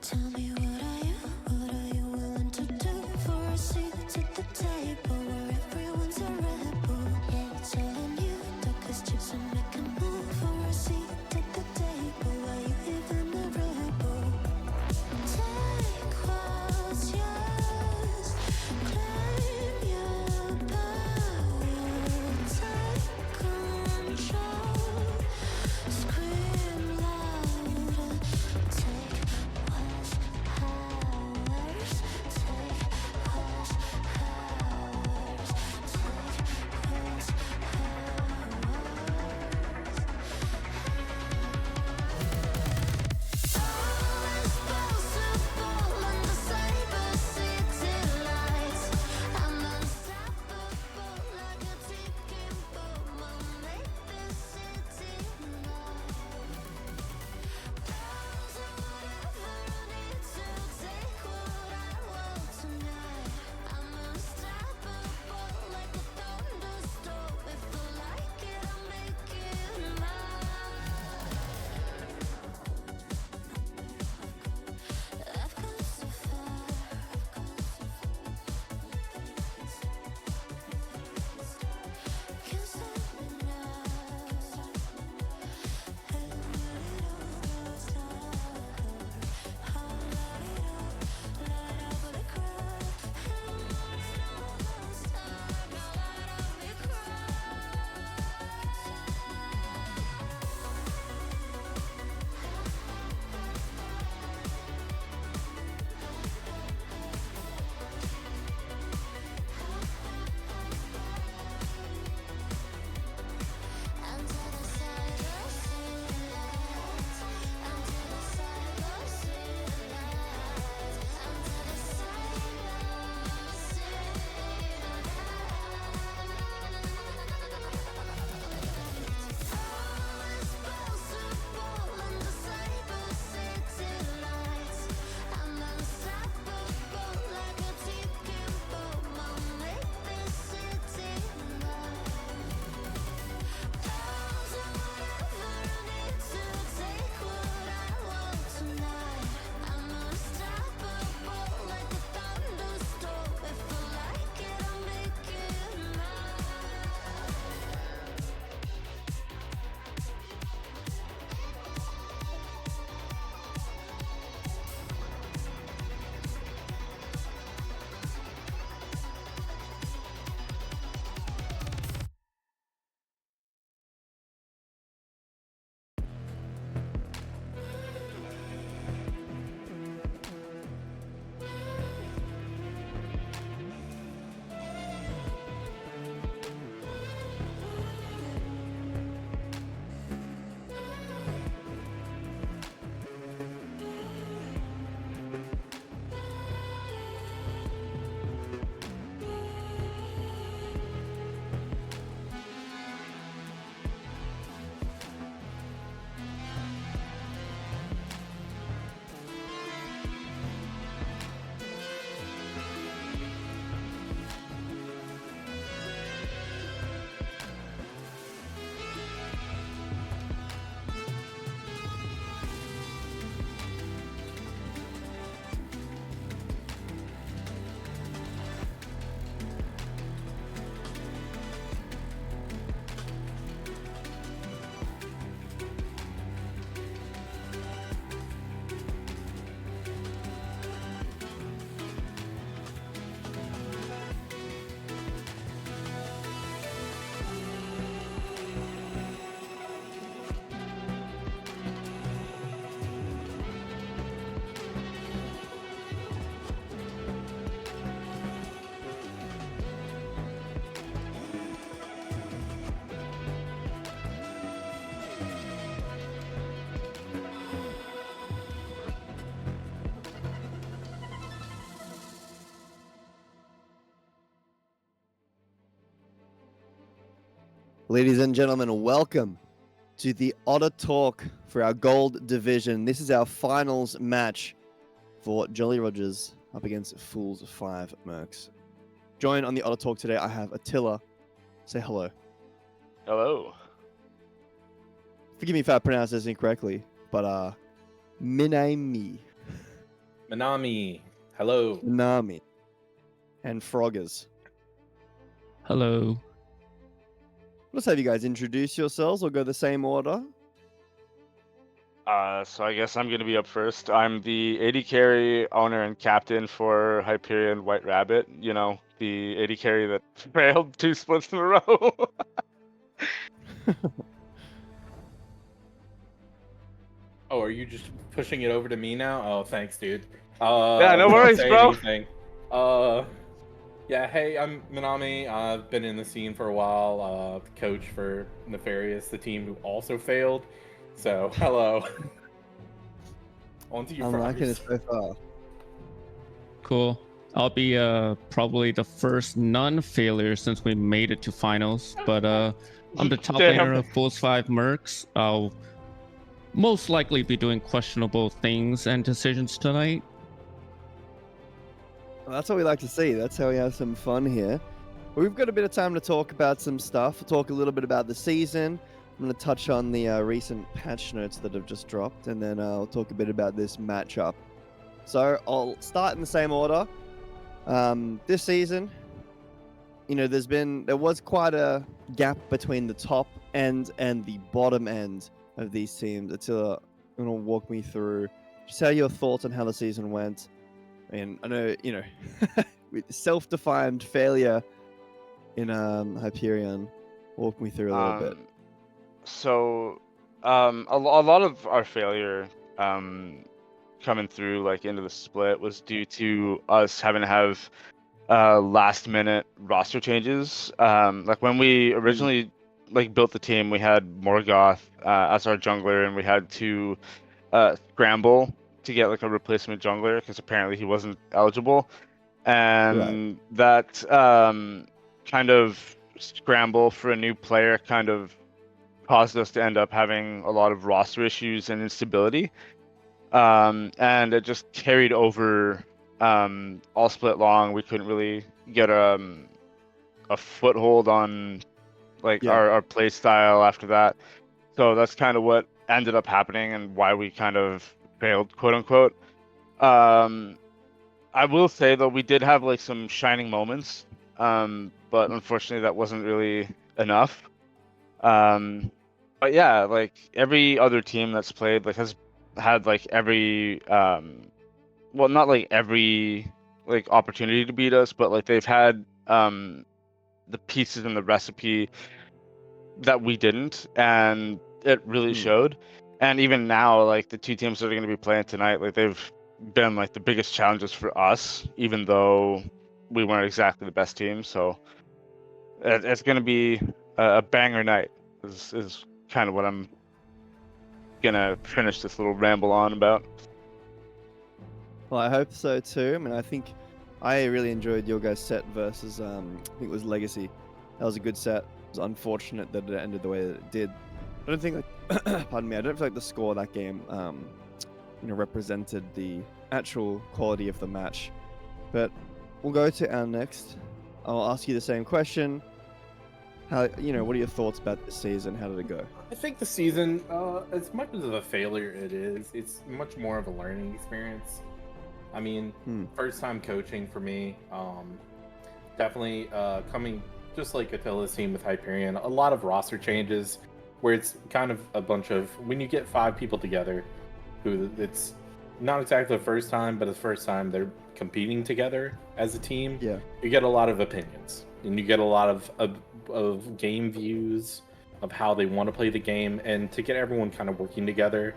Tell me what are you willing to do for a seat at the table where everyone's a rebel? Yeah, it's all on you, duck his chips and make a move for a seat at the table while you even a rebel. Take what's yours, claim your power, take control, scream louder, take what's ours, take what's ours, take what's ours. Possible under cyber city lights. I'm unstoppable like a ticking bomb. I'll make this city mine. Pause or whatever I need to take what I want tonight. I'm unstoppable like a thunderstorm. If I like it, I'll make it mine. I've come so far. Can't stop me now. And when it all goes down, light up the crowd. And when it all goes down, light up the crowd. Under the cyber city lights, under the cyber city lights, under the cyber city lights. Always possible under cyber city lights. I'm unstoppable like a ticking bomb. I'll make this city mine. Pause or whatever I need to take what I want tonight. I'm unstoppable like a thunderstorm. If I like it, I'll make it mine. Ladies and gentlemen, welcome to the Otter Talk for our Gold Division. This is our finals match for Jolly Rogers up against Fools 5 Mercs. Joined on the Otter Talk today, I have Attila. Say hello. Hello. Forgive me if I pronounce this incorrectly, but Minami. Manami, hello. Nami, and Froggers. Hello. Let's have you guys introduce yourselves. We'll go the same order. So I guess I'm gonna be up first. I'm the AD carry owner and captain for Hyperion White Rabbit. You know, the AD carry that failed 2 splits in a row. Oh, are you just pushing it over to me now? Oh, thanks, dude. Yeah, no Without worries, saying bro. anything. Yeah, hey, I'm Minami. I've been in the scene for a while. Coach for Nefarious, the team who also failed. So, hello. On to you, I'm liking it Froggers. so far. Cool. I'll be probably the first non-failure since we made it to finals. But I'm the top Damn. laner of Bulls 5 Mercs. I'll most likely be doing questionable things and decisions tonight. Well, that's what we like to see. That's how we have some fun here. We've got a bit of time to talk about some stuff. We'll talk a little bit about the season. I'm going to touch on the recent patch notes that have just dropped, and then I'll talk a bit about this matchup. So I'll start in the same order. This season, there was quite a gap between the top end and the bottom end of these teams. Attila, you want to walk me through just how your thoughts on how the season went? And I know, with self-defined failure in Hyperion. Walk me through a little bit. So, a lot of our failure coming through like into the split was due to us having to have last minute roster changes. Like when we originally like built the team, we had Morgoth as our jungler, and we had to scramble to get like a replacement jungler because apparently he wasn't eligible, and that kind of scramble for a new player kind of caused us to end up having a lot of roster issues and instability. And it just carried over all split long. We couldn't really get a foothold on like our play style after that. So that's kind of what ended up happening and why we kind of failed, quote unquote. I will say though, we did have like some shining moments, but unfortunately that wasn't really enough. But yeah, like every other team that's played like has had like every well, not like every like opportunity to beat us, but like they've had the pieces in the recipe that we didn't, and it really showed. And even now, like the two teams that are going to be playing tonight, like they've been like the biggest challenges for us, even though we weren't exactly the best team. So it's going to be a banger night. Is kind of what I'm gonna finish this little ramble on about. Well, I hope so too. I mean, I think I really enjoyed your guys' set versus I think it was Legacy. That was a good set. It was unfortunate that it ended the way that it did. I don't think like pardon me, I don't feel like the score of that game represented the actual quality of the match. But we'll go to our next. I'll ask you the same question. How what are your thoughts about this season? How did it go? I think the season, as much as a failure it is, it's much more of a learning experience. I mean, first time coaching for me. Definitely coming just like Attila's team with Hyperion, a lot of roster changes where it's kind of a bunch of when you get 5 people together who it's not exactly the first time, but the first time they're competing together as a team. Yeah. You get a lot of opinions and you get a lot of game views of how they want to play the game, and to get everyone kind of working together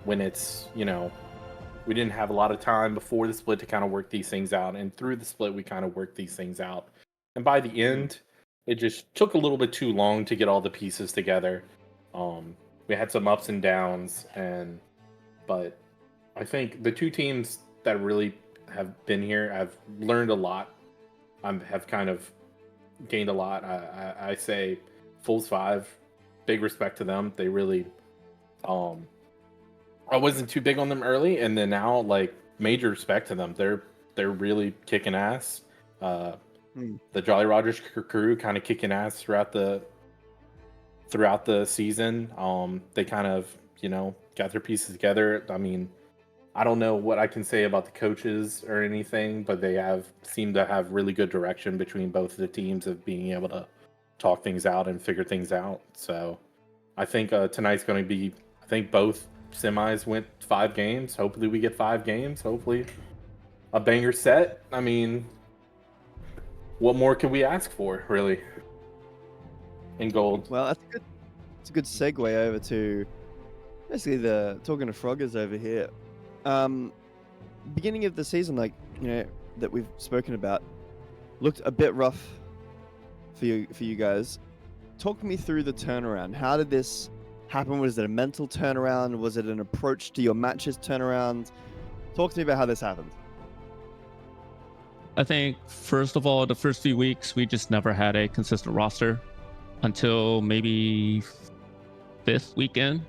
when it's, we didn't have a lot of time before the split to kind of work these things out, and through the split we kind of worked these things out, and by the end it just took a little bit too long to get all the pieces together. We had some ups and downs, but I think the two teams that really have been here have learned a lot. Have kind of gained a lot. I say Fools 5, big respect to them. They really I wasn't too big on them early, and then now like major respect to them. They're really kicking ass. The Jolly Rogers crew kind of kicking ass throughout the season. They kind of got their pieces together. I mean, I don't know what I can say about the coaches or anything, but they have seemed to have really good direction between both of the teams of being able to talk things out and figure things out. So I think tonight's going to be. I think both semis went 5 games. Hopefully, we get 5 games. Hopefully, a banger set. I mean, what more can we ask for, really? In gold. Well, it's a good segue over to basically the talking to Froggers over here. Beginning of the season, like that we've spoken about, looked a bit rough for you guys. Talk me through the turnaround. How did this happen? Was it a mental turnaround? Was it an approach to your matches turnaround? Talk to me about how this happened. I think, first of all, the first few weeks, we just never had a consistent roster until maybe 5th weekend.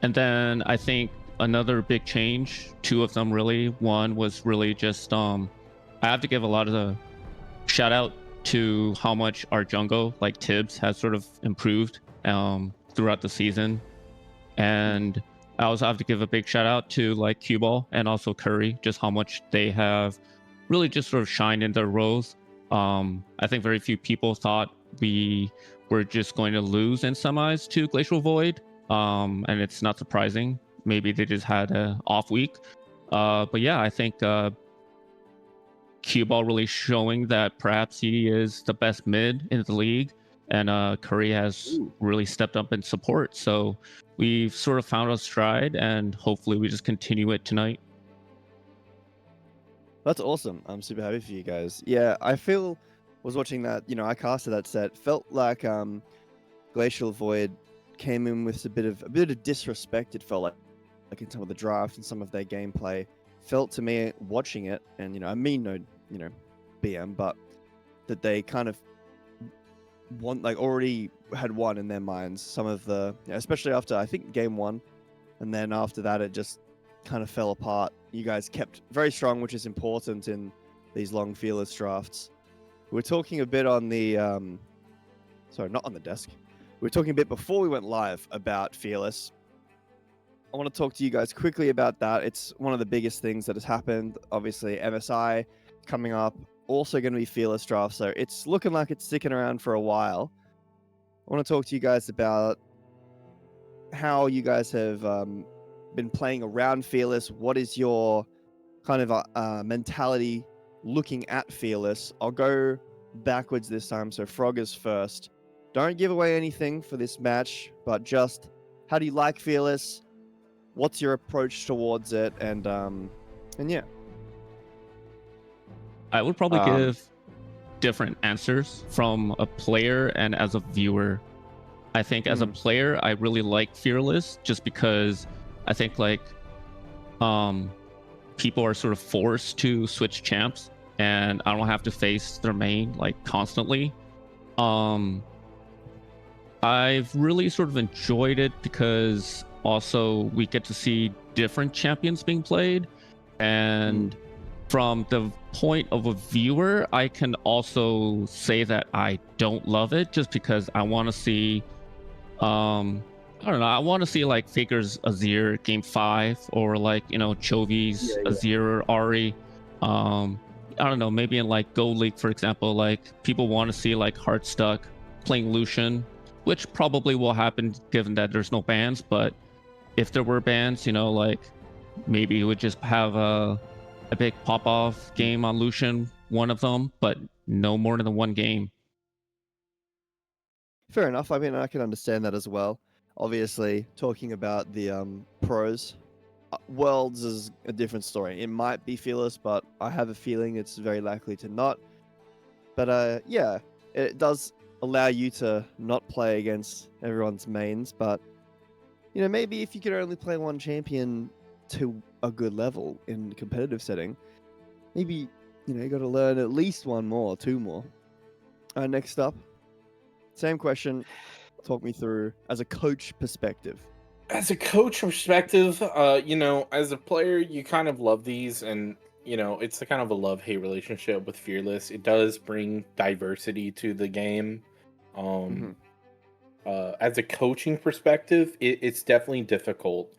And then I think another big change, 2 of them really. One was really just, I have to give a lot of the shout out to how much our jungle, like Tibbs, has sort of improved throughout the season. And I also have to give a big shout out to like Q-Ball and also Curry, just how much they have really just sort of shined in their roles. I think very few people thought we were just going to lose in semis to Glacial Void, and it's not surprising. Maybe they just had an off week. But yeah, I think Q-Ball really showing that perhaps he is the best mid in the league, and Curry has really stepped up in support. So we've sort of found our stride, and hopefully we just continue it tonight. That's awesome. I'm super happy for you guys. Yeah, I was watching that. I casted that set. Felt like Glacial Void came in with a bit of disrespect. It felt like in some of the draft and some of their gameplay. Felt to me watching it, and I mean no, BM, but that they kind of already had won in their minds. Some of the, especially after I think game 1, and then after that it just kind of fell apart. You guys kept very strong, which is important in these long fearless drafts. We're talking a bit on the sorry, not on the desk. We were talking a bit before we went live about fearless. I want to talk to you guys quickly about that. It's one of the biggest things that has happened. Obviously, MSI coming up, also going to be fearless draft, so it's looking like it's sticking around for a while. I want to talk to you guys about how you guys have been playing around fearless. What is your kind of mentality looking at fearless? I'll go backwards this time, so Froggers first. Don't give away anything for this match, but just how do you like fearless? What's your approach towards it? And yeah. I would probably give different answers from a player and as a viewer. I think as a player, I really like Fearless just because I think people are sort of forced to switch champs and I don't have to face their main constantly. I've really sort of enjoyed it because also we get to see different champions being played, and from the point of a viewer, I can also say that I don't love it just because I want to see I don't know, I want to see Faker's Azir game 5 or Chovy's Azir or Ari. I don't know, maybe in Gold League, for example, people want to see Heartstuck playing Lucian, which probably will happen given that there's no bans. But if there were bans, maybe it would just have a big pop-off game on Lucian, one of them, but no more than one game. Fair enough. I mean, I can understand that as well. Obviously, talking about the pros, Worlds is a different story. It might be fearless, but I have a feeling it's very likely to not. But yeah, it does allow you to not play against everyone's mains. But maybe if you could only play one champion to a good level in a competitive setting, maybe you got to learn at least one more, 2 more. Next up, same question. Talk me through as a coach perspective. As a coach perspective, as a player, you kind of love these, and it's a kind of a love-hate relationship with Fearless. It does bring diversity to the game. As a coaching perspective, it's definitely difficult.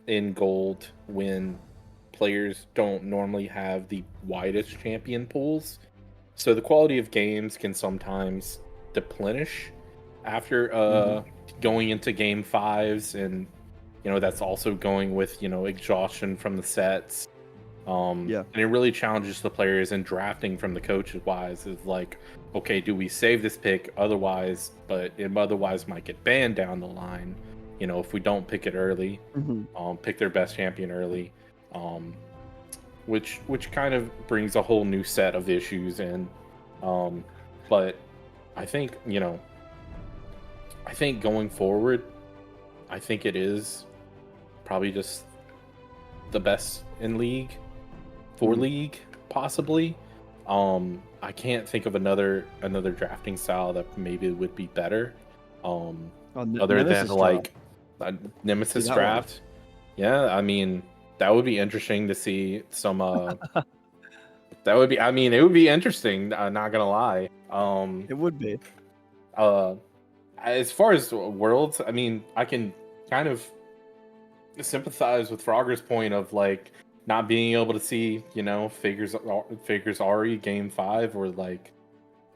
in Gold when players don't normally have the widest champion pools. So the quality of games can sometimes deplenish after going into game fives, and that's also going with exhaustion from the sets. And it really challenges the players, and drafting from the coaches wise is like, okay, do we save this pick otherwise, but it otherwise might get banned down the line, if we don't pick it early, pick their best champion early, which kind of brings a whole new set of issues in. But I think going forward, I think it is probably just the best in league for league, possibly. I can't think of another drafting style that maybe would be better. Other Nemesis than like Nemesis draft. Yeah, I mean that would be interesting to see some. That would be. I mean, it would be interesting. Not gonna lie. It would be. As far as worlds, I mean, I can kind of sympathize with Frogger's point of like not being able to see, figures Ari game 5, or like,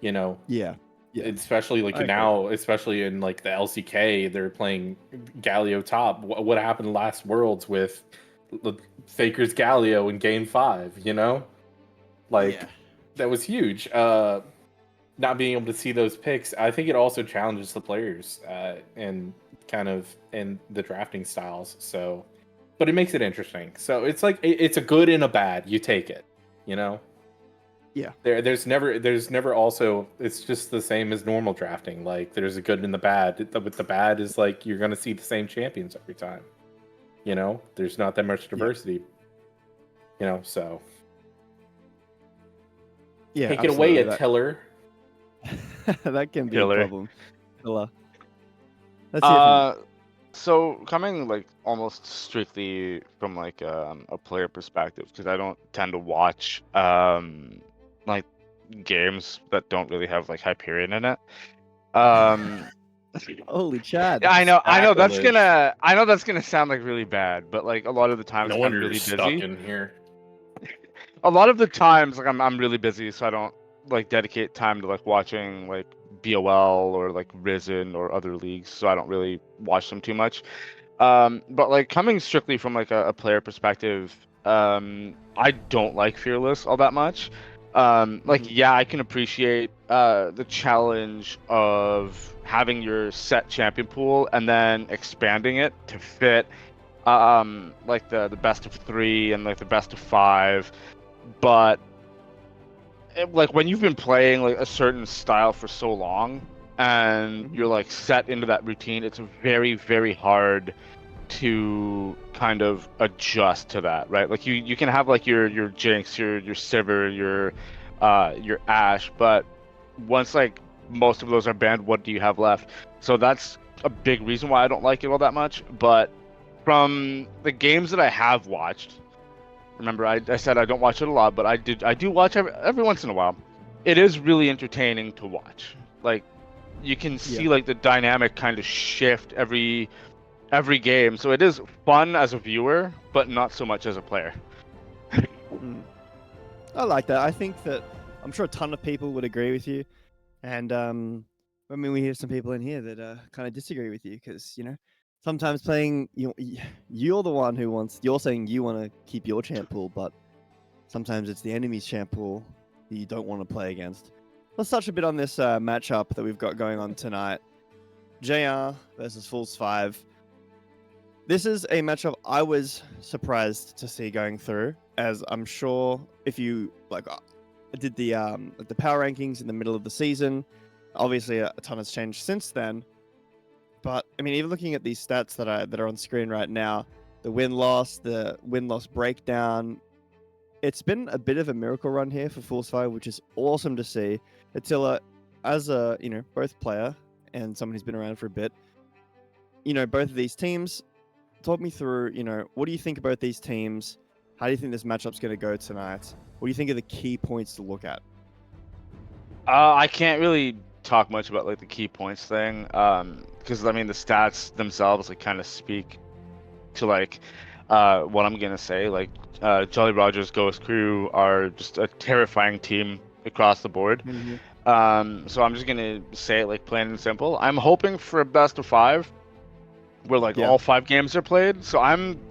Yeah. especially like now, especially in like the LCK, they're playing Galio top. What happened last Worlds with Faker's Galio in game 5? That was huge. Not being able to see those picks, I think it also challenges the players and kind of in the drafting styles. So, but it makes it interesting. So it's like it's a good and a bad. You take it, Yeah. There's never also. It's just the same as normal drafting. Like there's a good and the bad. With the bad is like you're gonna see the same champions every time. There's not that much diversity. So. Yeah. Take it away, Attiller. That can be Killer. a problem. Killer. Let's hear from you. So coming like almost strictly from like a player perspective, because I don't tend to watch like games that don't really have like Hyperion in it. Holy Chad. I know that's Sacrilege. gonna sound like really bad, but like a lot of the times No I'm wonder really you're busy. stuck in here. A lot of the times like I'm really busy, so I don't like dedicate time to like watching like BOL or like Risen or other leagues, so I don't really watch them too much. But like coming strictly from like a player perspective, I don't like Fearless all that much. Like yeah, I can appreciate the challenge of having your set champion pool and then expanding it to fit like the best of 3 and like the best of 5, but like when you've been playing like a certain style for so long and you're like set into that routine, it's very, very hard to kind of adjust to that, right? Like you can have like your Jinx, your Sivir, your Ashe, but once like most of those are banned, what do you have left? So that's a big reason why I don't like it all that much. But from the games that I have watched, remember, I said I don't watch it a lot, but I do watch every once in a while. It is really entertaining to watch. Like, you can see like the dynamic kind of shift every game. So it is fun as a viewer, but not so much as a player. I like that. I think that I'm sure a ton of people would agree with you, and I mean we hear some people in here that kind of disagree with you because sometimes playing you're the one who wants. You're saying you want to keep your champ pool, but sometimes it's the enemy's champ pool that you don't want to play against. Let's touch a bit on this matchup that we've got going on tonight. JR versus Fools 5. This is a matchup I was surprised to see going through, as I'm sure if you did the power rankings in the middle of the season, obviously a ton has changed since then. But I mean, even looking at these stats that are on screen right now, the win-loss breakdown, it's been a bit of a miracle run here for Fools 5, which is awesome to see. Attila, as a both player and someone who's been around for a bit, both of these teams. Talk me through, what do you think about these teams? How do you think this matchup's going to go tonight? What do you think are the key points to look at? I can't really talk much about like the key points thing, because I mean the stats themselves like kind of speak to like what I'm gonna say. Like, Jolly Rogers, Ghost Crew are just a terrifying team across the board. So I'm just gonna say it like plain and simple. I'm hoping for a best of 5, where like Yeah. all 5 games are played. So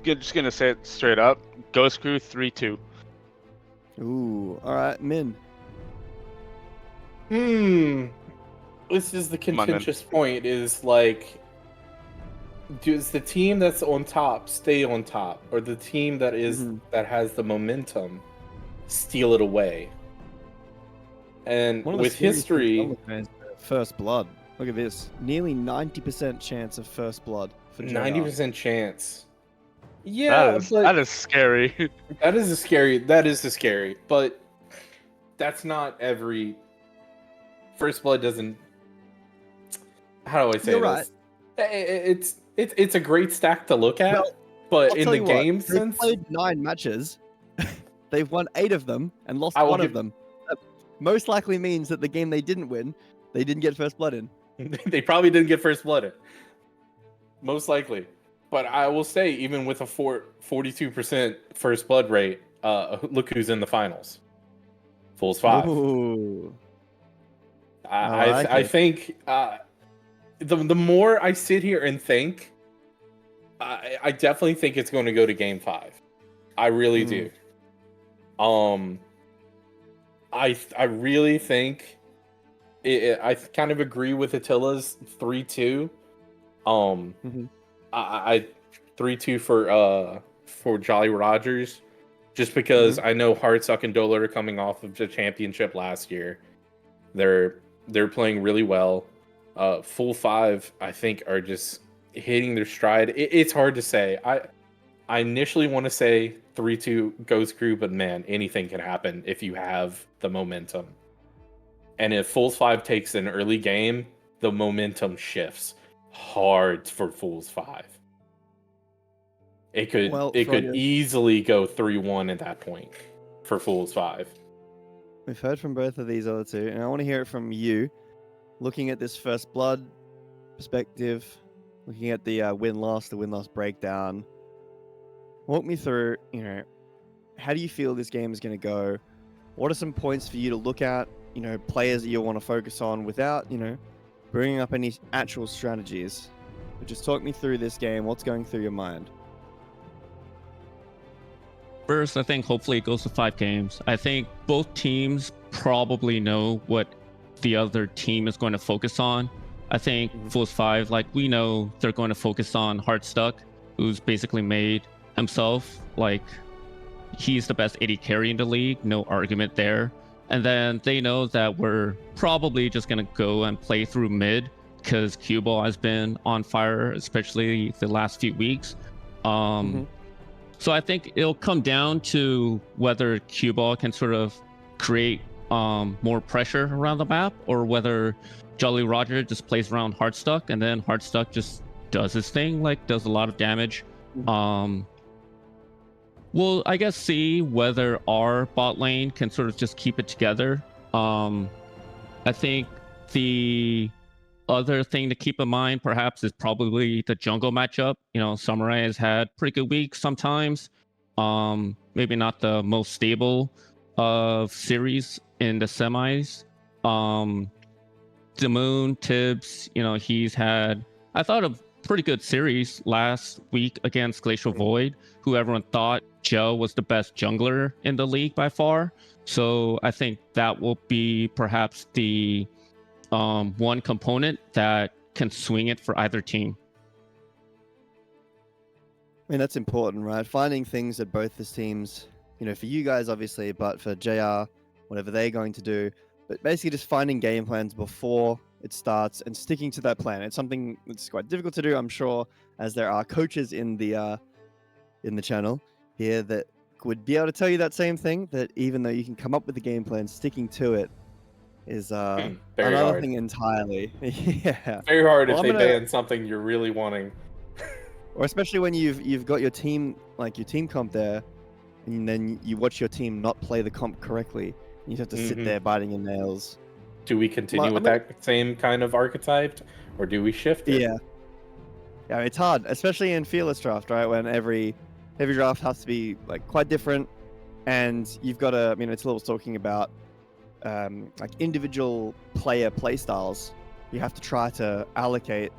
just gonna say it straight up. Ghost Crew 3-2. Ooh. All right, Min. This is the Come on, man. contentious point. Is like, does the team that's on top stay on top, or the team that that has the momentum steal it away? And One of the with series history, first blood. Look at this. Nearly 90% chance of first blood for JR. 90% chance. Yeah, That is scary. that is a scary. But that's not every. First blood doesn't. How do I say You're this? It's a great stack to look at, Well, but I'll in tell the you what, game they've sense, played 9 matches. They've won 8 of them and lost I will one give- of them. That most likely means that the game they didn't win, they didn't get first blood in. they probably didn't get first blood in. Most likely. But I will say, even with a 42% first blood rate, look who's in the finals. Fools 5. Ooh. I think the more I sit here and think, I definitely think it's going to go to game 5. I really do. I really think I kind of agree with Attila's 3-2. I 3-2 for Jolly Rogers, just because I know Heartsuck and Dolar are coming off of the championship last year. They're playing really well. Full 5, I think, are just hitting their stride. It's hard to say. I initially want to say 3-2 Ghost Crew, but man, anything can happen if you have the momentum. And if Fools 5 takes an early game, the momentum shifts hard for Fools 5. It could easily go 3-1 at that point for Fools 5. We've heard from both of these other two, and I want to hear it from you. Looking at this first blood perspective, looking at the win-loss breakdown, walk me through, how do you feel this game is going to go? What are some points for you to look at, players that you want to focus on without, bringing up any actual strategies? But just talk me through this game. What's going through your mind? First, I think hopefully it goes to 5 games. I think both teams probably know what the other team is going to focus on. I think Fools 5, like, we know they're going to focus on Heartstuck, who's basically made himself like he's the best AD carry in the league, no argument there. And then they know that we're probably just going to go and play through mid because Cue Ball has been on fire, especially the last few weeks. So I think it'll come down to whether Cue Ball can sort of create more pressure around the map, or whether Jolly Roger just plays around Heartstuck and then Heartstuck just does his thing, like does a lot of damage. We'll, I guess, see whether our bot lane can sort of just keep it together. I think the other thing to keep in mind, perhaps, is probably the jungle matchup. Samurai has had pretty good weeks sometimes. Maybe not the most stable of series in the semis. Damoon, Tibbs, he's had, I thought, a pretty good series last week against Glacial Void, who everyone thought Joe was the best jungler in the league by far. So I think that will be perhaps the one component that can swing it for either team. I mean, that's important, right? Finding things that both the teams, for you guys, obviously, but for JR, whatever they're going to do, but basically just finding game plans before it starts and sticking to that plan. It's something that's quite difficult to do, I'm sure, as there are coaches in the channel here that would be able to tell you that same thing, that even though you can come up with a game plan, sticking to it is another thing entirely. Yeah. Very hard if they ban something you're really wanting. Or especially when you've got your team, like your team comp there, and then you watch your team not play the comp correctly. And you have to sit there biting your nails. Do we continue with that same kind of archetype, or do we shift it? Yeah, it's hard, especially in Fearless Draft, right? When every every draft has to be like quite different, and you've got to. I mean, Attila was talking about like individual player play styles. You have to try to allocate.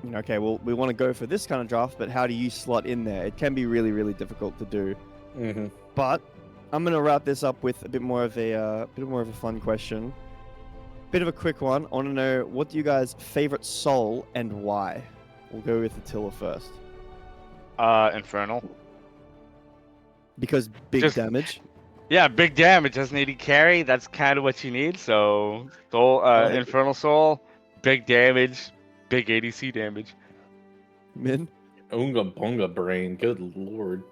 You know, okay, well, we want to go for this kind of draft, but how do you slot in there? It can be really, really difficult to do. Mm-hmm. But I'm gonna wrap this up with a bit more of a fun question, bit of a quick one. I want to know, what do you guys' favorite soul and why? We'll go with Attila first. Infernal. Because big Just- damage. Yeah, big damage, doesn't need carry. That's kind of what you need. So, soul, like it. Infernal Soul, big damage, big ADC damage. Min. Unga bunga brain. Good lord.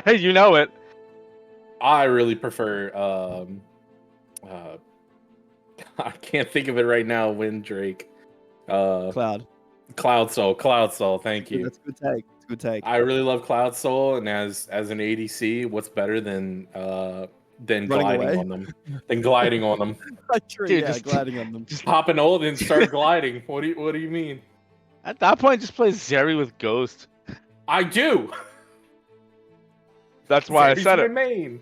You know it. I really prefer. I can't think of it right now. Wind Drake. Cloud. Cloud Soul. Cloud Soul. Thank you. That's a good take. It's a good take. I really love Cloud Soul, and as an ADC, what's better than Running gliding away? on them? Than gliding on them. True, Dude, yeah, just- gliding on them. Just pop an ult and start gliding. What do you mean? At that point, just play Zeri with Ghost. I do. That's why I Zeri's said my it. main.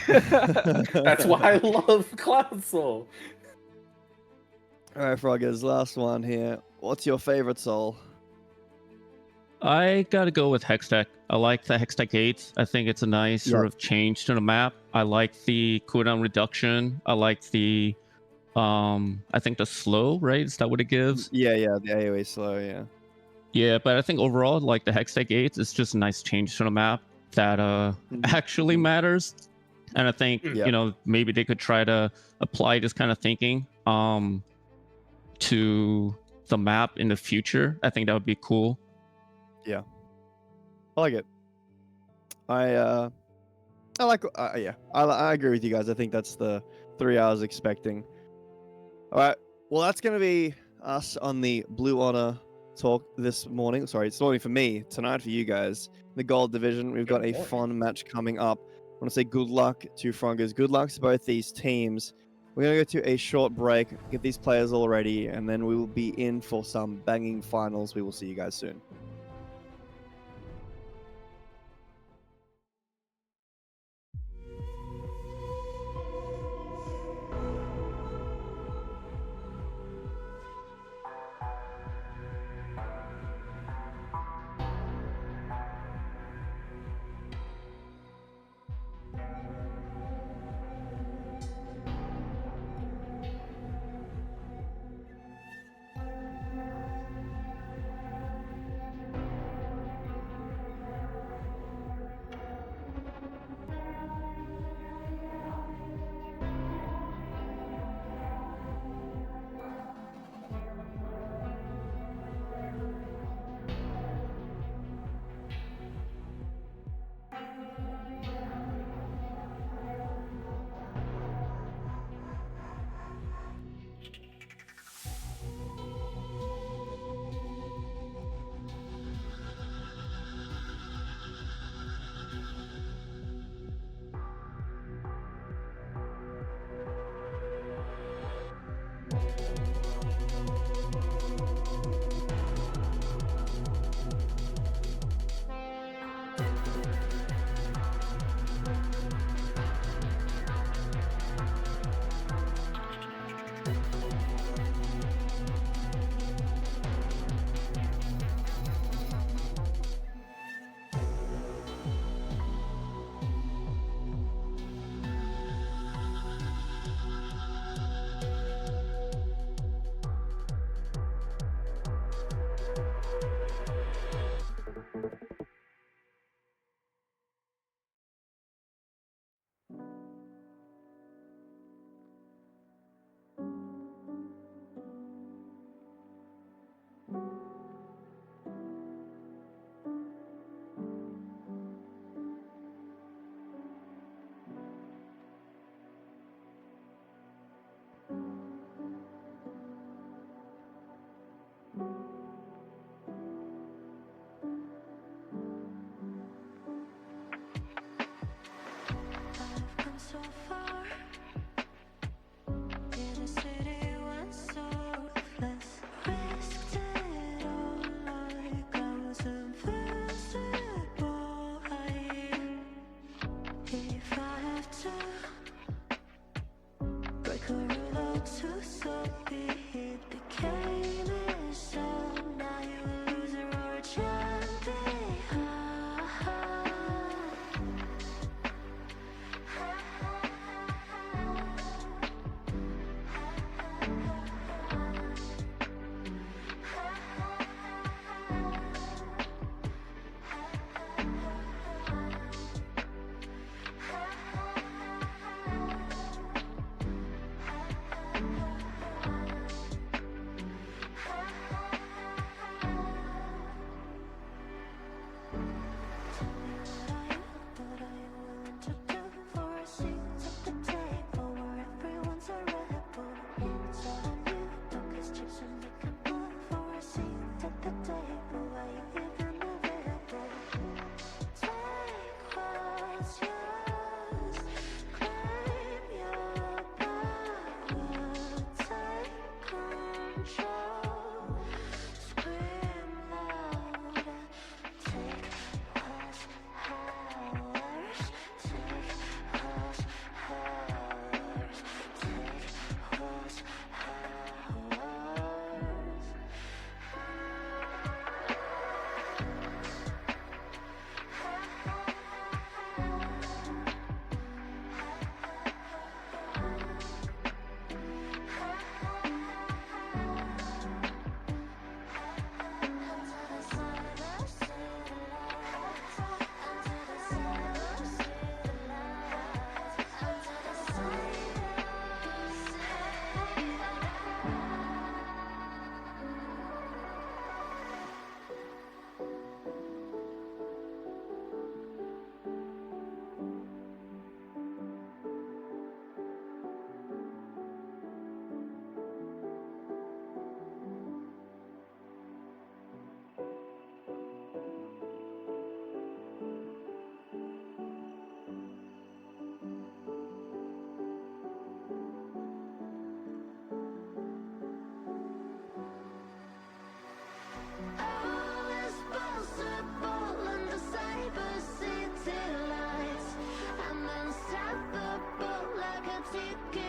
That's why I love Cloud Soul. All right, Froggers, last one here. What's your favorite soul? I gotta go with Hextech. I like the Hextech Gates. I think it's a nice sort Yep. of change to the map. I like the cooldown reduction. I like the I think the slow, right? Is that what it gives? Yeah, the AoE slow, yeah. Yeah, but I think overall, like the Hextech Gates, it's just a nice change to the map that actually matters. And I think Yep. you know, maybe they could try to apply this kind of thinking to the map in the future. I think that would be cool. I like it. I like. Yeah, I agree with you guys. I think that's the 3 I was expecting. All right. Well, that's gonna be us on the Blue Honor talk this morning. Sorry, it's morning for me. Tonight for you guys. The Gold Division. We've got Good a morning. fun match coming up. I want to say good luck to Frongers. Good luck to both these teams. We're gonna go to a short break, get these players all ready, and then we will be in for some banging finals. We will see you guys soon.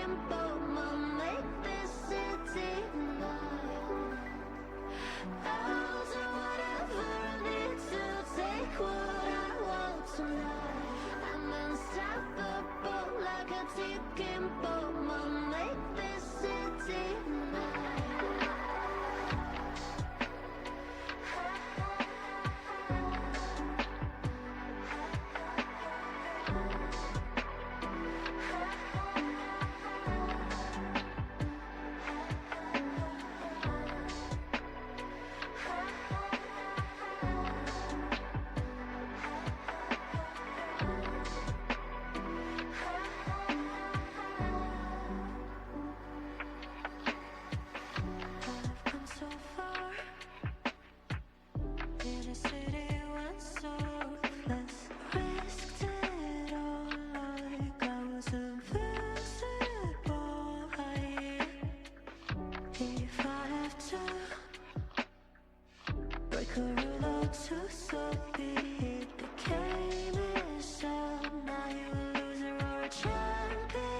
ticking bomb. I'll make this city mine. I'll do whatever I need to take what I want tonight. I'm unstoppable like a ticking bomb. I'll make this city mine. I've come so far. In a city once so ruthless, risked it all like I was invincible. If I have to break a rule or two, so be it. The game is up. Now you're a loser or a champion.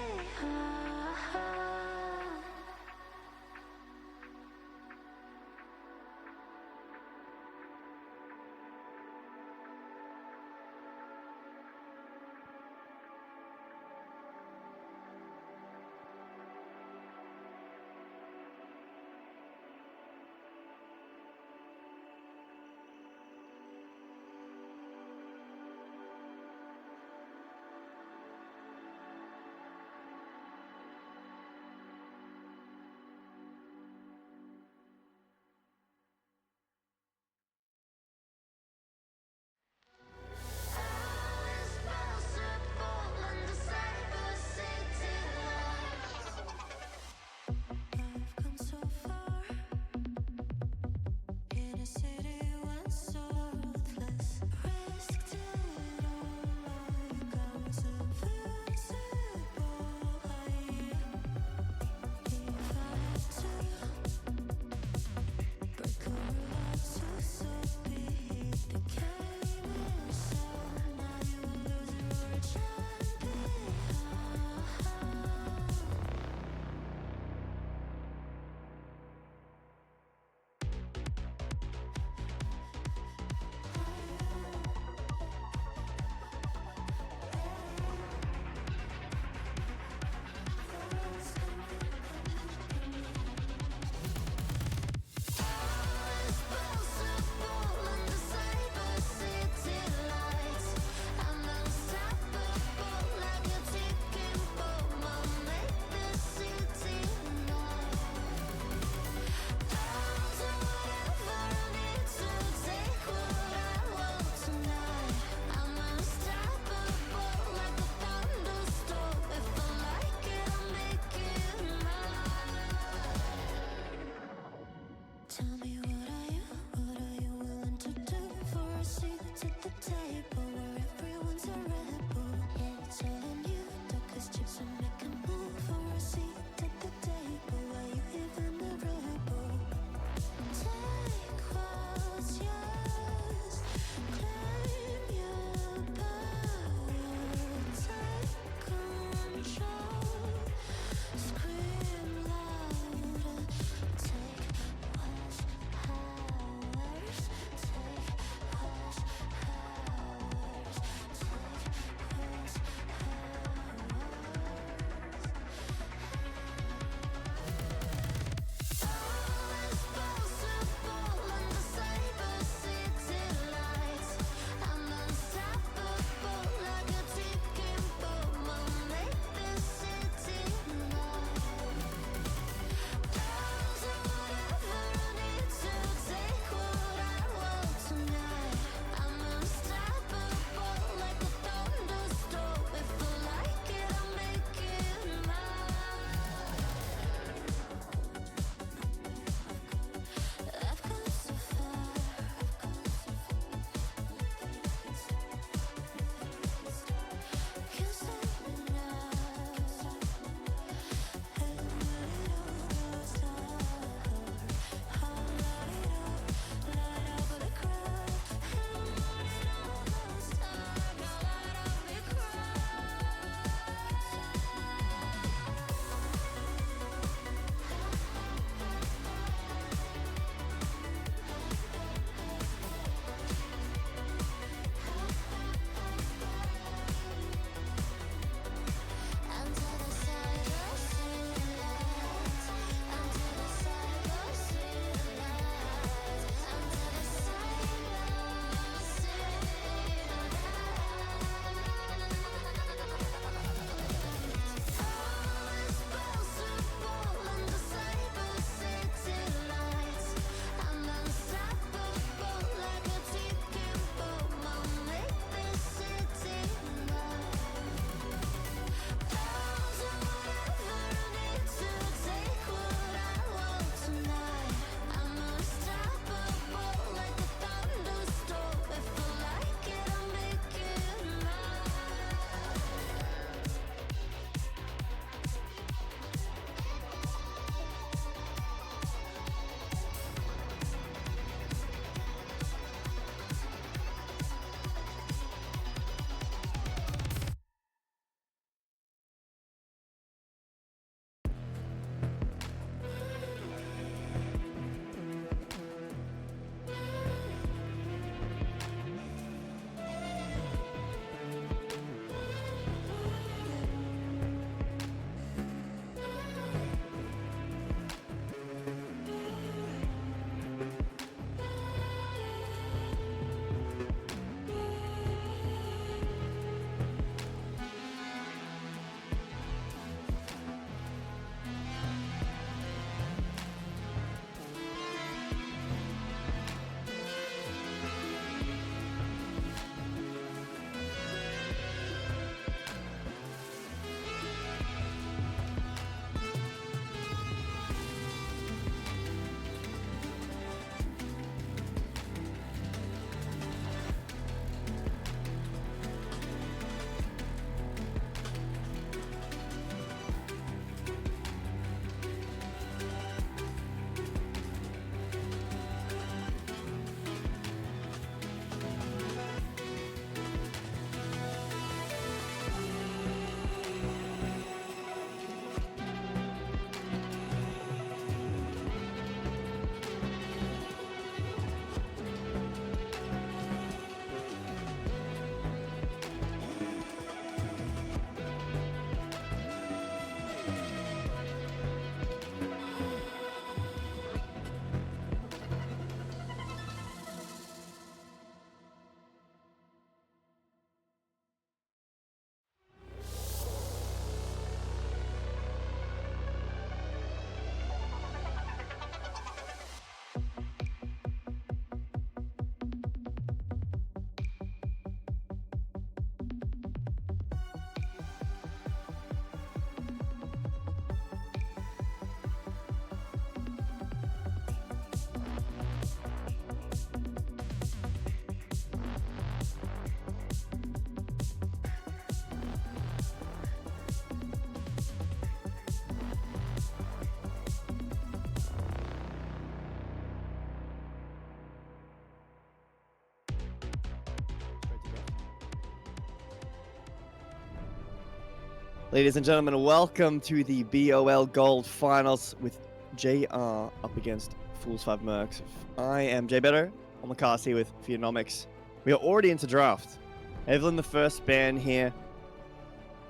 Ladies and gentlemen, welcome to the BOL Gold Finals with JR up against Fools 5 Mercs. I am Jay Better. I'm the cast here with Pheonomics. We are already into draft. Evelyn, the first ban here,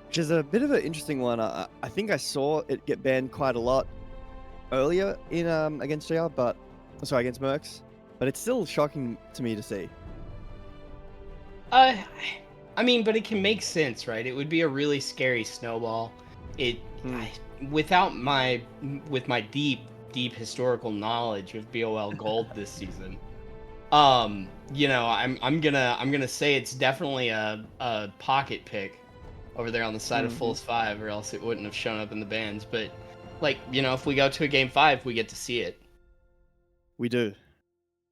which is a bit of an interesting one. I think I saw it get banned quite a lot earlier in against JR, against Mercs, but it's still shocking to me to see. But it can make sense, right? It would be a really scary snowball. With my deep historical knowledge of BOL Gold this season, I'm gonna say it's definitely a pocket pick over there on the side of Fools 5, or else it wouldn't have shown up in the bans. But if we go to a game 5, we get to see it. We do.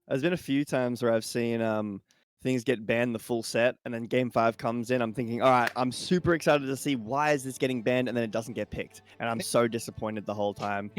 There's been a few times where I've seen things get banned the full set, and then game 5 comes in. I'm thinking, all right, I'm super excited to see why is this getting banned, and then it doesn't get picked, and I'm so disappointed the whole time.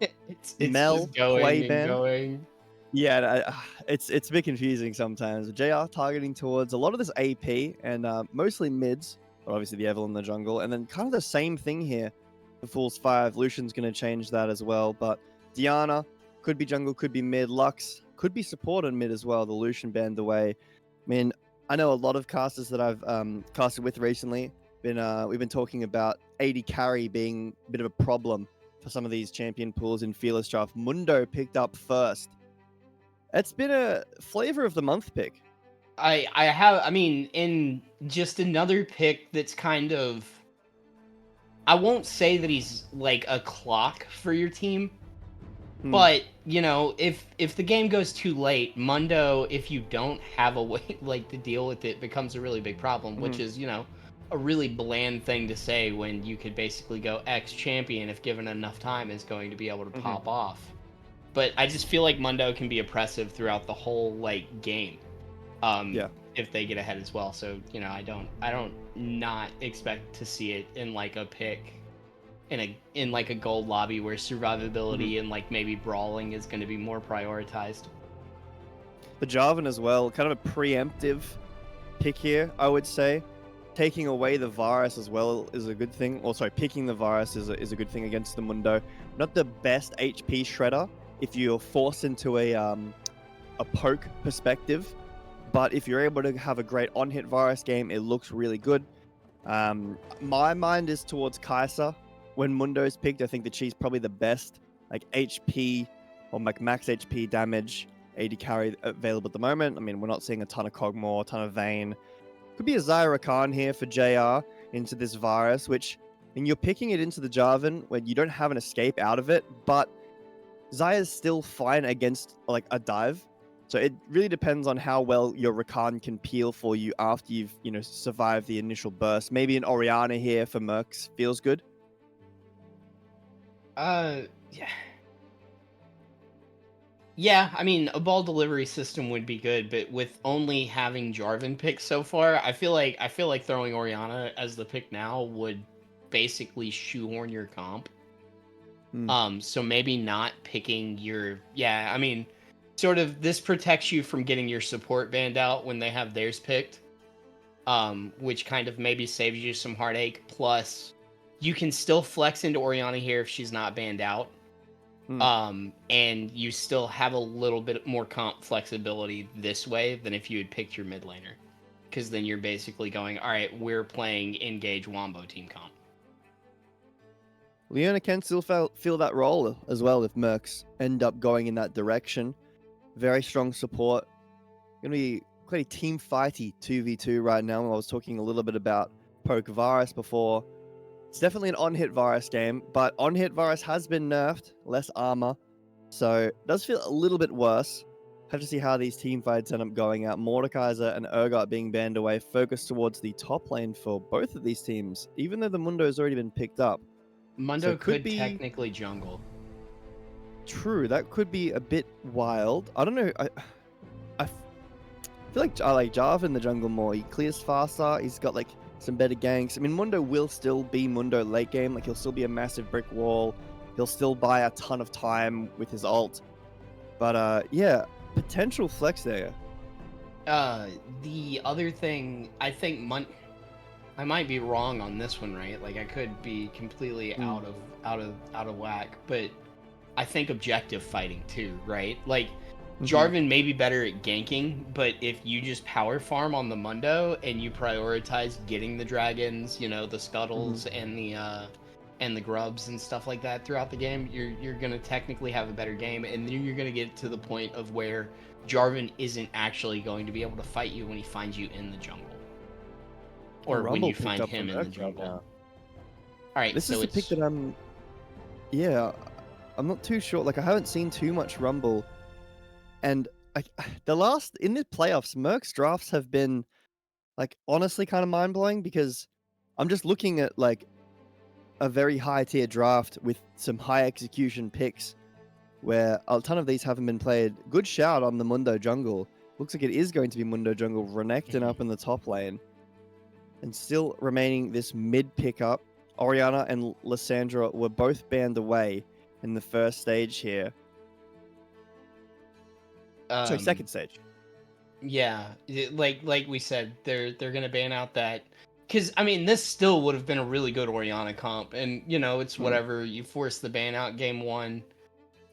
It's Mel just going Quay and ban. going. Yeah, it's a bit confusing sometimes. JR targeting towards a lot of this AP and mostly mids, but obviously the Evel in the jungle, and then kind of the same thing here for Fools 5. Lucian's going to change that as well, but Diana could be jungle, could be mid. Lux could be support on mid as well. The Lucian banned away. I mean, I know a lot of casters that I've casted with recently. We've been talking about AD carry being a bit of a problem for some of these champion pools in Fearless Draft. Mundo picked up first. It's been a flavor of the month pick. In just another pick that's kind of, I won't say that he's like a clock for your team, but if the game goes too late, Mundo, if you don't have a way to deal with it, becomes a really big problem, which is a really bland thing to say when you could basically go X champion, if given enough time, is going to be able to pop off. But I just feel like Mundo can be oppressive throughout the whole game. If they get ahead as well. So, I don't not expect to see it in a pick in a gold lobby where survivability and maybe brawling is going to be more prioritized. The Jarvan as well, kind of a preemptive pick here, I would say. Taking away the Varus as well is a good thing. Also, picking the Varus is a good thing against the Mundo. Not the best HP shredder if you're forced into a poke perspective, but if you're able to have a great on-hit Varus game, it looks really good. My mind is towards Kai'Sa. When Mundo's picked, I think that she's probably the best HP or max HP damage AD carry available at the moment. I mean, we're not seeing a ton of Kog'Maw, a ton of Vayne. Could be a Zyra Khan here for JR into this Varus, which, and you're picking it into the Jarvan when you don't have an escape out of it, but Zyra's still fine against a dive. So it really depends on how well your Rakan can peel for you after you've, survived the initial burst. Maybe an Orianna here for Mercs feels good. Yeah, I mean, a ball delivery system would be good, but with only having Jarvan picked so far, I feel like throwing Orianna as the pick now would basically shoehorn your comp. So maybe not picking your sort of this protects you from getting your support banned out when they have theirs picked. Which kind of maybe saves you some heartache. Plus, you can still flex into Orianna here if she's not banned out. And you still have a little bit more comp flexibility this way than if you had picked your mid laner. Because then you're basically going, all right, we're playing Engage Wombo team comp. Leona can still feel that role as well if Mercs end up going in that direction. Very strong support. Going to be quite a team fighty 2v2 right now. I was talking a little bit about Poke Varus before. It's definitely an on-hit Varus game, but on-hit Varus has been nerfed, less armor, so it does feel a little bit worse. Have to see how these team fights end up going out. Mordekaiser and Urgot being banned away, focused towards the top lane for both of these teams, even though the Mundo has already been picked up. Mundo could be technically jungle. True, that could be a bit wild. I don't know. I feel like I like Jarvan in the jungle more. He clears faster. He's got some better ganks. I mean, Mundo will still be Mundo late game. He'll still be a massive brick wall. He'll still buy a ton of time with his ult. But yeah, potential flex there. The other thing, I think I might be wrong on this one, right? Like I could be completely out of whack, but I think objective fighting too, right? Like Jarvan may be better at ganking, but if you just power farm on the Mundo and you prioritize getting the dragons, you know, the scuttles and the grubs and stuff like that throughout the game, you're gonna technically have a better game, and then you're gonna get to the point of where Jarvan isn't actually going to be able to fight you when he finds you in the jungle. Or when you find him in the jungle. All right, This so is the pick that I'm not too sure. Like I haven't seen too much Rumble, and in the playoffs, Merc's drafts have been like honestly kind of mind blowing because I'm just looking at like a very high tier draft with some high execution picks where a ton of these haven't been played. Good shout on the Mundo jungle. Looks like it is going to be Mundo jungle. Renekton up in the top lane. And still remaining this mid pickup, Orianna and Lissandra were both banned away in the first stage here. Sorry, second stage. Yeah, like we said, they're gonna ban out that, because I mean this still would have been a really good Orianna comp, and you know it's whatever, you force the ban out game one,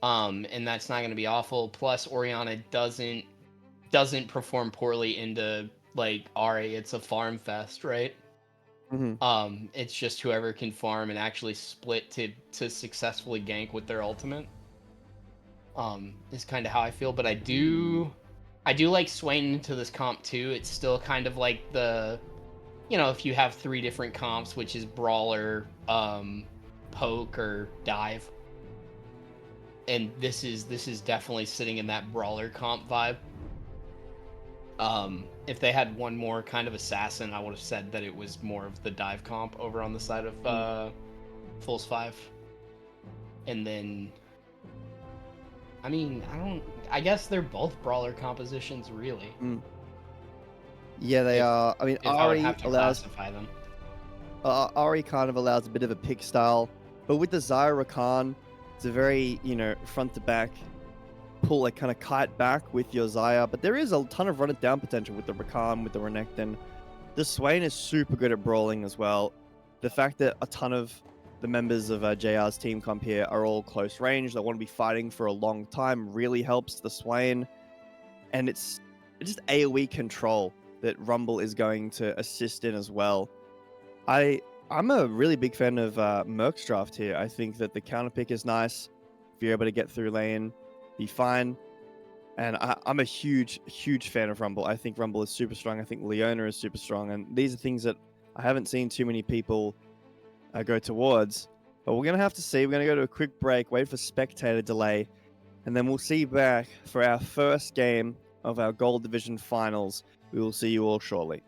and that's not gonna be awful. Plus Orianna doesn't perform poorly into like Ari. It's a farm fest, right? It's just whoever can farm and actually split to successfully gank with their ultimate. Is kind of how I feel, but I do like Swain into this comp too. It's still kind of like the, you know, if you have 3 different comps, which is brawler, poke, or dive, and this is definitely sitting in that brawler comp vibe. If they had one more kind of assassin, I would have said that it was more of the dive comp over on the side of Fools 5. And then, I mean, I guess they're both brawler compositions, really. Yeah, they are. I mean, If I would have to classify them. Ari kind of allows a bit of a pick style, but with the Zyra Rakan, it's a very, you know, front to back pull, like kind of kite back with your Zyra, but there is a ton of run it down potential with the Rakan, with the Renekton. The Swain is super good at brawling as well. The fact that a ton of the members of JR's team comp here are all close range, they want to be fighting for a long time, really helps the Swain. And it's just AoE control that Rumble is going to assist in as well. I'm a really big fan of Merc's draft here. I think that the counter pick is nice. If you're able to get through lane, be fine. And I'm a huge, huge fan of Rumble. I think Rumble is super strong. I think Leona is super strong. And these are things that I haven't seen too many people go towards. But we're going to have to see. We're going to go to a quick break, wait for spectator delay. And then we'll see you back for our first game of our Gold Division Finals. We will see you all shortly.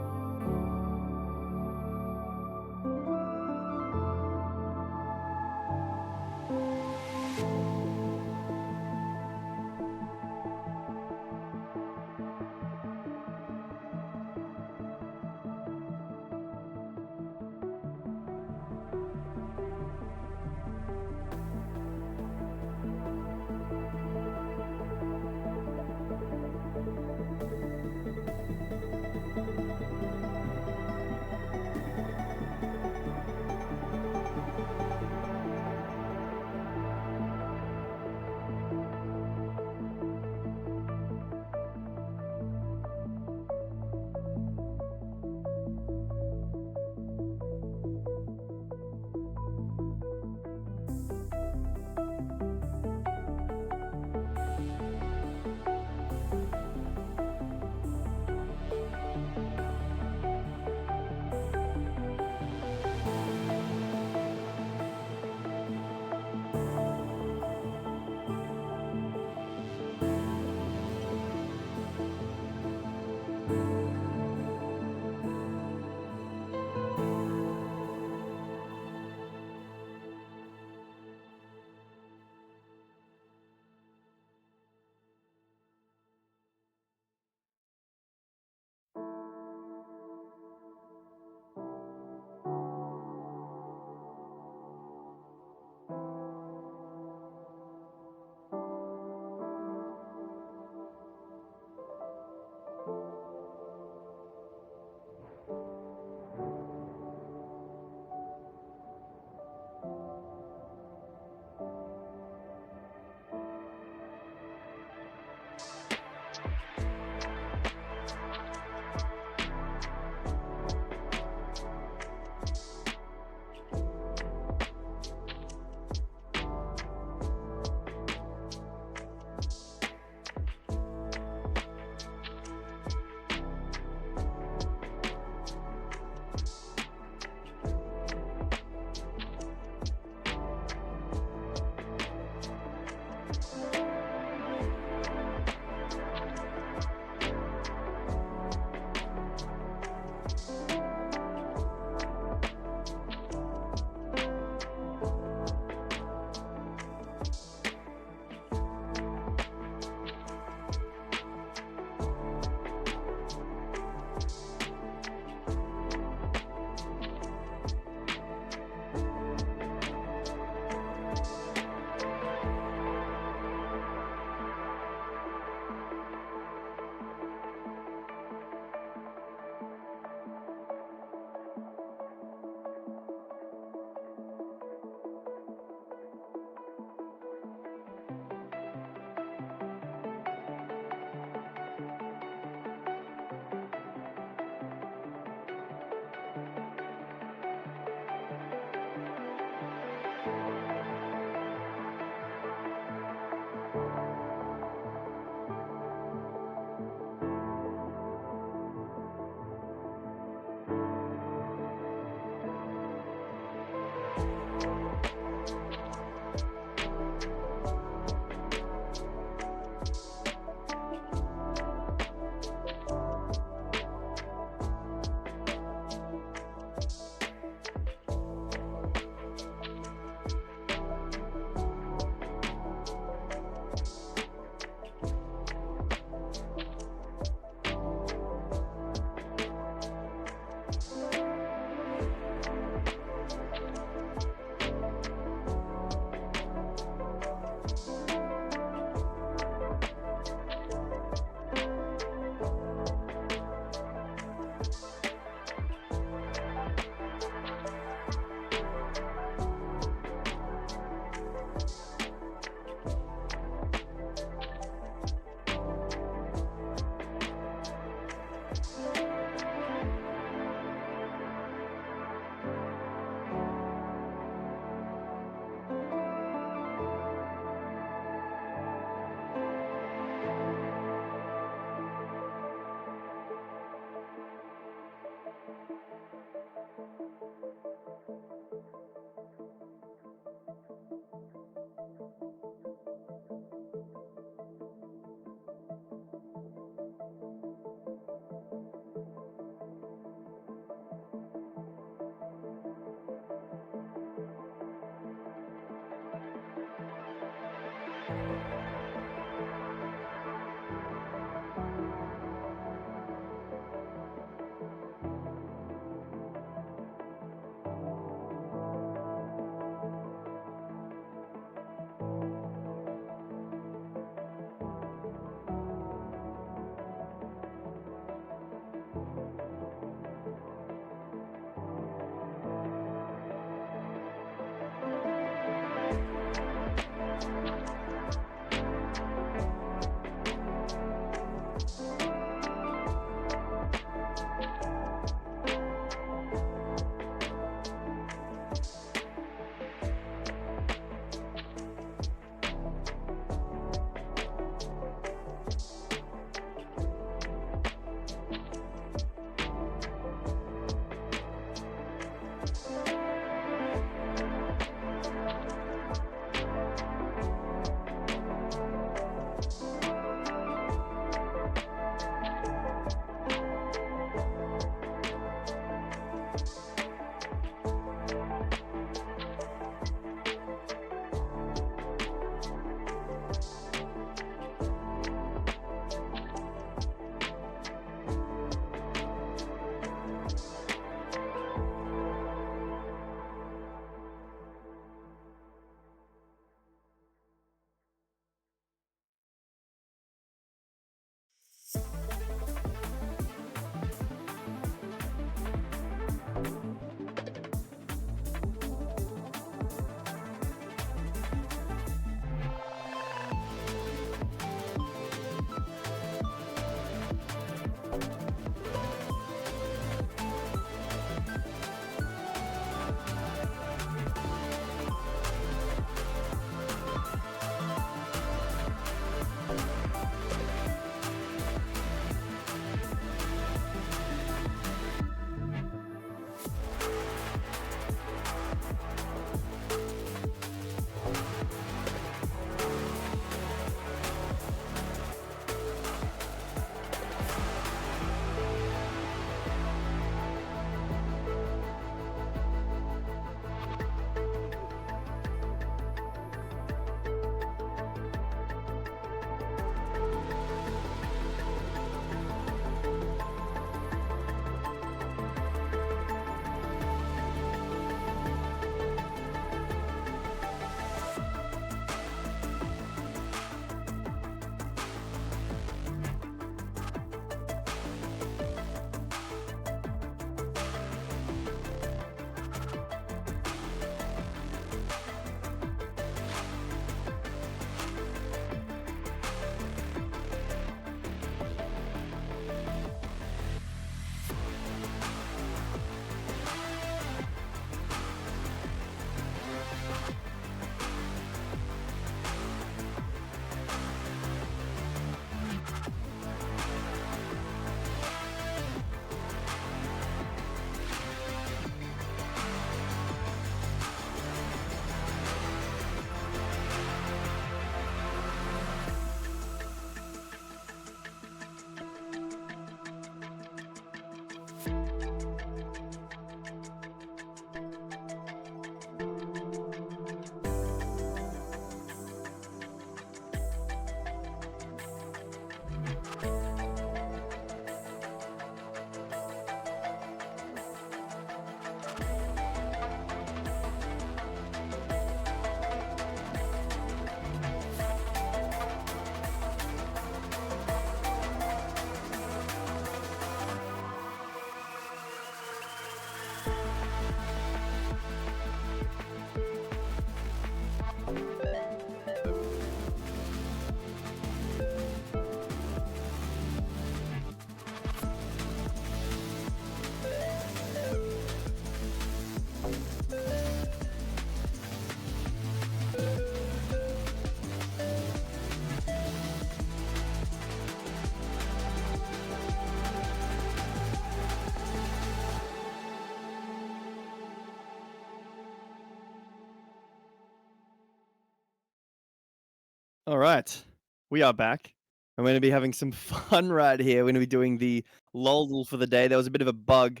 All right, we are back. I'm going to be having some fun right here. We're going to be doing the LOL for the day. There was a bit of a bug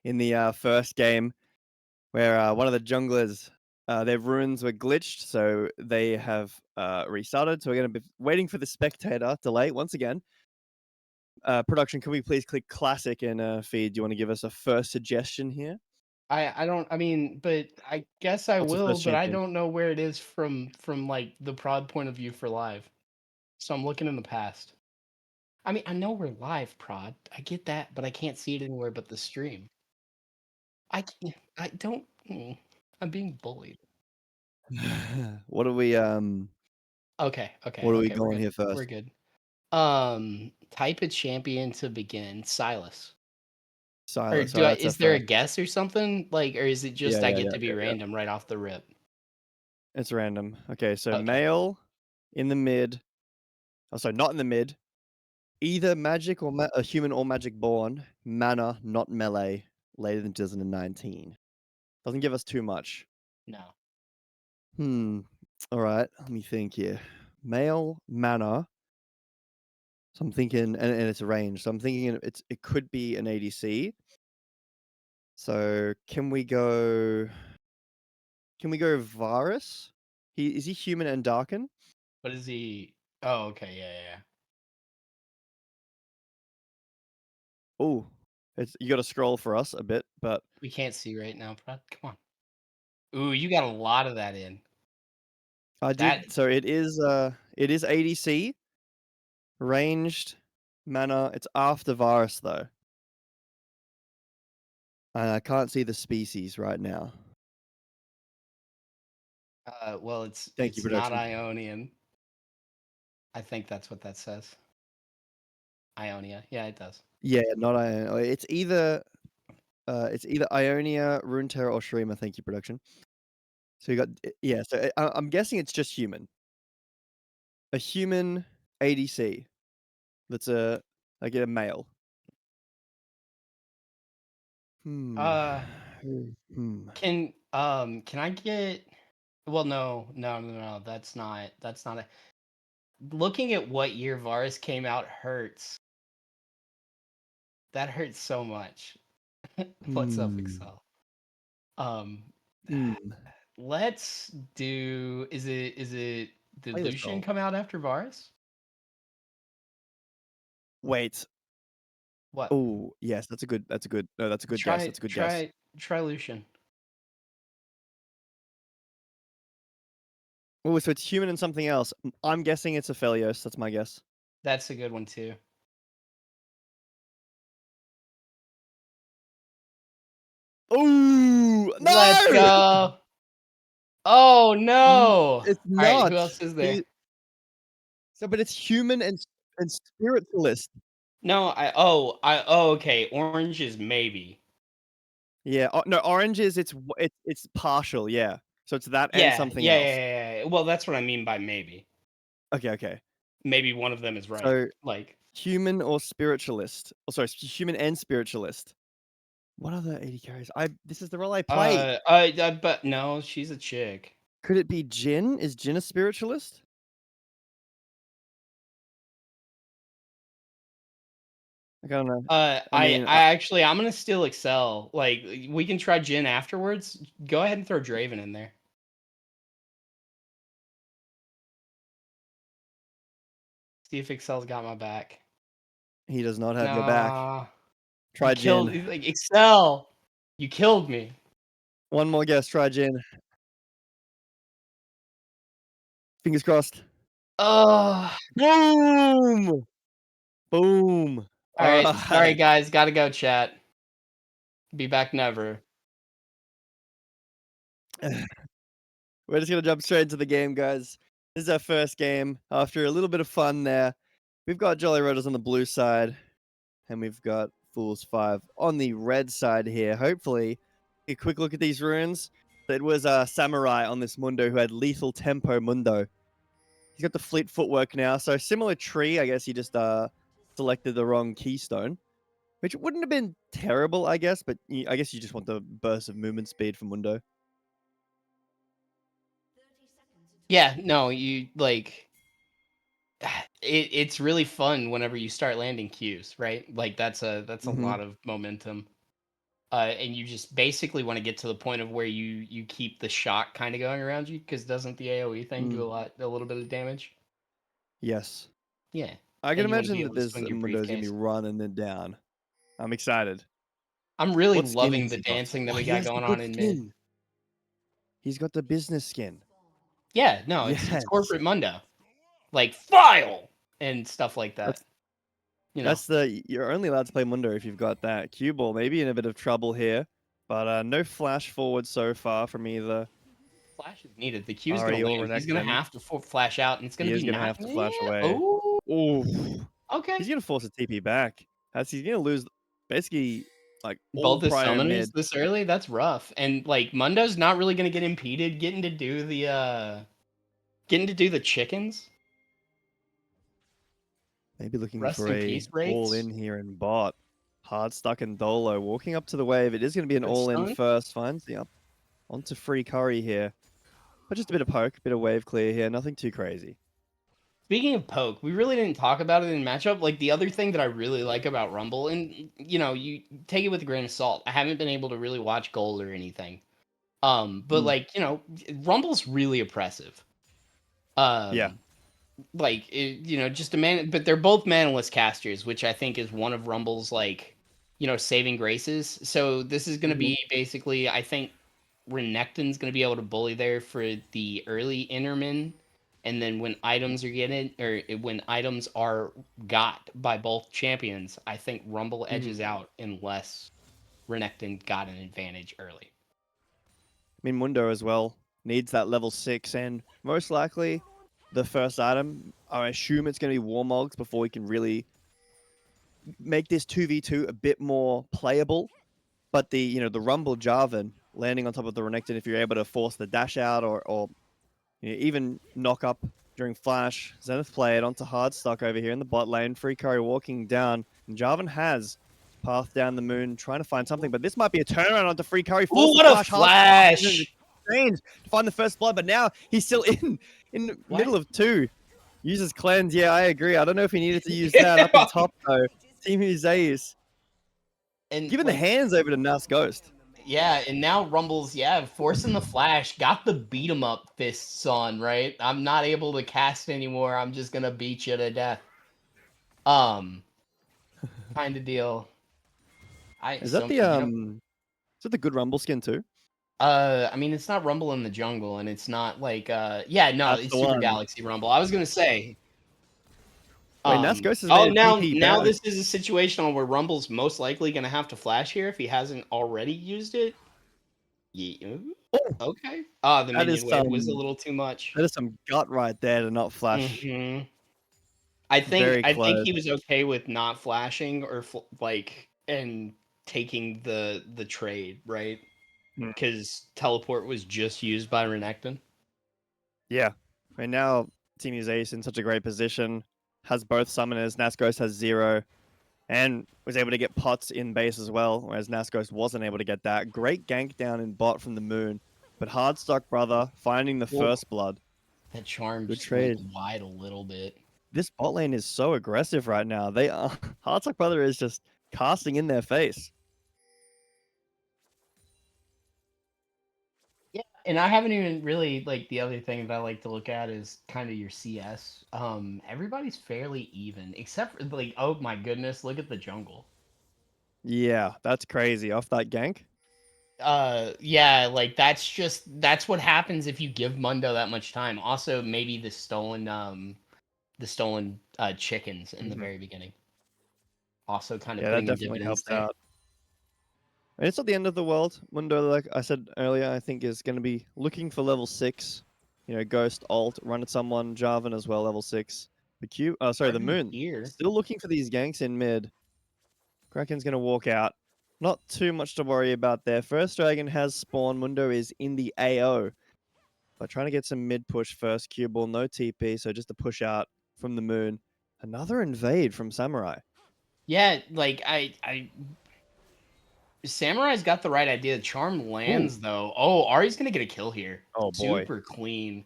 in the first game where one of the junglers, their runes were glitched, so they have restarted. So we're going to be waiting for the spectator delay once again. Production, can we please click classic in feed? Do you want to give us a first suggestion here? I don't. I mean, but I guess I What's the will. first But I champion? don't know where it is from like the prod point of view for live. So I'm looking in the past. I mean, I know we're live, prod. I get that, but I can't see it anywhere but the stream. I can't. I don't. I'm being bullied. What are we Okay. What are we Okay. We're going good. here first? We're good. Type of champion to begin. Silas. Or Silas. do All I? right, that's our Is there a first. guess or something like, or is it just I get to be Yeah. random right off the rip? It's random. Okay, so Okay. male in the mid. Oh, sorry, not in the mid. Either magic or a human or magic born. Mana, not melee. Later than 2019. Doesn't give us too much. No. All right. Let me think here. Male mana. So I'm thinking, and it's a range. So I'm thinking it could be an ADC. So can we go? Can we go Varus? Is he human and darken? What is he? Oh, okay. Yeah. Oh, it's you got to scroll for us a bit, but We can't see right now, prod. Come on. Ooh, you got a lot of that in. I That did. So it is ADC ranged mana. It's after Varus though, and I can't see the species right now. well, Thank you, it's not production. Ionian. I think that's what that says. Ionia. Yeah, it does. Yeah, not Ionia. It's either Ionia, Runeterra, or Shrema. Thank you, production. So you got yeah. So I'm guessing it's just human. A human ADC. That's I get a male. Uh, Hmm. can I get? Well, no. That's not a. Looking at what year Varus came out hurts. That hurts so much. What's up, Hmm. Excel? Um, Hmm. let's do. Is it did Play this Lucian role. come out after Varus? Wait. What? Oh, yes, that's a good. No, that's a good guess. That's a good guess. Try Lucian. Oh, so it's human and something else. I'm guessing it's Aphelios. That's my guess. That's a good one too. Oh Let's no! go. Oh no! All It's right, who not. else is there? But it's human and spiritualist. No, okay. Orange is maybe. Yeah. No, orange is it's partial. Yeah. So it's that and Yeah, something else. yeah. Well, that's what I mean by maybe. Okay. Maybe one of them is right. So Like, human or spiritualist. Oh, sorry, human and spiritualist. What other 80 carries? This is the role I play. but no, she's a chick. Could it be Jin? Is Jin a spiritualist? I don't know. I mean, I'm gonna steal Excel. Like, we can try Jin afterwards. Go ahead and throw Draven in there. See if Excel's got my back. he does not have your back. Nah, you Try killed Jin. like Excel. You killed me. One more guess. Try Jin. Fingers crossed. Oh, Boom! Boom! all All right. Sorry, right. guys. Gotta go, chat. Be back never. We're just gonna jump straight into the game, guys. This is our first game. After a little bit of fun there, we've got Jolly Rotters on the blue side, and we've got Fools 5 on the red side here. Hopefully, a quick look at these runes. It was a Samurai on this Mundo who had Lethal Tempo Mundo. He's got the Fleet Footwork now, so similar tree. I guess he just selected the wrong keystone, which wouldn't have been terrible, I guess, but I guess you just want the burst of movement speed from Mundo. Yeah, no, you like. it's really fun whenever you start landing Qs, right? Like that's a Mhm. lot of momentum. And you just basically want to get to the point of where you keep the shock kind of going around you, because doesn't the AoE thing do Mm. a little bit of damage? Yes. Yeah. I can And you want to be imagine able that to this swing your Mundo is gonna be briefcase. running it down. I'm excited. I'm really What skin loving has the he got? dancing that Oh, we he got has the going good on in mid. skin. He's got the business skin. Yeah, no, it's Yes. corporate Mundo. Like file and stuff like that. That's You know, that's the you're only allowed to play Mundo if you've got that cue ball. Maybe in a bit of trouble here, but no flash forward so far from either flash is needed. The Q is gonna Ari or land. He's gonna Renekton. have to flash out, and it's He gonna is be gonna not. have to flash away. Oh, Ooh. okay. He's gonna force a TP back. As he's gonna lose basically like all Both his prior summoners mid. this early. That's rough. And like Mundo's not really gonna get impeded getting to do the chickens. Maybe looking Rest for in a peace rates. all-in here in bot. Hard stuck in Dolo. Walking up to the wave. It is going to be an Good all-in stun. first. Finds the up onto free curry here. But just a bit of poke, a bit of wave clear here. Nothing too crazy. Speaking of poke, we really didn't talk about it in matchup. Like the other thing that I really like about Rumble, and you take it with a grain of salt. I haven't been able to really watch Gold or anything. But Mm, like, Rumble's really oppressive. yeah. Um, like just a man, but they're both manaless casters, which I think is one of Rumble's like, saving graces. So this is gonna Mhm. be basically, I think Renekton's gonna be able to bully there for the early Intermin, and then when items are getting or when items are got by both champions, I think Rumble Mhm. edges out unless Renekton got an advantage early. I mean, Mundo as well needs that level 6, and most likely the first item, I assume it's going to be Warmogs before we can really make this 2v2 a bit more playable. But the Rumble Jarvan landing on top of the Renekton, if you're able to force the dash out or even knock up during flash, Zenith play it onto hard stock over here in the bot lane. Free curry walking down, and Jarvan has path down the moon, trying to find something. But this might be a turnaround onto free curry. Force Ooh, the what a flash, hard stock is in the flash! range to find the first blood. But now he's still in the What? middle of two. Uses cleanse. Yeah, I agree. I don't know if he needed to use that up in top though. Team Zeus And giving the like, hands over to Nas Ghost. yeah, and now Rumble's, forcing the flash, got the beat 'em up fists on, right? I'm not able to cast anymore. I'm just gonna beat you to death. Um, kind of deal. I Is that so the you know, is that the good Rumble skin too? I mean, it's not Rumble in the jungle, and it's not like, yeah, no, That's it's the Super one. Galaxy Rumble. I was gonna say, Wait, Nas Ghost has oh, made a now TP now back. this is a situation where Rumble's most likely gonna have to flash here if he hasn't already used it. Yeah. Oh, Okay. Ah, the that is minion wave was a some little too much. that is some gut right there to not flash. Hmm. I think Very I think close. he was okay with not flashing or and taking the trade, right? Mm. Because teleport was just used by Renekton. Yeah. Right now, Team Ace in such a great position. Has both summoners. Nasghost has 0. And was able to get pots in base as well, whereas Nasghost wasn't able to get that. Great gank down in bot from the moon. But Hardstock brother finding the Well, first blood. that charm Good just went trade. wide a little bit. This bot lane is so aggressive right now. They are Hardstock brother is just casting in their face. Yeah, and I haven't even really like the other thing that I like to look at is kind of your CS. Everybody's fairly even, except for like, oh my goodness, look at the jungle. Yeah, that's crazy. Off that gank. Yeah, like that's what happens if you give Mundo that much time. Also, maybe the stolen chickens in the Mhm. very beginning. Also kind of Yeah, that putting in definitely dividends helps there. out. And it's not the end of the world. Mundo, like I said earlier, I think is going to be looking for level 6. Ghost, Alt, run at someone, Jarvan as well, level 6. The Already Moon, here. still looking for these ganks in mid. Kraken's going to walk out. Not too much to worry about there. First Dragon has spawned. Mundo is in the AO. But trying to get some mid push first. Cue ball, no TP, so just a push out from the Moon. Another invade from Samurai. Yeah, like I Samurai's got the right idea. Charm Ooh. lands though. Oh, Ari's gonna get a kill here. Oh boy. Super clean.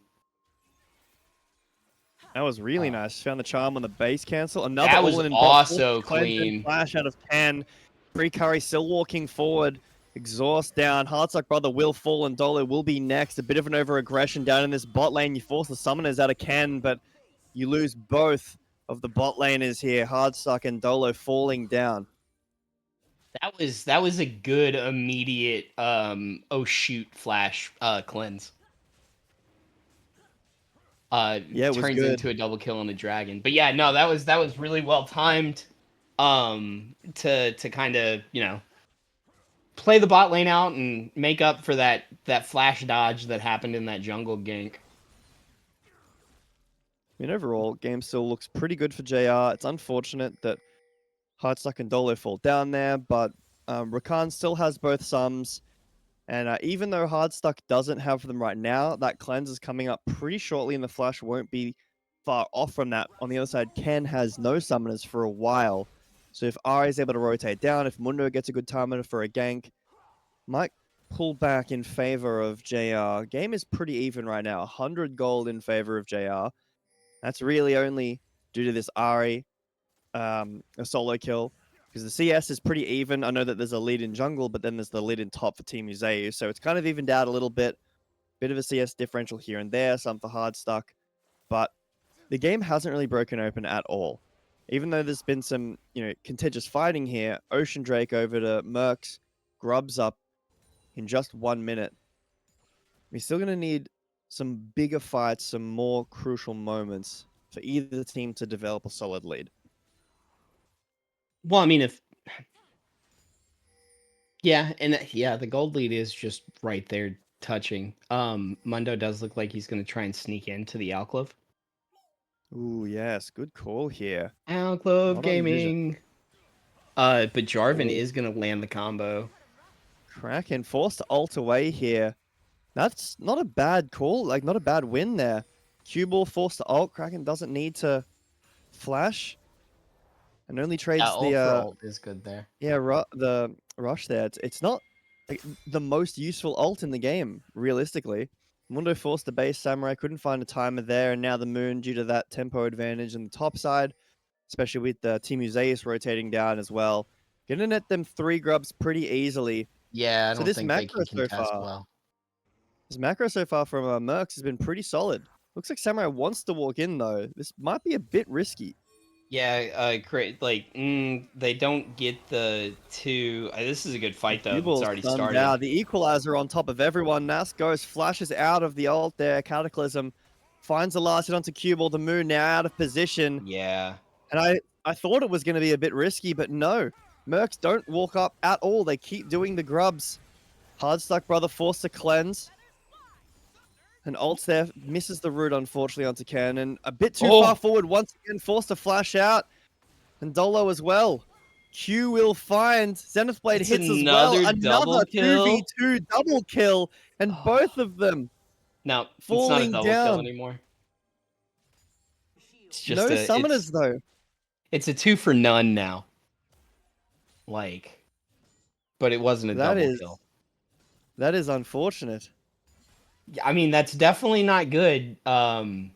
That was really Oh. nice. Found the charm on the base cancel. Another That was all-in bot. also Cleanse and clean. flash out of Ken. Free Curry still walking forward. Exhaust down. Heartsuck Brother will fall and Dolo will be next. A bit of an over-aggression down in this bot lane. You force the summoners out of Ken, but you lose both of the bot laners here. Hardstuck and Dolo falling down. That was a good immediate oh shoot flash cleanse. Yeah, it was turns good. into a double kill on the dragon. But yeah, no, that was really well timed. To kind of, you know, play the bot lane out and make up for that flash dodge that happened in that jungle gank. I mean, overall, game still looks pretty good for JR. It's unfortunate that Heartstuck and Dolo fall down there, but Rakan still has both sums. And even though Hardstuck doesn't have them right now, that cleanse is coming up pretty shortly, and the flash won't be far off from that. On the other side, Ken has no summoners for a while. So if Ari is able to rotate down, if Mundo gets a good timer for a gank, might pull back in favor of JR. Game is pretty even right now. 100 gold in favor of JR. That's really only due to this Ari, a solo kill. Because the CS is pretty even. I know that there's a lead in jungle, but then there's the lead in top for Team Uzeu. So it's kind of evened out a little bit. Bit of a CS differential here and there, some for Hardstuck. But the game hasn't really broken open at all. Even though there's been some, contentious fighting here, Ocean Drake over to Mercs, grubs up in just 1 minute. We're still going to need some bigger fights, some more crucial moments for either team to develop a solid lead. Well, I mean, the gold lead is just right there touching. Mundo does look like he's going to try and sneak into the alcove. Ooh, yes, good call here. Alcove Not on vision. gaming. But Jarvan Ooh. is going to land the combo. Kraken forced to ult away here. That's not a bad call, not a bad win there. Cue ball forced to ult. Kraken doesn't need to flash. And only trades Ult for ult is good there. Yeah, the rush there. It's not the most useful ult in the game, realistically. Mundo forced the base Samurai, couldn't find a timer there, and now the Moon, due to that tempo advantage on the top side, especially with the Team Uzeus rotating down as well, gonna net them 3 grubs pretty easily. Yeah, I So don't this think they macro can so contest far, well. this macro so far from Mercs has been pretty solid. Looks like Samurai wants to walk in though. This might be a bit risky. Yeah, they don't get the 2. This is a good fight though. It's already started. Out. The equalizer on top of everyone. Nas goes, flashes out of the ult there. Cataclysm finds the last hit onto Cuball. The Moon now out of position. Yeah. And I thought it was going to be a bit risky, but no. Mercs don't walk up at all. They keep doing the grubs. Hardstuck Brother forced to cleanse. And ults there, misses the root, unfortunately, onto Ken. And a bit too far forward, once again, forced to flash out. And Dolo as well. Q will find. Zenith Blade It's hits as well. another double Another kill. 2v2 double kill. And both of them No, falling it's not a double kill down. anymore. It's just No summoners, though. It's a 2 for none now. But it wasn't a double kill. That is unfortunate. I mean, that's definitely not good. Unfortunate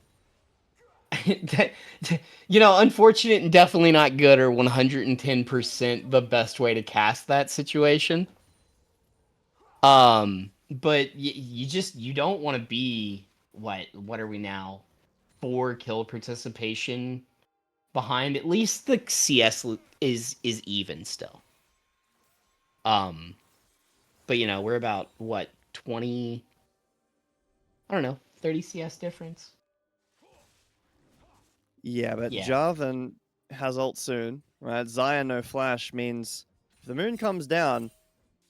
and definitely not good are 110% the best way to cast that situation. But you don't want to be what are we now? 4 kill participation behind. At least the CS is even still. But we're about 20. I don't know, 30 CS difference. Yeah, but Jarvan has ult soon, right? Xayah no flash means if the Moon comes down,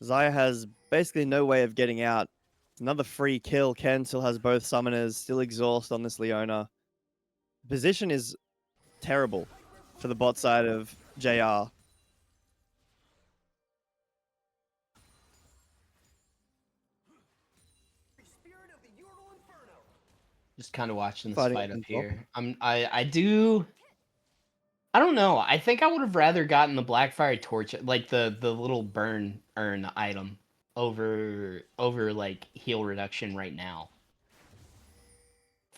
Xayah has basically no way of getting out. It's another free kill. Ken still has both summoners, still exhaust on this Leona. Position is terrible for the bot side of JR. Just kind of watching this fight up here. I don't know. I think I would have rather gotten the Blackfire torch, like the little burn urn item, over heal reduction right now.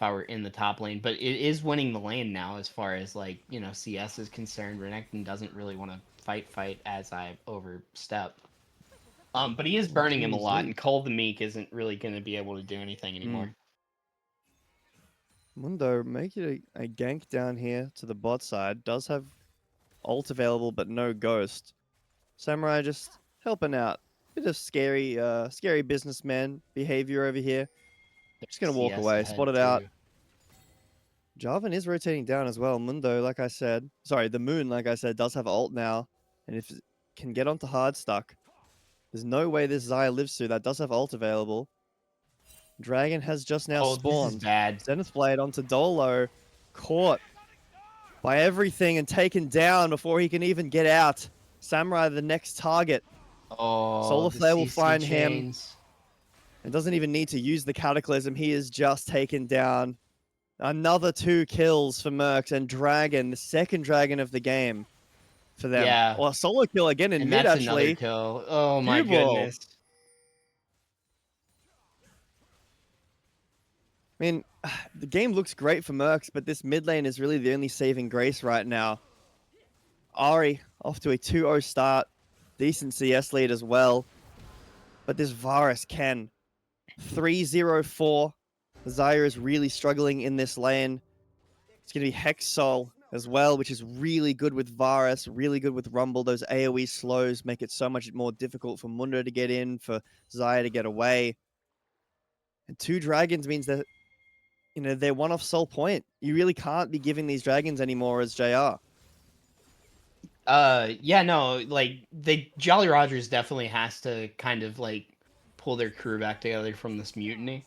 if I were in the top lane, but it is winning the lane now as far as like, CS is concerned. Renekton doesn't really want to fight as I overstep. But he is burning him a lot, and Cole the Meek isn't really going to be able to do anything anymore. Mundo making a gank down here to the bot side. Does have ult available, but no ghost. Samurai just helping out. Bit of scary businessman behavior over here. Just gonna walk CS away. ahead, Spotted out. too. Jarvan is rotating down as well. Mundo, like I said, sorry, the Moon, like I said, does have ult now, and if it can get onto hard stuck, there's no way this Xayah lives through that. Does have ult available. Dragon has just now Oh, spawned. this is bad. Zenith Blade onto Dolo, caught by everything and taken down before he can even get out. Samurai, the next target. Oh, Solar the Flare will CC find him. chains. And doesn't even need to use the Cataclysm. He is just taken down. Another 2 kills for Mercs and Dragon, the second Dragon of the game for them. Yeah. Well, a solo kill again in And mid, that's actually. another kill. Oh my BOL. goodness. I mean, the game looks great for Mercs, but this mid lane is really the only saving grace right now. Ari off to a 2-0 start. Decent CS lead as well. But this Varus can. 3-0-4. Xayah is really struggling in this lane. It's going to be Hex Soul as well, which is really good with Varus, really good with Rumble. Those AoE slows make it so much more difficult for Mundo to get in, for Xayah to get away. And 2 dragons means that, they're one off Soul Point. You really can't be giving these dragons anymore as JR. Yeah, no, like Jolly Rogers definitely has to kind of like pull their crew back together from this mutiny.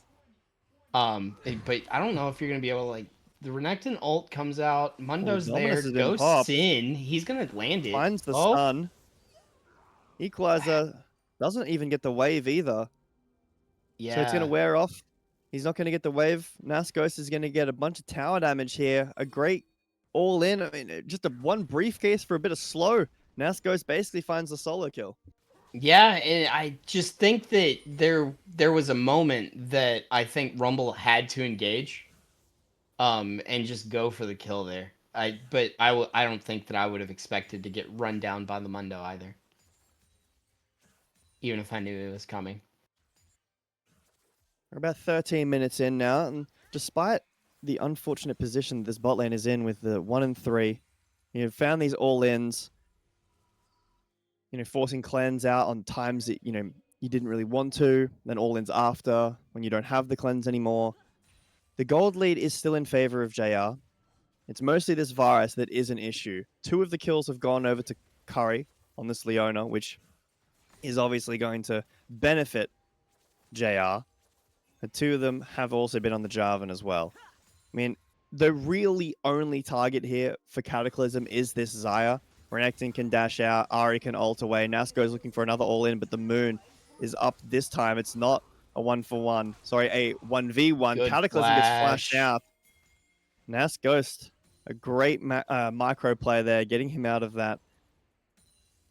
But I don't know if you're gonna be able to like the Renekton ult comes out, Mundo's there, Dominus has been Ghost's popped. in, he's gonna land it. Finds the stun. Equalizer doesn't even get the wave either. Yeah. So it's going to wear off. He's not going to get the wave. Nascos is going to get a bunch of tower damage here. A great all in. I mean, just one briefcase for a bit of slow. Nascos basically finds the solo kill. Yeah, and I just think that there was a moment that I think Rumble had to engage, and just go for the kill there. I don't think that I would have expected to get run down by the Mundo either, even if I knew it was coming. We're about 13 minutes in now, and despite the unfortunate position this bot lane is in with the 1 and 3, found these all-ins, forcing cleanse out on times that, you didn't really want to, then all-ins after, when you don't have the cleanse anymore. The gold lead is still in favor of JR. It's mostly this Varus that is an issue. 2 of the kills have gone over to Curry on this Leona, which is obviously going to benefit JR. And 2 of them have also been on the Jarvan as well. I mean, the really only target here for Cataclysm is this Xayah. Renekton can dash out, Ari can ult away, Nasco's looking for another all-in, but the Moon is up this time. It's not a 1-for-1. Sorry, a 1v1. Good Cataclysm gets flash. flashed out. Nas Ghost, a great micro play there, getting him out of that.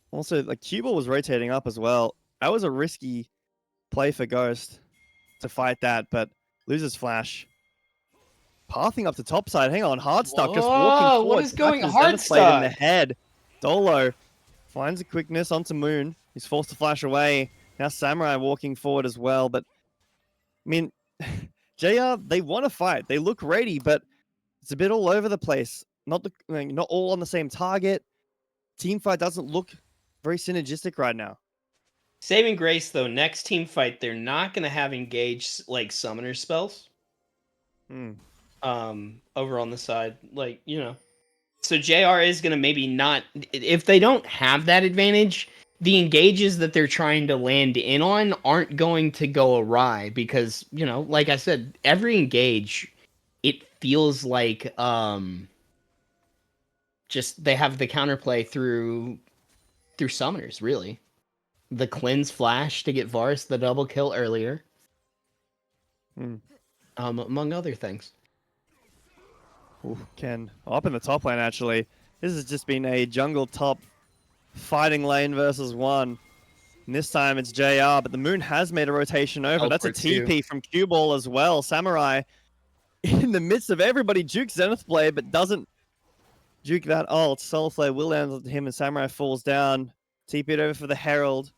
Also, like, Q-Ball was rotating up as well. That was a risky play for Ghost to fight that, but loses flash. Pathing up to top side. Hang on, hard stuck, just walking Whoa, forward. what is going Zenith hard Blade in the stuck? head. Dolo finds a quickness onto Moon. He's forced to flash away. Now Samurai walking forward as well, but I mean, JR, they want to fight. They look ready, but it's a bit all over the place. Not all on the same target. Team fight doesn't look very synergistic right now. Saving grace though, next team fight they're not gonna have engaged like summoner spells. Over on the side, so JR is gonna maybe not, if they don't have that advantage, the engages that they're trying to land in on aren't going to go awry because, like I said, every engage, it feels like just they have the counterplay through summoners, really. The cleanse flash to get Varus the double kill earlier. Among other things. Ooh, Ken, up in the top lane, actually. This has just been a jungle top fighting lane versus 1. And this time it's JR, but the Moon has made a rotation over. That's a Teleport too. TP from Q-Ball as well. Samurai in the midst of everybody. Jukes Zenith Blade, but doesn't juke that ult. Solar Flare will land on him, and Samurai falls down. TP'd over for the Herald.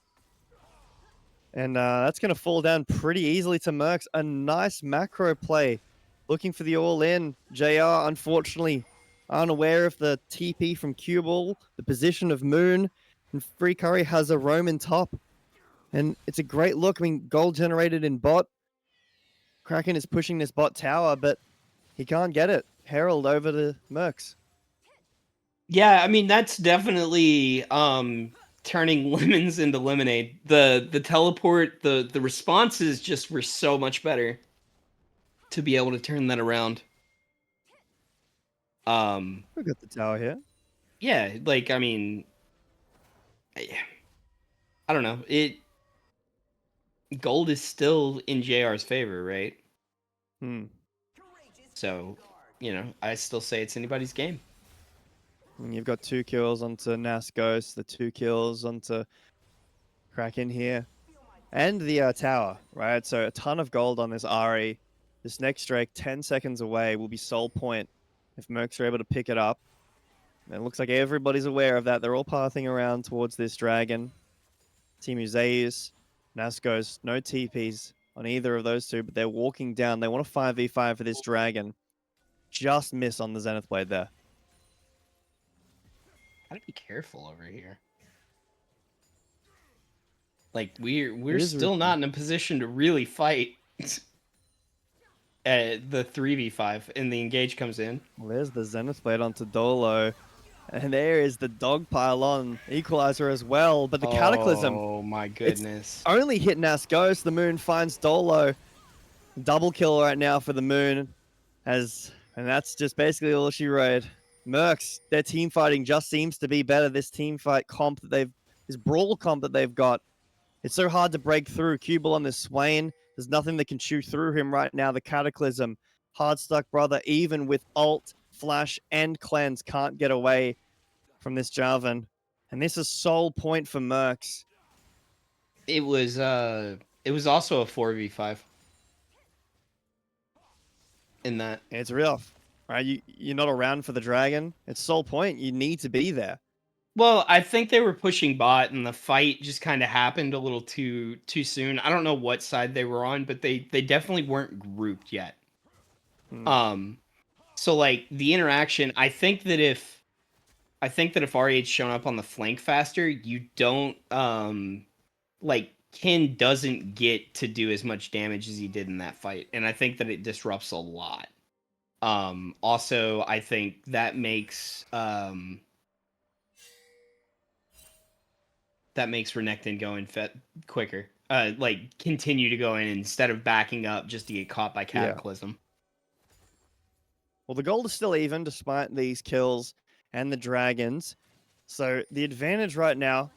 And that's going to fall down pretty easily to Mercs. A nice macro play. Looking for the all-in. JR, unfortunately, unaware of the TP from Cue Ball, the position of Moon. And Free Curry has a roam in top. And it's a great look. I mean, gold generated in bot. Kraken is pushing this bot tower, but he can't get it. Herald over to Mercs. Yeah, I mean that's definitely turning lemons into lemonade. The teleport, the responses just were so much better to be able to turn that around. We got the tower here. Yeah, like I mean, I don't know. Gold is still in JR's favor, right? So, I still say it's anybody's game. And you've got 2 kills onto Nas Ghost, the 2 kills onto Kraken here. And the tower, right? So a ton of gold on this Ari. This next Drake, 10 seconds away, will be soul point if Mercs are able to pick it up. And it looks like everybody's aware of that. They're all pathing around towards this dragon. Team Uzeus, Nas Ghost, no TPs on either of those two, but they're walking down. They want a 5v5 for this dragon. Just miss on the Zenith Blade there. Gotta be careful over here. Like we're is still risky. not in a position to really fight. The 3v5 and the engage comes in. Well, there's the Zenith Blade onto Dolo. And there is the dog pile on Equalizer as well. But the Cataclysm. Oh my goodness. Only hit Nas Ghost. The Moon finds Dolo. Double kill right now for the Moon. And that's just basically all she wrote. Mercs, their team fighting just seems to be better. This team fight comp that this brawl comp that they've got. It's so hard to break through. Cubal on this Swain. There's nothing that can chew through him right now. The Cataclysm. Hard stuck brother, even with ult, flash, and cleanse, can't get away from this Jarvan. And this is soul point for Mercs. It was also a 4v5. In that. It's rough, right? You're not around for the dragon. It's soul point. You need to be there. Well, I think they were pushing bot, and the fight just kind of happened a little too soon. I don't know what side they were on, but they definitely weren't grouped yet. So like the interaction, I think that if Ari had shown up on the flank faster, you don't like Kin doesn't get to do as much damage as he did in that fight, and I think that it disrupts a lot. Also, I think that makes Renekton go in quicker. Like continue to go in instead of backing up just to get caught by Cataclysm. Yeah. Well, the gold is still even despite these kills and the dragons. So the advantage right now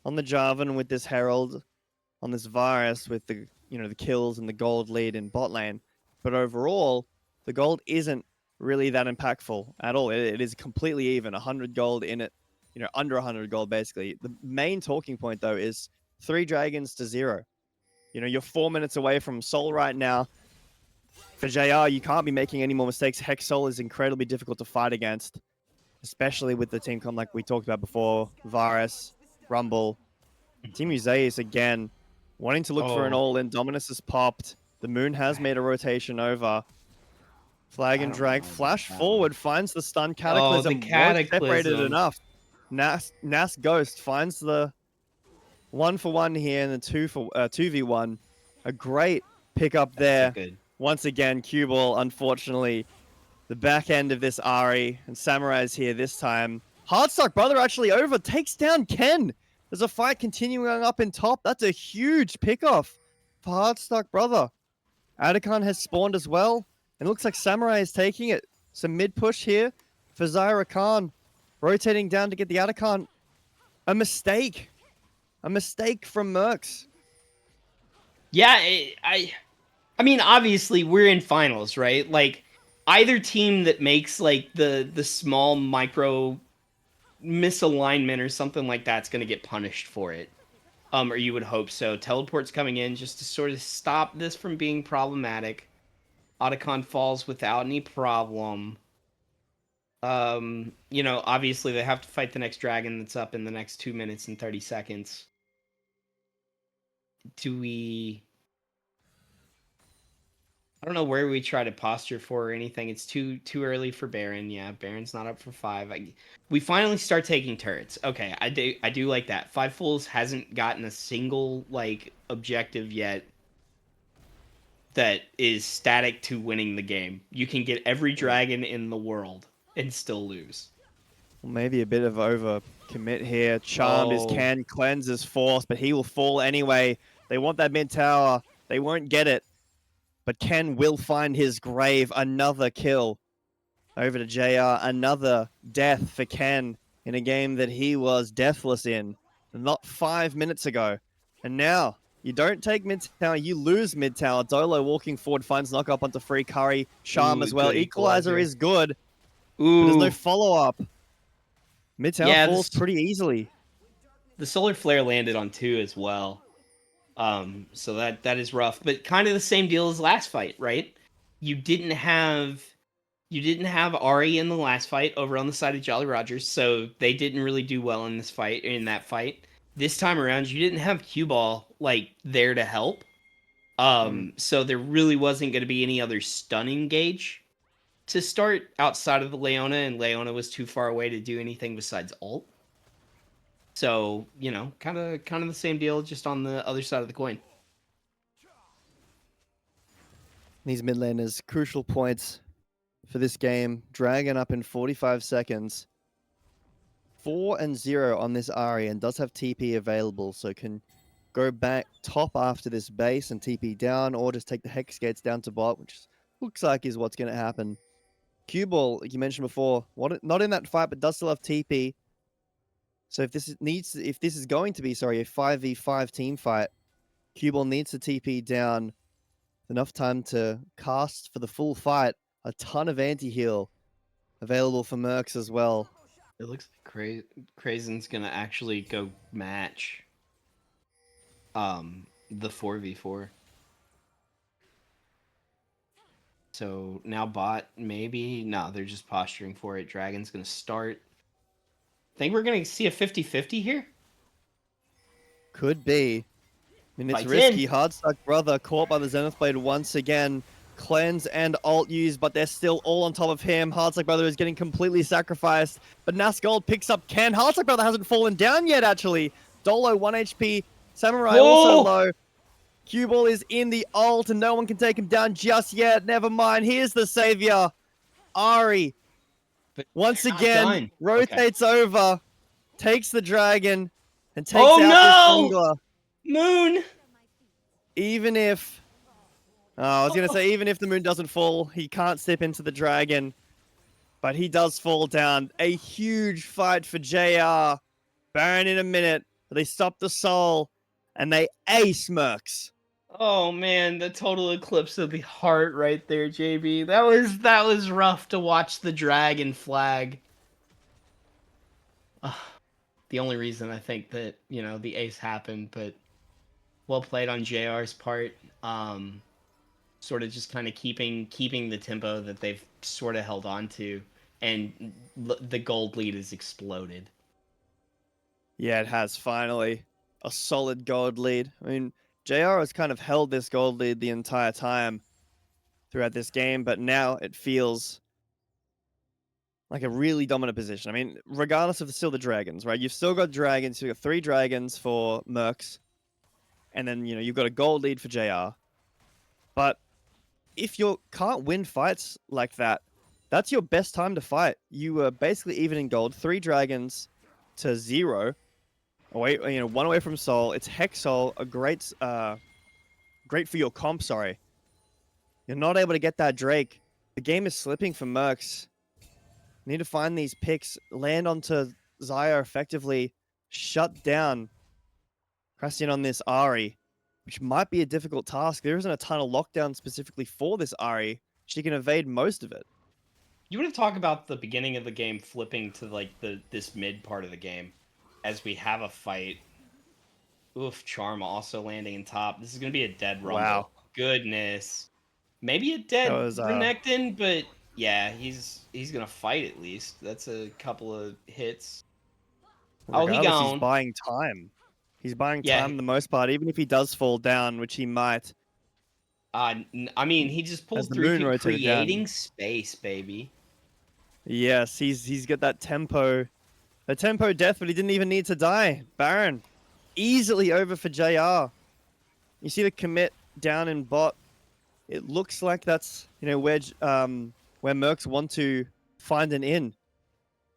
on the Jarvan with this Herald, on this Varus with the the kills and the gold lead in bot lane. But overall, the gold isn't really that impactful at all. It is completely even. 100 gold in it. Under 100 gold, basically. The main talking point, though, is 3 dragons to 0. You're 4 minutes away from Soul right now. For JR, you can't be making any more mistakes. Hex Soul is incredibly difficult to fight against, especially with the team comp like we talked about before. Varus, Rumble. Team Uzeus, again, wanting to look for an all-in. Dominus has popped. The Moon has made a rotation over. Flag and drag. Flash forward, finds the stun. Cataclysm. The Cataclysm. Separated enough. Nas Ghost finds the 1-for-1 here and the 2v1. A great pickup there. Good. Once again, Cue Ball, unfortunately, the back end of this Ari, and Samurai's here this time. Hardstock Brother actually over, takes down Ken. There's a fight continuing up in top. That's a huge pickoff for Hardstock Brother. Adakan has spawned as well, and it looks like Samurai is taking it. Some mid push here for Zyra Khan, rotating down to get the Adakan. A mistake from Mercs. Yeah, I mean, obviously we're in finals, right? Like either team that makes like the small micro misalignment or something like that's going to get punished for it. Or you would hope so. Teleport's coming in just to sort of stop this from being problematic. Otacon falls without any problem. Obviously they have to fight the next dragon that's up in the next 2 minutes and 30 seconds. I don't know where we try to posture for or anything. It's too early for Baron. Yeah, Baron's not up for 5. We finally start taking turrets. Okay, I do like that. 5 Fools hasn't gotten a single objective yet that is static to winning the game. You can get every dragon in the world and still lose. Well, maybe a bit of over commit here. Charmed is can, cleanse is force, but he will fall anyway. They want that mid tower. They won't get it. But Ken will find his grave. Another kill over to JR. Another death for Ken in a game that he was deathless in not 5 minutes ago. And now you don't take mid tower, you lose mid tower. Dolo walking forward finds knock up onto free Curry. Charm as well. Equalizer is good, but there's no follow-up. Mid tower falls pretty easily. The solar flare landed on 2 as well. So that is rough, but kind of the same deal as last fight, right? You didn't have Ari in the last fight over on the side of Jolly Rogers, so they didn't really do well in that fight. This time around, you didn't have Cue Ball there to help. So there really wasn't going to be any other stunning gauge to start outside of the Leona, and Leona was too far away to do anything besides ult. So, kind of the same deal, just on the other side of the coin. These mid laners, crucial points for this game. Dragon up in 45 seconds. 4-0 on this Ari, and does have TP available, so can go back top after this base and TP down, or just take the Hex Gates down to bot, which looks like is what's going to happen. Cue Ball, like you mentioned before, not in that fight, but does still have TP. So if this is going to be, a 5v5 team fight, Cue Ball needs to TP down enough time to cast for the full fight. A ton of anti-heal available for Mercs as well. It looks like Krazen's gonna actually go match the 4v4. So now bot, maybe? No, they're just posturing for it. Dragon's gonna start. Think we're gonna see a 50-50 here? Could be. I mean, it's Fights risky. in. Hardstuck Brother caught by the Zenith Blade once again. Cleanse and ult used, but they're still all on top of him. Hardstuck Brother is getting completely sacrificed, but Nazgold picks up Ken. Hardstuck Brother hasn't fallen down yet, actually. Dolo, 1 HP. Samurai also low. Cue Ball is in the ult, and no one can take him down just yet. Never mind. Here's the savior. Ari, once again, rotates over, takes the dragon, and takes out this jungler. Moon! Even if... I was going to say, even if the moon doesn't fall, he can't step into the dragon. But he does fall down. A huge fight for JR. Baron in a minute. They stop the soul, and they ace Mercs. Oh man, the total eclipse of the heart right there, JB. That was rough to watch the dragon flag. The only reason I think that, the ace happened, but well played on JR's part. Sort of just kind of keeping the tempo that they've sort of held on to, and the gold lead has exploded. Yeah, it has finally. A solid gold lead. I mean, JR has kind of held this gold lead the entire time throughout this game, but now it feels like a really dominant position. I mean, regardless of still the dragons, right? You've still got dragons. You've got 3 dragons for Mercs, and then, you've got a gold lead for JR. But if you can't win fights like that, that's your best time to fight. You were basically even in gold, 3 dragons to 0. Away, 1 away from Soul. It's Hex Soul, a great for your comp, sorry. You're not able to get that Drake. The game is slipping for Mercs. You need to find these picks, land onto Xayah effectively, shut down Crassian on this Ari, which might be a difficult task. There isn't a ton of lockdown specifically for this Ari. She can evade most of it. You want to talk about the beginning of the game flipping to this mid part of the game as we have a fight. Oof, Charm also landing in top. This is going to be a dead rumble. Wow. Goodness. Maybe a That dead was Renekton, but yeah, he's gonna fight at least. That's a couple of hits. Oh, he regardless, he's gone. buying time. He's buying Yeah, time the most part, even if he does fall down, which he might, I mean, he just as pulled the through, moon rotated down. creating space, baby. Yes, he's got that tempo, the tempo death, but he didn't even need to die. Baron, easily over for JR. You see the commit down in bot. It looks like that's where Mercs want to find an in,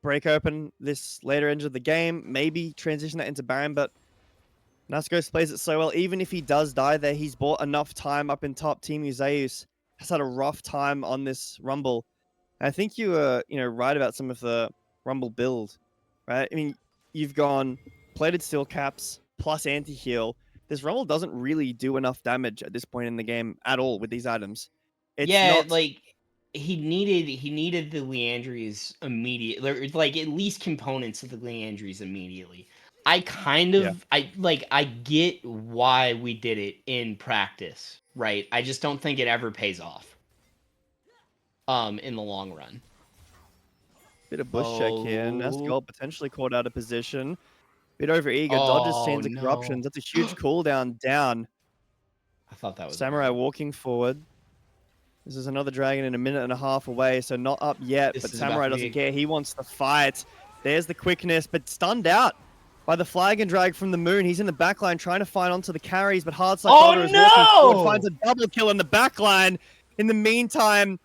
break open this later end of the game, maybe transition that into Baron, but Nascos plays it so well. Even if he does die there, he's bought enough time up in top. Team Uzeus has had a rough time on this Rumble. I think you were, right about some of the Rumble build, right? I mean, you've gone plated steel caps plus anti-heal. This Rumble doesn't really do enough damage at this point in the game at all with these items. It's Yeah, not. like he needed the Leandries immediate, like at least components of the Leandries immediately. Yeah. I get why we did it in practice, right? I just don't think it ever pays off. In the long run. Bit of bush check here. Oh, Nazgul potentially caught out of position. Bit over eager. Dodges oh Chains of no! Corruptions. That's a huge cooldown down. I thought that was Samurai mine. walking forward. This is another dragon in a minute and a half away, so not up yet, This but is about Samurai to doesn't be. care. He wants to fight. There's the quickness, but stunned out by the flag and drag from the moon. He's in the backline trying to fight onto the carries, but Hard Oh Daughter is walking forward, finds no! a double kill in the backline. In the meantime,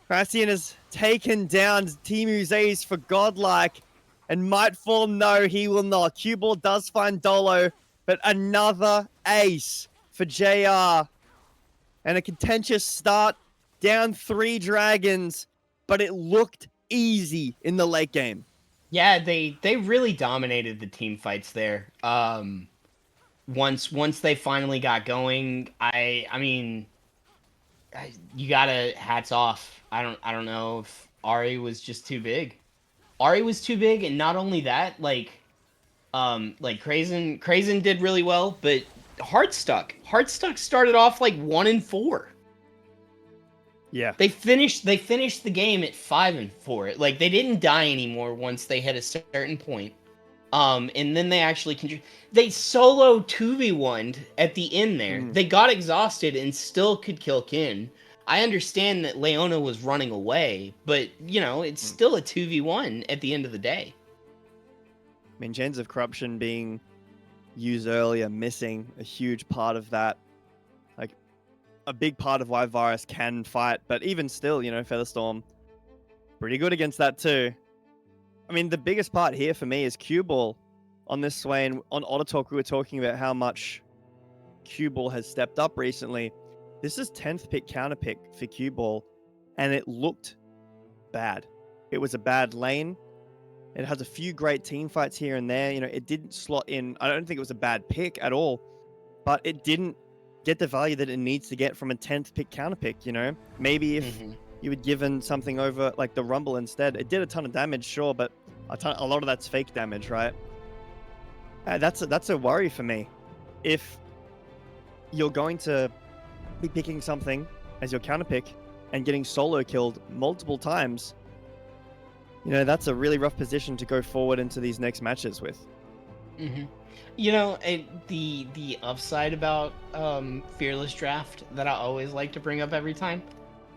Rassian has taken down Team Uzeis for Godlike, and Mightfall, no, he will not. Cue Ball does find Dolo, but another ace for JR. And a contentious start, down 3 dragons, but it looked easy in the late game. Yeah, they really dominated the team fights there. Once they finally got going, I mean, you gotta hats off. I don't know if Ari was just too big. Ari was too big, and not only that, like Krazen did really well, but Heartstuck started off like 1-4. Yeah. They finished the game at 5-4. Like they didn't die anymore once they hit a certain point. And then they actually they solo 2v1'd at the end there. Mhm. They got exhausted and still could kill Kin. I understand that Leona was running away, but it's still a 2v1 at the end of the day. I mean, Chains of Corruption being used earlier, missing a huge part of that. Like, a big part of why Varus can fight, but even still, Featherstorm, pretty good against that too. I mean, the biggest part here for me is Cue Ball on this Swain. On Otter Talk, we were talking about how much Cue Ball has stepped up recently. This is 10th pick counter pick for Cue Ball, and it looked bad. It was a bad lane. It has a few great team fights here and there. It didn't slot in. I don't think it was a bad pick at all, but it didn't get the value that it needs to get from a 10th pick counter pick. Maybe if you had given something over like the Rumble instead, it did a ton of damage, sure, but a lot of that's fake damage, right? That's a worry for me. If you're going to be picking something as your counter pick and getting solo killed multiple times, that's a really rough position to go forward into these next matches with. Mm-hmm. The upside about Fearless Draft that I always like to bring up every time,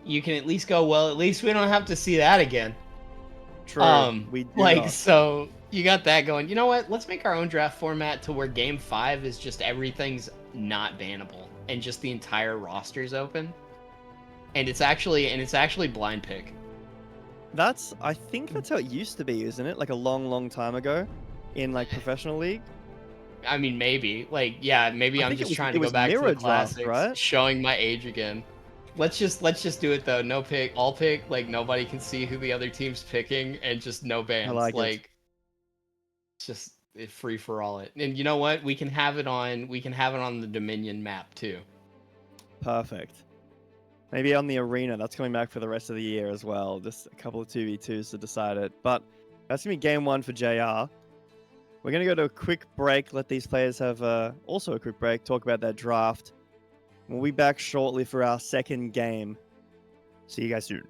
you can at least go, well, at least we don't have to see that again. True, we do not. So you got that going. You know what? Let's make our own draft format to where Game 5 is just everything's not bannable and just the entire roster's open, and it's actually blind pick. I think that's how it used to be, isn't it? Like a long time ago in like professional league. I mean, maybe. Maybe I'm just trying to go back to the classics, right? showing my age again. Let's just do it though. No pick, all pick. Like nobody can see who the other team's picking, and just no bans. like it. It's just free for all it. And you know what? We can have it on the Dominion map too. Perfect. Maybe on the arena. That's coming back for the rest of the year as well. Just a couple of 2v2s to decide it. But that's going to be game 1 for JR. We're going to go to a quick break. Let these players have also a quick break. Talk about their draft. We'll be back shortly for our second game. See you guys soon.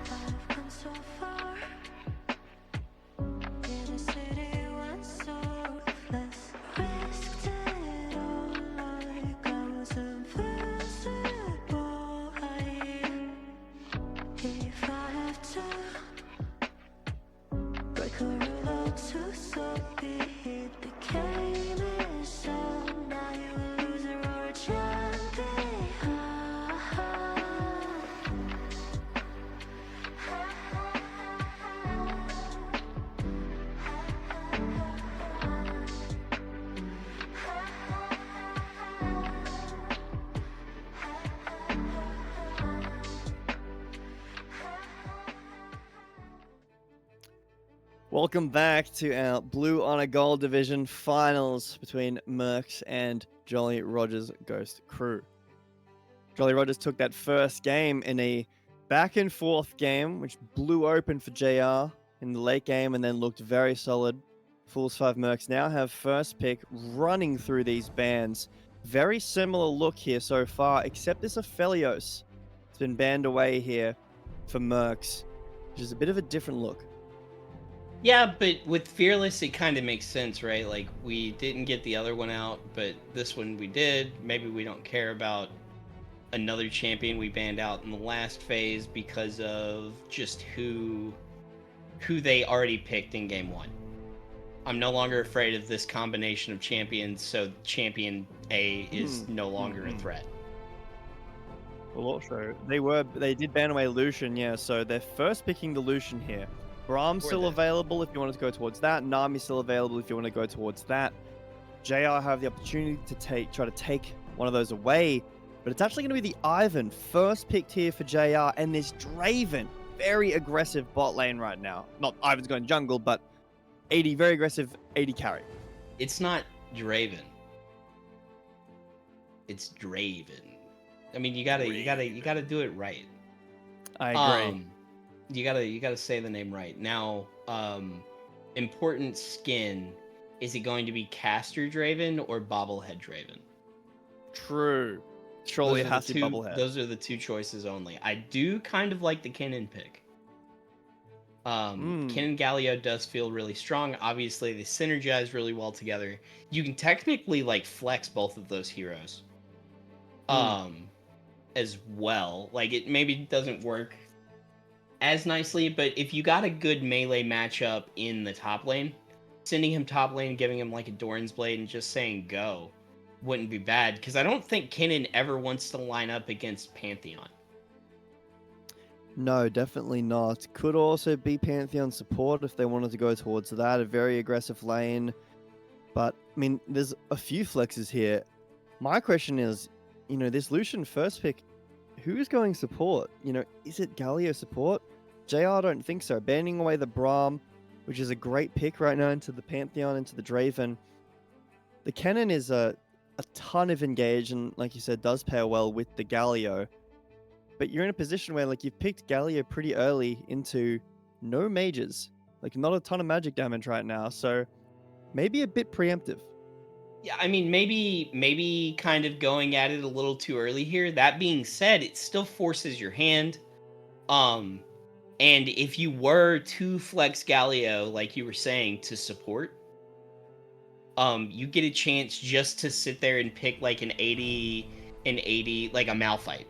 I've come so far. Yeah, the city went so fast. Risked it all like I was invincible. If I have to break a rule or two, so be it. The game is on. Now you a loser or a champion. Welcome back to our Blue Honor Gold Division finals between Mercs and Jolly Rogers Ghost Crew. Jolly Rogers took that first game in a back and forth game, which blew open for JR in the late game and then looked very solid. Fools 5 Mercs now have first pick running through these bands. Very similar look here so far, except this Aphelios. It's been banned away here for Mercs, which is a bit of a different look. Yeah, but with Fearless, it kind of makes sense, right? Like, we didn't get the other one out, but this one we did. Maybe we don't care about another champion we banned out in the last phase because of just who they already picked in game one. I'm no longer afraid of this combination of champions, so champion A is no longer a threat. Well, also, they did ban away Lucian, yeah, so they're first picking the Lucian here. Braum's Or still the- available if you wanted to go towards that. Nami's still available if you want to go towards that. JR have the opportunity to try to take one of those away, but it's actually going to be the Ivan first picked here for JR, and this Draven, very aggressive bot lane right now. Not Ivan's going jungle, but 80, very aggressive 80 carry. It's not Draven. It's Draven. I mean, you gotta do it right. I agree. You gotta say the name right. Now, important skin. Is it going to be Caster Draven or Bobblehead Draven? True. Surely it Those are has the to be two- Bubblehead. Those are the two choices only. I do kind of like the Kennen pick. Kennen Galio does feel really strong. Obviously, they synergize really well together. You can technically like flex both of those heroes. As well. Like it maybe doesn't work as nicely, but if you got a good melee matchup in the top lane, sending him top lane, giving him like a Doran's Blade and just saying go wouldn't be bad, because I don't think Kennen ever wants to line up against Pantheon. No, definitely not. Could also be Pantheon support if they wanted to go towards that. A very aggressive lane. But, I mean, there's a few flexes here. My question is, this Lucian first pick, who's going support? Is it Galio support? JR, I don't think so. Banning away the Braum, which is a great pick right now into the Pantheon, into the Draven. The Kennen is a ton of engage and, like you said, does pair well with the Galio. But you're in a position where, like, you've picked Galio pretty early into no mages. Like, not a ton of magic damage right now, so maybe a bit preemptive. Yeah, I mean, maybe kind of going at it a little too early here. That being said, it still forces your hand. And if you were to flex Galio, like you were saying, to support, you get a chance just to sit there and pick like an 80, like a Malphite.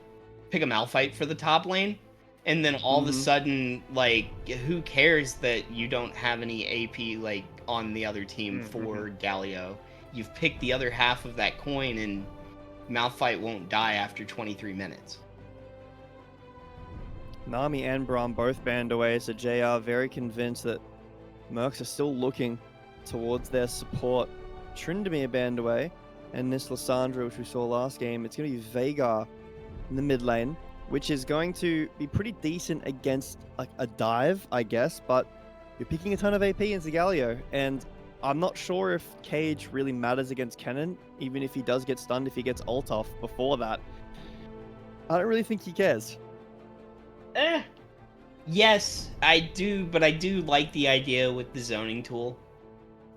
Pick a Malphite for the top lane, and then all of a sudden, like, who cares that you don't have any AP like on the other team for Galio? You've picked the other half of that coin, and Malphite won't die after 23 minutes. Nami and Braum both banned away, so JR very convinced that Mercs are still looking towards their support. Tryndamere banned away, and this Lissandra, which we saw last game, it's going to be Veigar in the mid lane, which is going to be pretty decent against like a dive, I guess, but you're picking a ton of AP into Galio, and I'm not sure if Cage really matters against Kennen, even if he does get stunned, if he gets ult off before that. I don't really think he cares. Yes, I do, but I do like the idea with the zoning tool.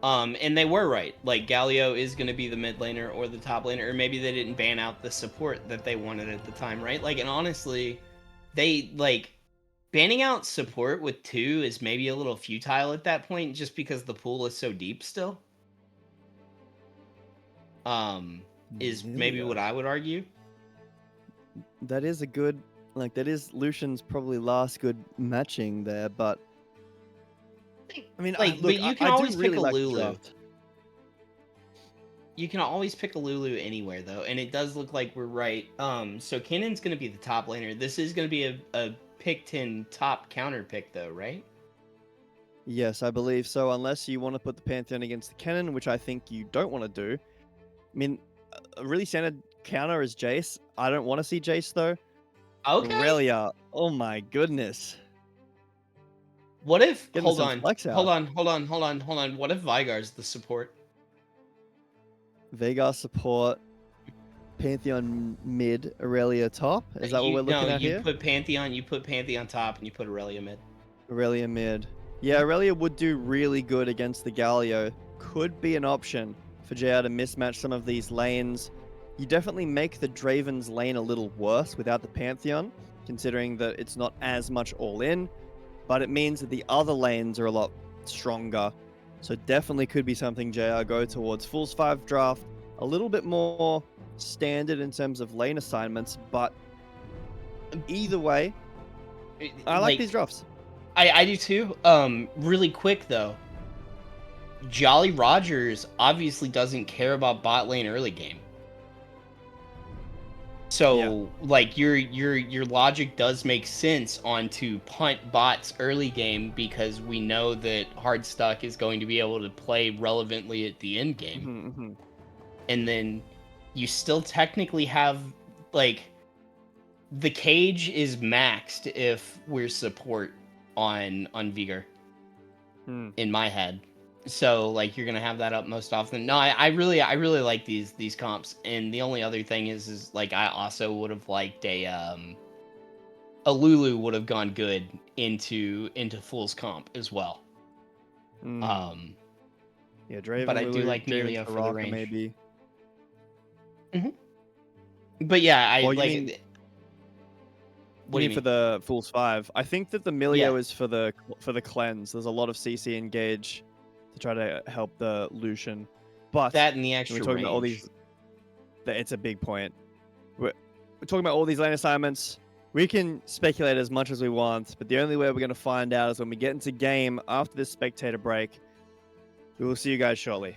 And they were right. Like, Galio is going to be the mid laner or the top laner, or maybe they didn't ban out the support that they wanted at the time, right? Like, and honestly, they, like, banning out support with 2 is maybe a little futile at that point, just because the pool is so deep still. Is maybe what I would argue. That is a good, like, that is Lucian's probably last good matching there, but I mean, Like, look, but you can I always do really pick a like the Lulu. draft. You can always pick a Lulu anywhere, though, and it does look like we're right. So Kennen's going to be the top laner. This is going to be a pick 10 top counter pick, though, right? Yes, I believe so, unless you want to put the Pantheon against the Kennen, which I think you don't want to do. I mean, a really standard counter is Jace. I don't want to see Jace, though. Okay. Aurelia, oh my goodness. What if... Getting Hold some on. flex out. Hold on. What if Vygar's the support? Veigar support, Pantheon mid, Aurelia top. Is that what we're looking at here? You put Pantheon top, and you put Aurelia mid. Aurelia mid. Yeah, Aurelia would do really good against the Galio. Could be an option for JR to mismatch some of these lanes. You definitely make the Draven's lane a little worse without the Pantheon, considering that it's not as much all in, but it means that the other lanes are a lot stronger. So definitely could be something JR go towards. Fool's 5 draft, a little bit more standard in terms of lane assignments, but either way, I like these drafts. I do too. Really quick though, Jolly Rogers obviously doesn't care about bot lane early game. So like your logic does make sense onto punt bots early game because we know that Hardstuck is going to be able to play relevantly at the end game. Mm-hmm. And then you still technically have like the cage is maxed if we're support on Vigor in my head. So like you're gonna have that up most often. No, I really like these comps. And the only other thing is like I also would have liked a Lulu would have gone good into Fool's comp as well. Yeah, Draven, but I do Lulu, like Draven, Melio for the Soraka, range. maybe. But yeah, I Well, you like. mean- What do you for mean? the Fool's 5? I think that the Milio Yeah. is for the cleanse. There's a lot of CC engage to try to help the Lucian. But That and the when extra we're talking range. about all these, it's a big point. We're talking about all these lane assignments. We can speculate as much as we want, but the only way we're going to find out is when we get into game after this spectator break. We will see you guys shortly.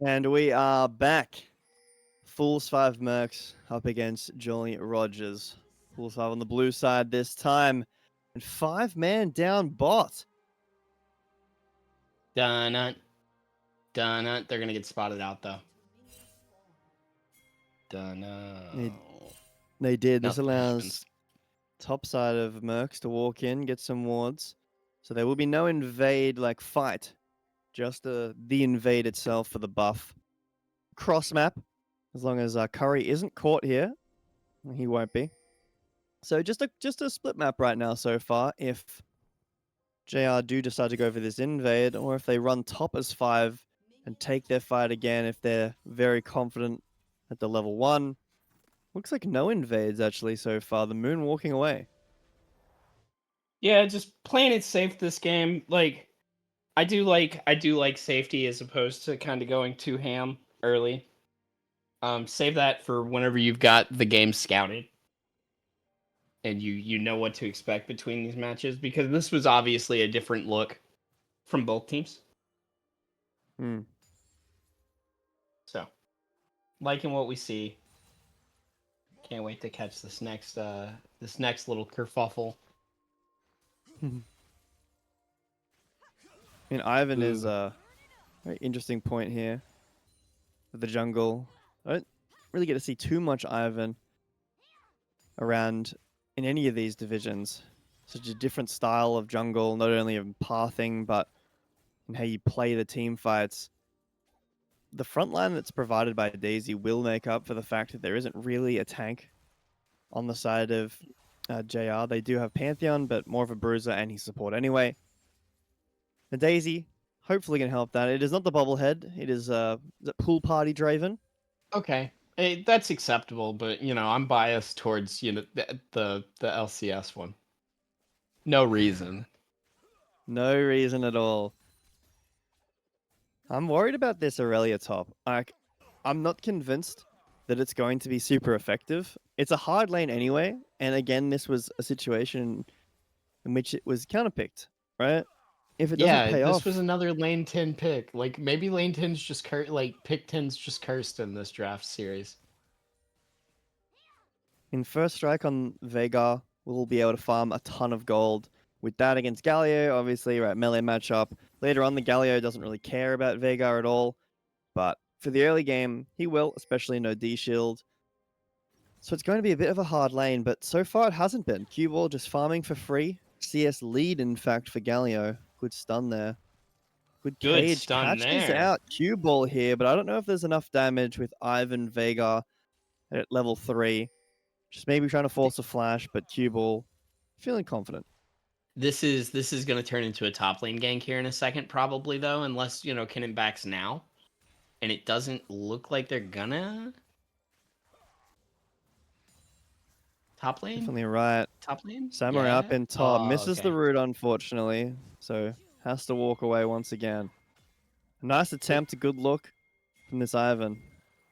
And we are back. Fools 5 Mercs up against Jolly Rogers. Fools 5 on the blue side this time. And 5-man down bot. Dun They're gonna get spotted out though. They did. This Nothing allows happens. top side of Mercs to walk in, get some wards. So there will be no invade like fight. Just the invade itself for the buff. Cross map. As long as Curry isn't caught here. He won't be. So just a split map right now so far. If JR do decide to go for this invade, or if they run top as 5 and take their fight again, if they're very confident at the level 1. Looks like no invades actually so far. The Moon walking away. Yeah, just playing it safe this game. Like I do like safety as opposed to kind of going too ham early. Save that for whenever you've got the game scouted and you know what to expect between these matches, because this was obviously a different look from both teams. Hmm. So, liking what we see. Can't wait to catch this next little kerfuffle. I mean, Ivan is Ooh. a very interesting point here. For the jungle, I don't really get to see too much Ivan around in any of these divisions. Such a different style of jungle, not only in pathing, but in how you play the team fights. The front line that's provided by Daisy will make up for the fact that there isn't really a tank on the side of JR. They do have Pantheon, but more of a bruiser and his support anyway. The Daisy hopefully can help that. It is not the bobblehead. It is pool party Draven. Okay, that's acceptable, but I'm biased towards the LCS one. No reason. No reason at all. I'm worried about this Aurelia top. I'm not convinced that it's going to be super effective. It's a hard lane anyway, and again, this was a situation in which it was counterpicked, right? If it doesn't pay This off, was another lane 10 pick. Like maybe lane 10's just pick 10's just cursed in this draft series. in first strike on Veigar, we'll be able to farm a ton of gold. With that against Galio, obviously, right, melee matchup. Later on, the Galio doesn't really care about Veigar at all. But for the early game, he will, especially no D shield. So it's going to be a bit of a hard lane, but so far it hasn't been. Q-Ball just farming for free. CS lead, in fact, for Galio. Good stun there. Good Good cage. stun Catches there. out Q-Ball here, but I don't know if there's enough damage with Ivan Veigar at level 3. Just maybe trying to force a flash, but Q-Ball feeling confident. This is going to turn into a top lane gank here in a second, probably though, unless Kennen backs now, and it doesn't look like they're gonna. Top lane? Definitely right. Top lane? Samurai up in top. Oh, Misses okay. the root, unfortunately. So has to walk away once again. A nice attempt, a good look from this Ivan.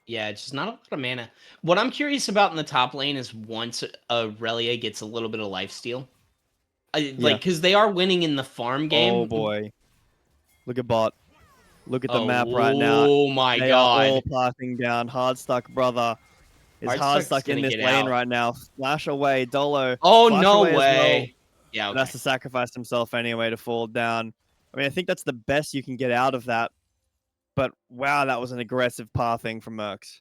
Yeah, it's just not a lot of mana. What I'm curious about in the top lane is once Aurelia gets a little bit of lifesteal. Yeah. Because they are winning in the farm game. Oh boy. Look at bot. Look at the Oh, map right now. oh my They are all god. passing down. Hard stuck, brother. Is hard Hardstuck's stuck in gonna this get lane out. right now. Flash away. Dolo. Oh, Flash no away as well. way. Yeah, But okay. has to sacrifice himself anyway to fall down. I mean, I think that's the best you can get out of that. But wow, that was an aggressive pathing from Mercs.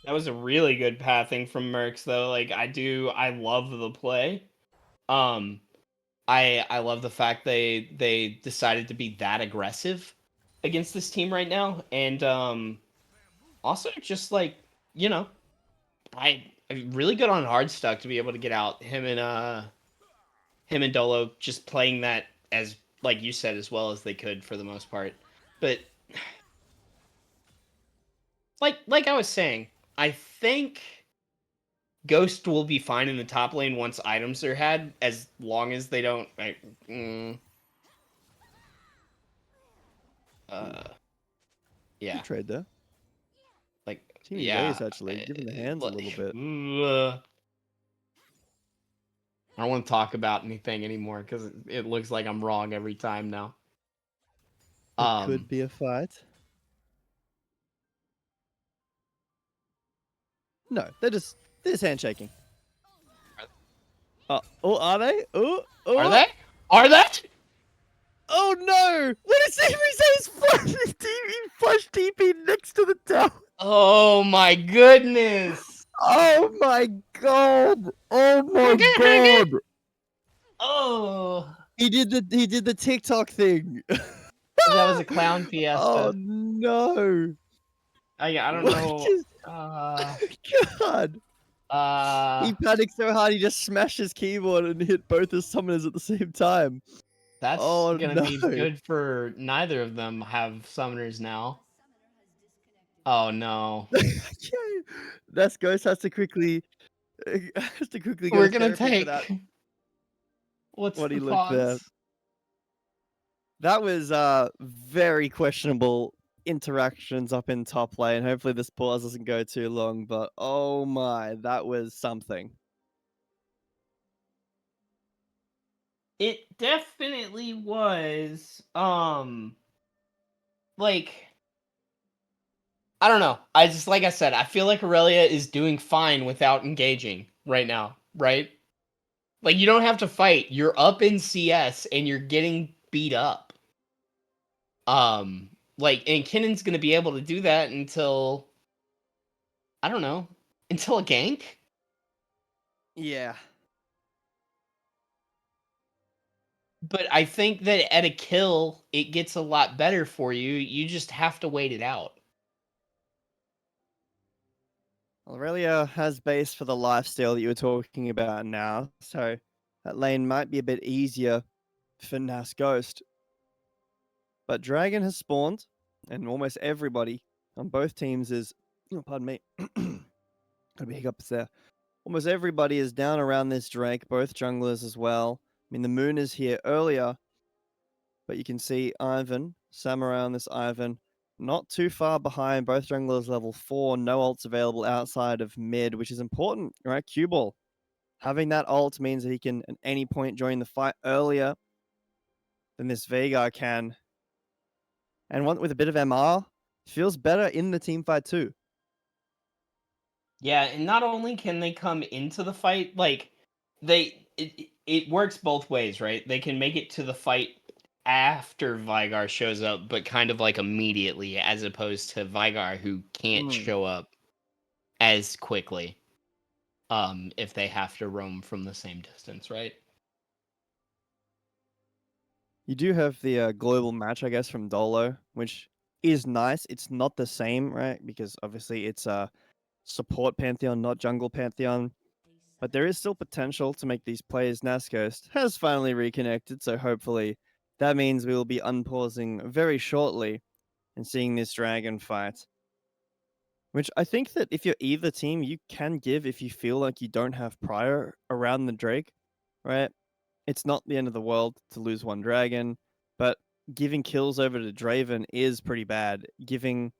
That was a really good pathing from Mercs, though. Like, I love the play. I love the fact they decided to be that aggressive against this team right now, and also just like I really good on Hardstuck to be able to get out him and Dolo just playing that as like you said as well as they could for the most part, but like I was saying, I think Ghost will be fine in the top lane once items are had, as long as they don't yeah. Good trade there. Like Team yeah, Ways actually giving the hands a little bit. I don't want to talk about anything anymore because it looks like I'm wrong every time now. It could be a fight. No, they're just handshaking. Oh, are they? Oh, oh. Are they? Are they? Oh no! What is he? He says flush TP next to the tower. Oh my goodness! Oh my god! Oh my god! Oh, He did the TikTok thing. that was a clown Oh fiesta. no! I don't What know. is- God! He panicked so hard he just smashed his keyboard and hit both his summoners at the same time. That's Oh gonna no! be good for neither of them have summoners now. Oh no. Okay. That's Ghost has to quickly go We're to gonna therapy for that. take. What's What the he looked there. pause? That was very questionable interactions up in top lane. Hopefully this pause doesn't go too long, but oh my, that was something. It definitely was. Like, I don't know. I just, like I said, I feel like Aurelia is doing fine without engaging right now, right? Like, you don't have to fight. You're up in CS and you're getting beat up. Like, and Kinnon's gonna be able to do that until, I don't know, until a gank? Yeah. But I think that at a kill, it gets a lot better for you. You just have to wait it out. Aurelia has base for the lifesteal that you were talking about now, so that lane might be a bit easier for Nas Ghost. But Dragon has spawned, and almost everybody on both teams is, oh, pardon me, got be hiccups there. Almost everybody is down around this Drake, both junglers as well. I mean, the moon is here earlier, but you can see Ivan, Samurai on this Ivan, not too far behind. Both junglers level 4, no ults available outside of mid, which is important, right? Cue ball. Having that ult means that he can at any point join the fight earlier than this Veigar can. And one with a bit of MR, feels better in the team fight too. Yeah, and not only can they come into the fight, like it works both ways, right? They can make it to the fight after Vigar shows up, but kind of like immediately, as opposed to Vigar who can't show up as quickly. If they have to roam from the same distance, right? You do have the global match, I guess, from Dolo, which is nice. It's not the same, right? Because obviously it's a support Pantheon, not jungle Pantheon. But there is still potential to make these players. Nascost has finally reconnected, so hopefully that means we will be unpausing very shortly and seeing this dragon fight. Which I think that if you're either team, you can give if you feel like you don't have prior around the Drake, right? It's not the end of the world to lose one dragon, but giving kills over to Draven is pretty bad. Giving,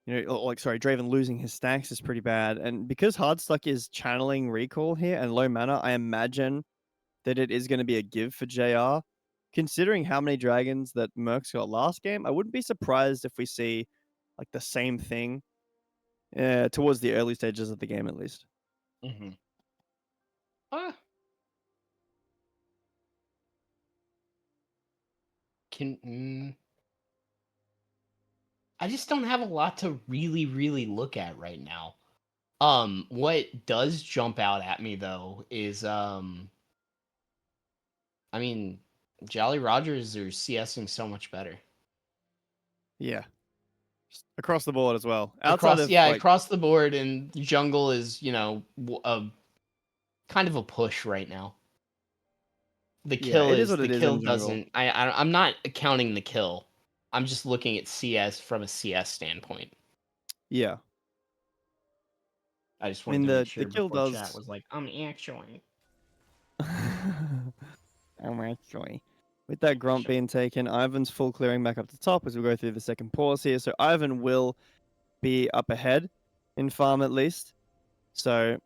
Draven losing his stacks is pretty bad. And because Hardstuck is channeling recall here and low mana, I imagine that it is going to be a give for JR. Considering how many dragons that Mercs got last game, I wouldn't be surprised if we see like the same thing towards the early stages of the game at least. Mm-hmm. I just don't have a lot to really look at right now. What does jump out at me though is I mean, Jolly Rogers are CSing so much better. Yeah. Just across the board as well. Outside Across the board, and jungle is, a kind of a push right now. The kill it is what the it is kill in jungle. doesn't. I'm not counting the kill. I'm just looking at CS from a CS standpoint. Yeah. I just wanted to make sure the kill before does. chat was like, actually. Actually. With that Gromp being taken, Ivan's full clearing back up to top as we go through the second pause here. So Ivan will be up ahead in farm at least. So,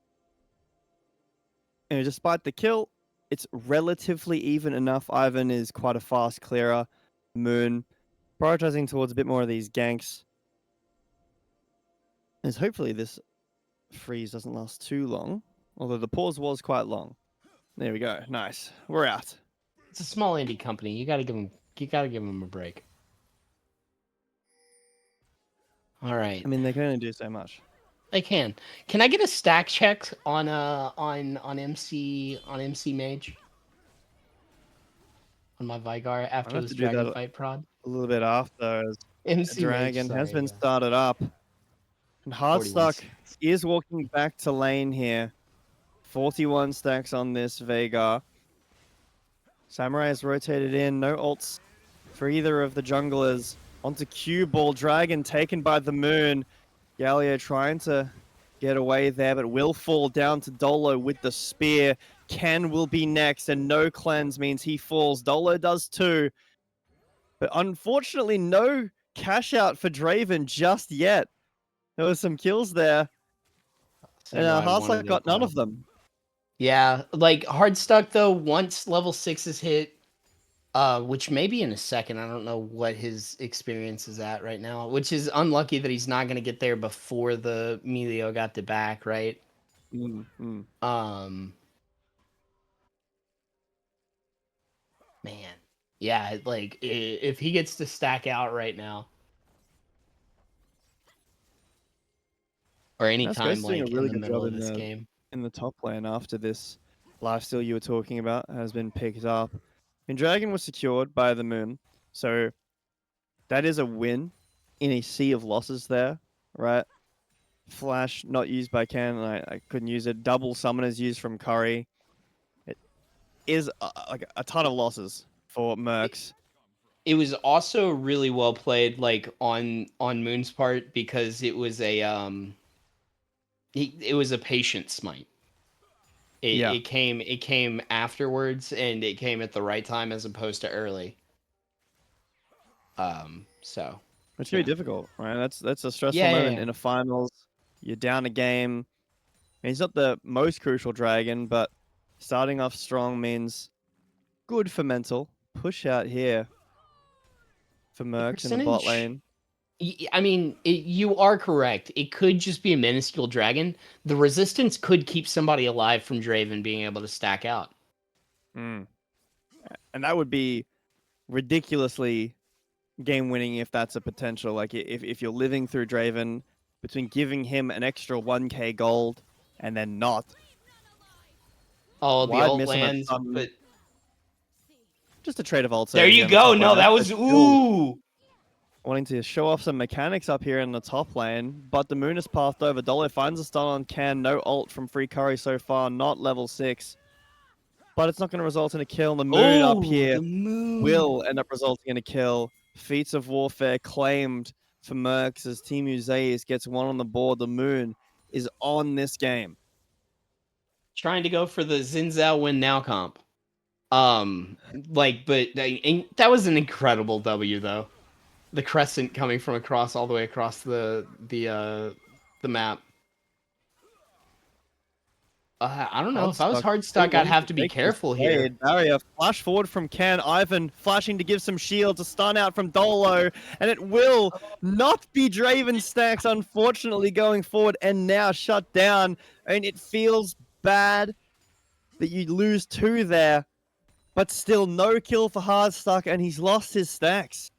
despite the kill, it's relatively even enough. Ivan is quite a fast clearer. Moon prioritizing towards a bit more of these ganks. As hopefully this freeze doesn't last too long, although the pause was quite long. There we go. Nice. We're out. It's a small indie company. You gotta give them a break. All right. I mean, they can only do so much. I can. Can I get a stack check on MC Mage? On my Vigar I'll after have this to do dragon that fight prod? a little bit after, as MC Dragon Mage, has sorry, been yeah. started up. And 41 Hardstuck seconds. is walking back to lane here. 41 stacks on this Veigar. Samurai has rotated in. No ults for either of the junglers. Onto Cue Ball. Dragon taken by the moon. Galio trying to get away there, but will fall down to Dolo with the spear. Ken will be next, and no cleanse means he falls. Dolo does too. But unfortunately, no cash out for Draven just yet. There was some kills there. And Samurai wanted Hardstuck it, got none though. of them. Yeah, like Hardstuck though, once level 6 is hit, which may be in a second. I don't know what his experience is at right now, which is unlucky that he's not gonna get there before the Melio got the back, right? Man. Yeah, like if he gets to stack out right now. Or anytime doing a like in really the good middle job of this game. in the top lane after this lifesteal you were talking about has been picked up. And Dragon was secured by the moon, so that is a win in a sea of losses there, right? Flash not used by Ken, I couldn't use it. Double summoners used from Curry. It is like a ton of losses for Mercs. It was also really well played, like on Moon's part, because it was a it was a patient smite. Yeah. It came afterwards, and it came at the right time as opposed to early. So It's gonna be difficult, right? That's a stressful Yeah, yeah, moment yeah. in a finals. You're down a game. And he's not the most crucial dragon, but starting off strong means good for mental. Push out here for Mercs in the bot lane. I mean, you are correct. It could just be a minuscule dragon. The resistance could keep somebody alive from Draven being able to stack out. And that would be ridiculously game winning if that's a potential. Like if you're living through Draven, between giving him an extra 1k gold and then not. Oh, the Wide alt miss on that lands, stun. but Just a trade of ults there over you here on the go. top No, lane. that That's was a build. ooh. Wanting to show off some mechanics up here in the top lane, but the moon is passed over. Dolo finds a stun on Can. No ult from Free Curry so far, not level 6. But it's not going to result in a kill. The moon up here The moon will end up resulting in a kill. Feats of Warfare claimed for Mercs as Team Uzais gets one on the board. The moon is on this game. trying to go for the Xin Zhao win now comp. But that was an incredible W though. The crescent coming from across all the way across the map. I don't know. If I was Still Hardstuck, I'd wanting have to be take this careful here. trade. Barrier flash forward from Can. Ivan flashing to give some shield to stun out from Dolo, and it will not be Draven stacks, unfortunately, going forward, and now shut down. And it feels bad that you lose 2 there, but still no kill for Hardstuck, and he's lost his stacks.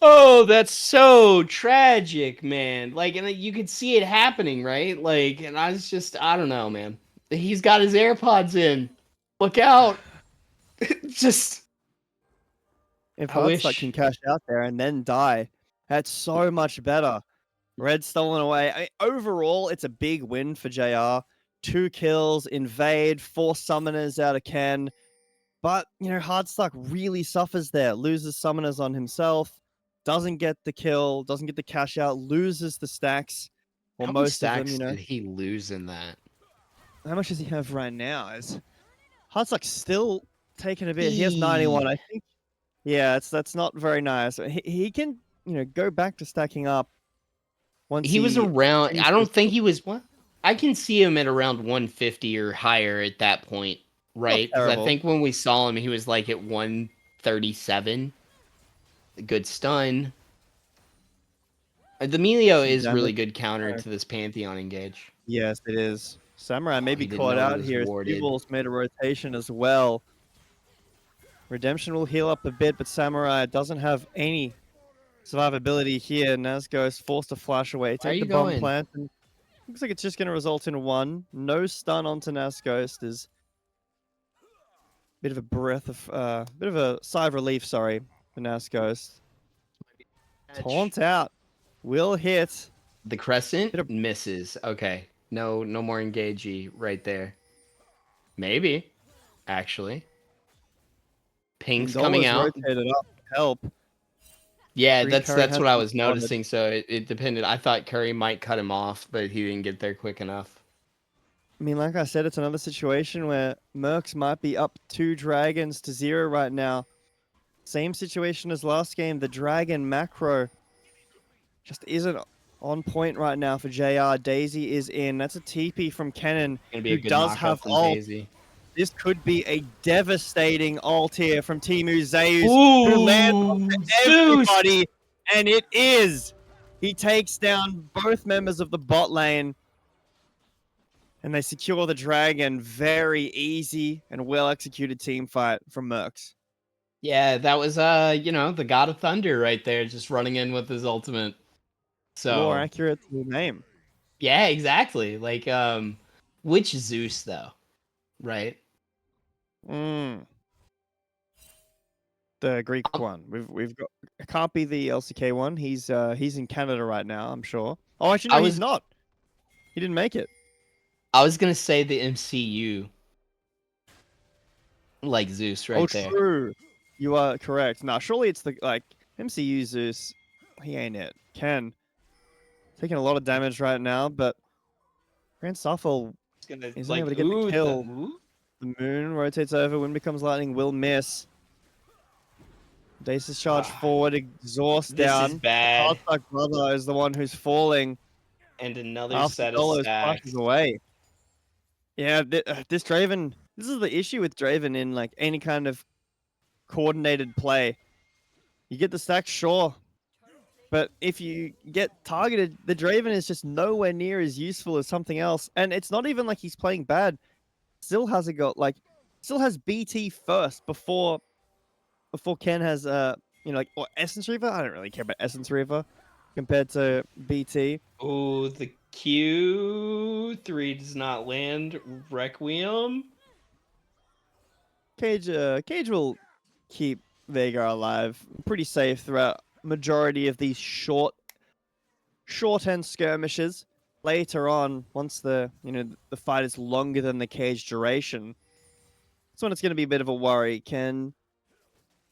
Oh, that's so tragic, man. Like, and you could see it happening, right? Like, and I don't know, man. He's got his AirPods in. Look out. Just, If I Hardstuck can wish. cash out there and then die, that's so much better. Red stolen away. I mean, overall, it's a big win for JR. 2 kills, invade, 4 summoners out of Ken. But, Hardstuck really suffers there. Loses summoners on himself. Doesn't get the kill. Doesn't get the cash out. Loses the stacks. Well, How many most of stacks them, did he lose in that? How much does he have right now? Is Hardstuck's still taking a bit. He has 91. I think. Yeah, that's not very nice. He can, go back to stacking up once He was around. I finishes. don't think he was. What? I can see him at around 150 or higher at that point, Not right? Because I terrible. think when we saw him, he was like at 137. Good stun. The Melio Some is really damage. good counter to this Pantheon engage. Yes, it is. Samurai may Oh, be he didn't caught know it out was here. As warded. Ball's made a rotation as well. Redemption will heal up a bit, but Samurai doesn't have any survivability here. Nazgo is forced to flash away. Where are Take the you bomb going? plant, and looks like it's just going to result in one. No stun onto Nazghost is bit of a bit of a sigh of relief. Sorry, for Nazghost. Taunt out. Will hit. The crescent Bit of- misses. Okay. No more engagey right there. Maybe, actually. Ping's coming Gondola's out. rotated up. Help. Yeah, Green Curry that's has what I been was spotted. noticing. So it depended. I thought Curry might cut him off, but he didn't get there quick enough. I mean, like I said, it's another situation where Mercs might be up 2 dragons to 0 right now. Same situation as last game. The dragon macro just isn't on point right now for JR. Daisy is in. That's a TP from Kennen, Gonna be who a good does knockup have from ult. Daisy. This could be a devastating ult here from Timu Zeus, who lands on everybody, and it is. He takes down both members of the bot lane, and they secure the dragon. Very easy and well-executed team fight from Mercs. Yeah, that was the God of Thunder right there, just running in with his ultimate. So More accurate to the name. yeah, exactly. Like which Zeus though, right? Mm. The Greek one. We've got. It can't be the LCK one. He's in Canada right now, I'm sure. Oh, actually, no, he's not. He didn't make it. I was gonna say the MCU, like Zeus right there. True. You are correct. Nah, surely it's the MCU Zeus. He ain't it. Ken taking a lot of damage right now, but Grand Starfall isn't able to get the kill. The moon rotates over. Wind becomes lightning. Will miss. Dace's charge forward. Exhaust This down. is bad. Hardstuck brother is the one who's falling. And another After set of Dolos stacks. flashes away. Yeah, this Draven. This is the issue with Draven in like any kind of coordinated play. You get the stack, sure, but if you get targeted, the Draven is just nowhere near as useful as something else. And it's not even like he's playing bad. Still hasn't got still has BT first before Ken has or Essence Reaver. I don't really care about Essence Reaver compared to BT. Oh, the Q3 does not land. Requiem. Cage will keep Vega alive, pretty safe throughout majority of these short-end skirmishes. Later on, once the fight is longer than the cage duration, that's when it's going to be a bit of a worry. Can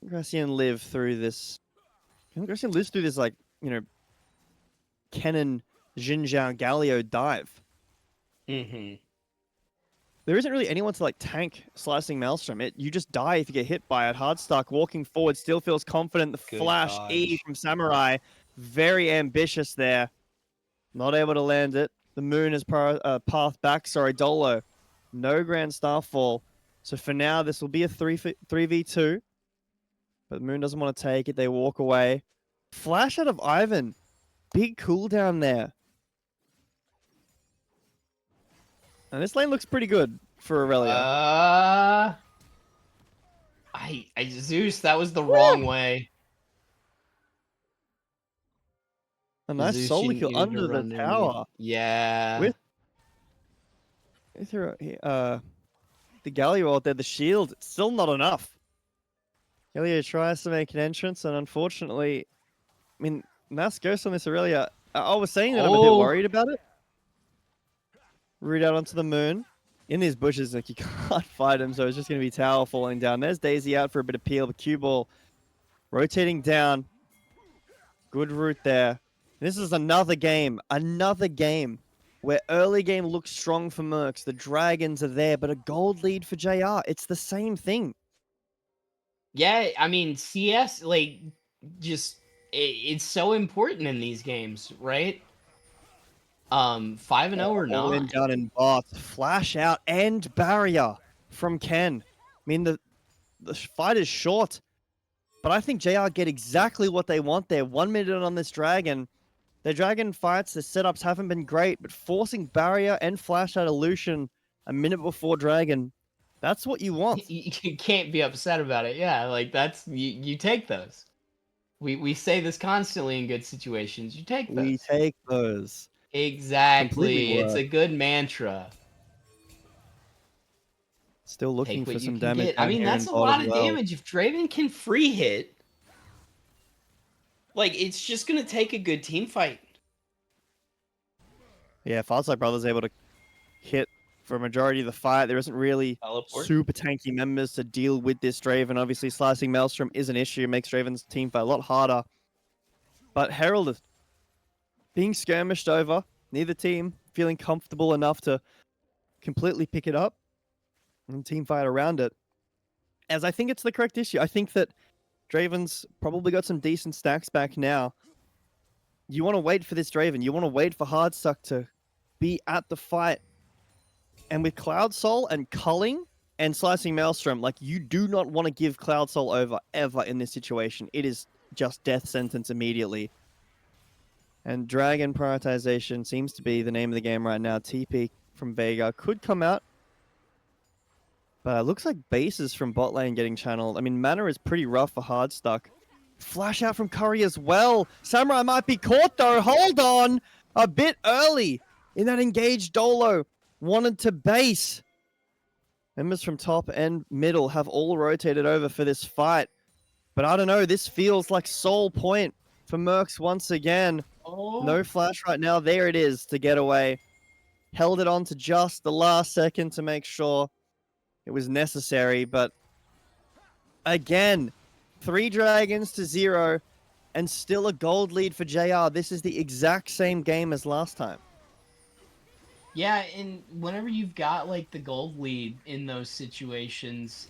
Gracian live through this? Can Gracian live through this Kennen Xinjiang Galio dive? Mm-hmm. There isn't really anyone to tank slicing Maelstrom. You just die if you get hit by it. Hardstuck walking forward still feels confident. The Good flash E dodge. from Samurai, very ambitious there. Not able to land it. The moon is path back. Sorry, Dolo. No Grand Starfall. So for now, this will be a 3v2. But the moon doesn't want to take it. They walk away. Flash out of Ivan. Big cooldown there. And this lane looks pretty good for Aurelia. Zeus, that was the wrong way. A nice Zeus, solo you kill needed to under the run tower. Yeah. With the Galio out there, the shield, still not enough. Galio tries to make an entrance, and unfortunately, I mean, Nas goes on this Aurelia. I was saying that I'm a bit worried about it. Root out onto the moon. In these bushes, you can't fight him, so it's just going to be tower falling down. There's Daisy out for a bit of peel. The cue ball rotating down. Good route there. This is another game where early game looks strong for Mercs. The Dragons are there, but a gold lead for JR. It's the same thing. Yeah, I mean, CS, it's so important in these games, right? 5-0 or not. All in down in bot. Flash out and barrier from Ken. I mean, the fight is short, but I think JR get exactly what they want there. 1 minute on this dragon. Their dragon fights, their setups haven't been great, but forcing barrier and flash out of Lucian a minute before dragon, that's what you want. You can't be upset about it. Yeah, like that's you take those. We say this constantly in good situations. You take those. We take those. Completely Exactly. It's work. a good mantra. Still looking Take for what you some can damage get. I down mean, here that's in a bot lot as of well. damage. If Draven can free hit, like it's just gonna take a good team fight. Yeah, Farsight Brothers able to hit for a majority of the fight. There isn't really Teleport. super tanky members to deal with this Draven. Obviously, slicing Maelstrom is an issue. It makes Draven's team fight a lot harder. But Herald is being skirmished over. Neither team feeling comfortable enough to completely pick it up and team fight around it. As I think it's the correct issue. I think that Draven's probably got some decent stacks back now. You want to wait for this Draven. You want to wait for Hardstuck to be at the fight. And with Cloud Soul and culling and slicing Maelstrom, like you do not want to give Cloud Soul over ever in this situation. It is just death sentence immediately. And Dragon prioritization seems to be the name of the game right now. TP from Vega could come out. But it looks like bases from bot lane getting channeled. I mean, mana is pretty rough for Hardstuck. Flash out from Curry as well. Samurai might be caught though. Hold on. A bit early in that engaged Dolo. Wanted to base. Members from top and middle have all rotated over for this fight. But I don't know. This feels like Soul Point for Mercs once again. Oh. No flash right now. There it is to get away. Held it on to just the last second to make sure it was necessary. But again, 3 dragons to 0 and still a gold lead for JR. This is the exact same game as last time. Yeah, and whenever you've got like the gold lead in those situations,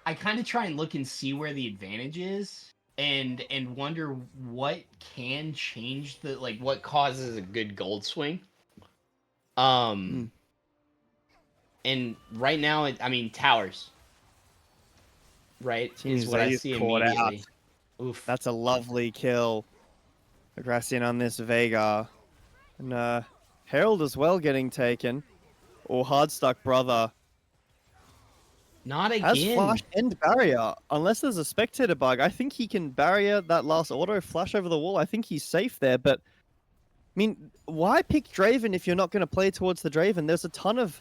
I kind of try and look and see where the advantage is and wonder what can change the like what causes a good gold swing. And right now I mean towers. Right? Seems is what like I he's see caught immediately. out. Oof. That's a lovely kill. Aggressian on this Vega. And Herald as well getting taken. Or Hardstuck brother. Not Has again. flash and barrier. Unless there's a spectator bug, I think he can barrier that last auto flash over the wall. I think he's safe there, but I mean, why pick Draven if you're not going to play towards the Draven? There's a ton of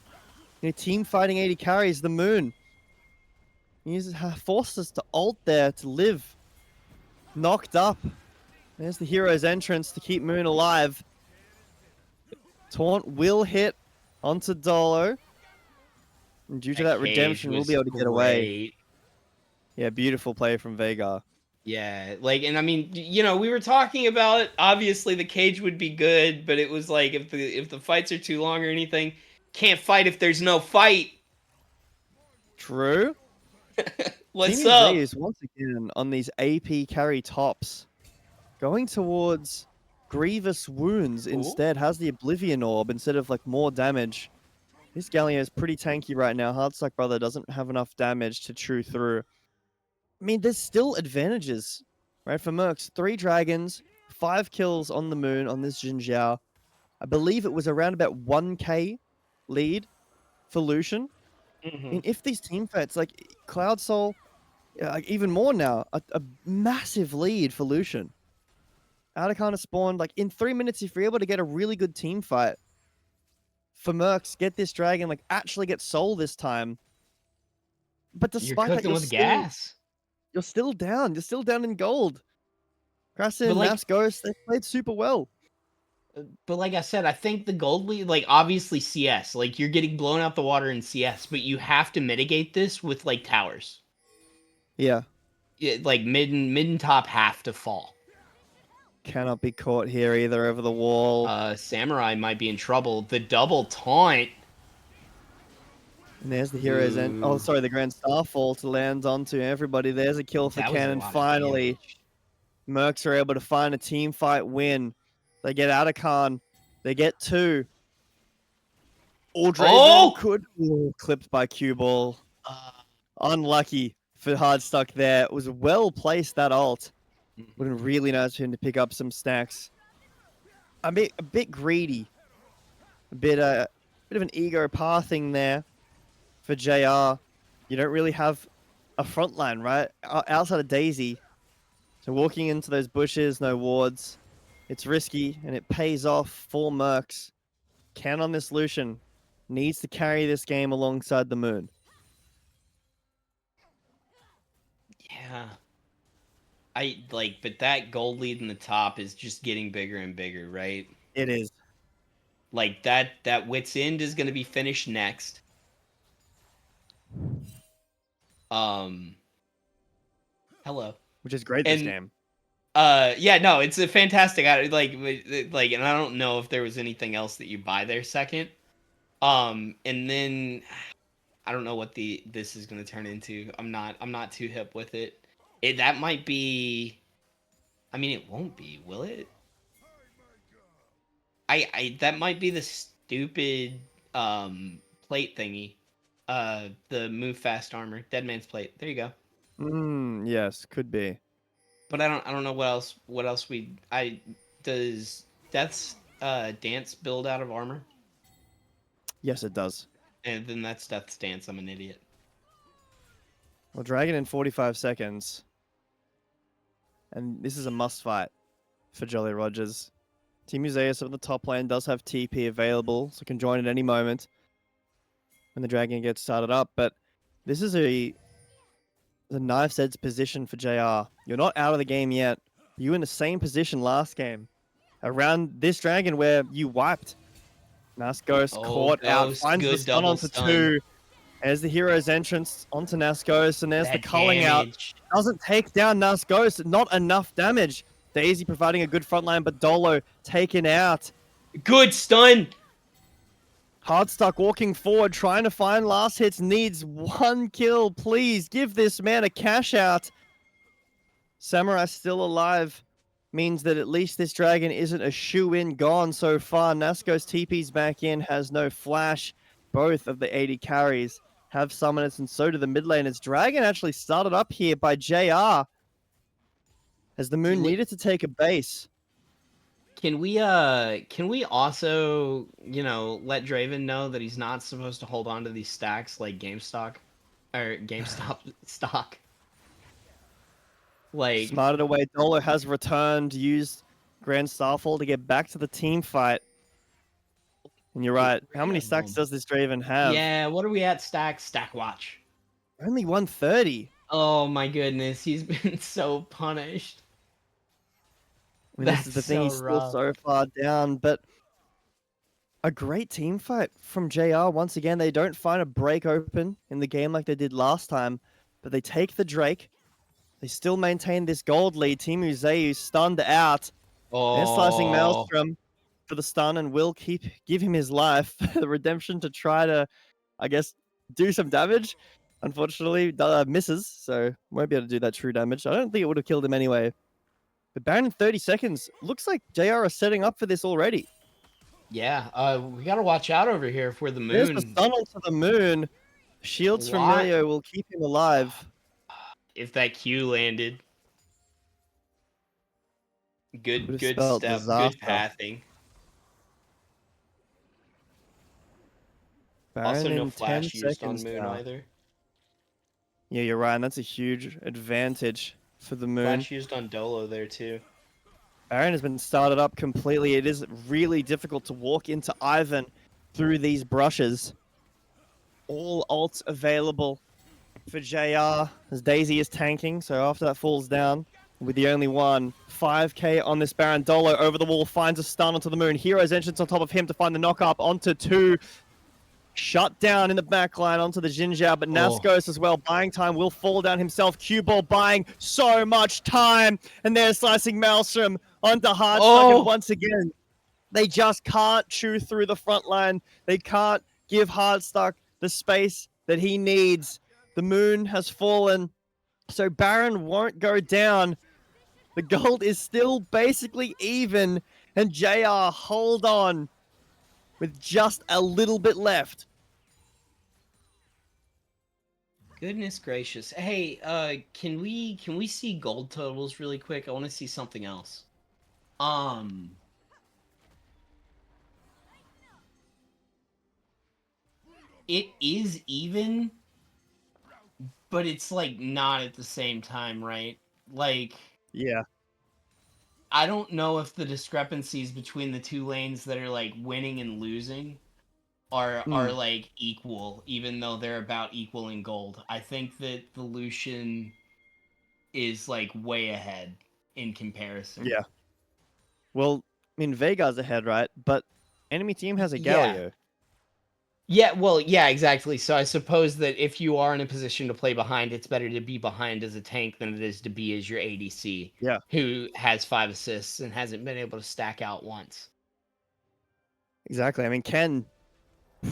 team fighting 80 carries. The Moon. He forced us to ult there to live. Knocked up. There's the hero's entrance to keep Moon alive. Taunt will hit onto Dolo. And due to that redemption, we'll be able to get away. Yeah, beautiful play from Vega. Yeah, like, and I mean, you know, we were talking about it. Obviously, the cage would be good, but it was like if the fights are too long or anything, can't fight if there's no fight. True. What's Team up? Z is once again on these AP carry tops, going towards grievous wounds. Instead, has the Oblivion Orb instead of like more damage. This Galio is pretty tanky right now. Hardstuck brother doesn't have enough damage to chew through. I mean, there's still advantages, right? For Mercs, 3 dragons, 5 kills on the Moon on this Jin Zhao. I believe it was around about 1k lead for Lucian. I mean, if these team fights, like Cloud Soul, even more now, a massive lead for Lucian. Atacana spawned, like in 3 minutes, if you're able to get a really good team fight for Mercs, get this dragon, like actually get Soul this time. But despite that, you're still down. You're still down in gold. Krassin, like, Mass Ghost, they played super well. But like I said, I think the gold lead, like obviously CS, like you're getting blown out the water in CS, but you have to mitigate this with like towers. Yeah. Like mid and top have to fall. Cannot be caught here either over the wall. Samurai might be in trouble. The double taunt. And there's the heroes and the Grand Starfall to land onto everybody. There's a kill for Cannon. Finally, Mercs are able to find a team fight win. They get Atacon. They get 2. Draven could clipped by Cue Ball. Unlucky for Hardstuck there. It was well placed, that ult. Would have been really nice for him to pick up some stacks. a bit greedy, a bit of an ego pathing there for JR. You don't really have a front line, right? Outside of Daisy. So walking into those bushes, no wards. It's risky, and it pays off for Mercs. Count on this Lucian. Needs to carry this game alongside the Moon. Yeah. But that gold lead in the top is just getting bigger and bigger, right? It is. Like that Wits End is gonna be finished next. Hello. Which is great this And game. yeah, no, it's a fantastic and I don't know if there was anything else that you buy there second. And then I don't know what this is gonna turn into. I'm not too hip with it. That might be. I mean, it won't be, will it? That might be the stupid plate thingy. The move fast armor, Dead Man's Plate. There you go. Yes, could be. But I don't know what else does Death's dance build out of armor? Yes, it does. And then that's Death's dance. I'm an idiot. Well, Dragon in 45 seconds. And this is a must fight for Jolly Rogers. Team Museus on the top lane does have TP available, so can join at any moment when the Dragon gets started up. But this is a knife's edge position for JR. You're not out of the game yet. You were in the same position last game. Around this Dragon where you wiped. Nascos caught out, finds the stun onto two. There's the hero's entrance onto Nascos, and there's the culling out. Doesn't take down Nascos, not enough damage. Daisy providing a good front line, but Dolo taken out. Good stun! Hardstuck walking forward, trying to find last hits, needs one kill. Please give this man a cash out. Samurai still alive. Means that at least this Dragon isn't a shoe-in gone so far. Nascos TP's back in, has no flash. Both of the 80 carries have summoners, and so do the mid laners. Dragon actually started up here by JR. As the Moon needed to take a base. Can we also, let Draven know that he's not supposed to hold on to these stacks like GameStop stock? Like Smarted away. Dolo has returned, used Grand Starfall to get back to the team fight. And you're right. How many stacks does this Draven have? Yeah, what are we at stack? Stack watch. Only 130. Oh my goodness, he's been so punished. I mean, this is the thing, he's still so far down, but a great team fight from JR. Once again, they don't find a break open in the game like they did last time, but they take the Drake. They still maintain this gold lead. Team Uzeu stunned out. They're slicing Maelstrom for the stun and will give him his life. The redemption to try to, I guess, do some damage. Unfortunately, misses, so won't be able to do that true damage. I don't think it would have killed him anyway. But Baron in 30 seconds. Looks like JR is setting up for this already. Yeah, we gotta watch out over here for the Moon. There's the stun onto the Moon. Shields from Milio will keep him alive. If that Q landed. Good step, disaster. good pathing. Baron Also, no in flash 10 used on seconds Moon now. either. Yeah, you're right, and that's a huge advantage for the Moon. Flash used on Dolo there too. Baron has been started up completely. It is really difficult to walk into Ivan through these brushes. All ults available for JR as Daisy is tanking, so after that falls down with the only one. 5k on this Baron. Dolo over the wall finds a stun onto the Moon. Hero's entrance on top of him to find the knock up onto two. Shut down in the backline onto the Jinjiao, but Nascos as well. Buying time, will fall down himself. Cue Ball buying so much time. And they're slicing Maelstrom onto Hardstuck. And once again, they just can't chew through the front line. They can't give Hardstuck the space that he needs. The Moon has fallen, so Baron won't go down. The gold is still basically even, and JR hold on with just a little bit left. Goodness gracious. Hey, can we see gold totals really quick? I want to see something else. it is even, but it's like not at the same time, right? Like, Yeah. I don't know if the discrepancies between the two lanes that are like winning and losing are like equal, even though they're about equal in gold. I think that the Lucian is like way ahead in comparison. Yeah. Well, I mean, Vega's ahead, right? But enemy team has a Yeah. Galio. Yeah, well, yeah, exactly. So I suppose that if you are in a position to play behind, it's better to be behind as a tank than it is to be as your ADC, Yeah. who has 5 assists and hasn't been able to stack out once. Exactly. I mean, Ken,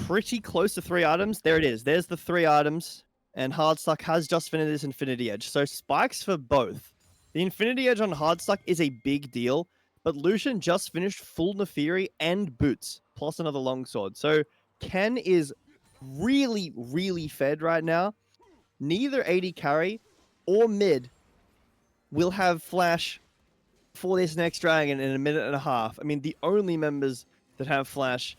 pretty close to 3 items. There it is. There's the 3 items. And Hardstuck has just finished this Infinity Edge. So spikes for both. The Infinity Edge on Hardstuck is a big deal. But Lucian just finished full Nefiri and Boots, plus another longsword. So Ken is really, really fed right now. Neither AD carry or mid will have flash for this next dragon in a minute and a half. I mean, the only members that have flash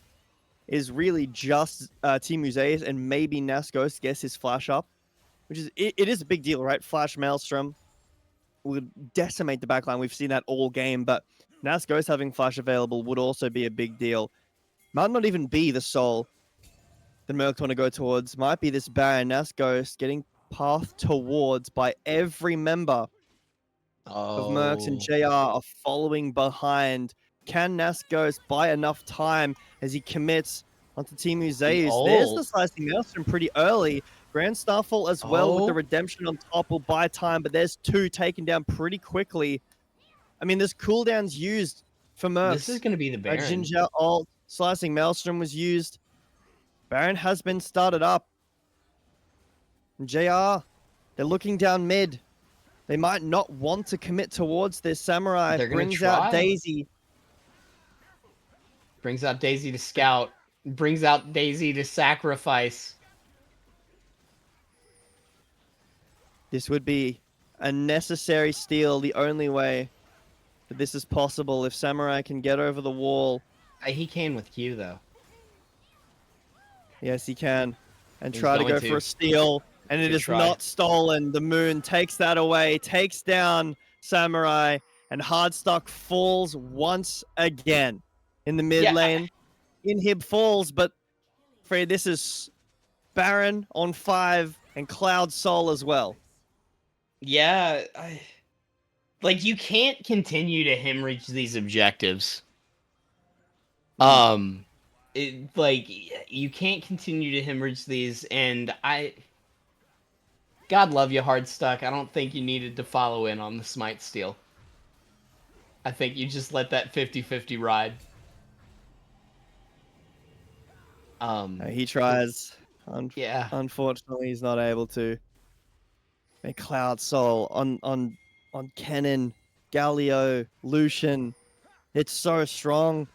is really just Team Museus and maybe Nasgos gets his flash up, which is it is a big deal, right? Flash Maelstrom would decimate the backline. We've seen that all game, but Nasgos having flash available would also be a big deal. Might not even be the soul that Mercs want to go towards. Might be this Baron Nasgos getting pathed towards by every member of Mercs, and JR are following behind. Can Nasgos buy enough time as he commits onto Team Museus? There's the slicing Maelstrom pretty early. Grand Starfall as well with the redemption on top will buy time, but there's 2 taken down pretty quickly. I mean, there's cooldowns used for Mercs. This is going to be the Baron. Ginger ult, slicing Maelstrom was used. Baron has been started up. And JR, they're looking down mid. They might not want to commit towards this. Samurai brings out Daisy. Brings out Daisy to scout. Brings out Daisy to sacrifice. This would be a necessary steal, the only way that this is possible if Samurai can get over the wall. He can with Q, though. Yes, he can. And He's try to going go for a steal. And it is not stolen. The Moon takes that away, takes down Samurai, and Hardstuck falls once again in the mid lane. Inhib falls, but Fred, this is Baron on 5 and Cloud Soul as well. Yeah, like you can't continue to hemorrhage these objectives. Like you can't continue to hemorrhage these, and God love you, Hardstuck. I don't think you needed to follow in on the smite steal. I think you just let that 50-50 ride. He tries. Yeah. Unfortunately, he's not able to. A Cloud Soul on Kennen, Galio, Lucian. It's so strong.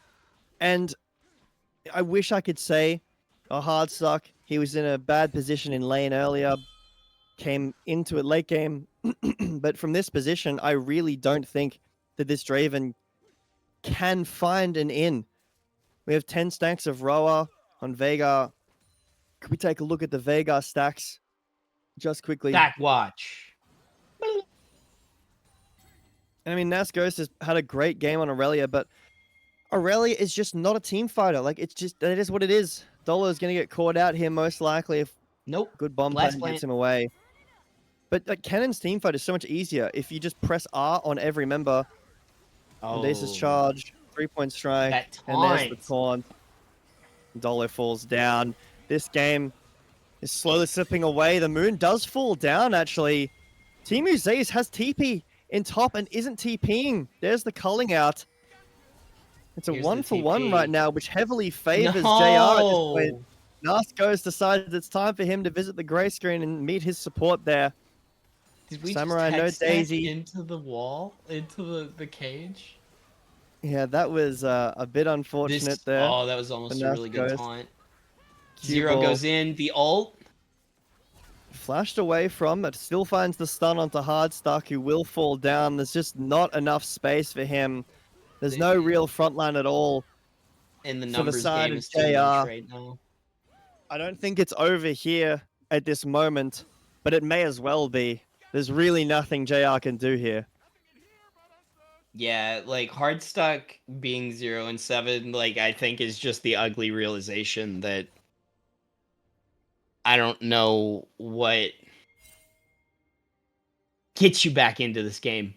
And I wish I could say a Hardstuck. He was in a bad position in lane earlier. Came into it late game. But from this position, I really don't think that this Draven can find an in. We have 10 stacks of Roa on Veigar. Could we take a look at the Veigar stacks just quickly? Stack watch. I mean, Nasgos has had a great game on Aurelia, but Aurelia is just not a team fighter. Like, it's just, that is what it is. Dolo is going to get caught out here most likely if good bomb plan gets him away. But like, Kennen's team fight is so much easier if you just press R on every member. And this is charge, 3-point strike, and there's the taunt. Dolo falls down. This game is slowly slipping away. The Moon does fall down, actually. Team Museus has TP in top and isn't TPing. There's the culling out. It's a 1-for-1 right now, which heavily favors JR at this point. Nasgos decides it's time for him to visit the gray screen and meet his support there. Did we Samurai, just no Daisy. into the wall? Into the cage? Yeah, that was a bit unfortunate there. Oh, that was almost a really good taunt. Cue Zero ball. goes in. The ult. Flashed away from, but still finds the stun onto Hardstuck, who will fall down. There's just not enough space for him. There's no real front line at all. And the for the numbers side game of is too much JR. right now. I don't think it's over here at this moment, but it may as well be. There's really nothing JR can do here. Yeah, like Hardstuck being 0-7, like I think is just the ugly realization that I don't know what gets you back into this game.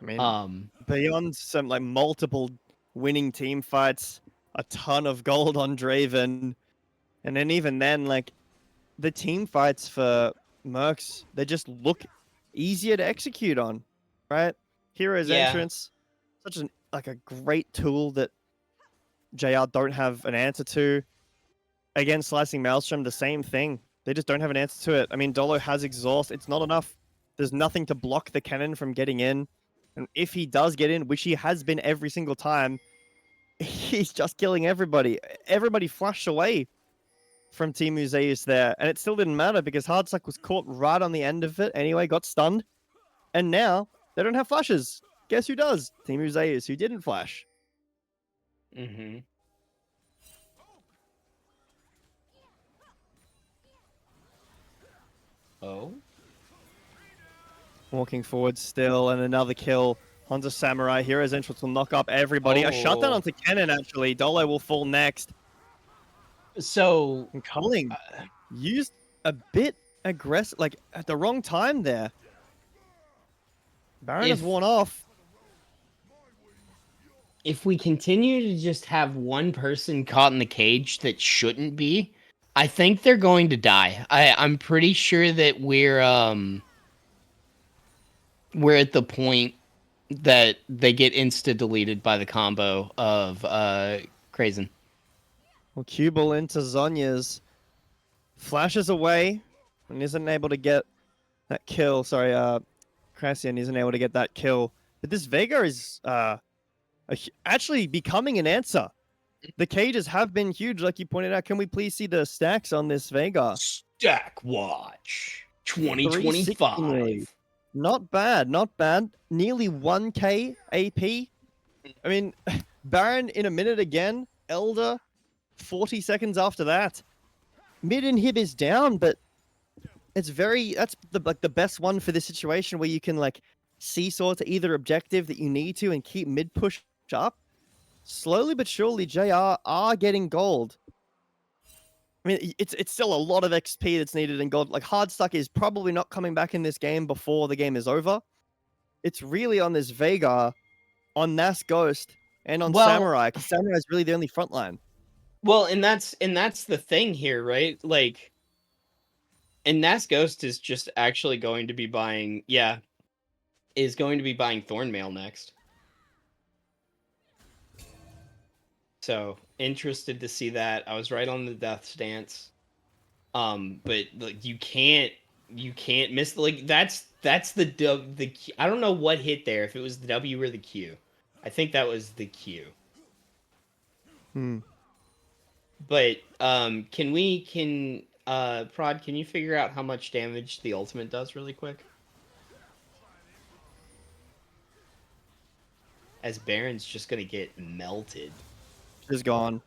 I mean, beyond some like multiple winning team fights, a ton of gold on Draven, and then even then, like the team fights for Mercs, they just look easier to execute on, right? Hero's Yeah. entrance, such an like a great tool that JR don't have an answer to. Again, slicing Maelstrom, the same thing. They just don't have an answer to it. I mean, Dolo has exhaust. It's not enough. There's nothing to block the cannon from getting in. And if he does get in, which he has been every single time, he's just killing everybody. Everybody flashed away from Team Museus there. And it still didn't matter because Hardsuck was caught right on the end of it anyway, got stunned. And now they don't have flashes. Guess who does? Team Museus, who didn't flash. Mm-hmm. Oh? Walking forward still, and another kill onto Samurai. Hero's entrance will knock up everybody. A shutdown Oh. onto Cannon, actually. Dolo will fall next. So, And Culling used a bit aggressive, like at the wrong time there. Baron has If- worn off. if we continue to just have one person caught in the cage that shouldn't be, I think they're going to die. I'm pretty sure that we're at the point that they get insta deleted by the combo of Krazen. Well, Cubal into Zonya's. Flashes away and isn't able to get that kill. Sorry, Krassian isn't able to get that kill. But this Vega is actually becoming an answer. The cages have been huge, like you pointed out. Can we please see the stacks on this Vega? Stack Watch 360 nearly. Not bad, not bad. Nearly 1k AP. I mean, Baron in a minute again. Elder, 40 seconds after that. Mid inhib is down, but that's the best one for this situation where you can like seesaw to either objective that you need to and keep mid push up. Slowly but surely, JR are getting gold. I mean, it's still a lot of XP that's needed in gold. Like Hardstuck is probably not coming back in this game before the game is over. It's really on this Vega, on Nas Ghost, and on Samurai, because Samurai is really the only front line. Well, and that's the thing here, right? Like, and Nas Ghost is just actually going to be buying, is going to be buying Thornmail next. So interested to see that. I was right on the death stance. But like you can't miss like that's the I don't know what hit there, if it was the W or the Q. I think that was the Q. But Prod, can you figure out how much damage the ultimate does really quick? As Baron's just gonna get melted. Is gone.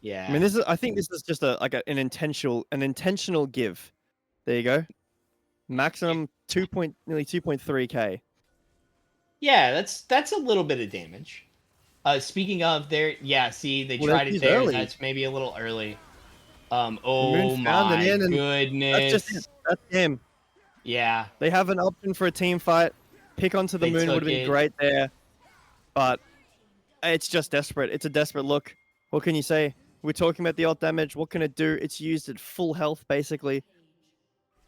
Yeah. I mean, I think this is just an intentional give. There you go. Maximum nearly 2.3k. Yeah, that's a little bit of damage. Speaking of there, see, they tried it there. Early. That's maybe a little early. Oh Moon found my it in, and goodness. That's just it. That's him. Yeah. They have an option for a team fight. Pick onto the They moon would have took been it. great there. But it's just desperate. It's a desperate look. What can you say? We're talking about the ult damage. What can it do? It's used at full health, basically.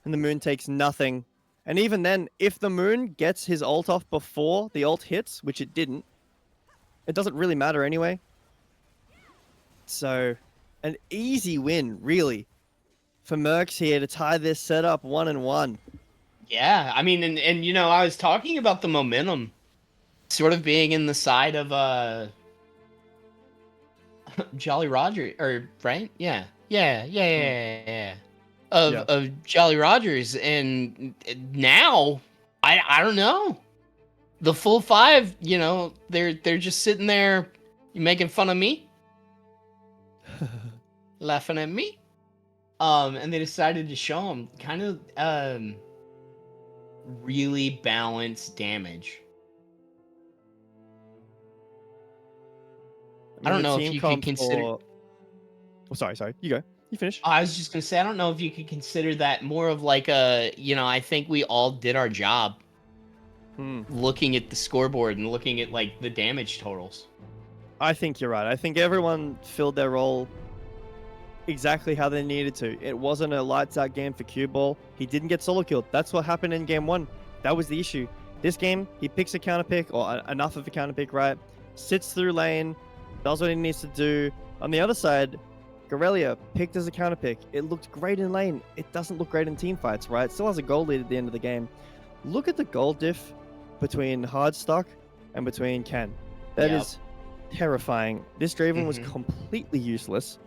And the moon takes nothing. And even then, if the moon gets his ult off before the ult hits, which it didn't, it doesn't really matter anyway. So, an easy win, really, for Mercs here to tie this setup 1-1. Yeah, I mean, and you know, I was talking about the momentum sort of being in the side of Jolly Roger, or right? Yeah. Of Jolly Rogers, and now I don't know. The full five, you know, they're just sitting there making fun of me. laughing at me. And they decided to show him kind of really balanced damage. I don't the know if team you could comp consider. for- Oh, sorry. You go. You finish. I was just gonna say, I don't know if you could consider that more of like a, I think we all did our job Hmm. looking at the scoreboard and looking at like the damage totals. I think you're right. I think everyone filled their role exactly how they needed to. It wasn't a lights out game for cue ball. He didn't get solo killed. That's what happened in game 1. That was the issue. This game, he picks a counter pick, or enough of a counter pick, right? Sits through lane, does what he needs to do. On the other side, Gorelia picked as a counter pick. It looked great in lane. It doesn't look great in team fights, right? Still has a gold lead at the end of the game. Look at the gold diff between Hardstock and between Ken. That Yep. is terrifying. This Draven was Mhm. completely useless.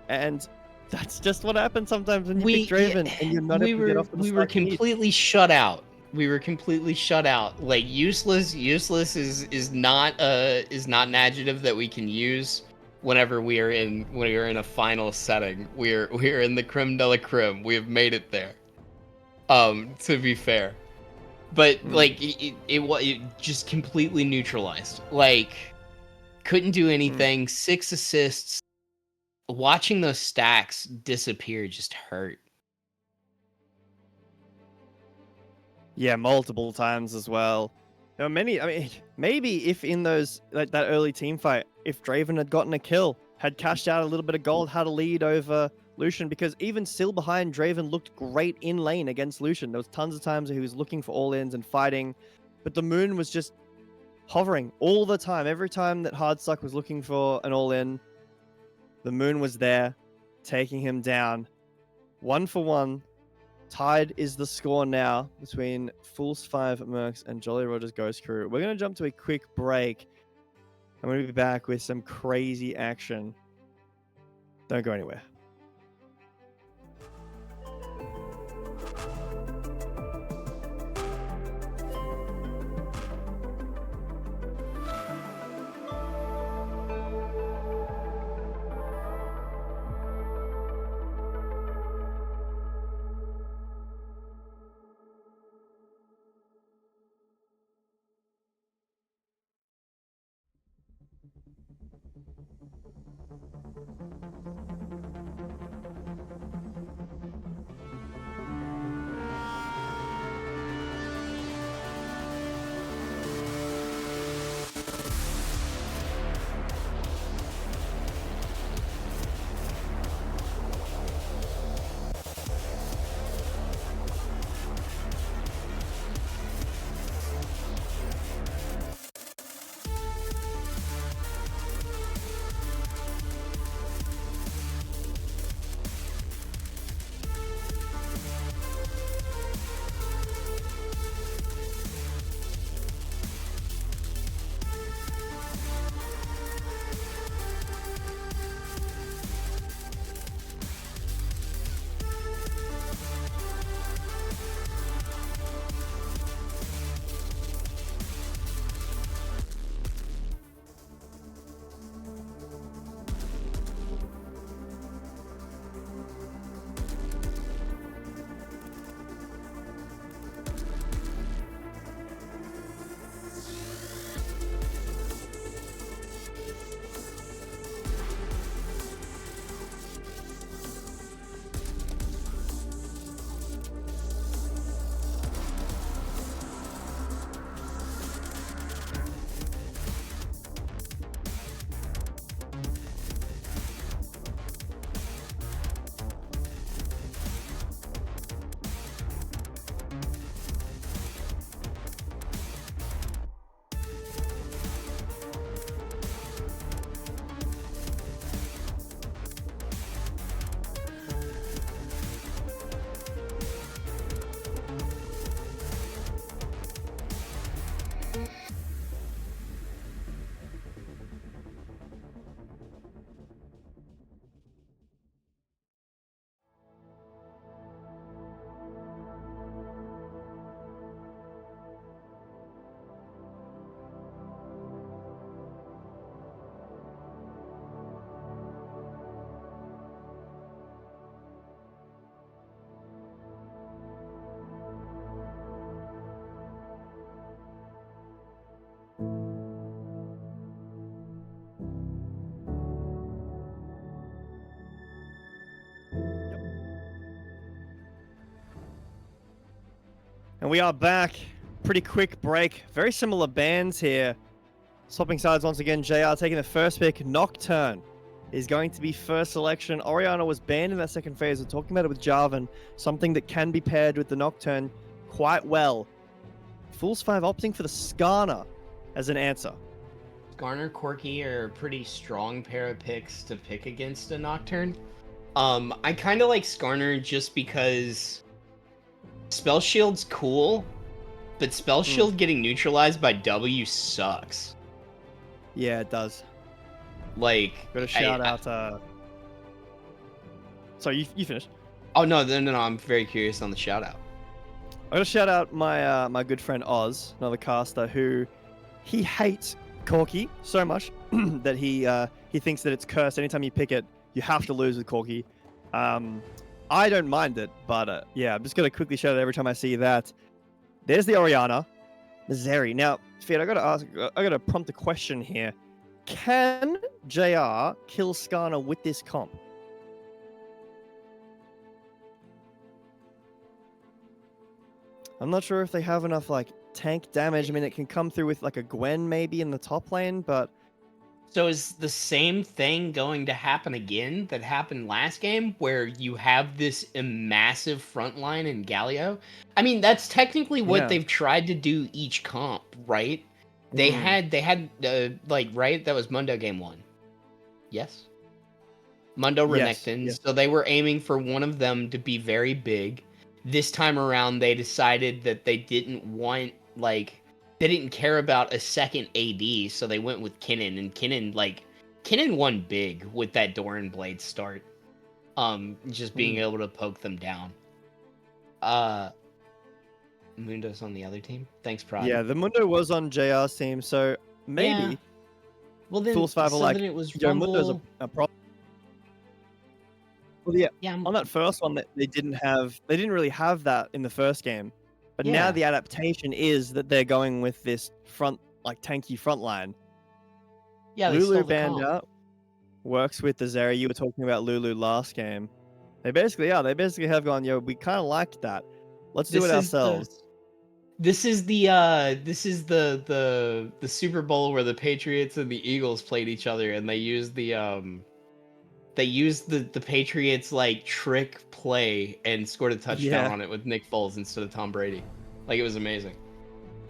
And that's just what happens sometimes when you We pick Draven and you're not able to get off to the we were start you need. completely shut out. We were completely shut out. Like useless is not an adjective that we can use whenever we are in a final setting. We're in the creme de la creme. We have made it there. To be fair. But like it just completely neutralized. Like couldn't do anything. 6 assists. Watching those stacks disappear just hurt. Yeah, multiple times as well. There were many. I mean, maybe if in those like that early team fight, if Draven had gotten a kill, had cashed out a little bit of gold, had a lead over Lucian, because even still behind, Draven looked great in lane against Lucian. There was tons of times where he was looking for all-ins and fighting, but the moon was just hovering all the time. Every time that Hardstuck was looking for an all-in, the moon was there, taking him down. 1-for-1. Tied is the score now between Fools 5 Mercs and Jolly Rogers Ghost Crew. We're going to jump to a quick break. I'm going to be back with some crazy action. Don't go anywhere. And we are back. Pretty quick break. Very similar bands here. Swapping sides once again. JR taking the first pick. Nocturne is going to be first selection. Oriana was banned in that second phase. We're talking about it with Jarvan. Something that can be paired with the Nocturne quite well. Fools 5 opting for the Skarner as an answer. Garner, Corki are a pretty strong pair of picks to pick against a Nocturne. I kind of like Skarner just because Spell Shield's cool, but Spell Shield getting neutralized by W sucks. Yeah, it does. Like, Got a shout out. Sorry, you finished. Oh no, I'm very curious on the shout out. I got to shout out my good friend Oz, another caster who he hates Corki so much that he thinks that it's cursed. Anytime you pick it, you have to lose with Corki. I don't mind it, but yeah, I'm just gonna quickly shout out every time I see that. There's the Oriana, the Zeri. Now, Fiat, I gotta prompt a question here. Can JR kill Skarner with this comp? I'm not sure if they have enough like tank damage. I mean, it can come through with like a Gwen maybe in the top lane, but So is the same thing going to happen again that happened last game, where you have this massive front line in Galio? I mean, that's technically what they've tried to do each comp, right? They had like, right? That was Mundo game 1. Yes? Mundo Renekton. Yes. So they were aiming for one of them to be very big. This time around, they decided that they didn't want, like, they didn't care about a second AD, so they went with Kinnan, and Kinnan won big with that Doran Blade start. Just being able to poke them down. Mundo's on the other team. Thanks, Prod. yeah, the Mundo was on JR's team, so maybe. Yeah. Well, then, Fools 5 are like, then it was yo, Mundo's Rumble. a problem. Well, yeah, Yeah, on that first one, they didn't really have that in the first game. But now Yeah. the adaptation is that they're going with this tanky front line. yeah, they Lulu stole the banned comp. out, works with the Zeri. You were talking about Lulu last game. They basically have gone, yo, we kind of liked that. Let's do it ourselves. This is the Super Bowl where the Patriots and the Eagles played each other, and they used the Patriots like trick play and scored a touchdown on it with Nick Foles instead of Tom Brady. Like, it was amazing.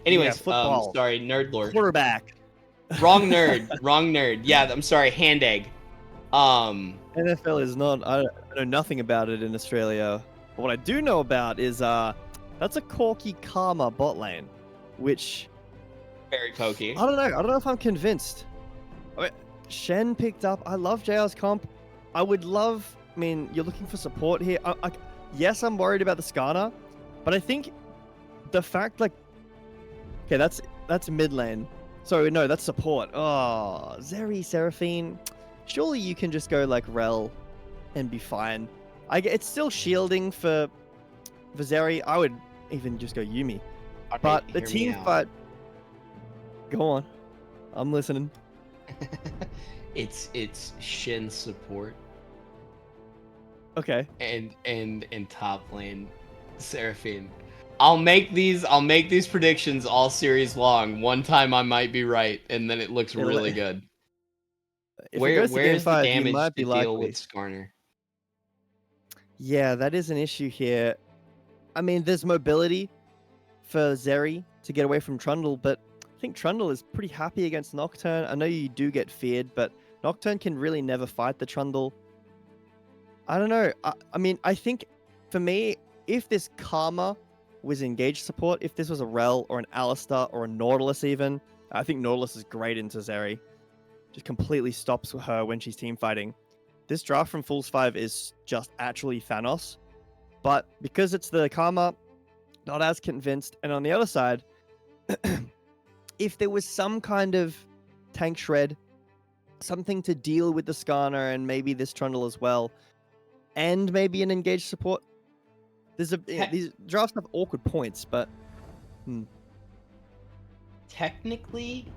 Anyways, football. Sorry, nerd lord. Quarterback. Wrong nerd. Yeah, I'm sorry, hand egg. NFL is not. I know nothing about it in Australia. But what I do know about is that's a Corki Karma bot lane, which Very pokey. I don't know. I don't know if I'm convinced. I mean, Shen picked up. I love JR's comp. I would love. I mean, you're looking for support here. Yes, I'm worried about the Skarner, but I think the fact okay, that's mid lane. Sorry, no, that's support. Oh, Zeri, Seraphine. Surely you can just go like Rel and be fine. It's still shielding for Zeri. I would even just go Yumi. Okay, But the hear me team out. fight. Go on. I'm listening. It's Shin support Okay. and top lane Seraphine. I'll make these predictions all series long. One time I might be right, and then it looks Yeah, really good. If it goes to game Where's the 5, you damage might to be deal likely. with Skarner? Yeah, that is an issue here. I mean, there's mobility for Zeri to get away from Trundle, but I think Trundle is pretty happy against Nocturne. I know you do get feared, but Nocturne can really never fight the Trundle. I don't know. I mean, I think for me, if this Karma was engaged support, if this was a Rel or an Alistar or a Nautilus even, I think Nautilus is great into Zeri. Just completely stops her when she's team fighting. This draft from Fools 5 is just actually Thanos. But because it's the Karma, not as convinced. And on the other side, if there was some kind of tank shred, something to deal with the Skarner and maybe this Trundle as well, and maybe an engaged support, these drafts have awkward points, but Technically,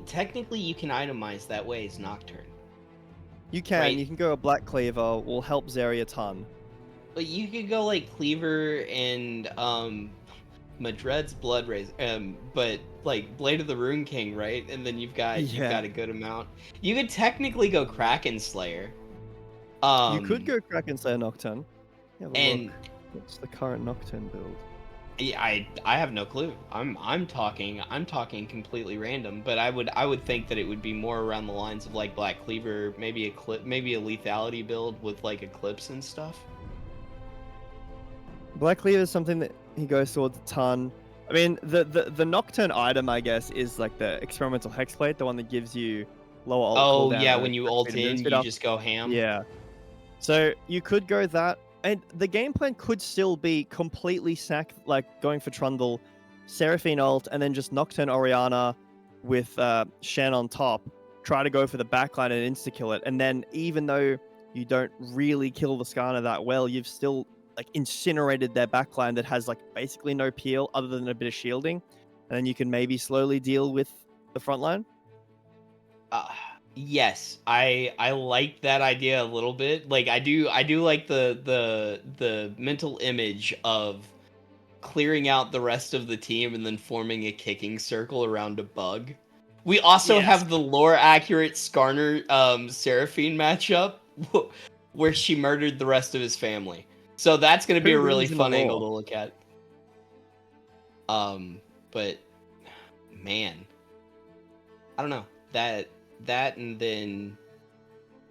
technically you can itemize that way as Nocturne. you can Right. you can go a Black Cleaver, will help Zeri a ton. But you could go like Cleaver and Madred's Blood Razor, but like Blade of the Rune King, right? And then you've got Yeah. a good amount. You could technically go Kraken Slayer. You could go Kraken Slayer Nocturne. Have a and look. What's the current Nocturne build? I have no clue. I'm talking completely random, but I would think that it would be more around the lines of like Black Cleaver, maybe a lethality build with like Eclipse and stuff. Black Cleaver is something that he goes towards a ton. I mean, the Nocturne item, I guess, is like the experimental hexplate, the one that gives you lower ult Oh cooldown. yeah, and when you attack ult speed and move in, speed you up. just go ham. Yeah. So you could go that, and the game plan could still be completely like going for Trundle, Seraphine ult, and then just Nocturne Oriana with Shen on top. Try to go for the backline and insta kill it, and then even though you don't really kill the Skarner that well, you've still like incinerated their backline that has like basically no peel other than a bit of shielding, and then you can maybe slowly deal with the front line. Yes, I like that idea a little bit. Like I do like the mental image of clearing out the rest of the team and then forming a kicking circle around a bug. We also Yes. have the lore accurate Skarner Seraphine matchup where she murdered the rest of his family. So that's going to be Who a really wins in the fun angle lore? to look at. But man, I don't know. That and then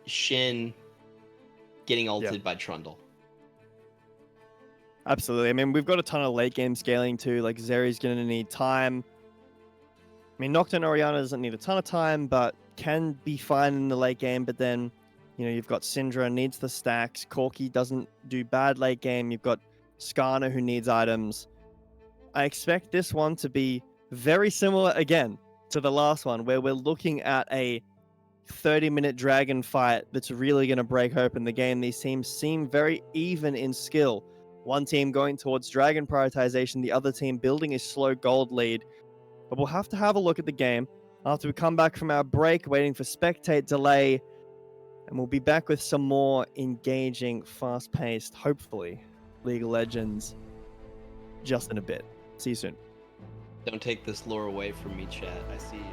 Shin getting ulted by Trundle. Absolutely. I mean, we've got a ton of late game scaling too. Like Zeri's going to need time. I mean, Nocturne Oriana doesn't need a ton of time, but can be fine in the late game. But then, you've got Syndra needs the stacks. Corki doesn't do bad late game. You've got Skarner who needs items. I expect this one to be very similar again to the last one, where we're looking at a 30-minute dragon fight that's really going to break open the game. These teams seem very even in skill. One team going towards dragon prioritization, the other team building a slow gold lead. But we'll have to have a look at the game after we come back from our break, waiting for spectate delay. And we'll be back with some more engaging, fast-paced, hopefully, League of Legends just in a bit. See you soon. Don't take this lore away from me, chat. I see you.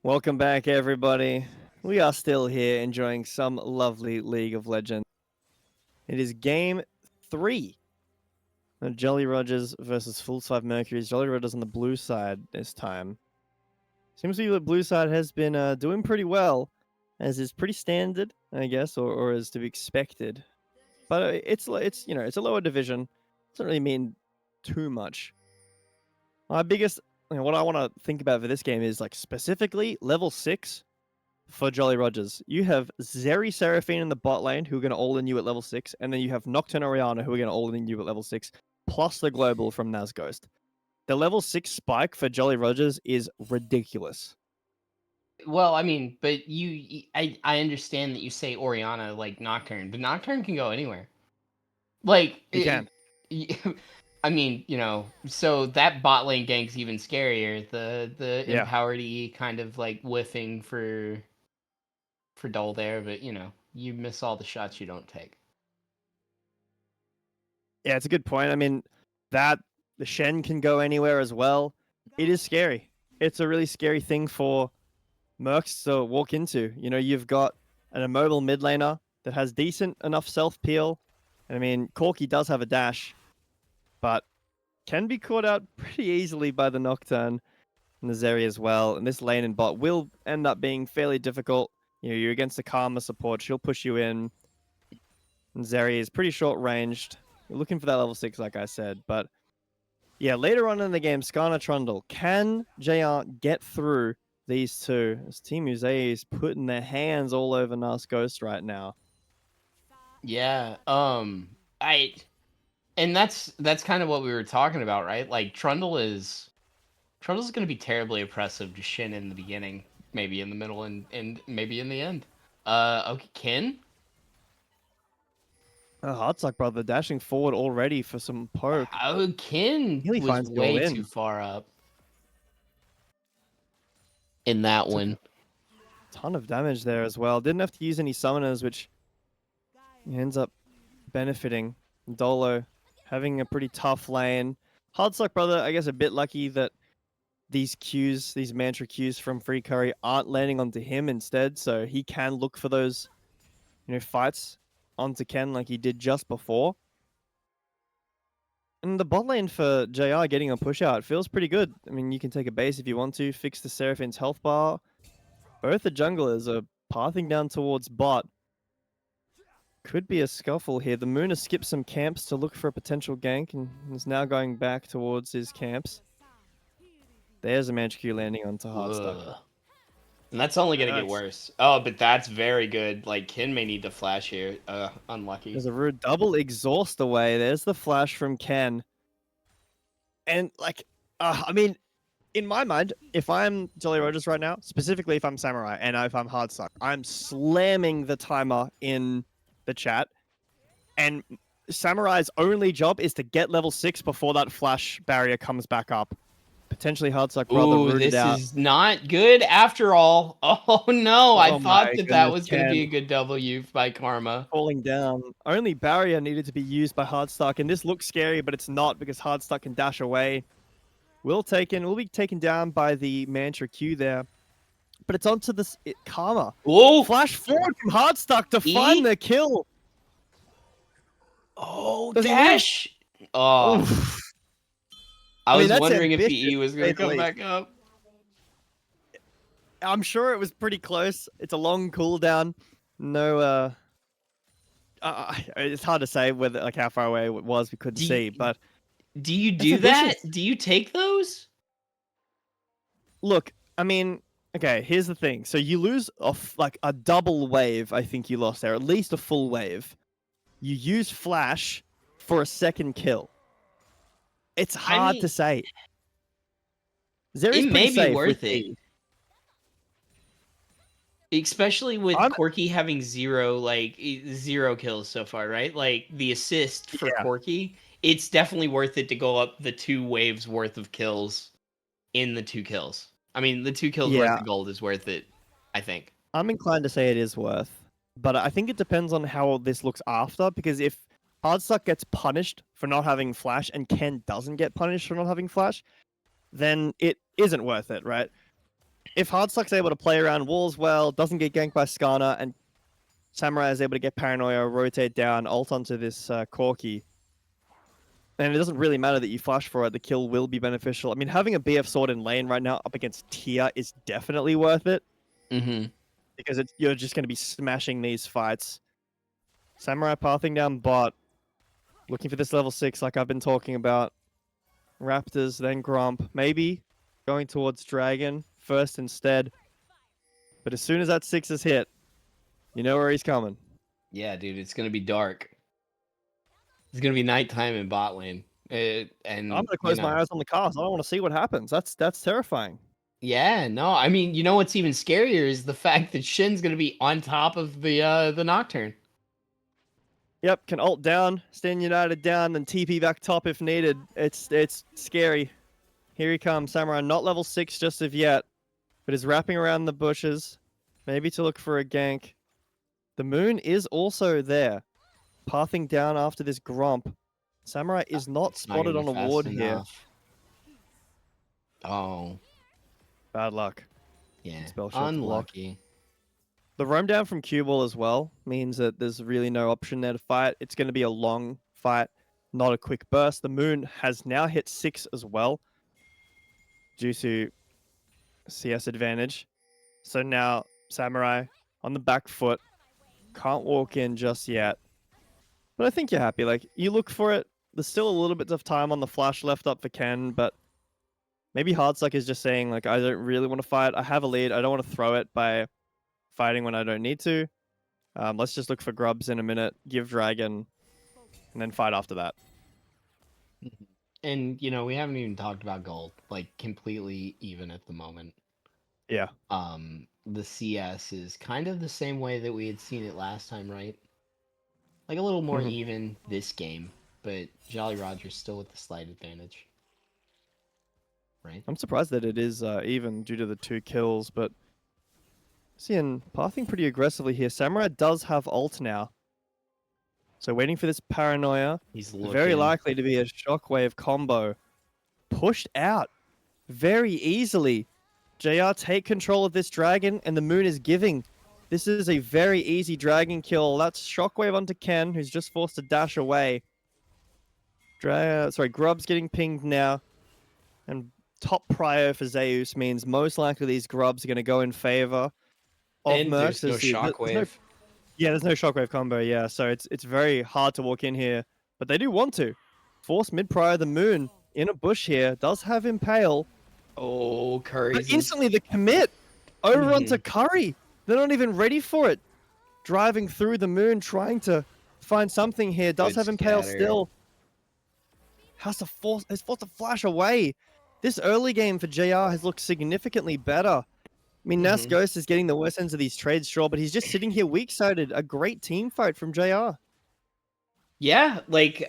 Welcome back, everybody. We are still here enjoying some lovely League of Legends. It is game 3 of Jolly Rogers versus Fools 5 Mercury's. Jolly Rogers on the blue side this time. Seems to be the blue side has been doing pretty well, as is pretty standard, I guess, or as to be expected. But it's a lower division. Doesn't really mean too much. My biggest, what I want to think about for this game is like specifically level 6 for Jolly Rogers. You have Zeri Seraphine in the bot lane who are going to all in you at level 6, and then you have Nocturne Oriana who are going to all in you at level 6, plus the global from Nazghost. The level 6 spike for Jolly Rogers is ridiculous. Well, I mean, but I understand that you say Oriana like Nocturne, but Nocturne can go anywhere. Like He can. I mean, so that bot lane gank's even scarier. The Yeah. empowered E kind of like whiffing for Dole there, but you miss all the shots you don't take. Yeah, it's a good point. I mean, the Shen can go anywhere as well. It is scary. It's a really scary thing for Mercs to walk into. You've got an immobile mid laner that has decent enough self peel. I mean, Corki does have a dash, but can be caught out pretty easily by the Nocturne and the Zeri as well. And this lane and bot will end up being fairly difficult. You're against the Karma support. She'll push you in. And Zeri is pretty short ranged. You're looking for that level 6, like I said. But yeah, later on in the game, Skarner Trundle. Can JR get through these two? As Team Uzay is putting their hands all over Nas Ghost right now. Yeah. And that's kind of what we were talking about, right? Like Trundle's going to be terribly oppressive to Shin in the beginning, maybe in the middle, and maybe in the end. Okay, Kin. Heartsuck brother dashing forward already for some poke. Oh, Kin Really was finds the all way in. too far up in that one. Ton of damage there as well. Didn't have to use any summoners, which ends up benefiting. Dolo having a pretty tough lane. Hardsuck brother, I guess a bit lucky that these Qs, these mantra Qs from Free Curry aren't landing onto him instead, so he can look for those, fights onto Ken like he did just before. And the bot lane for JR getting a push out feels pretty good. I mean, you can take a base if you want to, fix the Seraphine's health bar. Both the junglers are pathing down towards bot. Could be a scuffle here. The Moon has skipped some camps to look for a potential gank and is now going back towards his camps. There's a Mantra Q landing onto Heartstuck. Ugh. And that's only going to get worse. Oh, but that's very good. Like, Kin may need to flash here. Unlucky. There's a rude double exhaust away. There's the flash from Ken. And, I mean, in my mind, if I'm Jolly Rogers right now, specifically if I'm Samurai and if I'm Heartstuck, I'm slamming the timer in the chat. And Samurai's only job is to get level 6 before that flash barrier comes back up. Potentially Heartsuck brother rooted out. This is not good after all. Oh no, I thought that was going to be a good W by Karma. Falling down. Only barrier needed to be used by Heartstuck, and this looks scary, but it's not because Heartstuck can dash away. Will be taken down by the Mantra Q there. But it's onto this Karma. Whoa! Flash forward from Heartstuck to find the kill. Oh, dash! Oh. Oof. I was mean, wondering if the ambitious, E was going to come back up. I'm sure it was pretty close. It's a long cooldown. No, it's hard to say whether how far away it was. We couldn't see, but do you do that? Do you take those? Look, I mean, okay. Here's the thing. So you lose a double wave. I think you lost there, at least a full wave. You use flash for a second kill. It's hard to say. It may be worth it. Especially with Corki having zero kills so far, right? Like the assist for Corki, it's definitely worth it to go up the 2 waves worth of kills in the 2 kills. I mean, the 2 kills worth of gold is worth it, I think. I'm inclined to say it is worth, but I think it depends on how this looks after, because if Hardstuck gets punished for not having flash and Ken doesn't get punished for not having flash, then it isn't worth it, right? if Hardstuck's able to play around walls well, doesn't get ganked by Skarner, and Samurai is able to get Paranoia, rotate down, ult onto this Corki, and it doesn't really matter that you flash for it, the kill will be beneficial. I mean, having a BF sword in lane right now up against Tia is definitely worth it, because you're just going to be smashing these fights. Samurai pathing down bot, looking for this level 6 like I've been talking about. Raptors, then Grump, maybe going towards Dragon first instead. But as soon as that 6 is hit, you know where he's coming. Yeah, dude, it's gonna be dark. It's gonna be nighttime in bot lane. And I'm going to close my eyes on the cast. I don't want to see what happens. That's terrifying. Yeah, no, I mean, you know what's even scarier is the fact that Shin's gonna be on top of the Nocturne. Yep, can ult down, stand United down, then TP back top if needed. It's scary. Here he comes, Samurai, not level 6 just of yet, but is wrapping around the bushes, maybe to look for a gank. The moon is also there, pathing down after this Grump. Samurai is not It's not spotted gonna on be a fast ward here. enough. Oh, Bad luck. yeah, Spell shot to block. unlucky. The roam down from cue ball as well means that there's really no option there to fight. It's going to be a long fight, not a quick burst. The moon has now hit 6 as well due to CS advantage. So now Samurai on the back foot. Can't walk in just yet. But I think you're happy. Like, you look for it. There's still a little bit of time on the flash left up for Ken, but maybe Hardstuck is just saying, like, I don't really want to fight. I have a lead. I don't want to throw it by fighting when I don't need to. Let's just look for grubs in a minute, give Dragon, and then fight after that. And you know, we haven't even talked about gold, like completely even at the moment. Yeah. The CS is kind of the same way that we had seen it last time, right? Like a little more even this game, but Jolly Roger's still with the slight advantage. Right? I'm surprised that it is even due to the 2 kills, but seeing pathing pretty aggressively here. Samurai does have ult now. So waiting for this Paranoia. He's looking. Very likely to be a shockwave combo. Pushed out very easily. JR take control of this dragon, and the moon is giving. This is a very easy dragon kill. That's shockwave onto Ken, who's just forced to dash away. Grub's getting pinged now. And top prio for Zeus means most likely these grubs are going to go in favor of And Mercs. there's no shockwave. There's no shockwave combo, yeah. So it's very hard to walk in here. But they do want to. Force mid prio the moon in a bush here. Does have Impale. Oh, But Curry's instantly the commit over onto Curry. They're not even ready for it. Driving through the moon, trying to find something here. Does Good have Impale scatter. still. Has forced to flash away. This early game for JR has looked significantly better. I mean, Nas Ghost is getting the worst ends of these trades, sure, but he's just sitting here weak-sided. A great team fight from JR. Yeah, like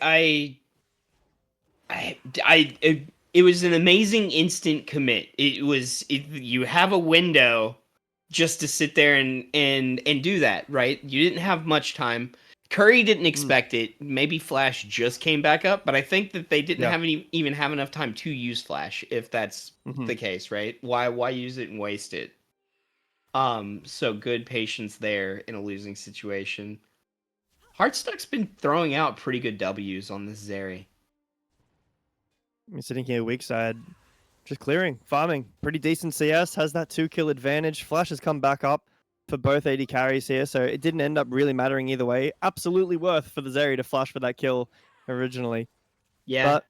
it was an amazing instant commit. You have a window just to sit there and do that, right? You didn't have much time. Curry didn't expect it. Maybe Flash just came back up, but I think that they didn't even have enough time to use Flash, if that's the case, right? Why use it and waste it? So good patience there in a losing situation. Heartstuck's been throwing out pretty good W's on this Zeri. I'm sitting here weak side, just clearing, farming. Pretty decent CS, has that 2-kill advantage. Flash has come back up for both AD carries here, so it didn't end up really mattering either way. Absolutely worth for the Zeri to flash for that kill originally. Yeah. But,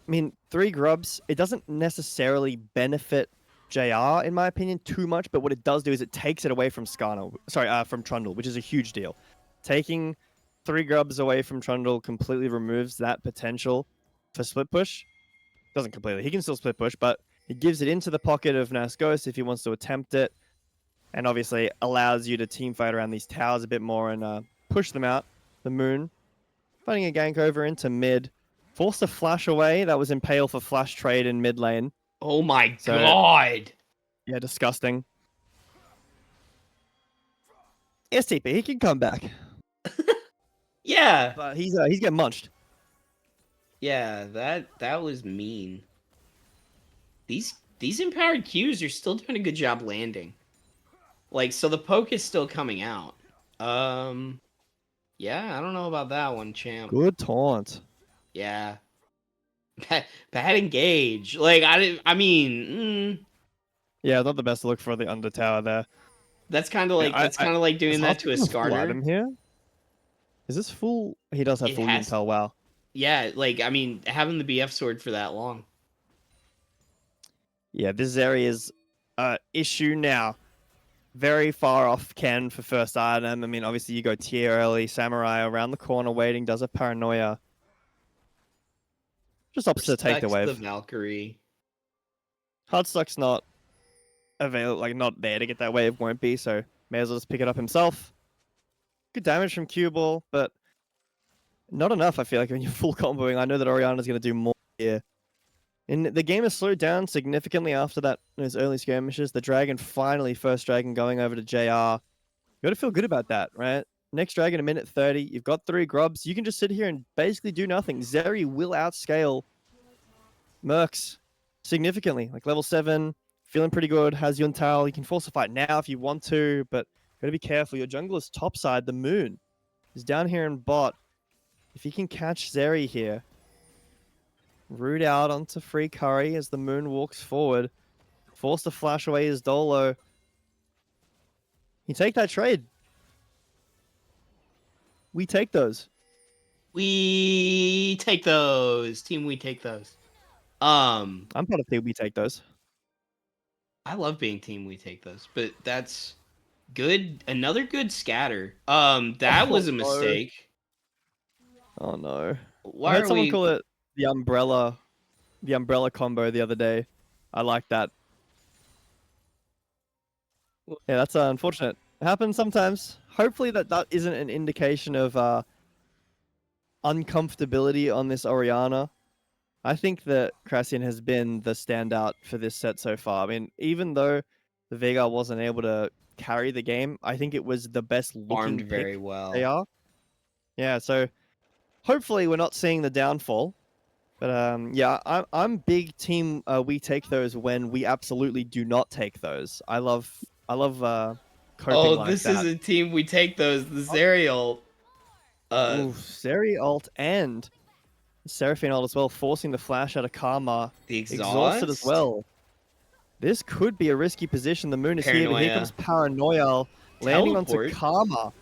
I mean, 3 grubs, it doesn't necessarily benefit JR, in my opinion, too much, but what it does do is it takes it away from from Trundle, which is a huge deal. Taking 3 grubs away from Trundle completely removes that potential for split push. Doesn't completely. He can still split push, but it gives it into the pocket of Nas Ghost if he wants to attempt it, and obviously allows you to team fight around these towers a bit more and push them out. The moon, finding a gank over into mid. Forced to flash away. That was Impale for flash trade in mid lane. Oh my god! Yeah, disgusting. STP, he can come back. Yeah. But he's getting munched. Yeah, that was mean. These these empowered Qs are still doing a good job landing. Like, so the poke is still coming out. Yeah, I don't know about that one, champ. Good taunt. Yeah. Bad engage. Like, I mean, Yeah, not the best look for the under tower there. that's kind of like doing Is that to a Hearthstone full Skarner. item here? Is this full? He does have It full has- Intel. Wow. Yeah, like, I mean, having the BF sword for that long. Yeah, this area's issue now. Very far off Ken for first item. I mean, obviously you go tier early. Samurai around the corner waiting. Does a paranoia. Just opts to take the Respects wave. the Valkyrie. Hardstock's not available, like not there to get that wave. Won't be, so may as well just pick it up himself. Good damage from Cue Ball, but not enough. I feel like when you're full comboing. I know that Oriana's going to do more here. And the game has slowed down significantly after those early skirmishes. The dragon finally, first dragon going over to JR. You got to feel good about that, right? Next dragon, a minute 30. You've got 3 grubs. You can just sit here and basically do nothing. Zeri will outscale Mercs significantly. Like level 7, feeling pretty good. Has Yuntal. You can force a fight now if you want to, but got to be careful. Your jungler's topside, the Moon, is down here in bot. If he can catch Zeri here, root out onto free Curry as the Moon walks forward. Forced to flash away his Dolo. You take that trade. We take those. We take those. Team, we take those. I'm part of team. We take those. I love being team, we take those. But that's good. Another good scatter. That was a no. mistake. Oh no. Why I heard are someone we call it the umbrella combo the other day. I like that. Yeah, that's unfortunate. It happens sometimes. Hopefully that isn't an indication of uncomfortability on this Oriana. I think that Krasin has been the standout for this set so far. I mean, even though the Veigar wasn't able to carry the game, I think it was the best looking armed pick very well? they are. Yeah, so hopefully we're not seeing the downfall. But yeah, I'm big team. We take those when we absolutely do not take those. I love coping like this that. is a team, we take those. The Zerial. Ooh, Seri ult and Seraphine ult as well, forcing the flash out of Karma. The Exhausted as well. This could be a risky position. The Moon is here, but here Paranoia. comes Paranoia landing onto Teleport. Karma.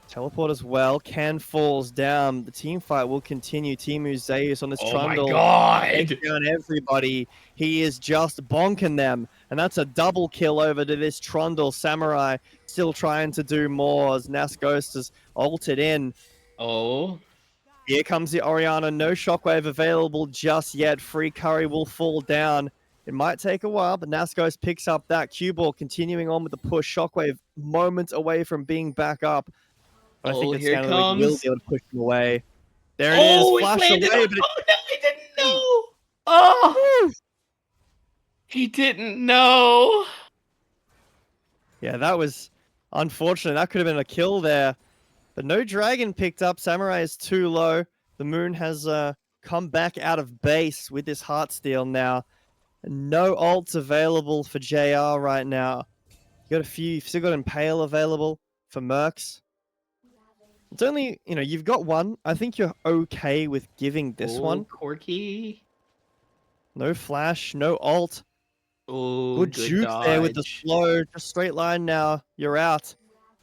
Teleport as well. Can falls down. The team fight will continue. Timu Zeus on this Oh Trundle. my god! Takes down everybody. He is just bonking them. And that's a double kill over to this Trundle. Samurai still trying to do more as Nas Ghost has ulted in. Oh. Here comes the Oriana. No shockwave available just yet. Free Curry will fall down. It might take a while, but Nascos picks up that cue ball, continuing on with the push. Shockwave moments away from being back up. But I think that here Scanner League will comes. be able to push him away. There it Oh, is. it Flash landed away, on- but Oh no, he didn't know! Oh! He didn't know! yeah, that was unfortunate. That could have been a kill there. But no dragon picked up. Samurai is too low. The Moon has come back out of base with this Heartsteel now. No ults available for JR right now. You got a few. You've still got Impale available for Mercs. It's only, you've got one. I think you're okay with giving this one. Corky. No flash, no ult. Oh, Good juke there with the dodge. slow. Just straight line now. You're out.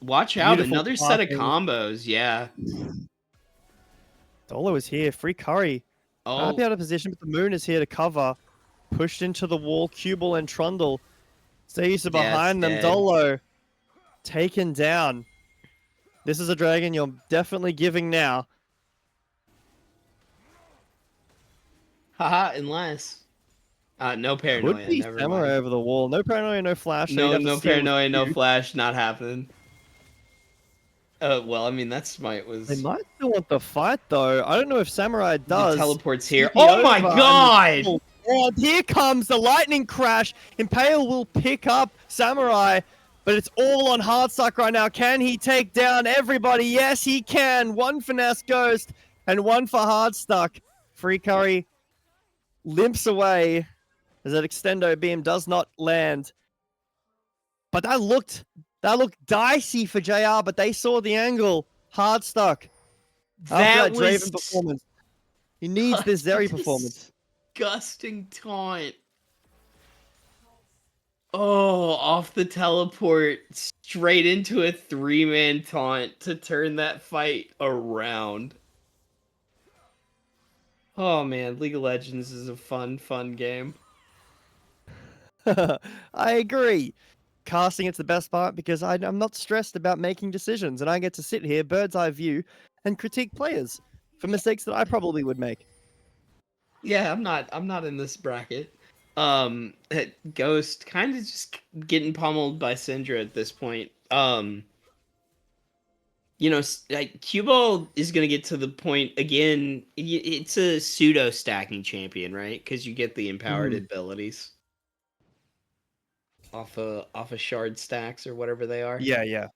Watch out, Beautiful another set of passing. combos, yeah. Dolo is here. Free Curry. Oh, Might be out of position, but the Moon is here to cover. Pushed into the wall. Cubal and Trundle. Zeus are behind them. dead. Dolo taken down. This is a dragon you're definitely giving now. haha, unless. No paranoia, Would be never Samurai mind. over the wall. No paranoia, no flash. so you'd No, have to no steal with paranoia, no you. flash, not happening. Well, I mean, that smite was... They might still want the fight, though. I don't know if Samurai The does. teleport's here. TP Oh my over and god! the- And here comes the lightning crash. Impale will pick up Samurai, but it's all on Heartsuck right now. Can he take down everybody? Yes, he can. One for Ness Ghost and one for Heartstuck. Free Curry limps away. as that extendo beam does not land. But that looked dicey for JR, but they saw the angle. Hard stuck. After that Draven performance. He needs this Zeri performance. Disgusting taunt. Oh, off the teleport, straight into a 3-man taunt to turn that fight around. Oh man, League of Legends is a fun game. I agree. Casting it's the best part because I'm not stressed about making decisions and I get to sit here, bird's eye view, and critique players for mistakes that I probably would make. Yeah, I'm not in this bracket. Ghost kind of just getting pummeled by Syndra at this point. Like Q-Ball is gonna get to the point again. It's a pseudo stacking champion, right? Because you get the empowered abilities off of shard stacks or whatever they are. Yeah.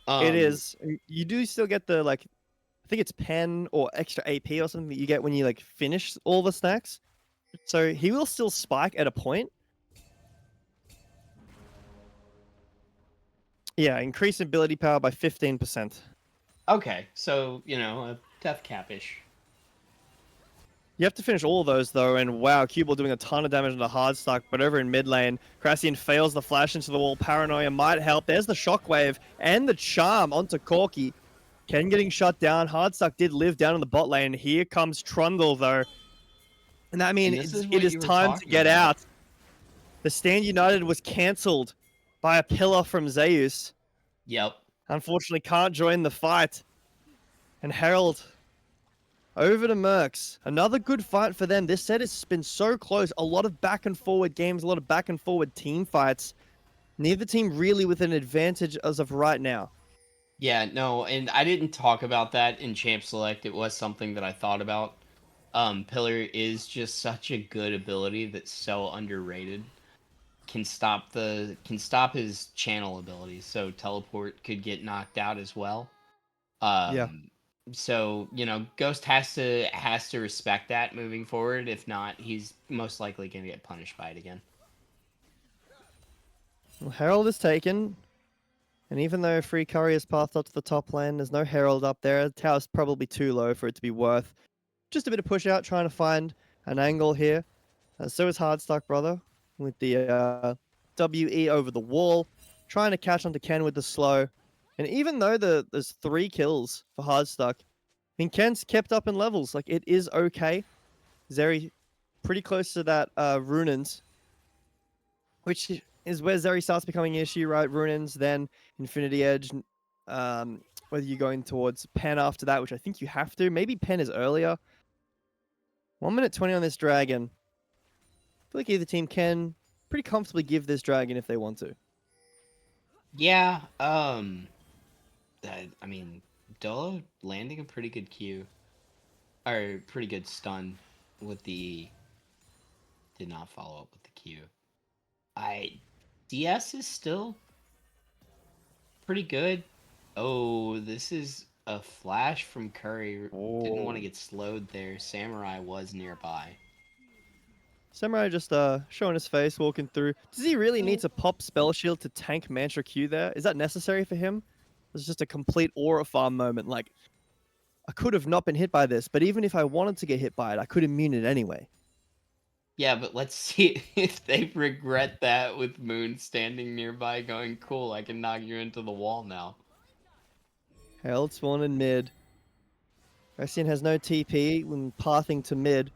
It is. You do still get the I think it's pen or extra AP or something that you get when you finish all the stacks. So he will still spike at a point. Yeah, increase ability power by 15%. Okay, so a death cap-ish. You have to finish all of those though, and wow, Q-Ball doing a ton of damage on the hard stuck, but over in mid lane, Crassian fails the flash into the wall. Paranoia might help. There's the shockwave and the charm onto Corki. Ken getting shut down. Hardstuck did live down in the bot lane. Here comes Trundle though. And that means it is time to get out. The Stand United was cancelled by a pillar from Zeus. Yep. Unfortunately can't join the fight. And Herald over to Mercs. Another good fight for them. This set has been so close. A lot of back and forward games, a lot of back and forward team fights. Neither team really with an advantage as of right now. Yeah, no, and I didn't talk about that in Champ Select. It was something that I thought about. Pillar is just such a good ability that's so underrated. Can stop his channel abilities, so teleport could get knocked out as well. Yeah. So Ghost has to respect that moving forward. If not, he's most likely gonna get punished by it again. Well, Herald is taken. And even though Free Curry has passed up to the top lane, there's no Herald up there. The tower's probably too low for it to be worth just a bit of push out, trying to find an angle here. So is Hardstuck, brother, with the WE over the wall, trying to catch onto Ken with the slow. And even though there's 3 kills for Hardstuck, I mean, Ken's kept up in levels. It is okay. Zeri pretty close to that Runins, which is where Zeri starts becoming an issue, right? Runins, then Infinity Edge, whether you're going towards Pen after that, which I think you have to. Maybe Pen is earlier. 1 minute 20 on this dragon. I feel like either team can pretty comfortably give this dragon if they want to. Yeah, I mean, Dolo landing a pretty good Q. Or pretty good stun with the... Did not follow up with the Q. DS is still pretty good. Oh, this is a flash from Curry. Didn't want to get slowed there. Samurai was nearby. Samurai just showing his face, walking through. Does he really need to pop Spell Shield to tank Mantra Q there? Is that necessary for him? It's just a complete aura farm moment. I could have not been hit by this, but even if I wanted to get hit by it, I could immune it anyway. Yeah, but let's see if they regret that with Moon standing nearby going, cool, I can knock you into the wall now. Herald spawn in mid. Ressian has no TP when pathing to mid.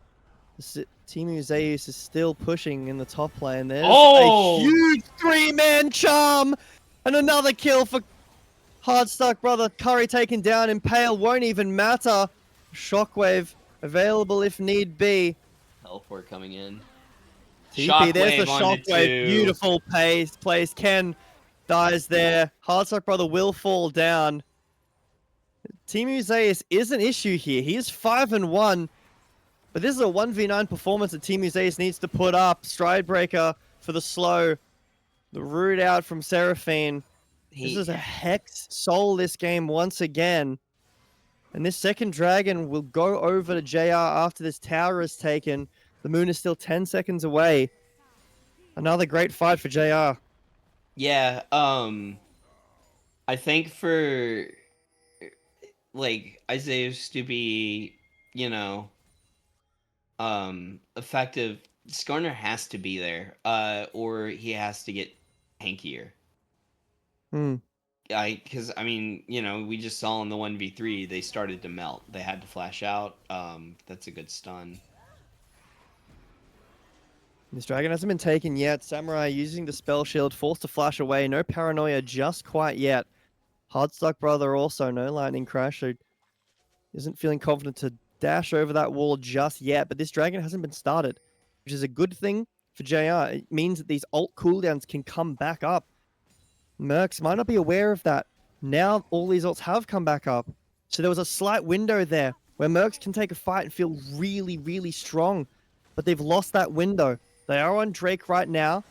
Timu Zeus is still pushing in the top lane. There's a huge 3-man charm! And another kill for Hardstuck, brother. Curry taken down. Impale won't even matter. Shockwave available if need be. Teleport coming in. TP, there's the Shockwave. Beautiful place. Ken dies there. Hardstuck, brother, will fall down. Timu Zeus is an issue here. He is 5-1. But this is a 1v9 performance that Timu Zeus needs to put up. Stride Breaker for the slow. The root out from Seraphine. This is a Hex Soul this game once again. And this second dragon will go over to JR after this tower is taken. The moon is still 10 seconds away. Another great fight for JR. Yeah, I think for like Isaiah's to be, you know, effective, Skarner has to be there, or he has to get tankier. Hmm. Because I mean, you know, we just saw in the 1v3 they started to melt. They had to flash out. That's a good stun. This dragon hasn't been taken yet. Samurai using the spell shield, forced to flash away. No paranoia just quite yet. Hardstuck brother also, no lightning crash. So isn't feeling confident to dash over that wall just yet. But this dragon hasn't been started, which is a good thing for JR. It means that these ult cooldowns can come back up. Mercs might not be aware of that. Now all these ults have come back up. So there was a slight window there where Mercs can take a fight and feel really, really strong. But they've lost that window. They are on Drake right now.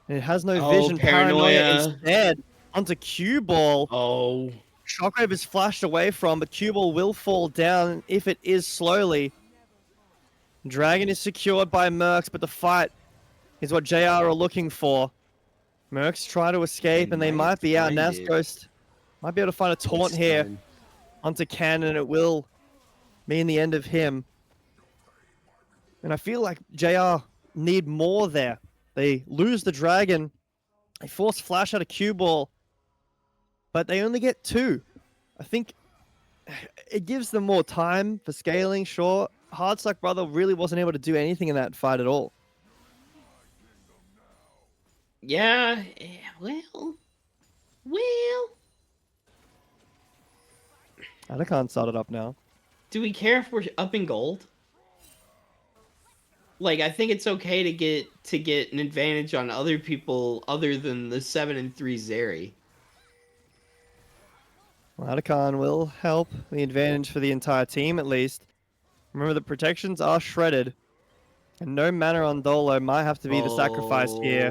And it has no vision. Paranoia instead onto Cue Ball. Oh. Shockwave is flashed away from, but Cue Ball will fall down if it is slowly. Dragon is secured by Mercs, but the fight is what JR are looking for. Mercs try to escape, and they might be out. Nasghost might be able to find a taunt here onto Ken, and it will mean the end of him. And I feel like JR need more there. They lose the dragon. They force flash out of Cue Ball, but they only get 2. I think it gives them more time for scaling, sure. Hardstuck brother really wasn't able to do anything in that fight at all. Yeah, well. Anakan started up now. Do we care if we're up in gold? Like, I think it's okay to get an advantage on other people other than the 7 and 3 Zeri. Well, Anakan will help the advantage for the entire team at least. Remember, the protections are shredded. And no mana on Dolo might have to be the sacrifice here.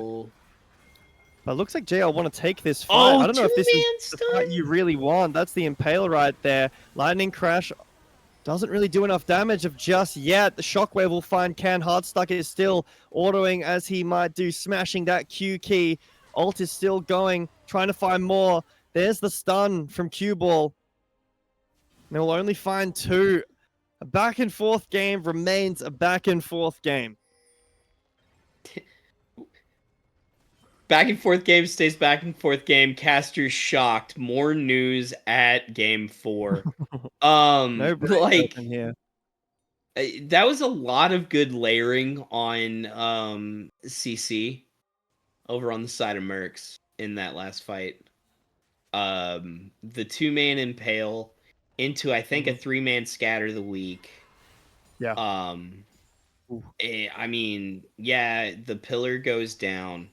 But it looks like JL want to take this fight. I don't know if this is the fight you really want. That's the Impale right there. Lightning Crash doesn't really do enough damage of just yet. The Shockwave will find Can. Hardstuck is still autoing as he might do, smashing that Q key. Ult is still going, trying to find more. There's the stun from Cue Ball. They will only find 2. A back and forth game remains a back and forth game. Back and forth game stays back and forth game. Caster shocked. More news at game 4. No like here. That was a lot of good layering on CC over on the side of Mercs in that last fight. The 2-man Impale into I think a 3-man Scatter the Weak. Yeah. I mean, yeah, the pillar goes down.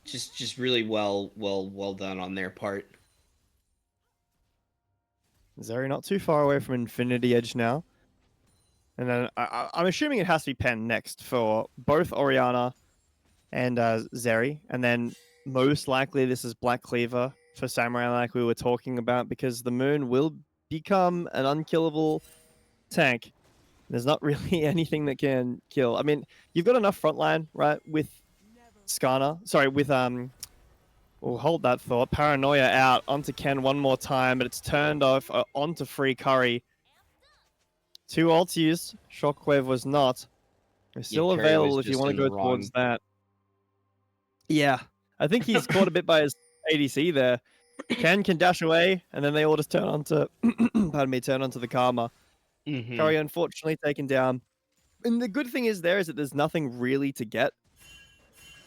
Just really well done on their part. Zeri not too far away from Infinity Edge now. And then I'm assuming it has to be Pen next for both Orianna and Zeri. And then most likely this is Black Cleaver for Samurai like we were talking about, because the moon will become an unkillable tank. There's not really anything that can kill. I mean, you've got enough frontline, right, with Skarner. Sorry, with we'll hold that thought. Paranoia out onto Ken one more time, but it's turned off onto Free Curry. 2 ults used. Shockwave was not. It's still available if you want to go towards that. Yeah, I think he's caught a bit by his ADC there. Ken can dash away, and then they all just turn onto, pardon me, turn onto the Karma. Curry unfortunately taken down. And the good thing is there is that there's nothing really to get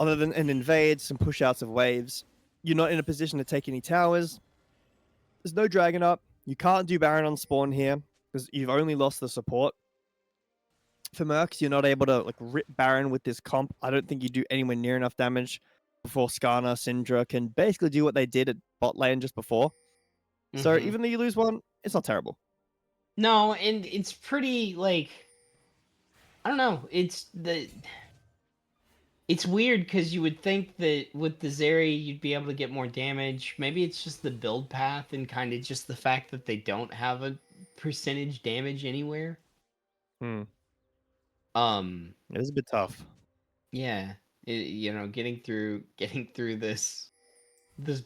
other than an invade, some push outs of waves. You're not in a position to take any towers. There's no dragon up. You can't do Baron on spawn here because you've only lost the support. For Mercs, you're not able to like rip Baron with this comp. I don't think you do anywhere near enough damage before Skarner, Syndra can basically do what they did at bot lane just before. So even though you lose one, it's not terrible. No, and it's pretty like, I don't know. It's weird because you would think that with the Zeri you'd be able to get more damage. Maybe it's just the build path and kind of just the fact that they don't have a percentage damage anywhere. Hmm. Um, It is a bit tough. yeah, getting through this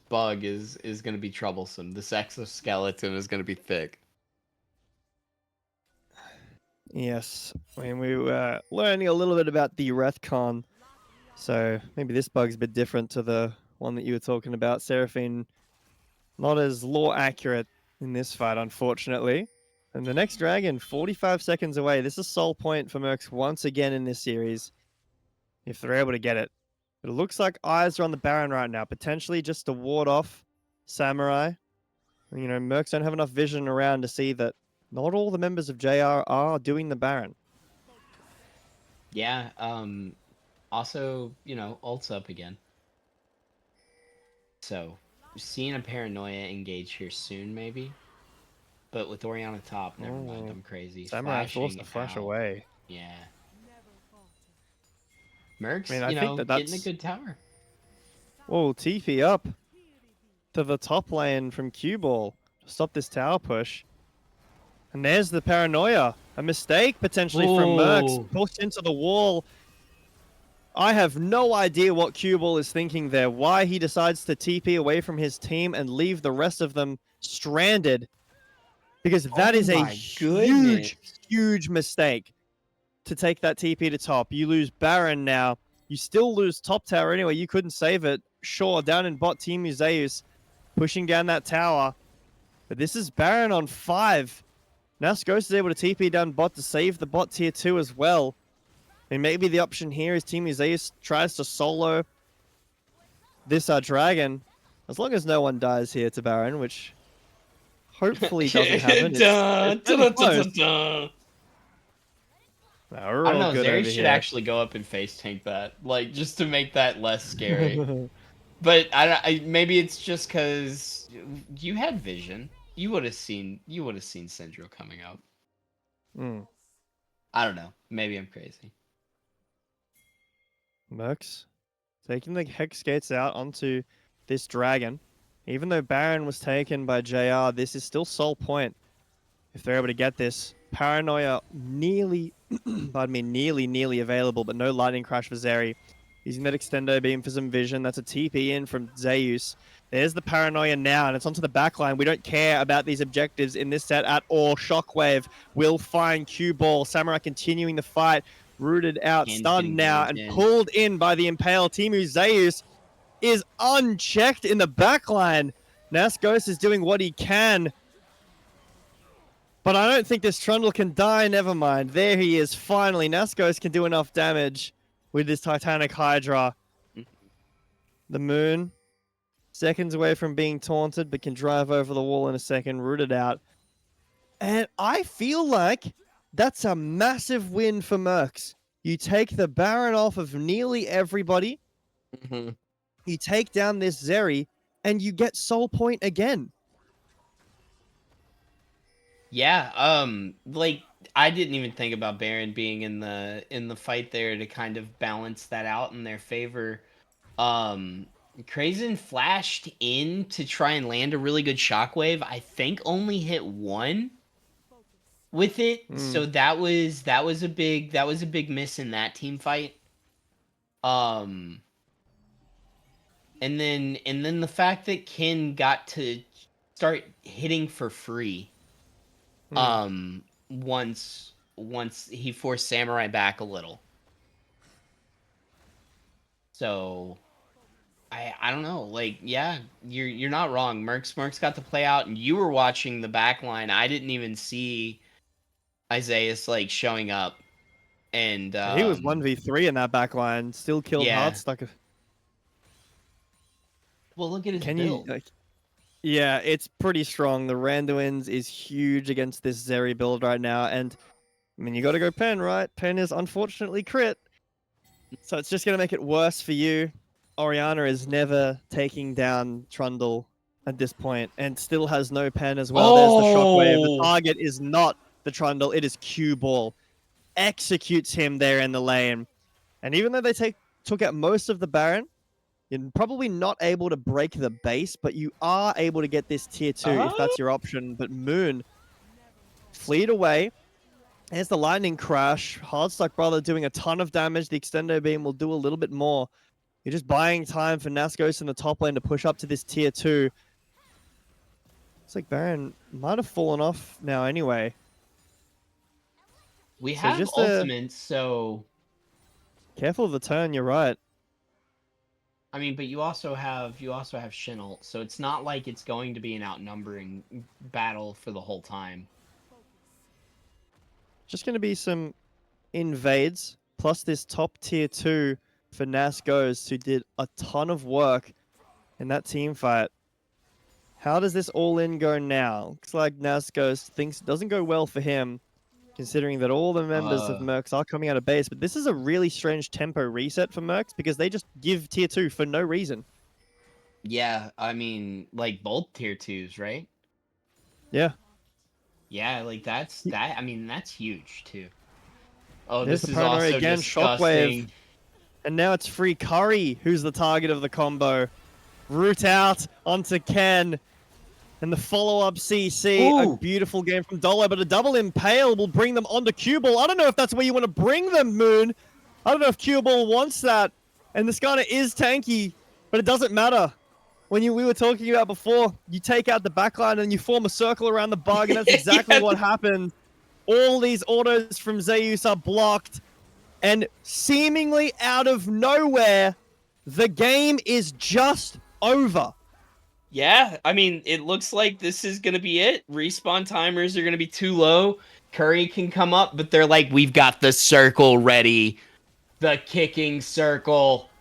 bug is going to be troublesome. This exoskeleton is going to be thick. Yes. I mean, we were learning a little bit about the Rethcon, so maybe this bug's a bit different to the one that you were talking about. Seraphine, not as lore accurate in this fight, unfortunately. And the next dragon, 45 seconds away. This is Soul Point for Mercs once again in this series, if they're able to get it. But it looks like eyes are on the Baron right now, potentially just to ward off Samurai. Mercs don't have enough vision around to see that not all the members of JR are doing the Baron. Yeah. Also, ult's up again. So, seeing a Paranoia engage here soon, maybe. But with Oriana top, never mind. Oh, I'm crazy. Samurai forced Flashing to flash out. away. Yeah. I mean, Mercs, I think that getting a that's... good tower. Whoa, TP up to the top lane from Q-Ball to stop this tower push. And there's the Paranoia. A mistake, potentially, from Mercs. Ooh. Pushed into the wall. I have no idea what Q-Ball is thinking there. Why he decides to TP away from his team and leave the rest of them stranded. Because that Oh is a my goodness. huge mistake to take that TP to top. You lose Baron now. You still lose top tower anyway. You couldn't save it. Sure, down in bot team Museus pushing down that tower. But this is Baron on 5. Now Skos is able to TP down bot to save the bot tier 2 as well. And maybe the option here is Team Museus tries to solo this dragon. As long as no one dies here to Baron, which hopefully doesn't happen. Dun, It's dun, really dun, dun, close. dun, dun. No, we're I don't all know. good Zeri over should here. actually go up and face tank that, like, just to make that less scary. But maybe it's just because you had vision. You would have seen Syndra coming up. Mm. I don't know. Maybe I'm crazy. Mercs taking the Hex Gates out onto this dragon. Even though Baron was taken by JR, this is still Soul Point. If they're able to get this, Paranoia nearly, pardon me, nearly available, but no Lightning Crash for Zeri. Using that Extendo Beam for some vision. That's a TP in from Zeus. There's the Paranoia now, and it's onto the backline. We don't care about these objectives in this set at all. Shockwave will find Q-Ball. Samurai continuing the fight. Rooted out, Ken's stunned getting now, damaged and in. pulled in by the Impale. Timu Zeus is unchecked in the backline. Naskos is doing what he can. But I don't think this Trundle can die. Never mind. There he is. Finally, Naskos can do enough damage with this Titanic Hydra. The Moon, seconds away from being taunted, but can drive over the wall in a second, rooted out. And I feel like that's a massive win for Mercs. You take the Baron off of nearly everybody. Mm-hmm. You take down this Zeri, and you get Soul Point again. Yeah, like I didn't even think about Baron being in the fight there to kind of balance that out in their favor. Krazen flashed in to try and land a really good shockwave. I think only hit one with it. So that was a big miss in that team fight. And then the fact that Ken got to start hitting for free. Once he forced Samurai back a little. So I don't know, like, yeah, you're not wrong. Mercs got to play out, and you were watching the back line. I didn't even see Isaias like showing up. And He was 1v3 in that back line, still killed yeah. Heartstuck. Well, look at his Can build. you yeah, it's pretty strong. The Randuin's is huge against this Zeri build right now, and I mean, you got to go Pen, right? Pen is unfortunately crit, so it's just going to make it worse for you. Oriana is never taking down Trundle at this point, and still has no Pen as well. There's the Shockwave. The target is not the Trundle, it is Q-Ball. Executes him there in the lane, and even though they took out most of the Baron, you're probably not able to break the base, but you are able to get this tier 2 if that's your option. But Moon fleed away. There's the lightning crash. Hardstuck Brother doing a ton of damage. The extendo beam will do a little bit more. You're just buying time for Nascos in the top lane to push up to this tier 2. It's like Baron might have fallen off now anyway. We So have just ultimates, so careful of the turn, you're right. I mean, but you also have Shin ult, so it's not like it's going to be an outnumbering battle for the whole time. Just going to be some invades, plus this top tier 2 for Nascos, who did a ton of work in that team fight. How does this all-in go now? Looks like Nascos thinks it doesn't go well for him, considering that all the members of Mercs are coming out of base. But this is a really strange tempo reset for Mercs because they just give tier 2 for no reason. Yeah, I mean, like both tier 2s, right? Yeah. Yeah, like that's huge too. Oh, There's this the is paranoia also again. disgusting. Shockwave. And now it's free Curry who's the target of the combo. Root out onto Ken. And the follow-up CC, a Ooh. beautiful game from Dolo, but a double impale will bring them onto Cue Ball. I don't know if that's where you want to bring them, Moon. I don't know if Cue Ball wants that. And this guy is tanky, but it doesn't matter. We were talking about before, you take out the backline and you form a circle around the bug, and that's exactly Yeah. what happened. All these autos from Zeus are blocked, and seemingly out of nowhere, the game is just over. Yeah, I mean, it looks like this is going to be it. Respawn timers are going to be too low. Curry can come up, but they're like, we've got the circle ready. The kicking circle.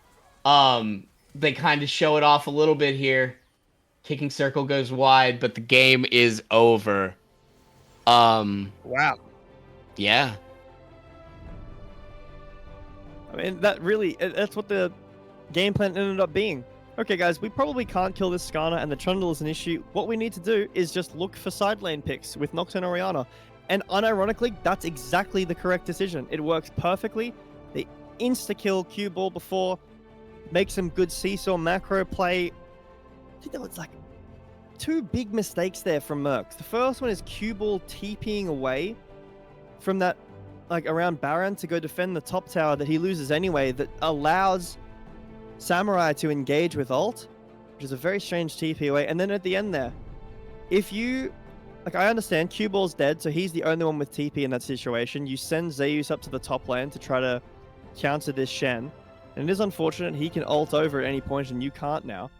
They kind of show it off a little bit here. Kicking circle goes wide, but the game is over. Wow. Yeah. I mean, that's what the game plan ended up being. Okay, guys, we probably can't kill this Skarner, and the Trundle is an issue. What we need to do is just look for side lane picks with Nocturne Oriana. And unironically, that's exactly the correct decision. It works perfectly. They insta-kill Cue Ball before, make some good seesaw macro play. I think there was like 2 big mistakes there from Mercs. The first one is Cue Ball TPing away from that, like around Baron to go defend the top tower that he loses anyway, that allows Samurai to engage with ult, which is a very strange TP away. And then at the end there, if you, like, I understand Cue Ball's dead, so he's the only one with TP in that situation. You send Zeus up to the top lane to try to counter this Shen. And it is unfortunate he can ult over at any point and you can't now.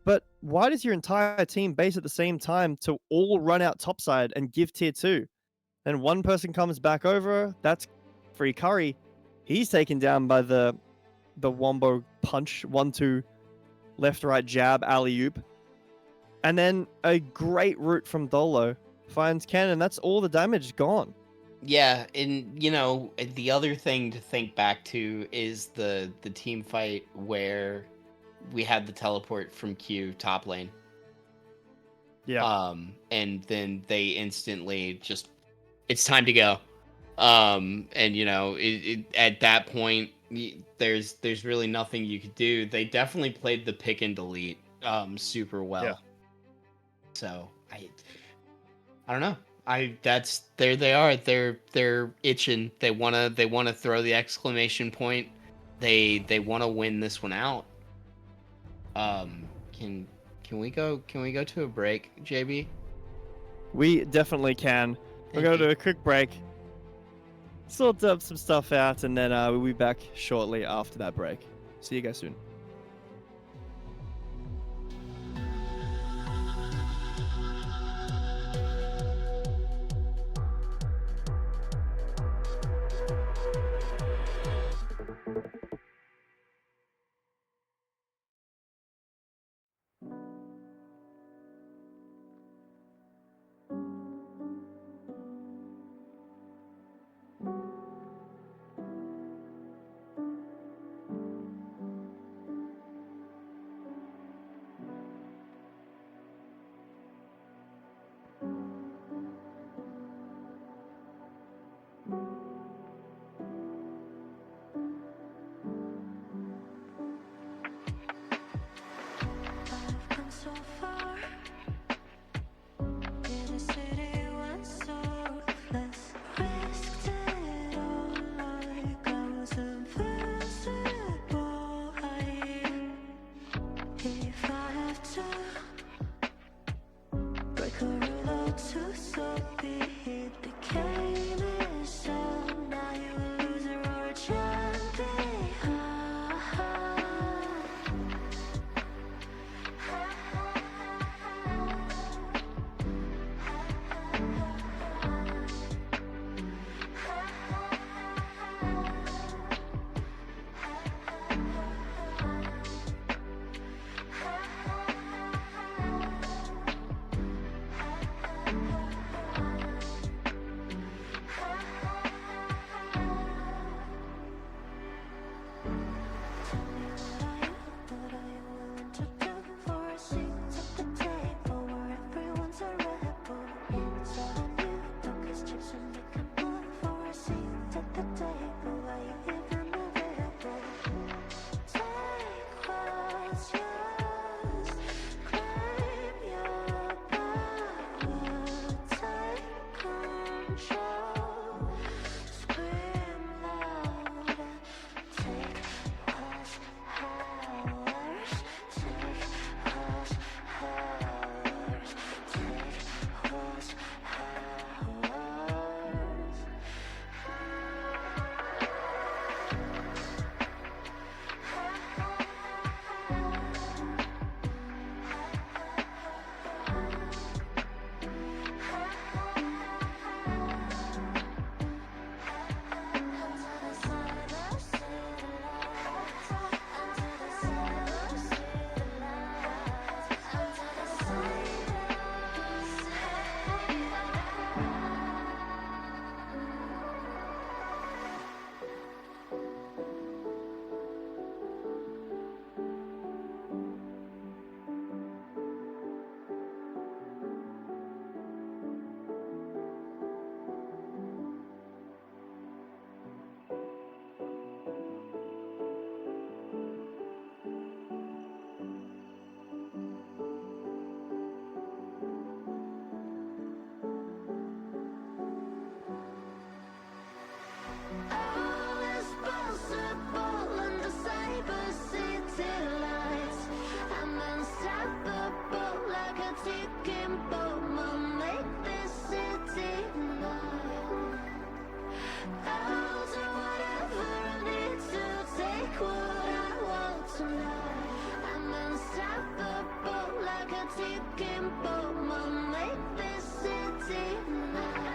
But why does your entire team base at the same time to all run out topside and give tier 2? Then one person comes back over, that's free Curry. He's taken down by the wombo punch, 1-2, left, right, jab, alley-oop. And then a great route from Dolo finds Ken, and that's all the damage gone. Yeah, and you know, the other thing to think back to is the team fight where we had the teleport from Q top lane. Yeah. And then they instantly just, it's time to go. And you know, at that point, there's really nothing you could do. They definitely played the pick and delete super well. Yeah. So I don't know. There they are. They're itching. They wanna throw the exclamation point. They wanna win this one out. Can we go to a break, JB? We definitely can. We'll Thank go you. to a quick break, sort up some stuff out, and then we'll be back shortly after that break. See you guys soon. Break a rule or two, so be it. The game is on. Now you a loser or a champion. What are you willing to do for a seat at the table where everyone's a rebel? It's all on you, don't cast chips and make a move for a seat at the table. Are you even available? Take what's yours, claim your power, take control, scream louder, take what's ours, take what's ours, take what's ours. All is possible under cyber city lights. I'm unstoppable like a ticking bomb. I'll make this city mine. I'll do whatever I need to take what I want tonight. I'm unstoppable like a ticking bomb. I'll make this city mine.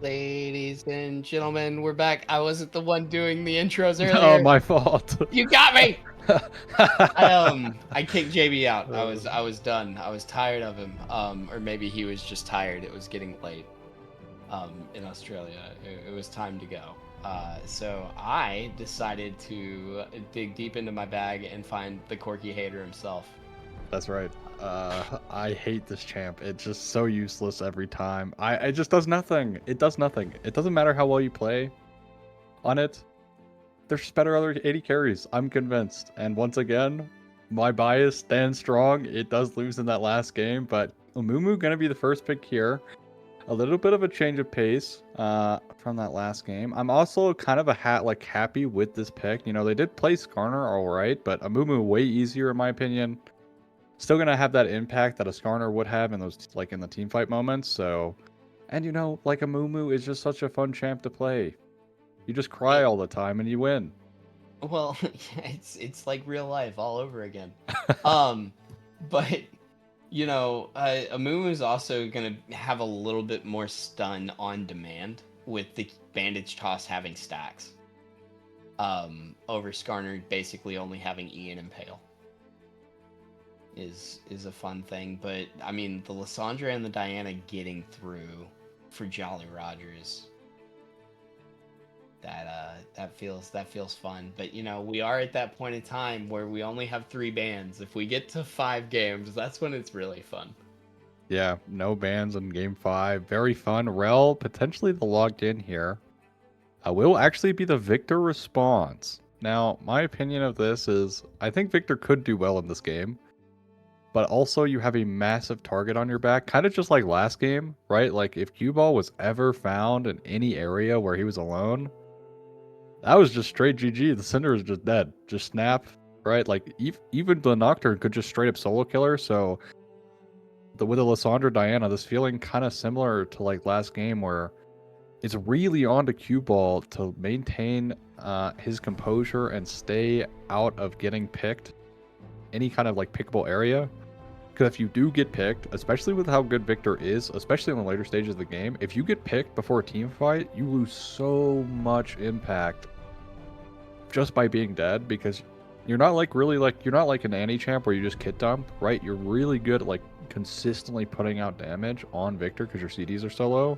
Ladies and gentlemen, we're back. I wasn't the one doing the intros Oh, earlier. my fault. You got me. I kicked JB out. I was done. I was tired of him. Or maybe he was just tired. It was getting late. In Australia, it was time to go. So I decided to dig deep into my bag and find the quirky hater himself. That's right. I hate this champ. It's just so useless every time. It just does nothing. It does nothing. It doesn't matter how well you play on it. There's just better other 80 carries. I'm convinced. And once again, my bias stands strong. It does lose in that last game, but Amumu gonna be the first pick here. A little bit of a change of pace from that last game. I'm also kind of happy with this pick. You know, they did play Skarner all right, but Amumu way easier in my opinion. Still gonna have that impact that a Skarner would have in those in the team fight moments. So, and you know, like Amumu is just such a fun champ to play. You just cry all the time and you win. Well, it's like real life all over again. But you know, Amumu is also gonna have a little bit more stun on demand with the bandage toss having stacks. Over Skarner basically only having E and Impale. Is a fun thing, but I mean the Lysandra and the Diana getting through for Jolly Rogers. That feels fun, but you know we are at that point in time where we only have 3 bans. If we get to 5 games, that's when it's really fun. Yeah, no bans in game 5. Very fun. Rel potentially the logged in here. Will actually be the Victor response. Now, my opinion of this is I think Victor could do well in this game. But also you have a massive target on your back, kind of just like last game, right? Like if Q-Ball was ever found in any area where he was alone, that was just straight GG. The Cinder is just dead. Just snap, right? Like even the Nocturne could just straight up solo killer. So with the Lysandra Diana, this feeling kind of similar to like last game where it's really on to Q-Ball to maintain his composure and stay out of getting picked any kind of like pickable area. Because if you do get picked, especially with how good Victor is, especially in the later stages of the game, if you get picked before a team fight, you lose so much impact just by being dead, because you're not like you're not like an anti-champ where you just kit dump, right? You're really good at like consistently putting out damage on Victor because your CDs are so low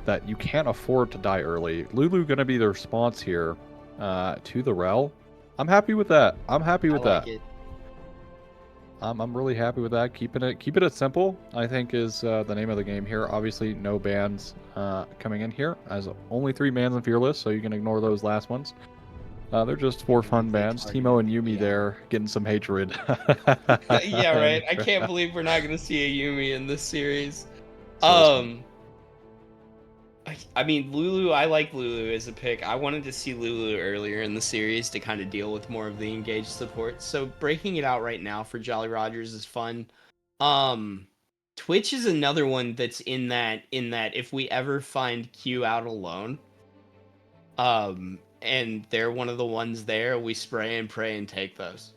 that you can't afford to die early. Lulu gonna be the response here to the Rel. I'm happy with that. I'm happy with that. It. I'm really happy with that. Keeping it simple, I think, is the name of the game here. Obviously, no bans coming in here, as only 3 bans in Fearless, so you can ignore those last ones. They're just 4 fun bans. Teemo and Yumi there getting some hatred. Yeah, right. I can't believe we're not gonna see a Yumi in this series. So I mean, Lulu, I like Lulu as a pick. I wanted to see Lulu earlier in the series to kind of deal with more of the engaged support. So breaking it out right now for Jolly Rogers is fun. Twitch is another one that's in that if we ever find Q out alone, and they're one of the ones there, we spray and pray and take those.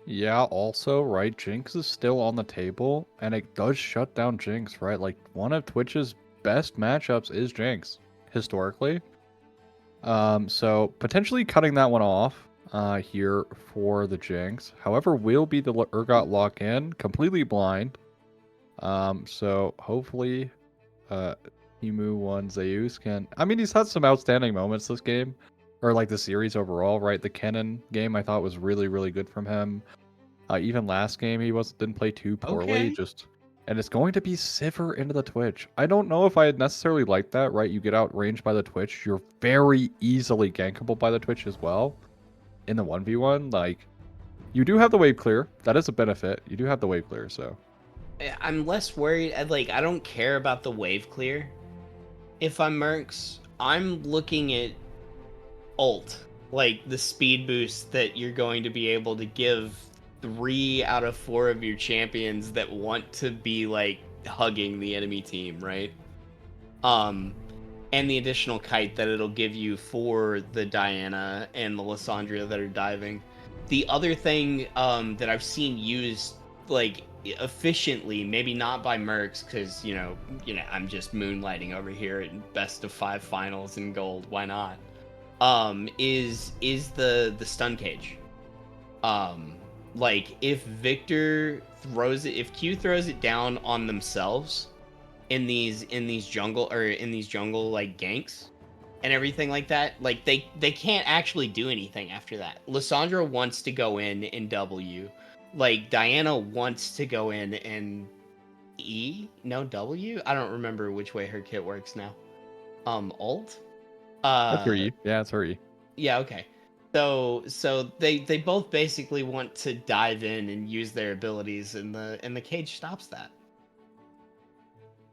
Yeah, also, right, Jinx is still on the table, and it does shut down Jinx, right? Like, one of Twitch's best matchups is Jinx, historically. So potentially cutting that one off here for the Jinx. However, will be the Urgot lock-in, completely blind. So hopefully Timu 1 Zeus can... I mean, he's had some outstanding moments this game, or like the series overall, right? The Kennen game I thought was really, really good from him. Even last game he didn't play too poorly, Okay. and it's going to be Sivir into the Twitch. I don't know if I necessarily like that, right? You get outranged by the Twitch. You're very easily gankable by the Twitch as well. In the 1v1, like, you do have the wave clear. That is a benefit. You do have the wave clear, so. I'm less worried. I don't care about the wave clear. If I'm Mercs, I'm looking at ult. Like, the speed boost that you're going to be able to give 3 out of 4 of your champions that want to be like hugging the enemy team, right? And the additional kite that it'll give you for the Diana and the Lysandra that are diving. The other thing that I've seen used like efficiently, maybe not by Mercs, because I'm just moonlighting over here in best of 5 finals in gold. Why not? Is the stun cage. Like if if Q throws it down on themselves in these jungle like ganks and everything like that, like they can't actually do anything after that. Lissandra wants to go in W. Like Diana wants to go in and W. I don't remember which way her kit works now. Ult. That's her E. Yeah, it's her E. Yeah. Okay. So they both basically want to dive in and use their abilities, and the cage stops that.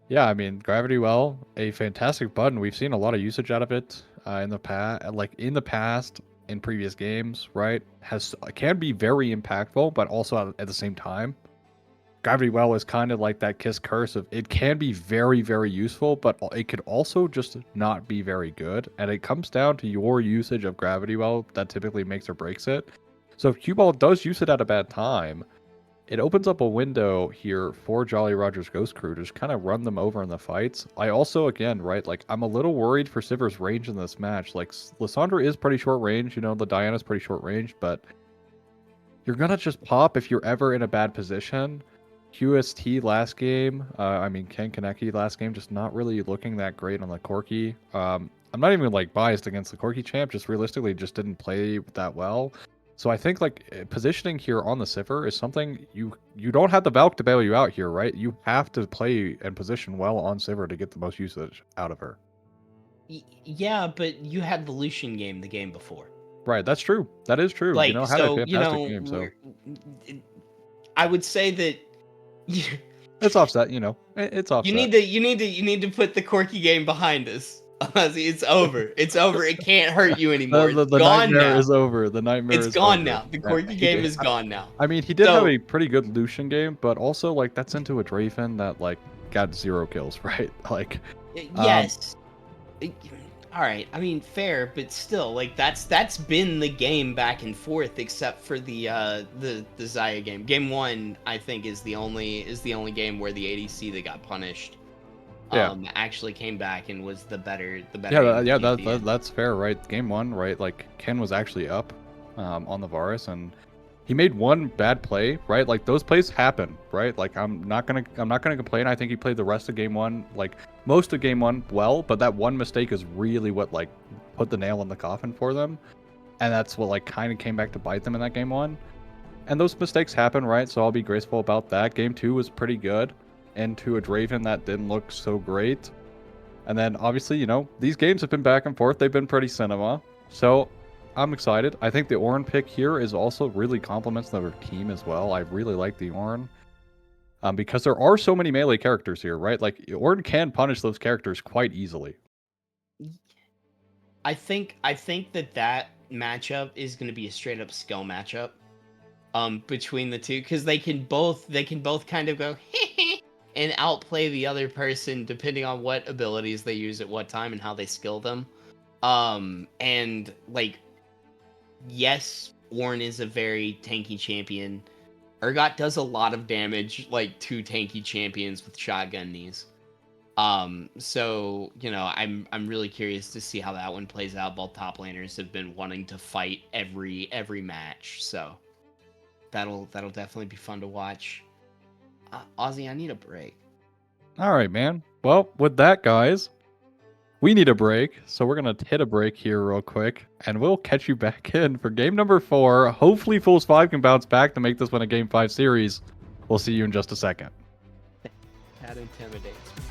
Yeah, I mean, Gravity Well, a fantastic button. We've seen a lot of usage out of it in the past, in previous games, right? Can be very impactful, but also at the same time, Gravity Well is kind of like that Kiss Curse of it can be very, very useful, but it could also just not be very good. And it comes down to your usage of Gravity Well that typically makes or breaks it. So if Cue Ball does use it at a bad time, it opens up a window here for Jolly Roger's Ghost Crew to just kind of run them over in the fights. I also, again, right, like, I'm a little worried for Sivir's range in this match. Like, Lissandra is pretty short range, the Diana's pretty short range, but you're gonna just pop if you're ever in a bad position. QST last game, Ken Kaneki last game, just not really looking that great on the Corki. I'm not even, like, biased against the Corki champ, just realistically just didn't play that well. So I think positioning here on the Sivir is something you don't have the Valk to bail you out here, right? You have to play and position well on Sivir to get the most usage out of her. Yeah, but you had the Lucian game the game before. Right, that's true. That is true. Like, Had a fantastic game, so I would say that it's offset, It's offset. You need to put the Corki game behind us. It's over. It's over. It can't hurt you anymore. The It's gone nightmare now. is over. The nightmare It's is gone over. now. The Corki game is gone now. I mean, he did have a pretty good Lucian game, but also, like, that's into a Draven that, like, got 0 kills, right? Like, yes. All right. I mean, fair, but still, like, that's been the game back and forth, except for the Xayah game. Game 1, I think, is the only game where the ADC that got punished actually came back and was the better. That's fair, right? Game 1, right? Like, Ken was actually up on the Varus, and he made one bad play, right? Like, those plays happen, right? Like, I'm not gonna complain. I think he played the rest of game 1, like most of game 1, well, but that one mistake is really what, like, put the nail in the coffin for them, and that's what, like, kind of came back to bite them in that game 1. And those mistakes happen, right? So I'll be graceful about that. Game 2 was pretty good, into a Draven that didn't look so great. And then, obviously, these games have been back and forth. They've been pretty cinema. So, I'm excited. I think the Ornn pick here is also really complements their team as well. I really like the Ornn. Because there are so many melee characters here, right? Like, Ornn can punish those characters quite easily. I think that matchup is going to be a straight up skill matchup between the two, because they can both kind of go and outplay the other person depending on what abilities they use at what time and how they skill them. And, like, yes, Ornn is a very tanky champion. Urgot does a lot of damage, like, to tanky champions with shotgun knees. So, I'm really curious to see how that one plays out. Both top laners have been wanting to fight every match, so that'll definitely be fun to watch. Ozzy, I need a break. All right, man. Well, with that, guys, we need a break, so we're going to hit a break here real quick, and we'll catch you back in for game number 4. Hopefully, Fools 5 can bounce back to make this one a Game 5 series. We'll see you in just a second. That intimidates me.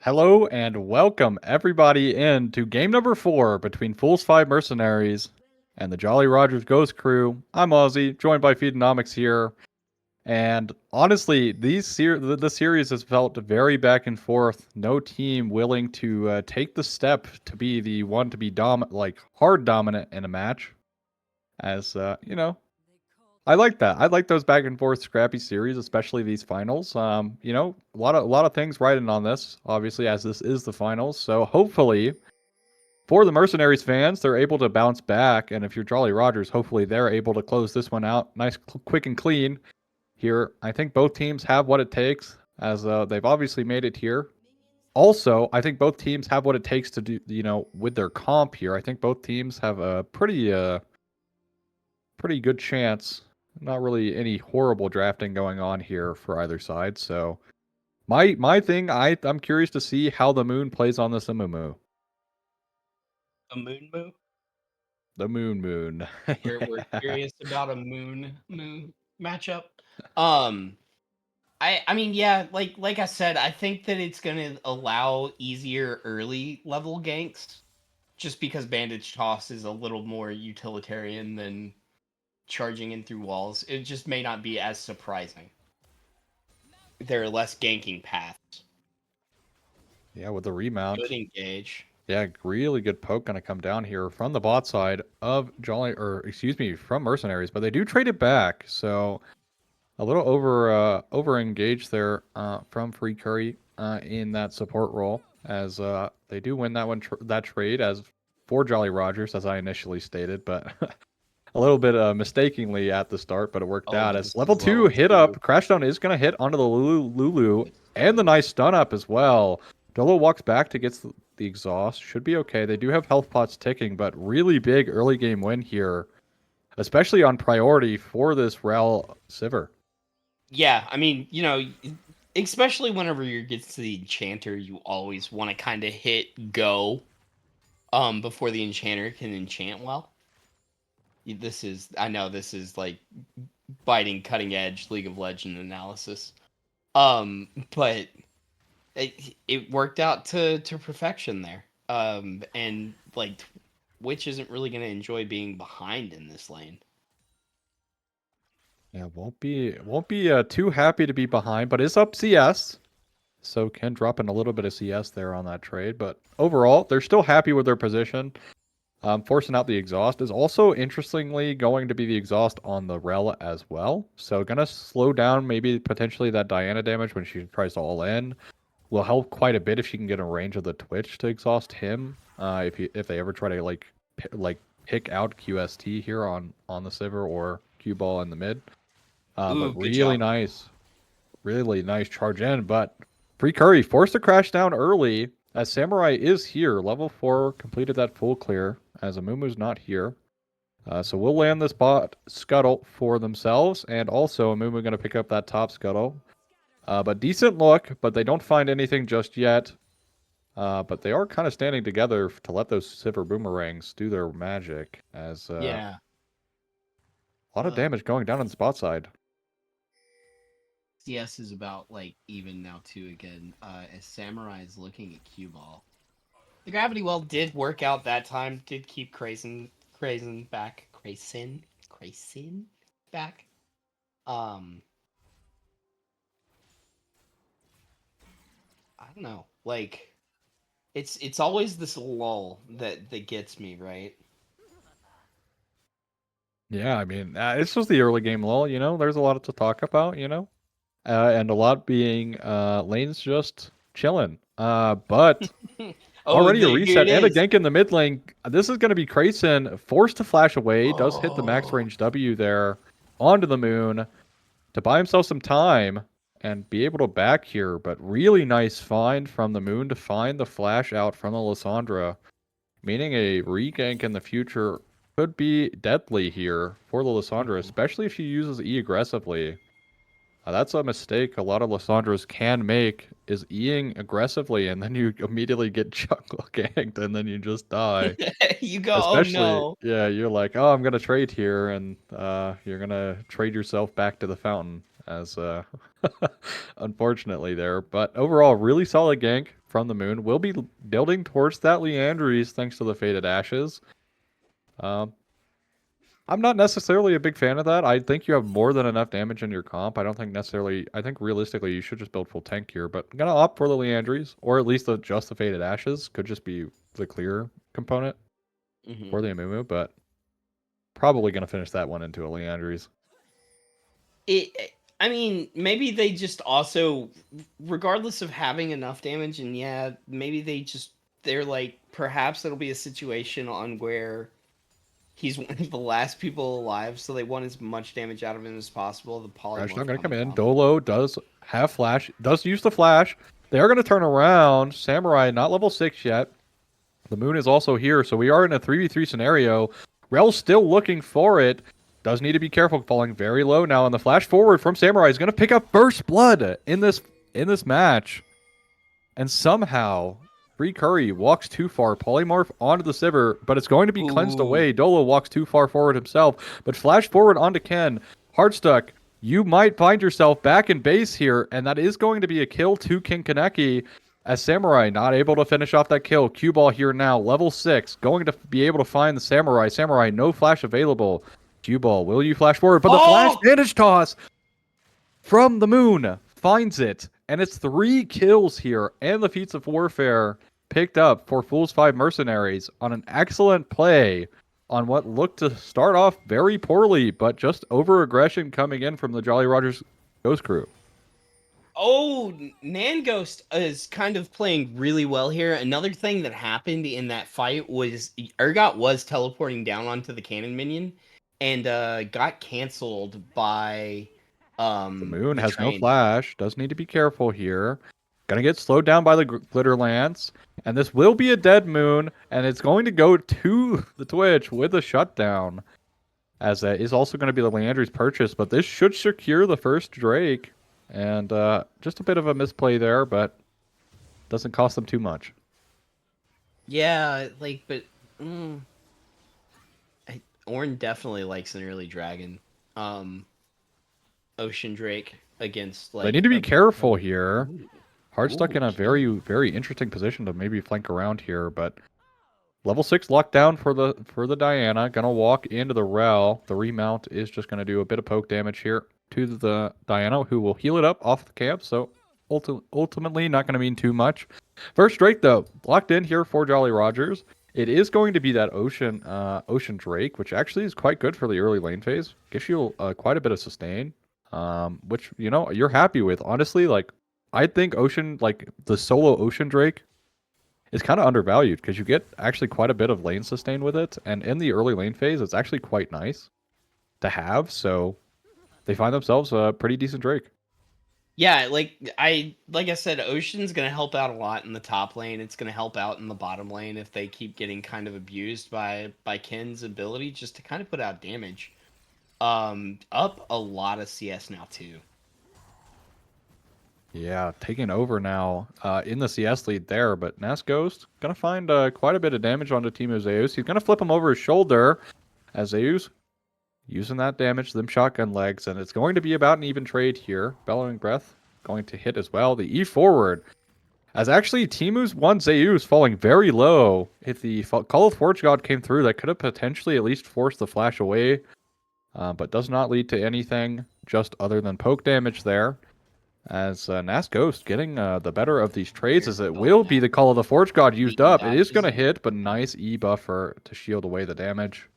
Hello and welcome everybody into game number 4 between Fools 5 Mercenaries and the Jolly Rogers Ghost Crew. I'm Ozzy, joined by Feedonomics here. And honestly, the series has felt very back and forth. No team willing to take the step to be the one to be hard dominant in a match. As I like that. I like those back and forth scrappy series, especially these finals. A lot of things riding on this, obviously, as this is the finals. So hopefully, for the Mercenaries fans, they're able to bounce back, and if you're Jolly Rogers, hopefully they're able to close this one out nice, quick and clean. Here, I think both teams have what it takes, as they've obviously made it here. Also, I think both teams have what it takes to do, with their comp here. I think both teams have a pretty good chance. Not really any horrible drafting going on here for either side. So my thing, I'm curious to see how the moon plays on this Amumu. A moon moo? The moon. We're Yeah. curious about a moon matchup. I mean, yeah, like I said, I think that it's gonna allow easier early level ganks, just because Bandage Toss is a little more utilitarian than charging in through walls. It just may not be as surprising. There are less ganking paths. Yeah, with the remount. Good engage. Yeah, really good poke gonna come down here from the bot side of from Mercenaries, but they do trade it back, so a little over engaged there from Free Curry in that support role, as they do win that that trade as for Jolly Rogers, as I initially stated, but a little bit mistakenly at the start, but it worked out. But As this level is 2 hit up, Crashdown is going to hit onto the Lulu, and the nice stun up as well. Dolo walks back to get the exhaust. Should be okay. They do have health pots ticking, but really big early game win here, especially on priority for this Rel Sivir. Yeah, I mean, especially whenever you get to the enchanter, you always want to kind of hit go before the enchanter can enchant well. I know this is like biting cutting edge League of Legends analysis. But it worked out to perfection there. And like Witch isn't really going to enjoy being behind in this lane. Yeah, won't be too happy to be behind, but is up CS. So can drop in a little bit of CS there on that trade, but overall, they're still happy with their position. Forcing out the exhaust is also interestingly going to be the exhaust on the Rel as well. So gonna slow down maybe potentially that Diana damage when she tries to all in. Will help quite a bit if she can get in range of the Twitch to exhaust him. If they ever try to pick out QST here on the Sivir or Q ball in the mid. But really nice charge in. But Free Curry forced to crash down early. As Samurai is here, level 4 completed that full clear, as Amumu's not here. So we'll land this bot scuttle for themselves, and also Amumu going to pick up that top scuttle. But decent look, but they don't find anything just yet. But they are kind of standing together to let those Sivir boomerangs do their magic, as Yeah. a lot of damage going down on the spot side. CS is about like even now too again. As Samurai is looking at Q ball. The gravity well did work out that time. Did keep Crazin back. Crazin back. I don't know. Like, it's always this lull that gets me, right? Yeah, I mean, it's just the early game lull, there's a lot to talk about, and a lot being lanes just chilling. But already a reset and a gank in the mid lane. This is going to be Crayson forced to flash away. Does hit the max range W there onto the moon to buy himself some time and be able to back here. But really nice find from the moon to find the flash out from the Lissandra, meaning a regank in the future could be deadly here for the Lissandra, especially if she uses E aggressively. That's a mistake a lot of Lissandras can make, is Eing aggressively, and then you immediately get jungle ganked, and then you just die. You go, Especially, oh no. yeah, you're like, oh, I'm going to trade here, and you're going to trade yourself back to the fountain, as unfortunately there. But overall, really solid gank from the moon. Will be building towards that Leandries thanks to the Faded Ashes. I'm not necessarily a big fan of that. I think you have more than enough damage in your comp. I don't think necessarily... I think realistically you should just build full tank here, but I'm going to opt for the Leandries, or at least just the Faded Ashes. Could just be the clear component for the Amumu, but probably going to finish that one into a Leandries. I mean, maybe they just also, regardless of having enough damage, and yeah, maybe they're like, perhaps it'll be a situation on where he's one of the last people alive, so they want as much damage out of him as possible. The polymorph Not going to come coming in. down. Dolo does have flash, does use the flash. They are going to turn around. Samurai, not level 6 yet. The moon is also here, so we are in a 3v3 scenario. Rel's still looking for it. Does need to be careful, falling very low now. And the flash forward from Samurai is going to pick up first blood in this match. And somehow, Free Curry walks too far. Polymorph onto the Sivir, but it's going to be cleansed away. Dolo walks too far forward himself, but flash forward onto Ken. Hardstuck, you might find yourself back in base here, and that is going to be a kill to King Kaneki. As Samurai not able to finish off that kill. Cue ball here now, level 6, going to be able to find the Samurai. Samurai, no flash available. Cue ball, will you flash forward? But the flash damage toss from the moon finds it. And it's 3 kills here, and the Feats of Warfare picked up for Fools 5 Mercenaries on an excellent play on what looked to start off very poorly, but just over-aggression coming in from the Jolly Rogers Ghost crew. Oh, Nanghost is kind of playing really well here. Another thing that happened in that fight was Urgot was teleporting down onto the cannon minion and got canceled by The moon the has no train. flash. Does need to be careful here. Gonna get slowed down by the Glitter Lance. And this will be a dead moon. And it's going to go to the Twitch with a shutdown. As that is also going to be the Leandry's purchase. But this should secure the first Drake. And just a bit of a misplay there, but doesn't cost them too much. Yeah, like, but Ornn definitely likes an early dragon. Ocean Drake against like. They need to be careful here. Hardstuck in a very, very interesting position to maybe flank around here, but level 6 lockdown for the Diana. Gonna walk into the Rel. The remount is just gonna do a bit of poke damage here to the Diana, who will heal it up off the camp, so ultimately not going to mean too much. First Drake, though, locked in here for Jolly Rogers. It is going to be that Ocean Drake, which actually is quite good for the early lane phase. Gives you quite a bit of sustain, which, you know, you're happy with. Honestly, like, I think the solo Ocean Drake is kind of undervalued because you get actually quite a bit of lane sustain with it, and in the early lane phase, it's actually quite nice to have, so they find themselves a pretty decent Drake. Yeah, like I said, Ocean's gonna help out a lot in the top lane. It's gonna help out in the bottom lane if they keep getting kind of abused by Ken's ability just to kind of put out damage. Up a lot of CS now too. Yeah, taking over now in the CS lead there, but Nas Ghost gonna find quite a bit of damage onto Teemu Zeus. He's gonna flip him over his shoulder as Zeus using that damage, them shotgun legs, and it's going to be about an even trade here. Bellowing Breath going to hit as well. The E forward, as actually Teemu's one Zeus falling very low. If the Call of Forge God came through, that could have potentially at least forced the flash away, but does not lead to anything, just other than poke damage there. As Nas Ghost getting the better of these trades, as it will be the Call of the Forge God used up. It is going to hit, but nice E buffer to shield away the damage.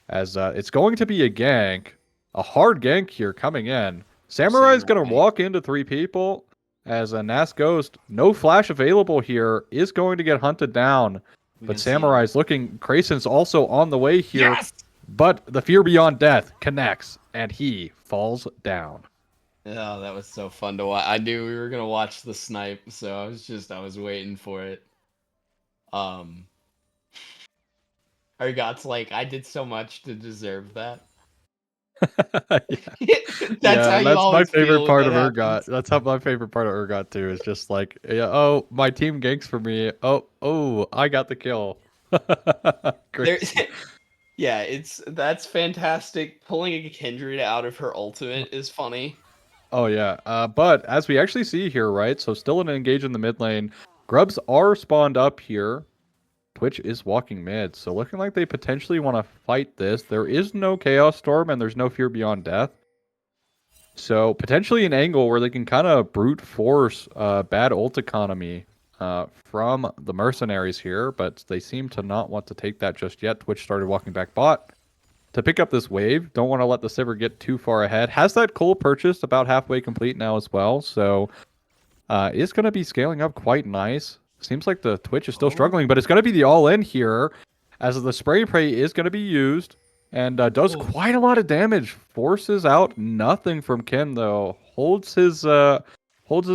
As it's going to be a gank, a hard gank here coming in. Samurai's going to walk into 3 people, as a Nas Ghost, no flash available here, is going to get hunted down. But Samurai's looking, Krasen's also on the way here, but the Fear Beyond Death connects, and he falls down. Oh, that was so fun to watch. I knew we were going to watch the snipe, so I was waiting for it. Urgot's like, I did so much to deserve that. That's my favorite part of Urgot. That's how my favorite part of Urgot too is just like, yeah, oh, my team ganks for me. Oh, I got the kill. Yeah, that's fantastic. Pulling a Kindred out of her ultimate is funny. Oh yeah, but as we actually see here, right? So still an engage in the mid lane. Grubs are spawned up here. Twitch is walking mid, so looking like they potentially want to fight this. There is no Chaos Storm and there's no Fear Beyond Death. So potentially an angle where they can kind of brute force bad ult economy from the Mercenaries here, but they seem to not want to take that just yet. Twitch started walking back bot to pick up this wave. Don't want to let the Sivir get too far ahead. Has that Cole purchased about halfway complete now as well, so is going to be scaling up quite nice. Seems like the Twitch is still struggling, but it's going to be the all-in here, as the spray pray is going to be used, and does quite a lot of damage. Forces out nothing from Ken, though. Holds his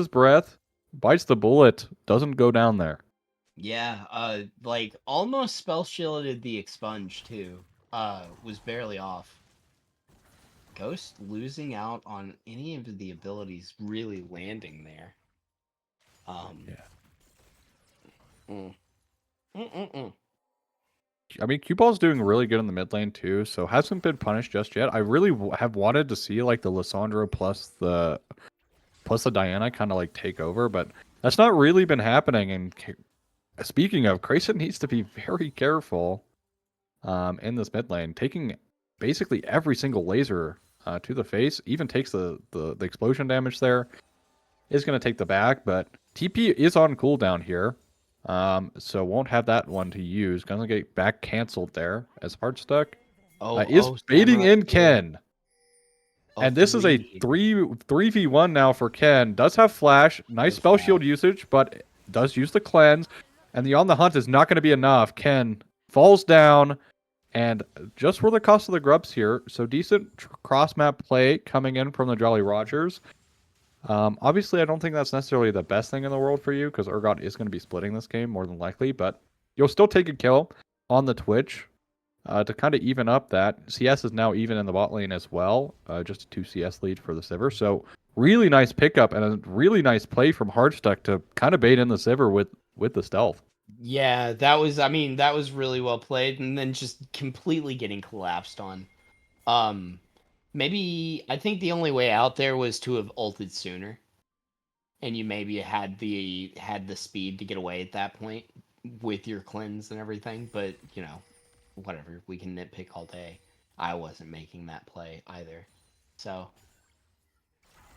breath, bites the bullet, doesn't go down there. Yeah, like almost spell shielded the expunge too. Was barely off. Ghost losing out on any of the abilities really landing there. I mean, Q Ball's doing really good in the mid lane too, so hasn't been punished just yet. I really have wanted to see like the Lissandra plus the Diana kind of like take over, but that's not really been happening. And speaking of, Grayson needs to be very careful in this mid lane, taking basically every single laser to the face. Even takes the explosion damage there. Is going to take the back, but TP is on cooldown here. So won't have that one to use. Gonna get back canceled there as hard stuck. Is baiting in Ken. And this is a 3v1 now for Ken. Does have flash, nice spell shield usage, but does use the cleanse. And the on the hunt is not going to be enough. Ken falls down, and just for the cost of the grubs here, so decent cross map play coming in from the Jolly Rogers. Obviously, I don't think that's necessarily the best thing in the world for you, because Urgot is going to be splitting this game more than likely, but you'll still take a kill on the Twitch to kind of even up that. CS is now even in the bot lane as well, just a 2 CS lead for the Sivir, so really nice pickup and a really nice play from Hardstuck to kind of bait in the Sivir with the stealth. Yeah, that was really well played, and then just completely getting collapsed on. Maybe I think the only way out there was to have ulted sooner, and you maybe had the speed to get away at that point with your cleanse and everything. But whatever, we can nitpick all day. I wasn't making that play either, so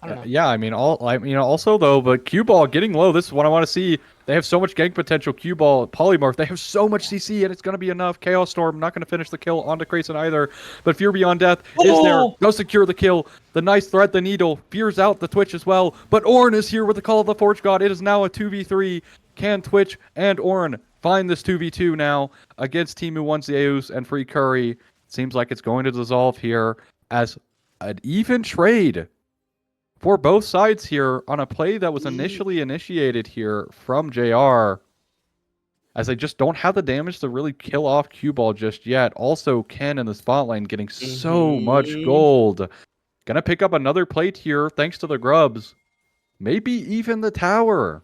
I don't know. Yeah, I mean, also though, but Q Ball getting low. This is what I want to see. They have so much gank potential. Q Ball, Polymorph. They have so much CC, and it's going to be enough. Chaos Storm not going to finish the kill onto Grayson either. But Fear Beyond Death is there. Does secure the kill. The nice thread, the needle. Fears out the Twitch as well. But Ornn is here with the Call of the Forge God. It is now a 2v3. Can Twitch and Ornn find this 2v2 now against Team who wants Zeus and Free Curry? Seems like it's going to dissolve here as an even trade for both sides here on a play that was initially initiated here from JR, as they just don't have the damage to really kill off Q Ball just yet. Also, Ken in the spot lane getting so much gold. Gonna pick up another plate here thanks to the grubs. Maybe even the tower.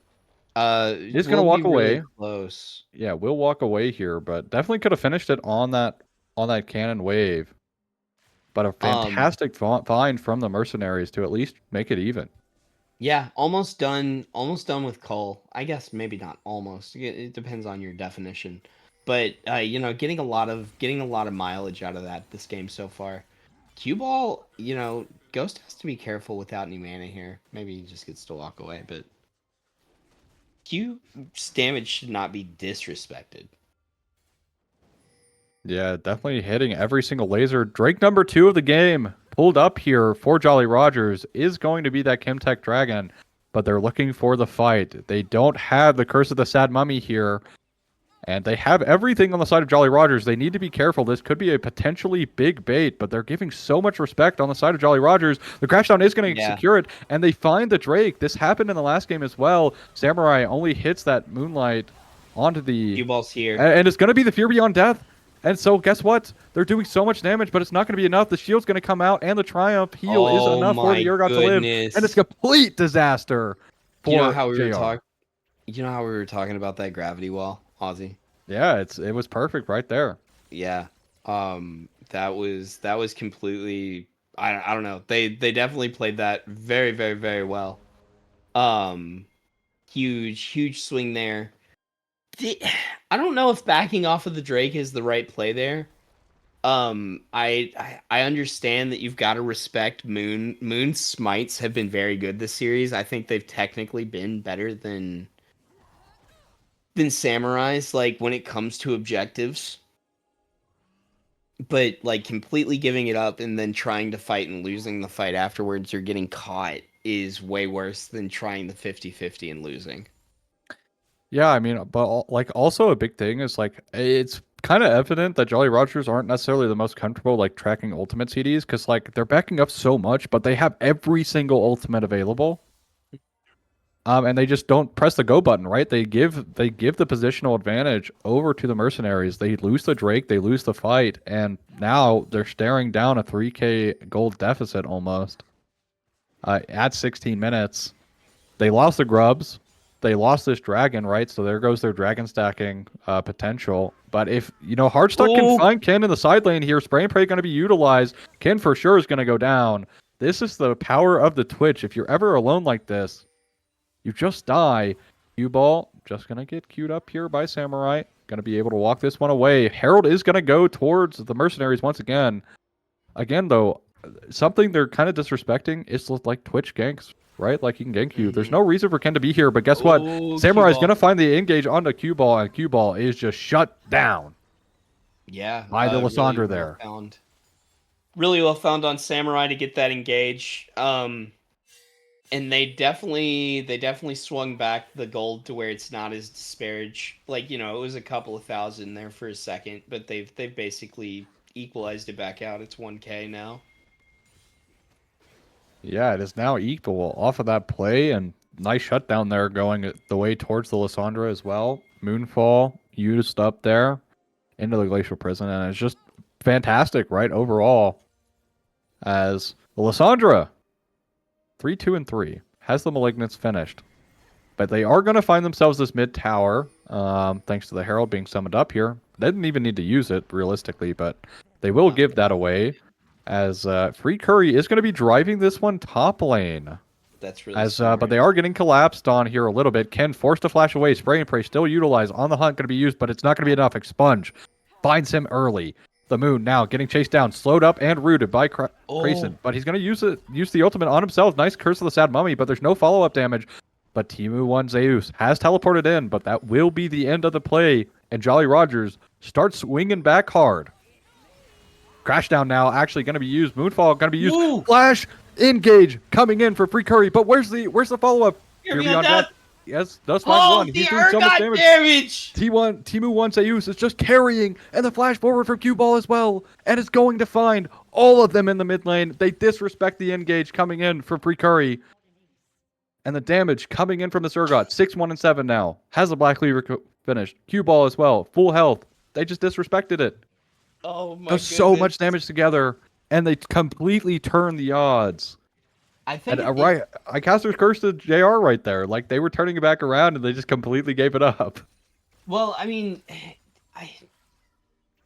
He's gonna walk away. Really close. Yeah, we'll walk away here, but definitely could have finished it on that cannon wave. But a fantastic find from the Mercenaries to at least make it even. Yeah, almost done with Cole. I guess maybe not almost. It depends on your definition. But getting a lot of mileage out of this game so far. Cue Ball, Ghost has to be careful without any mana here. Maybe he just gets to walk away, but Q's damage should not be disrespected. Yeah, definitely hitting every single laser. Drake number 2 of the game pulled up here for Jolly Rogers is going to be that Chemtech Dragon, but they're looking for the fight. They don't have the Curse of the Sad Mummy here, and they have everything on the side of Jolly Rogers. They need to be careful. This could be a potentially big bait, but they're giving so much respect on the side of Jolly Rogers. The Crashdown is going to secure it, and they find the Drake. This happened in the last game as well. Samurai only hits that Moonlight onto the... Cue Ball's here. And it's going to be the Fear Beyond Death. And so, guess what? They're doing so much damage, but it's not going to be enough. The shield's going to come out, and the Triumph heal is enough for the Urgot to live. And it's a complete disaster for You know how we were talking about that gravity wall, Ozzy? Yeah, it was perfect right there. Yeah. That was completely... I don't know. They definitely played that very, very, very well. Huge swing there. I don't know if backing off of the Drake is the right play there. I understand that you've got to respect Moon. Moon's smites have been very good this series. I think they've technically been better than Samurai's, like, when it comes to objectives. But, like, completely giving it up and then trying to fight and losing the fight afterwards or getting caught is way worse than trying the 50-50 and losing. Yeah, I mean, but like also a big thing is like it's kind of evident that Jolly Rogers aren't necessarily the most comfortable like tracking ultimate CDs because like they're backing up so much, but they have every single ultimate available. And they just don't press the go button, right? They give the positional advantage over to the Mercenaries. They lose the Drake, they lose the fight, and now they're staring down a 3k gold deficit almost. At 16 minutes, they lost the grubs. They lost this dragon, right? So there goes their dragon stacking potential. But if, Hardstuck can find Ken in the side lane here, Spray and Pray going to be utilized. Ken for sure is going to go down. This is the power of the Twitch. If you're ever alone like this, you just die. Q-Ball just going to get queued up here by Samurai. Going to be able to walk this one away. Herald is going to go towards the Mercenaries once again. Again, though, something they're kind of disrespecting is like Twitch ganks, right? Like he can gank you. There's no reason for Ken to be here, but guess what? Samurai is going to find the engage onto Q-Ball, and Q-Ball is just shut down. Yeah. By the Lysandra there. Really well found on Samurai to get that engage. And they definitely swung back the gold to where it's not as disparaged. Like, it was a couple of thousand there for a second, but they've basically equalized it back out. It's 1K now. Yeah, it is now equal off of that play, and nice shutdown there going the way towards the Lysandra as well. Moonfall used up there into the Glacial Prison, and it's just fantastic, right, overall, as the Lysandra 3-2-3 has the Malignants finished. But they are going to find themselves this mid tower, thanks to the Herald being summoned up here. They didn't even need to use it, realistically, but they will give that away, as Free Curry is going to be driving this one top lane. That's really but they are getting collapsed on here a little bit. Ken forced to flash away. Spray and Pray still utilized. On the hunt going to be used, but it's not going to be enough. Expunge finds him early. The Moon now getting chased down, slowed up and rooted by Grayson, but he's going to use the ultimate on himself. Nice Curse of the Sad Mummy, but there's no follow-up damage. But Timu 1 Zeus has teleported in, but that will be the end of the play, and Jolly Rogers starts swinging back hard. Crashdown now actually going to be used. Moonfall going to be used. Woo! Flash engage coming in for Free Curry, but where's the follow-up? Here on death. Yes, does find one. He's doing so much damage. Timu 1 Zeus is just carrying, and the flash forward for Q-Ball as well, and it's going to find all of them in the mid lane. They disrespect the engage coming in for Free Curry. And the damage coming in from the Zergot, 6-1-7 now. Has the Black Cleaver finished. Q-Ball as well, full health. They just disrespected it. Oh my There's so much damage together, and they completely turn the odds. I think Icaster's Curse to JR right there. Like, they were turning it back around, and they just completely gave it up. Well, I mean, I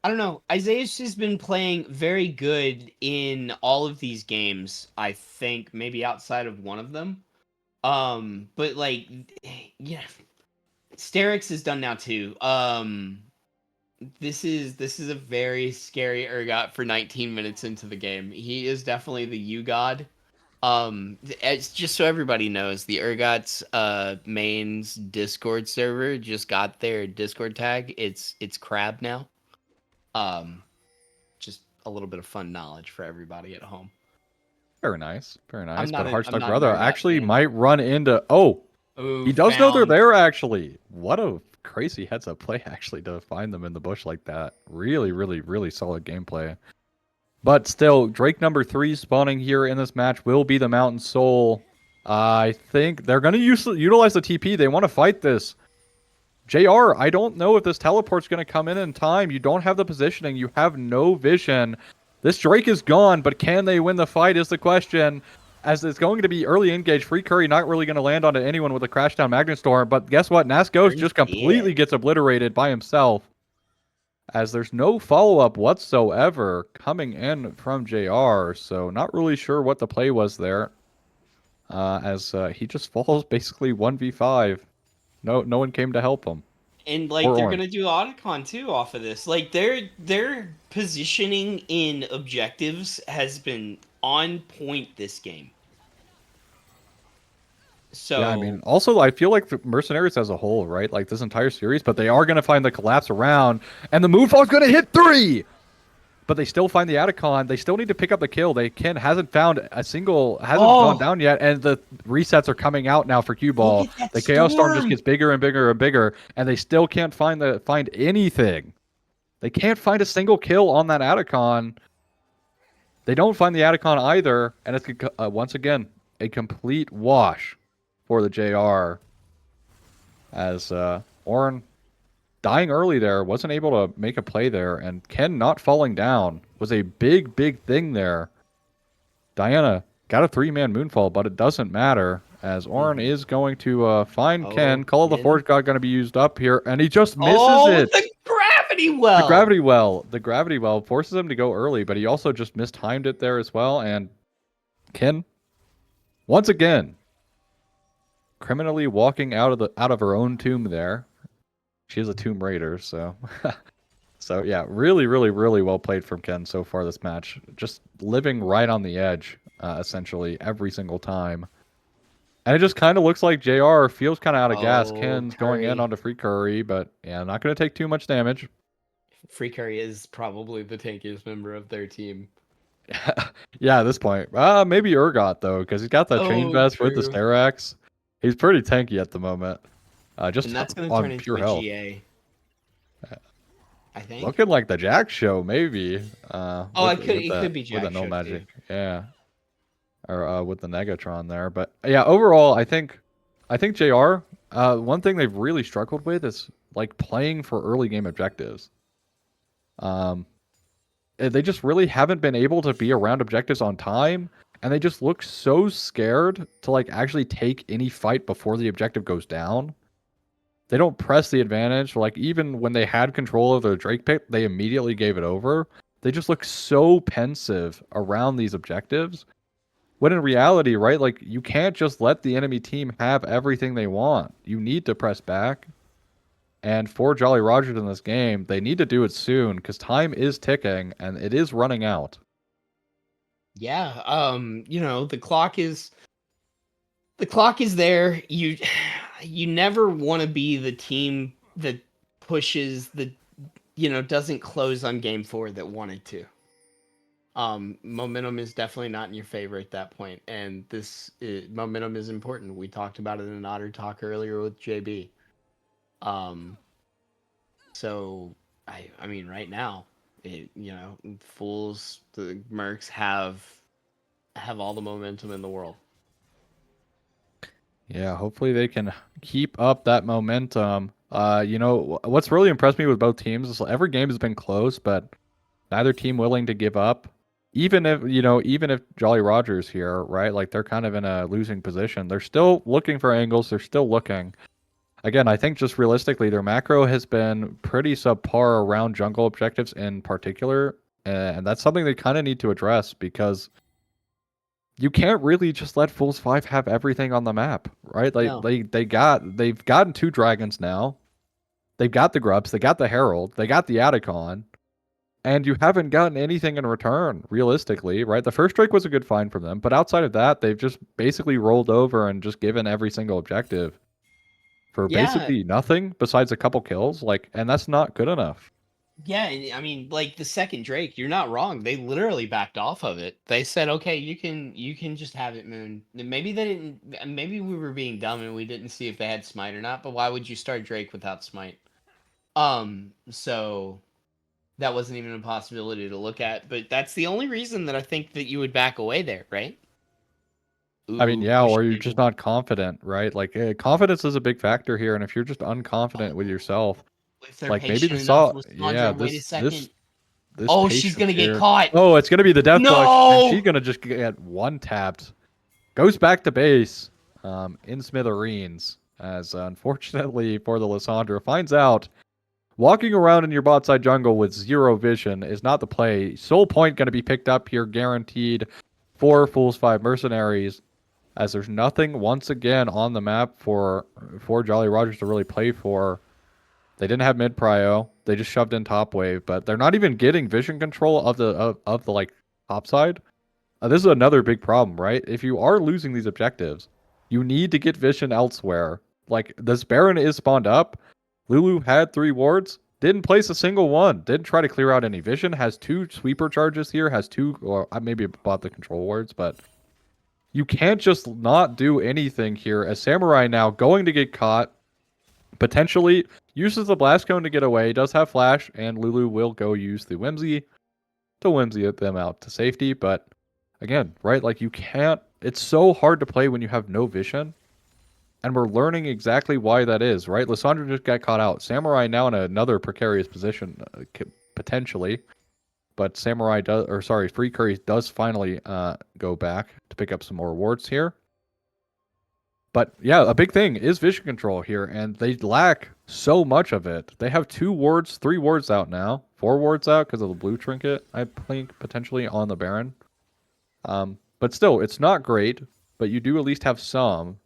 don't know. Isaiah's has been playing very good in all of these games, I think, maybe outside of one of them. But like, yeah, Sterix is done now too. This is a very scary Urgot for 19 minutes into the game. He is definitely the U-God. It's just so everybody knows, the Urgot's mains Discord server just got their Discord tag. It's Crab now. Just a little bit of fun knowledge for everybody at home. Very nice. Very nice. But I'm Heartstuck not Brother very actually fan. might run into... he does know they're there, actually. What a crazy heads-up play, actually, to find them in the bush like that. Really, really, really solid gameplay. But still, Drake number 3 spawning here in this match will be the Mountain Soul. I think they're going to utilize the TP. They want to fight this. JR, I don't know if this teleport's going to come in time. You don't have the positioning. You have no vision. This Drake is gone, but can they win the fight is the question. As it's going to be early engage. Free Curry not really going to land onto anyone with a Crashdown Magnet Storm. But guess what? Nasgos just completely gets obliterated by himself. As there's no follow-up whatsoever coming in from JR. So not really sure what the play was there. As he just falls basically 1v5. No one came to help him. And like Or they're Orange. gonna do Otacon too off of this. Like their positioning in objectives has been on point this game. So Yeah, I mean, also, I feel like the Mercenaries as a whole, right? Like this entire series, but they are going to find the collapse around, and the Moonfall's going to hit 3! But they still find the Atacon. They still need to pick up the kill. Hasn't gone down yet, and the resets are coming out now for Cue look Ball. at that The Chaos Storm just storm! gets bigger and bigger and bigger, and they still can't find anything. They can't find a single kill on that Atacon. They don't find the Atacon either, and it's once again a complete wash for the JR. As Oren dying early there, wasn't able to make a play there, and Ken not falling down was a big thing there. Diana got a 3-man moonfall, but it doesn't matter, as Oren is going to find Ken. Call of the Forge God going to be used up here, and he just misses it. The gravity well! The gravity well forces him to go early, but he also just mistimed it there as well, and Ken, once again, criminally walking out of her own tomb there. She is a Tomb Raider, so so yeah, really well played from Ken so far this match. Just living right on the edge, essentially every single time. And it just kind of looks like JR feels kind of out of gas. Ken's going in onto Free Curry, but yeah, not going to take too much damage. Free Curry is probably the tankiest member of their team. Yeah, at this point. Maybe Urgot, though, because he's got that chain vest with the Sterax. He's pretty tanky at the moment. Just and that's going to on turn into pure a health. GA. I think. Looking like the Jack show, maybe. It could be Jack with the show no magic. too. Yeah. Or with the Negatron there. But yeah, overall, I think JR, one thing they've really struggled with is like playing for early game objectives. They just really haven't been able to be around objectives on time, and they just look so scared to like actually take any fight before the objective goes down. They don't press the advantage. Like even when they had control of their Drake pick, they immediately gave it over. They just look so pensive around these objectives. When in reality, right, like you can't just let the enemy team have everything they want. You need to press back. And for Jolly Rogers in this game, they need to do it soon because time is ticking and it is running out. Yeah, the clock is there. You never want to be the team that pushes doesn't close on game 4 that wanted to. Momentum is definitely not in your favor at that point, and momentum is important. We talked about it in Otter Talk earlier with JB. So I mean, right now, Fools, the Mercs have all the momentum in the world. Yeah, hopefully they can keep up that momentum. What's really impressed me with both teams is every game has been close, but neither team willing to give up. Even if Jolly Rogers here, right? Like they're kind of in a losing position. They're still looking for angles. They're still looking. Again, I think just realistically, their macro has been pretty subpar around jungle objectives in particular, and that's something they kind of need to address because you can't really just let Fools 5 have everything on the map, right? Like No. they've gotten 2 dragons now. They've got the Grubs, they got the Herald, they got the Atacon, and you haven't gotten anything in return, realistically, right? The first Drake was a good find from them, but outside of that, they've just basically rolled over and just given every single objective for basically nothing besides a couple kills, and that's not good enough. Yeah, I mean, like the second Drake, you're not wrong. They literally backed off of it. They said, "Okay, you can just have it, Moon." Maybe they didn't. Maybe we were being dumb and we didn't see if they had Smite or not. But why would you start Drake without Smite? So that wasn't even a possibility to look at. But that's the only reason that I think that you would back away there, right? I mean, yeah, or you're just not confident, right? Like confidence is a big factor here, and if you're just unconfident with yourself, If they're like maybe patient they enough, saw, Lysandra, yeah, wait a second. this Oh, she's patience gonna get here. caught. Oh, it's gonna be the death No! push, and she's gonna just get one tapped. Goes back to base, in smithereens, as unfortunately for the Lysandra finds out walking around in your bot side jungle with 0 vision is not the play. Soul point gonna be picked up here, guaranteed for Fools 5 Mercenaries. as there's nothing once again on the map for Jolly Rogers to really play for. They didn't have mid prio. They just shoved in top wave, but they're not even getting vision control of the like top side. This is another big problem, right? If you are losing these objectives, you need to get vision elsewhere. Like, this Baron is spawned up. Lulu had 3 wards, didn't place a single one, didn't try to clear out any vision, has 2 sweeper charges here, has 2, or I maybe bought the control wards, but you can't just not do anything here as Samurai now going to get caught, potentially uses the blast cone to get away, does have flash, and Lulu will go use the Whimsy to Whimsy them out to safety, but again, right, like you can't, it's so hard to play when you have no vision, and we're learning exactly why that is, right? Lissandra just got caught out. Samurai now in another precarious position, potentially, but Samurai does, or sorry, Free Curry does finally go back to pick up some more wards here. But yeah, a big thing is vision control here, and they lack so much of it. They have 2 wards, 3 wards out now, 4 wards out because of the blue trinket, I think, potentially on the Baron. But still, it's not great, but you do at least have some.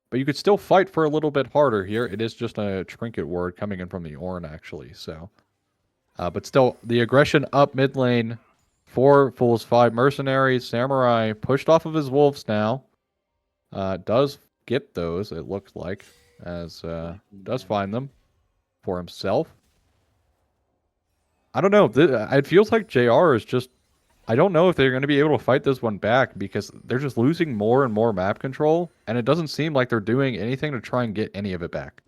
But you could still fight for a little bit harder here. It is just a trinket ward coming in from the Ornn, actually, so. But still, the aggression up mid lane for Fools 5 Mercenaries. Samurai pushed off of his wolves now. Does get those, it looks like, as does find them for himself. I don't know. It feels like JR is just, I don't know if they're going to be able to fight this one back because they're just losing more and more map control, and it doesn't seem like they're doing anything to try and get any of it back.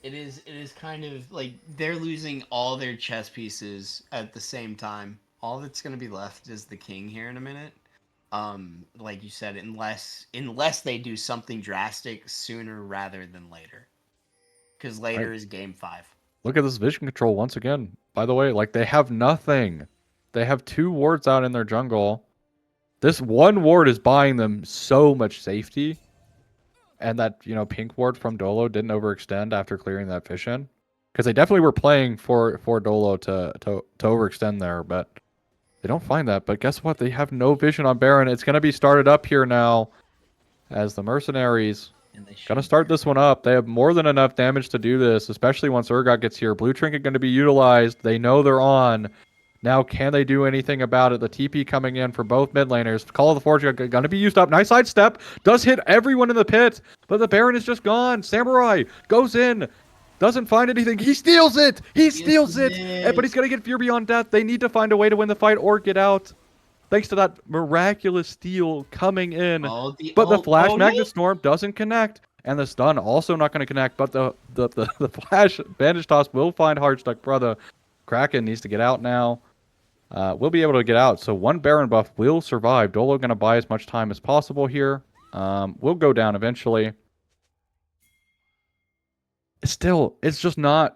It is kind of like they're losing all their chess pieces at the same time. All that's going to be left is the king here in a minute. Like you said, unless they do something drastic sooner rather than later, because later is game 5. Look at this vision control once again. By the way, like they have nothing. They have 2 wards out in their jungle. This 1 ward is buying them so much safety. And that, pink ward from Dolo didn't overextend after clearing that vision. Because they definitely were playing for Dolo to overextend there, but they don't find that. But guess what? They have no vision on Baron. It's going to be started up here now as the Mercenaries going to start this one up. They have more than enough damage to do this, especially once Urgot gets here. Blue Trinket going to be utilized. They know they're on. Now, can they do anything about it? The TP coming in for both mid laners. Call of the Forge going to be used up. Nice side step. Does hit everyone in the pit, but the Baron is just gone. Samurai goes in. Doesn't find anything. He steals it. He steals it. But he's going to get Fear Beyond Death. They need to find a way to win the fight or get out. Thanks to that miraculous steal coming in. But the Flash Magnet Storm doesn't connect. And the stun also not going to connect. But the Flash Bandage Toss will find Hardstuck Brother. Kraken needs to get out now. We'll be able to get out. So 1 Baron buff will survive. Dolo going to buy as much time as possible here. We'll go down eventually. Still, it's just not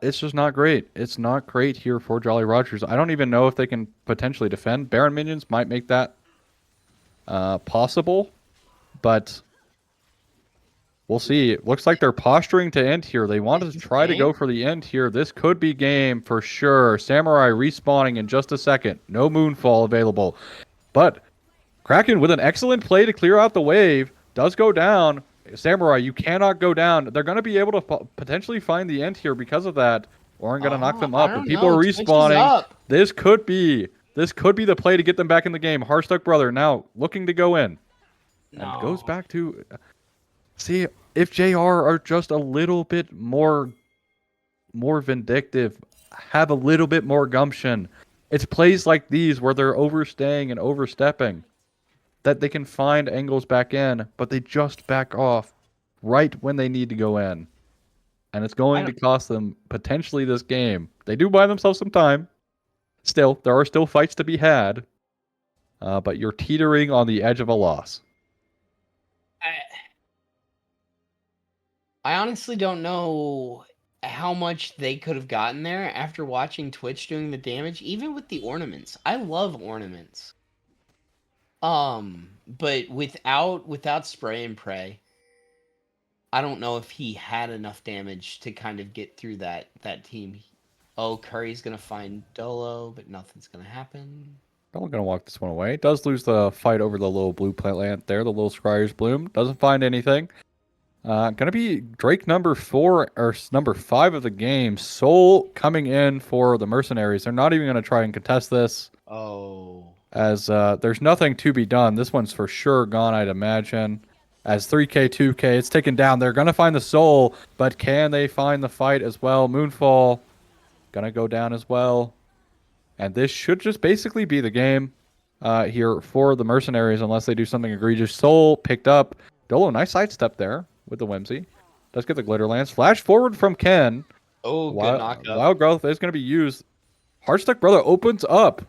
great. It's not great here for Jolly Rogers. I don't even know if they can potentially defend. Baron minions might make that possible, but we'll see. It looks like they're posturing to end here. They wanted to try to go for the end here. This could be game for sure. Samurai respawning in just a second. No Moonfall available. But Kraken with an excellent play to clear out the wave does go down. Samurai, you cannot go down. They're going to be able to potentially find the end here because of that. Ornn going to knock them up. And people are respawning. This could be the play to get them back in the game. Hardstuck Brother now looking to go in. And it goes back to... See, if JR are just a little bit more vindictive, have a little bit more gumption, it's plays like these where they're overstaying and overstepping that they can find angles back in, but they just back off right when they need to go in. And it's going to cost them potentially this game. They do buy themselves some time. Still, there are still fights to be had, but you're teetering on the edge of a loss. I honestly don't know how much they could have gotten there after watching Twitch doing the damage, even with the ornaments. I love ornaments. But without spray and pray, I don't know if he had enough damage to kind of get through that team. Oh, Curry's gonna find Dolo, but nothing's gonna happen. I'm gonna walk this one away. Does lose the fight over the little blue plant there, the little Scryer's Bloom. Doesn't find anything. Gonna be Drake number 4 or number 5 of the game. Soul coming in for the Mercenaries. They're not even gonna try and contest this, Oh. as there's nothing to be done. This one's for sure gone, I'd imagine. As 3K, 2K, it's taken down. They're gonna find the Soul, but can they find the fight as well? Moonfall gonna go down as well. And this should just basically be the game here for the Mercenaries, unless they do something egregious. Soul picked up. Dolo, nice sidestep there with the Whimsy. Does get the Glitter Lance. Flash forward from Ken. Oh, good knockup. Wild Growth is going to be used. Heartstuck Brother opens up.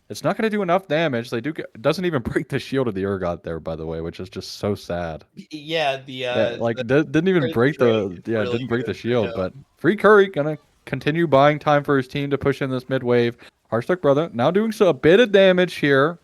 It's not going to do enough damage. They do doesn't even break the shield of the Urgot there, by the way, which is just so sad. Yeah, Didn't even break the didn't break the shield. But Free Curry gonna continue buying time for his team to push in this mid wave. Heartstuck Brother now doing a bit of damage here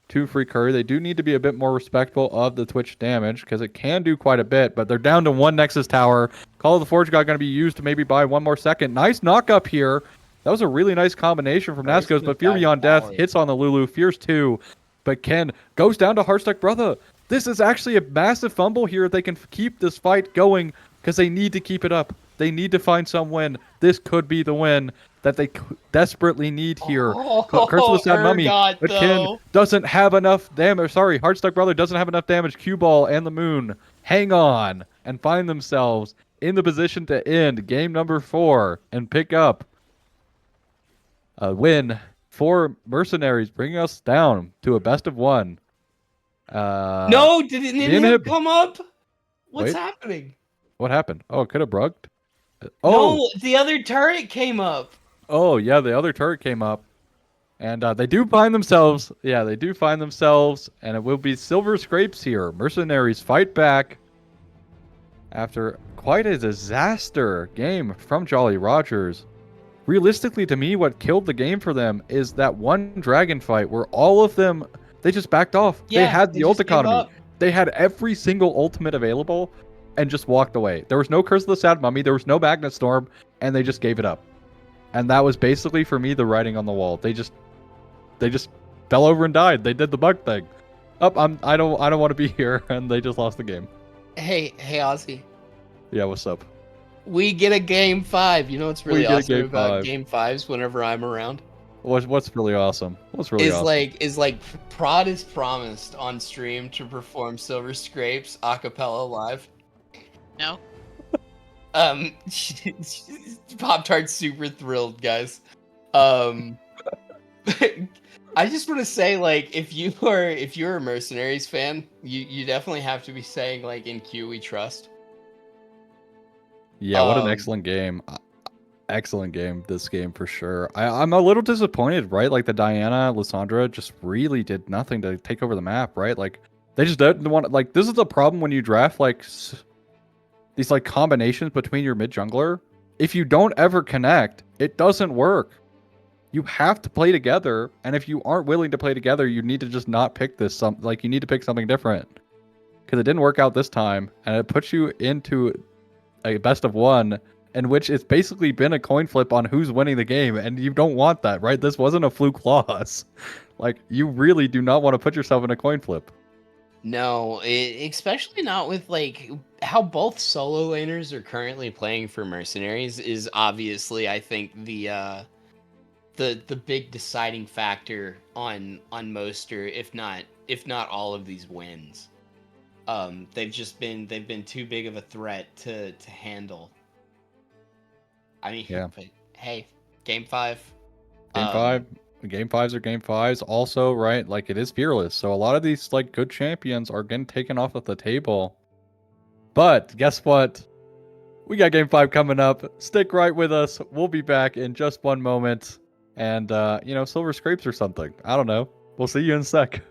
to Free Curry. They do need to be a bit more respectful of the Twitch damage because it can do quite a bit, but they're down to 1 Nexus Tower. Call of the Forge God going to be used to maybe buy 1 more second. Nice knock up here. That was a really nice combination from Nascos, but Fear Beyond Death hits on the Lulu. Fears 2, but Ken goes down to Heartstuck Brother. This is actually a massive fumble here. They can keep this fight going because they need to keep it up. They need to find some win. This could be the win that they desperately need here. Curse of the Sad Mummy. But Ken doesn't have enough damage. Sorry, Heartstuck Brother doesn't have enough damage. Cue Ball and the Moon hang on and find themselves in the position to end game number 4 and pick up a win for Mercenaries, bringing us down to a best of 1. No, did it Inhib come up? What's happening? What happened? Oh, it could have brugged. No, the other turret came up. Oh, yeah, the other turret came up. And they do find themselves. Yeah, they do find themselves. And it will be Silver Scrapes here. Mercenaries fight back after quite a disaster game from Jolly Rogers. Realistically, to me, what killed the game for them is that one dragon fight where all of them, they just backed off. Yeah, they had the ult economy. up. They had every single ultimate available and just walked away. There was no Curse of the Sad Mummy. There was no Magnet Storm, and they just gave it up. And that was basically, for me, the writing on the wall. They just fell over and died. They did the bug thing. I don't want to be here, and they just lost the game. Hey, Ozzy. Yeah, what's up? We get a game 5. You know what's really awesome about game 5s whenever I'm around? What's really awesome? What's really awesome? Is like Prod is promised on stream to perform Silver Scrapes a cappella live. No. Pop-Tart's super thrilled, guys. I just want to say, like, if you're a Mercenaries fan, you definitely have to be saying, like, in Q we trust. Yeah, what an excellent game. Excellent game, this game for sure. I'm a little disappointed, right? Like the Diana, Lissandra just really did nothing to take over the map, right? Like they just didn't want, like, this is the problem when you draft like these like combinations between your mid jungler. If you don't ever connect, it doesn't work. You have to play together, and if you aren't willing to play together, you need to just not pick this. You need to pick something different because it didn't work out this time, and it puts you into a best of 1 in which it's basically been a coin flip on who's winning the game, and you don't want that, right? This wasn't a fluke loss. Like, you really do not want to put yourself in a coin flip. No, especially not with, like, how both solo laners are currently playing for Mercenaries is obviously, I think, the big deciding factor on most, or if not all of these wins. They've been too big of a threat to handle. I mean, yeah. But hey, game 5. Game 5s are game 5s. Also, right, like it is fearless. So a lot of these like good champions are getting taken off of the table. But guess what? We got game 5 coming up. Stick right with us. We'll be back in just one moment. And Silver Scrapes or something. I don't know. We'll see you in a sec.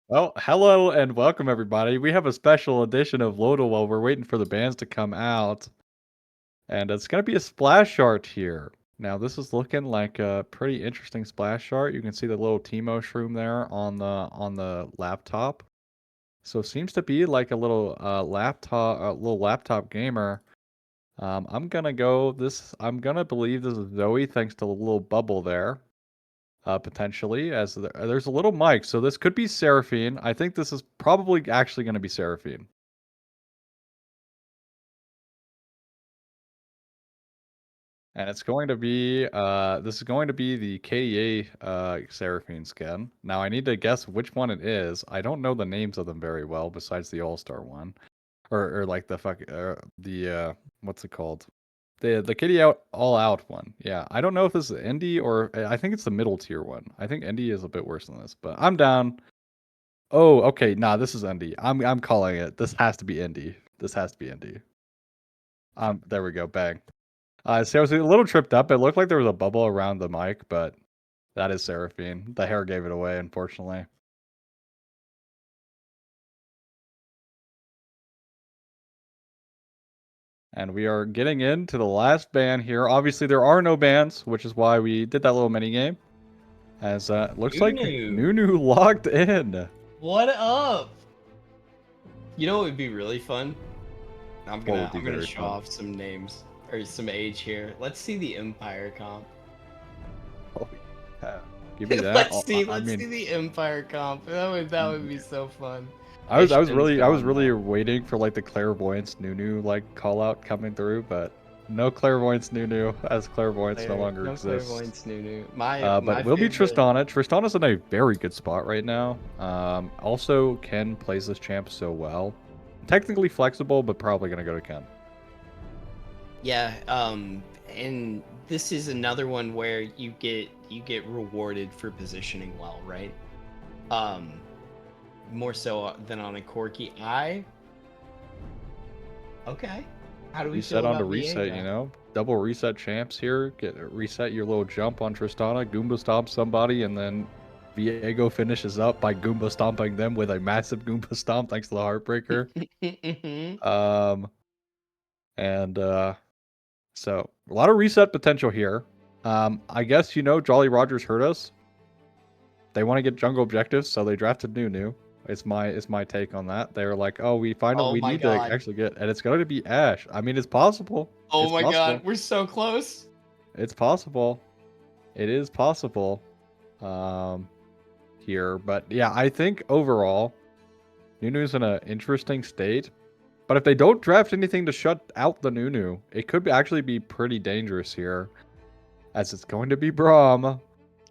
Well, hello and welcome everybody. We have a special edition of Lodal while we're waiting for the bands to come out. And it's gonna be a splash art here. Now this is looking like a pretty interesting splash art. You can see the little Teemo shroom there on the laptop. So it seems to be like a little laptop gamer. I'm gonna go this. I'm gonna believe this is Zoe, thanks to the little bubble there. Potentially, as there's a little mic, so this could be Seraphine. I think this is probably actually going to be Seraphine. And it's going to be, this is going to be the KDA Seraphine skin. Now I need to guess which one it is. I don't know the names of them very well, besides the All-Star one. Or like what's it called? The Kitty Out All Out one. Yeah, I don't know if this is Indie or I think it's the middle tier one. I think Indie is a bit worse than this, but I'm down. Oh, okay. Nah, this is Indy. I'm calling it. This has to be Indy. This has to be Indy. There we go. Bang. So I was a little tripped up. It looked like there was a bubble around the mic, but that is Seraphine. The hair gave it away, unfortunately. And we are getting into the last ban here. Obviously, there are no bans, which is why we did that little mini game. As looks like Nunu logged in. What up? You know what would be really fun? I'm gonna show off some names or some age here. Let's see the Empire comp. Oh, yeah. Give me that. let's see the Empire comp. That would be so fun. I was really waiting for like the clairvoyance Nunu like call out coming through, but no clairvoyance Nunu, as clairvoyance no longer exists. Clairvoyance Nunu. But will be Tristana. Tristana's in a very good spot right now. Also Ken plays this champ so well. Technically flexible, but probably gonna go to Ken. Yeah, and this is another one where you get rewarded for positioning well, right? More so than on a Corki. Okay. How do we reset feel on to about reset? Viego? You know, double reset champs here. Reset your little jump on Tristana. Goomba stomp somebody, and then Viego finishes up by Goomba stomping them with a massive Goomba stomp thanks to the Heartbreaker. So a lot of reset potential here. I guess Jolly Rogers heard us. They want to get jungle objectives, so they drafted Nunu. It's my take on that. They're like, oh, we need to actually get, and it's going to be Ashe. I mean, it's possible. Oh my god, we're so close. It's possible. It is possible. Here, but yeah, I think overall, Nunu's in an interesting state. But if they don't draft anything to shut out the Nunu, it could actually be pretty dangerous here, as it's going to be Braum.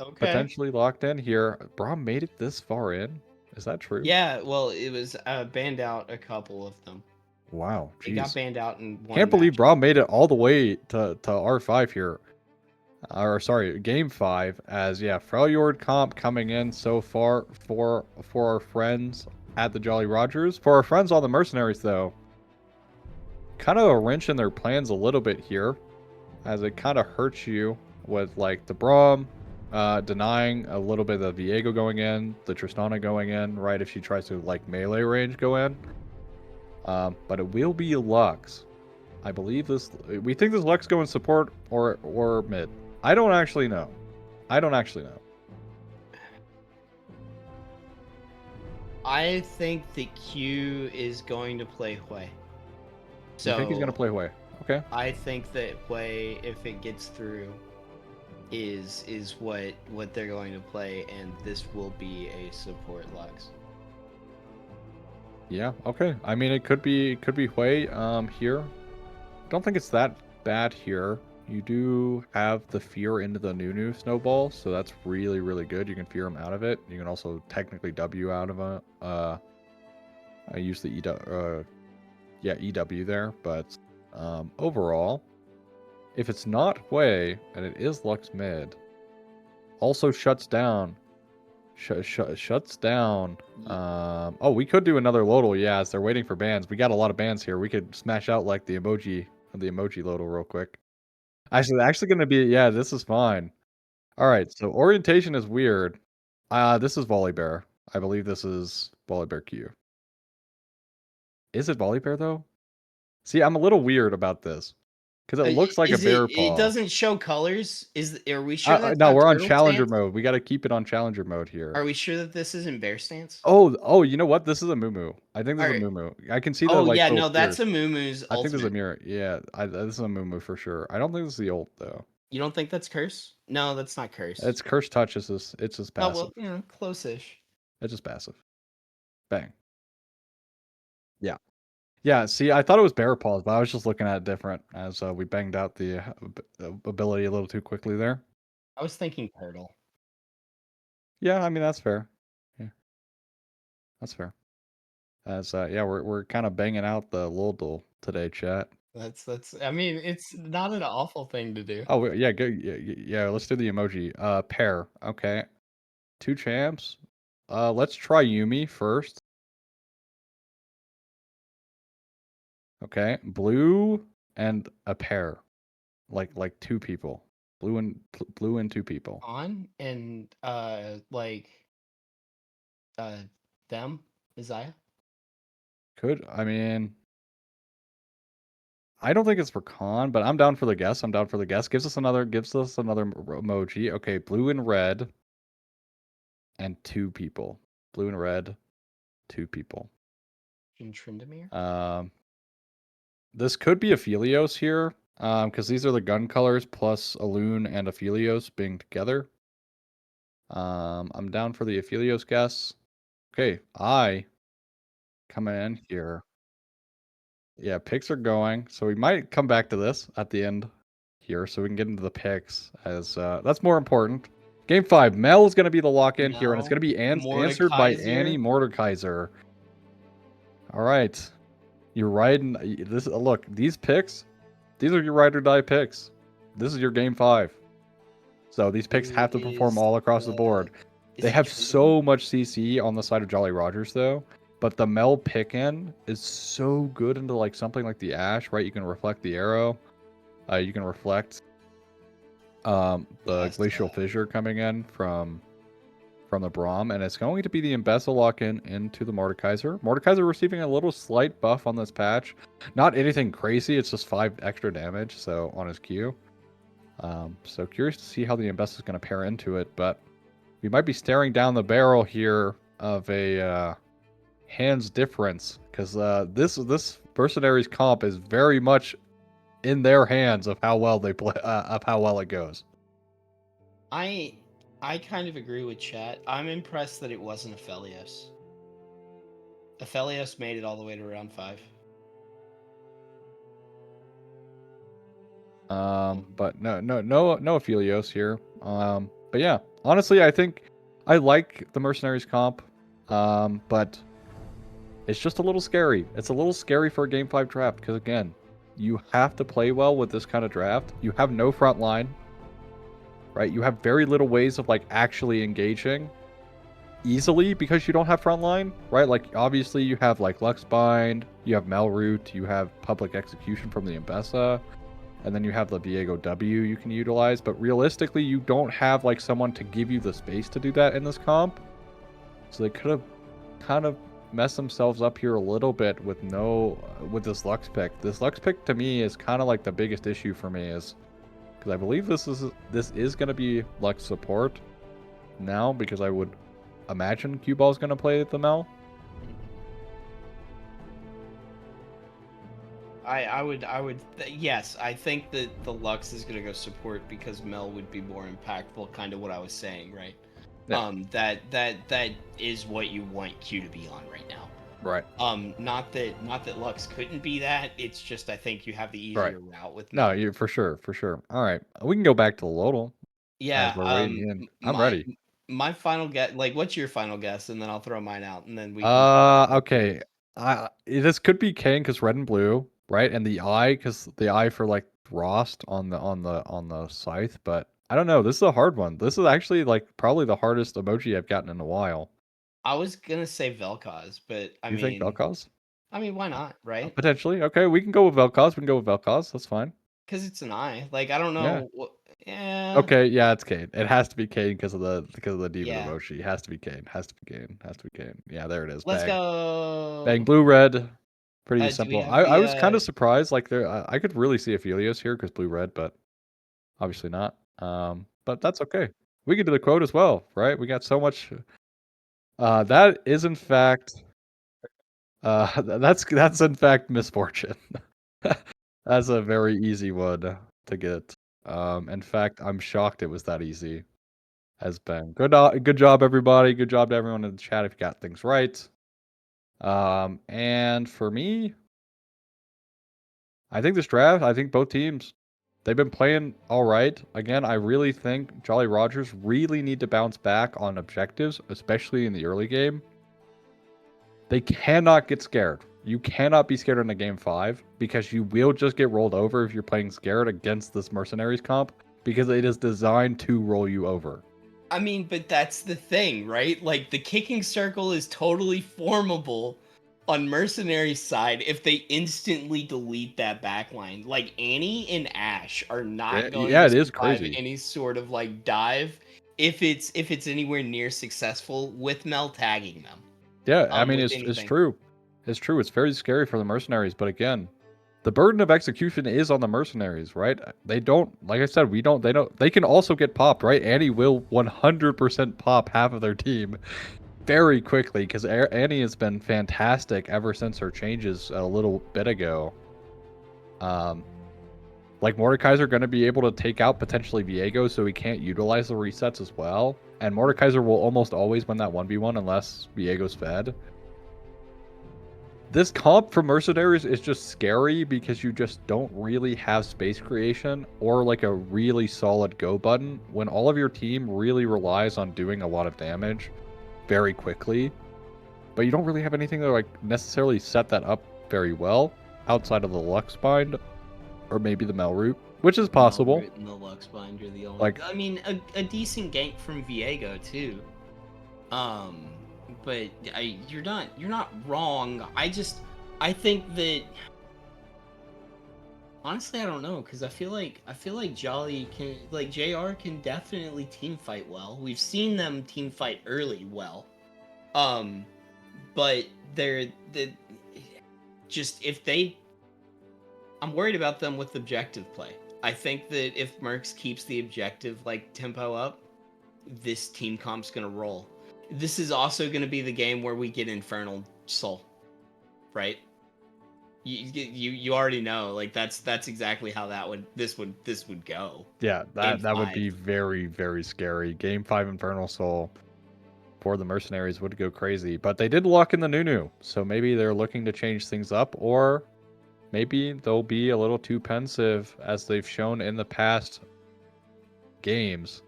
Okay. Potentially locked in here. Braum made it this far in. Is that true? Yeah, well, it was banned out a couple of them. Wow, geez. It got banned out in one Can't believe Braum made it all the way to R5 here. Or sorry, game 5. As yeah, Freljord comp coming in so far for our friends at the Jolly Rogers. For our friends on the Mercenaries though, kind of a wrench in their plans a little bit here, as it kind of hurts you with like the Braum denying a little bit of the Viego going in, the Tristana going in, right, if she tries to like melee range go in. But it will be Lux. I believe this. We think this Lux going support or mid. I don't actually know. I think the Q is going to play Hui. So you think he's going to play Hui? Okay. I think that Hui, if it gets through, is what they're going to play, and this will be a support Lux. Yeah. Okay. I mean, it could be Hui. Here, don't think it's that bad here. You do have the fear into the Nunu snowball, so that's really, really good. You can fear him out of it. You can also technically W out of a. I use the EW there, but overall, if it's not Hui and it is Lux mid, also shuts down. Shuts down. Oh, we could do another Lodal. Yeah, as they're waiting for bans. We got a lot of bans here. We could smash out like the emoji Lodal real quick. Actually gonna be, yeah, this is fine. All right, so orientation is weird. This is Volley Bear. I believe this is Volibear Q. Is it Volibear though? See, I'm a little weird about this because it looks like a Is bear it? It paw. doesn't show colors. Are we sure that's No, not we're on turtle challenger stance? mode. We got to keep it on challenger mode here. Are we sure that this isn't bear stance? Oh, you know what? This is a Moo. I think this is a Are- Moo. I can see the Oh like yeah, little no, that's spears. a Moomoo's I think there's a ultimate. mirror. Yeah, this is a Moo for sure. I don't think this is the ult though. You don't think that's curse? No, that's not curse. It's curse touch. It's just Oh passive. well, close-ish. It's just passive. Bang. Yeah. Yeah, see, I thought it was bear paws, but I was just looking at it different as we banged out the ability a little too quickly there. I was thinking turtle. Yeah, I mean that's fair. Yeah, that's fair. As yeah, we're kind of banging out the Lordle today, chat. That's. I mean, it's not an awful thing to do. Oh yeah, good. Yeah, let's do the emoji. Pair. Okay, 2 champs. Let's try Yumi first. Okay, blue and a pair, like 2 people. Blue and 2 people. On and like them, Isaiah. I mean, I don't think it's for Khan, but I'm down for the guess. I'm down for the guess. Gives us another emoji. Okay, blue and red and 2 people. Blue and red, 2 people. In Tryndamere. This could be a Philios here, because these are the gun colors plus a Loon and a Philios being together. I'm down for the Aphelios guess. Okay, I coming in here. Yeah, picks are going, so we might come back to this at the end here, so we can get into the picks as that's more important. Game 5, Mel is going to be the lock-in here, and it's going to be answered by Annie Mordekaiser. All right, you're riding this. Look, these picks, these are your ride or die picks. This is your Game 5. So these picks have to perform all across the board. They have so much CC on the side of Jolly Rogers, though. But the Mel pick-in is so good into like something like the Ash, right? You can reflect the arrow. You can reflect the Glacial Fissure coming in from the Braum, and it's going to be the Imbecile lock-in into the Mordekaiser. Mordekaiser receiving a little slight buff on this patch. Not anything crazy, it's just 5 extra damage, so on his Q. So curious to see how the Imbecile is going to pair into it, but we might be staring down the barrel here of a hands difference, because this Mercenaries comp is very much in their hands of how well they play, of how well it goes. I kind of agree with chat. I'm impressed that it wasn't Aphelios. Aphelios made it all the way to round 5. But no Aphelios here. But yeah, honestly, I think I like the Mercenaries comp. But it's just a little scary. It's a little scary for a Game 5 draft, because again, you have to play well with this kind of draft. You have no front line, right? You have very little ways of like actually engaging easily because you don't have front line, right? Like obviously you have like Luxbind, you have Melroot, you have Public Execution from the Imbessa, and then you have the Viego W you can utilize, but realistically you don't have like someone to give you the space to do that in this comp. So they could have kind of messed themselves up here a little bit with this Lux pick. This Lux pick to me is kind of like the biggest issue for me, is because I believe this is going to be Lux support now, because I would imagine Cue Ball is going to play the Mel. Yes, I think that the Lux is gonna go support because Mel would be more impactful, kind of what I was saying, right? Yeah. That is what you want Q to be on right now. Right. Not that Lux couldn't be that. It's just I think you have the easier route with Mel. Mel. No, you for sure. All right, we can go back to the Lodal. Yeah. We're waiting in. I'm ready. My final guess, like, what's your final guess, and then I'll throw mine out, and then we. Okay. This could be Kane because red and blue, right? And the eye because the eye for like Rost on the scythe. But I don't know. This is a hard one. This is actually like probably the hardest emoji I've gotten in a while. I was gonna say Vel'Koz, but You think Vel'Koz? I mean, why not, right? Potentially. Okay, we can go with Vel'Koz. That's fine. Because it's an eye. Like, I don't Yeah. know. Yeah. Okay, yeah, it's Kane. It has to be Kane because of the demon Yeah. emoji. It has to be Kane. Has to be Kane. Has to be Kane. Yeah, there it is. Let's Bang. go. Bang. Blue red. Pretty Do we simple. have I the, was kind of surprised. Like there, I could really see Aphelios here because blue red, but obviously not. But that's okay. We can do the quote as well, right? We got so much. That is in fact. That's in fact misfortune. That's a very easy one to get. In fact, I'm shocked it was that easy. Has been good job, everybody. Good job to everyone in the chat if you got things right. And for me, I think this draft, I think both teams, they've been playing all right. Again, I really think Jolly Rogers really need to bounce back on objectives, especially in the early game. They cannot get scared. You cannot be scared in a game 5 because you will just get rolled over if you're playing scared against this Mercenaries comp because it is designed to roll you over. I mean, but that's the thing, right? Like, the kicking circle is totally formable on Mercenaries' side if they instantly delete that backline. Like, Annie and Ash are not going Yeah, to it is survive crazy. any sort of, like, dive if it's anywhere near successful with Mel tagging them. Yeah, I mean, With it's anything. true. It's true. It's very scary for the Mercenaries, but again, the burden of execution is on the Mercenaries, right? They don't, like I said, they can also get popped, right? Annie will 100% pop half of their team very quickly because Annie has been fantastic ever since her changes a little bit ago. Like Mordekaiser going to be able to take out potentially Viego, so he can't utilize the resets as well. And Mordekaiser will almost always win that 1v1 unless Viego's fed. This comp for Mercenaries is just scary because you just don't really have space creation or like a really solid go button when all of your team really relies on doing a lot of damage very quickly. But you don't really have anything to like necessarily set that up very well outside of the Lux Bind or maybe the Mel Root, which is possible. Melroot and the Lux Bind are the only. Like- I mean, a decent gank from Viego too. But you're not wrong. I think that honestly, I don't know because I feel like Jolly can, like JR can definitely team fight well. We've seen them team fight early well. But they're just if they. I'm worried about them with objective play. I think that if Mercs keeps the objective like tempo up, this team comp's gonna roll. This is also gonna be the game where we get Infernal Soul, right? You already know, like that's exactly how this would go. Yeah, Game that would 5. be very, very scary. Game 5 Infernal Soul for the Mercenaries would go crazy. But they did lock in the Nunu, so maybe they're looking to change things up, or maybe they'll be a little too pensive as they've shown in the past games.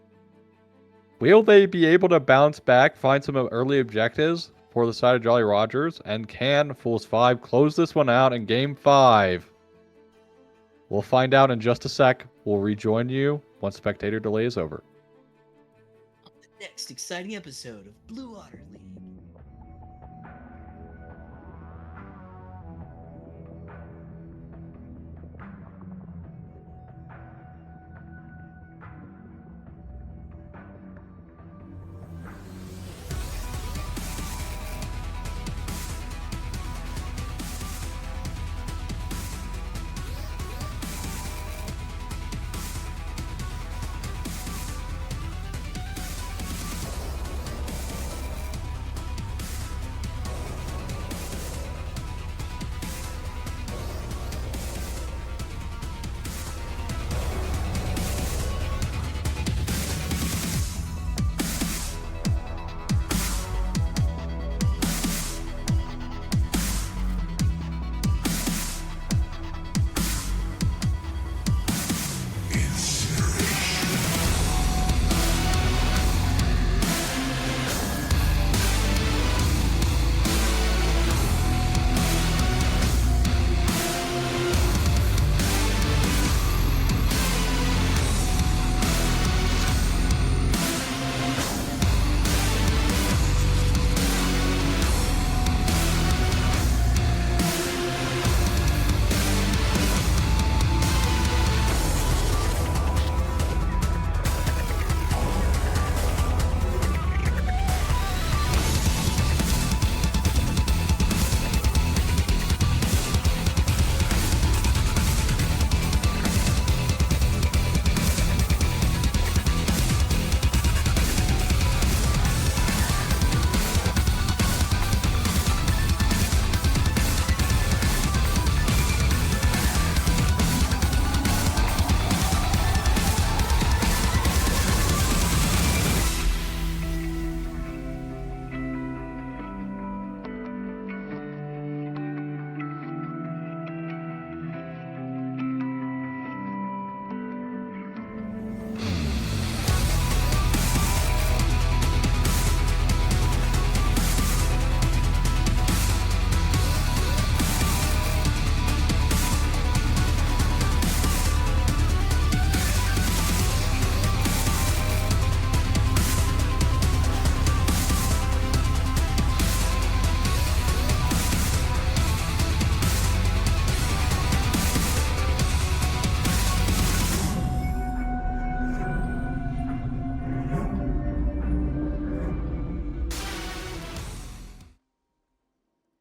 Will they be able to bounce back, find some early objectives for the side of Jolly Rogers? And can Fools 5 close this one out in Game 5? We'll find out in just a sec. We'll rejoin you once spectator delay is over. Next exciting episode of Blue Otter League.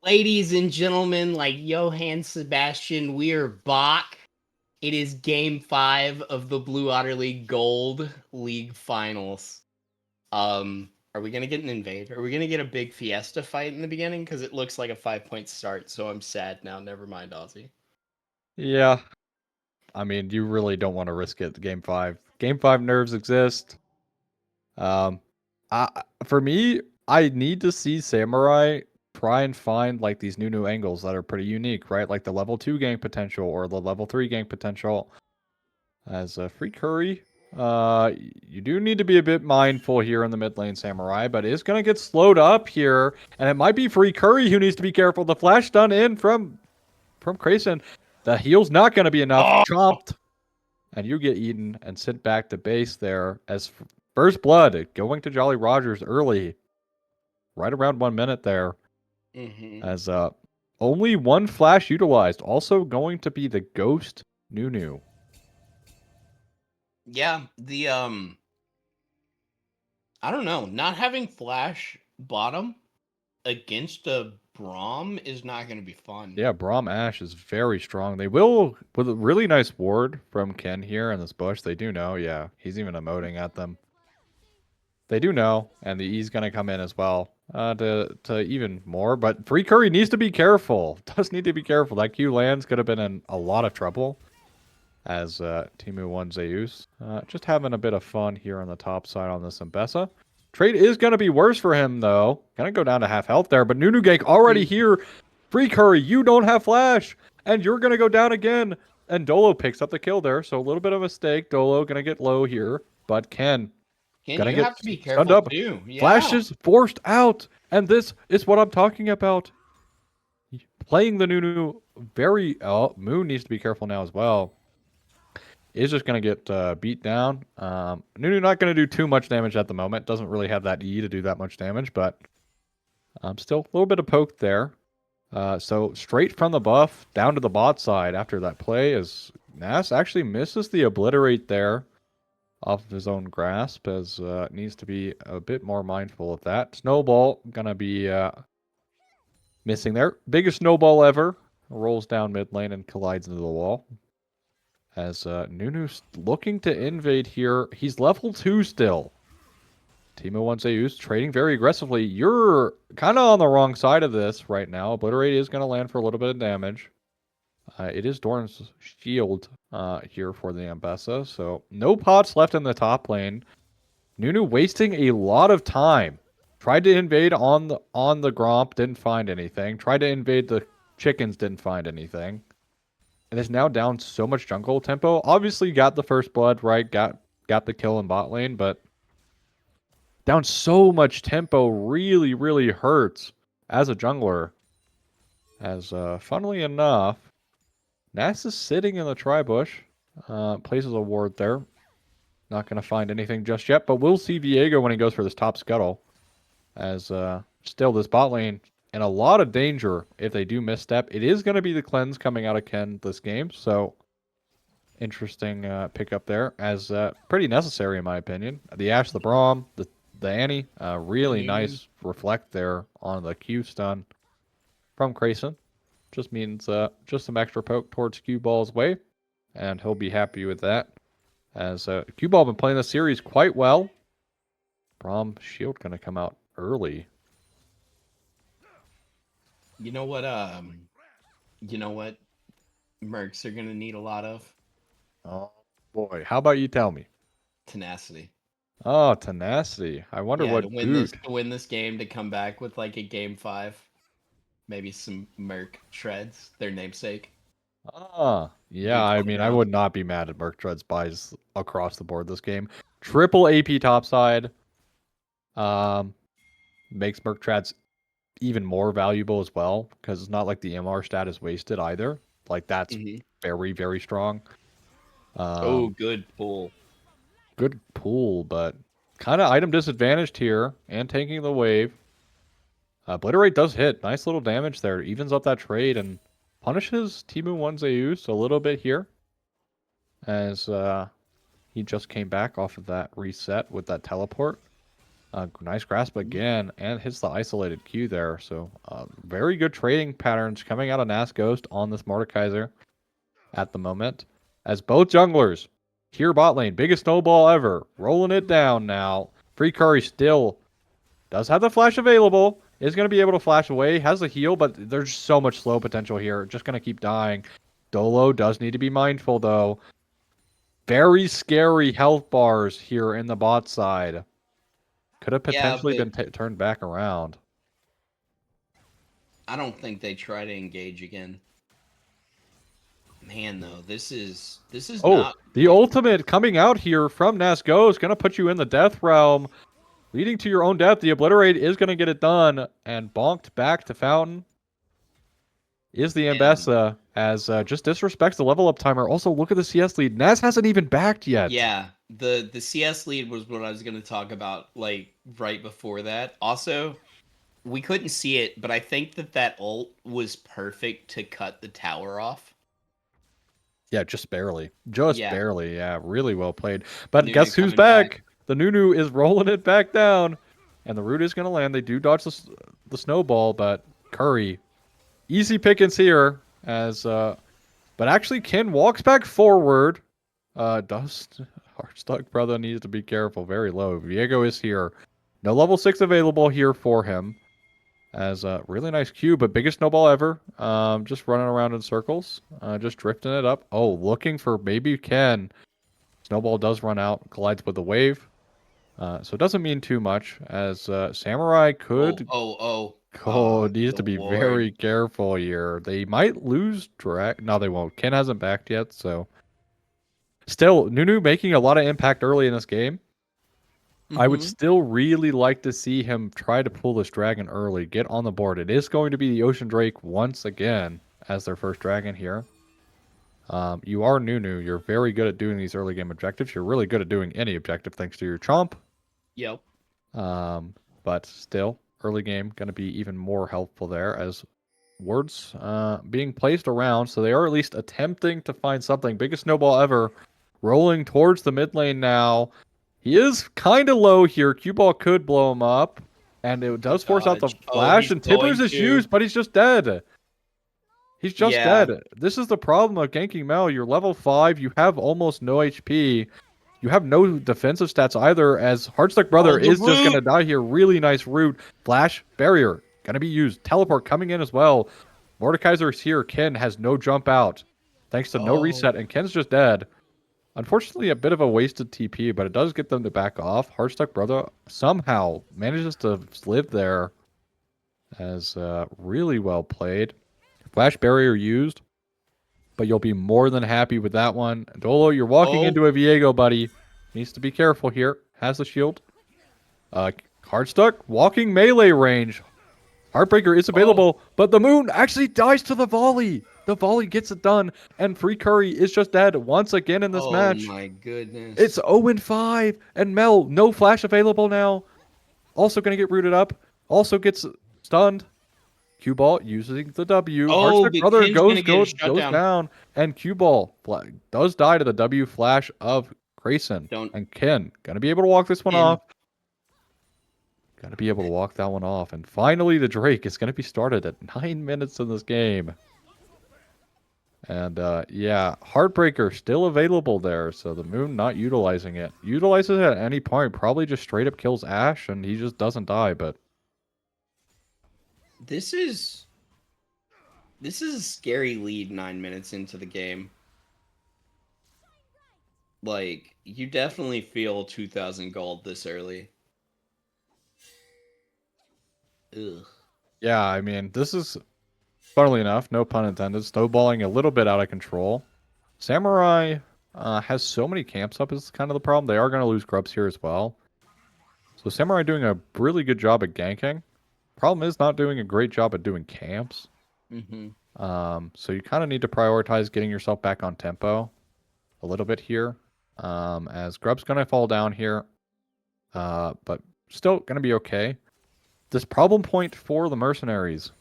Ladies and gentlemen, like Johann Sebastian, we're back. It is game 5 of the Blue Otter League Gold League Finals. Are we gonna get an invade? Are we gonna get a big fiesta fight in the beginning? Because it looks like a 5-point start, so I'm sad now. Never mind, Ozzy. Yeah. I mean, you really don't want to risk it. Game 5. Game 5 nerves exist. For me, I need to see Samurai try and find like these new angles that are pretty unique, right? Like the level 2 gank potential or the level 3 gank potential. As a free curry, you do need to be a bit mindful here in the mid lane, Samurai, but it's gonna get slowed up here, and it might be free curry who needs to be careful. The flash stun in from Crayson. The heal's not gonna be enough. Chomped. And you get eaten and sent back to base there as first blood going to Jolly Rogers early, right around 1 minute there. As only one flash utilized, also going to be the Ghost Nunu. Yeah, I don't know. Not having flash bottom against a Braum is not going to be fun. Yeah, Braum Ash is very strong. They will, with a really nice ward from Ken here in this bush, they do know. Yeah, he's even emoting at them. They do know, and the E's going to come in as well to even more. But Free Curry needs to be careful. Does need to be careful. That Q lands could have been in a lot of trouble as Timu won Zeus. Just having a bit of fun here on the top side on this Mbessa. Trade is going to be worse for him, though. Going to go down to half health there, but Nunu Gank already here. Free Curry, you don't have flash, and you're going to go down again. And Dolo picks up the kill there, so a little bit of a mistake. Dolo going to get low here, but Ken gonna you get have to be stunned careful up. too. Yeah. Flash is forced out, and this is what I'm talking about. Playing the Nunu very... Oh, Moon needs to be careful now as well. Is just going to get beat down. Nunu not going to do too much damage at the moment. Doesn't really have that E to do that much damage, but still a little bit of poke there. So straight from the buff down to the bot side after that play is Nas actually misses the obliterate there off of his own grasp as needs to be a bit more mindful of that. Snowball going to be missing there. Biggest snowball ever. Rolls down mid lane and collides into the wall. As Nunu's looking to invade here. He's level 2 still. Timo wants Zeus trading very aggressively. You're kind of on the wrong side of this right now. Obliterate is going to land for a little bit of damage. It is Dorn's shield here for the Ambessa. So no pots left in the top lane. Nunu wasting a lot of time. Tried to invade on the Gromp. Didn't find anything. Tried to invade the chickens. Didn't find anything. And is now down so much jungle tempo. Obviously got the first blood, right? Got the kill in bot lane, but down so much tempo really, really hurts as a jungler. As funnily enough, Nass is sitting in the tri-bush. Places a ward there. Not going to find anything just yet, but we'll see Viego when he goes for this top scuttle. As still this bot lane in a lot of danger if they do misstep. It is going to be the cleanse coming out of Ken this game, so interesting pickup there, as pretty necessary in my opinion. The Ash, the Braum, the Annie, really nice reflect there on the Q stun from Crayson. Just means just some extra poke towards Q Ball's way, and he'll be happy with that. As Q Ball been playing the series quite well. Braum shield going to come out early. You know what? Mercs are gonna need a lot of Oh boy, how about you tell me? tenacity. Oh, tenacity. I wonder Yeah, what to win boot. to win this game, to come back with like a game 5, maybe some Merc shreds, their namesake. Ah, yeah. Do I 20 mean, I rounds. would not be mad at Merc Treads buys across the board this game. Triple AP topside. Makes Merc Treads even more valuable as well because it's not like the MR stat is wasted either. Like that's very, very strong. Good pull. Good pool, but kind of item disadvantaged here and taking the wave. Obliterate does hit. Nice little damage there. Evens up that trade and punishes Timu 1 Zeus a little bit here. As he just came back off of that reset with that teleport. Nice grasp again, and hits the isolated Q there. So very good trading patterns coming out of Nas Ghost on this Mordekaiser at the moment. As both junglers here bot lane, biggest snowball ever, rolling it down now. Free Curry still does have the flash available. Is going to be able to flash away. Has the heal, but there's so much slow potential here. Just going to keep dying. Dolo does need to be mindful, though. Very scary health bars here in the bot side. Could have potentially been turned back around. I don't think they try to engage again. Man, though, this is not. The ultimate coming out here from Nasgo is going to put you in the death realm, leading to your own death. The obliterate is going to get it done, and bonked back to Fountain is the Ambessa, as just disrespects the level up timer. Also, look at the CS lead. Nas hasn't even backed yet. Yeah, the CS lead was what I was going to talk about, like, right before that. Also, we couldn't see it, but I think that ult was perfect to cut the tower off. Yeah, just barely. Just Yeah. barely, yeah. Really well played. But Nunu guess who's coming back? The Nunu is rolling it back down. And the root is going to land. They do dodge the snowball, but Curry, easy pickings here. As but actually Ken walks back forward. Does Heartstuck brother needs to be careful. Very low. Viego is here. No level 6 available here for him. As a really nice Q, but biggest snowball ever. Just running around in circles. Just drifting it up. Oh, looking for maybe Ken. Snowball does run out. Collides with the wave. So it doesn't mean too much, as Samurai could... needs to be very careful here. They might lose drag. No, they won't. Ken hasn't backed yet, so... Still, Nunu making a lot of impact early in this game. I would still really like to see him try to pull this dragon early, get on the board. It is going to be the Ocean Drake once again as their first dragon here. You are Nunu. You're very good at doing these early game objectives. You're really good at doing any objective thanks to your chomp. Yep. But still, early game going to be even more helpful there as wards being placed around. So they are at least attempting to find something. Biggest snowball ever. Rolling towards the mid lane now. He is kind of low here. Cue ball could blow him up. And it does force out the flash. And Tippers is used, but he's just dead. He's just dead. This is the problem of ganking Mel. You're level 5. You have almost no HP. You have no defensive stats either, as Heartstuck Brother is just going to die here. Really nice root. Flash, barrier, going to be used. Teleport coming in as well. Mordekaiser is here. Ken has no jump out. Thanks to no reset, and Ken's just dead. Unfortunately, a bit of a wasted TP, but it does get them to back off. Heartstuck Brother somehow manages to live there, as really well played. Flash barrier used, but you'll be more than happy with that one. Dolo, you're walking into a Viego, buddy. Needs to be careful here. Has the shield. Heartstuck, walking melee range. Heartbreaker is available, but the Moon actually dies to the volley. The volley gets it done, and Free Curry is just dead once again in this match. Oh my goodness. It's 0-5, and Mel, no flash available now. Also going to get rooted up. Also gets stunned. Cue ball using the W. Heartstuck Brother goes down, and Cue ball does die to the W flash of Grayson. And Ken gonna be able to walk this one off. Gonna be able to walk that one off, and finally the Drake is gonna be started at 9 minutes in this game. And yeah, Heartbreaker still available there, so the Moon not utilizing it. Utilizes it at any point, probably just straight up kills Ash, and he just doesn't die. But This is a scary lead 9 minutes into the game. Like, you definitely feel 2,000 gold this early. Ugh. Yeah, I mean, this is, funnily enough, no pun intended, snowballing a little bit out of control. Samurai has so many camps up is kind of the problem. They are going to lose grubs here as well. So Samurai doing a really good job at ganking. Problem is not doing a great job at doing camps. So you kind of need to prioritize getting yourself back on tempo a little bit here. As Grub's going to fall down here. But still going to be okay. This problem point for the Mercenaries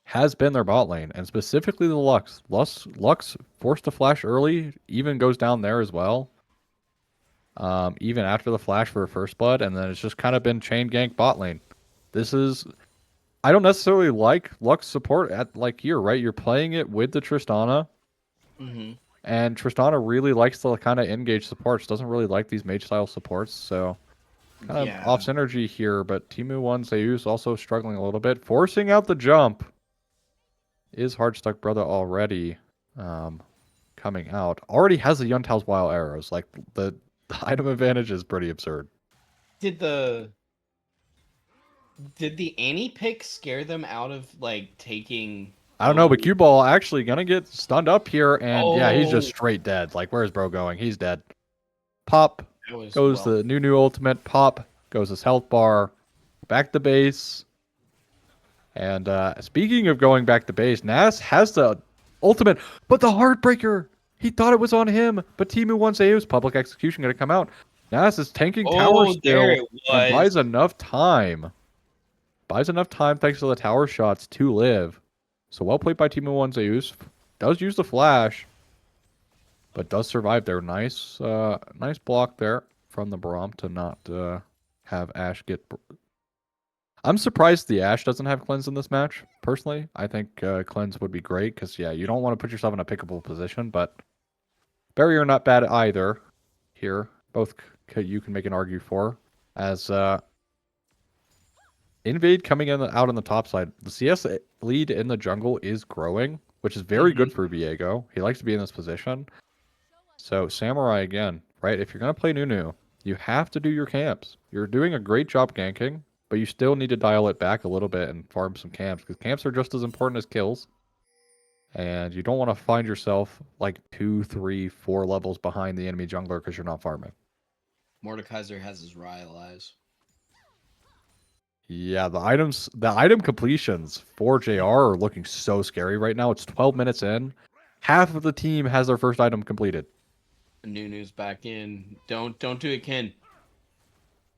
has been their bot lane, and specifically the Lux. Lux forced to flash early, even goes down there as well. even after the flash for first blood, and then it's just kind of been chain gank bot lane. This is I don't necessarily like Lux support at like here, right? You're playing it with the Tristana, and Tristana really likes the kind of engage supports. Doesn't really like these mage style supports, so kind of off synergy here. But Timu One Zeus also struggling a little bit, forcing out the jump. Is Hardstuck Brother already coming out? Already has the Yuntao's wild arrows. Like the item advantage is pretty absurd. Did the Annie pick scare them out of like taking? I don't know, but Cue Ball actually gonna get stunned up here, and yeah, he's just Oh. straight dead. Like, where's bro going? He's dead. Pop That was goes the new ultimate. Pop goes his health bar. Back to base. And speaking of going back to base, Nas has the ultimate, but the Heartbreaker! He thought it was on him, but Timu wants Zeus. Public execution gonna come out. Nas is tanking tower there still it and was. buys enough time. Buys enough time thanks to the tower shots to live. So well played by Timu One Zeus. Does use the flash, but does survive there. Nice nice block there from the Braum to not have Ashe get... I'm surprised the Ashe doesn't have cleanse in this match, personally. I think cleanse would be great, because, yeah, you don't want to put yourself in a pickable position, but barrier not bad either here. Both you can make an argue for, as Invade coming in out on the top side. The CS lead in the jungle is growing, which is very good for Viego. He likes to be in this position. So Samurai again, right? If you're going to play Nunu, you have to do your camps. You're doing a great job ganking, but you still need to dial it back a little bit and farm some camps, because camps are just as important as kills. And you don't want to find yourself like 2, 3, 4 levels behind the enemy jungler because you're not farming. Mordekaiser has his Ryle eyes. Yeah, the item completions for JR are looking so scary right now. It's 12 minutes in. Half of the team has their first item completed. Nunu's back in. Don't do it, Ken.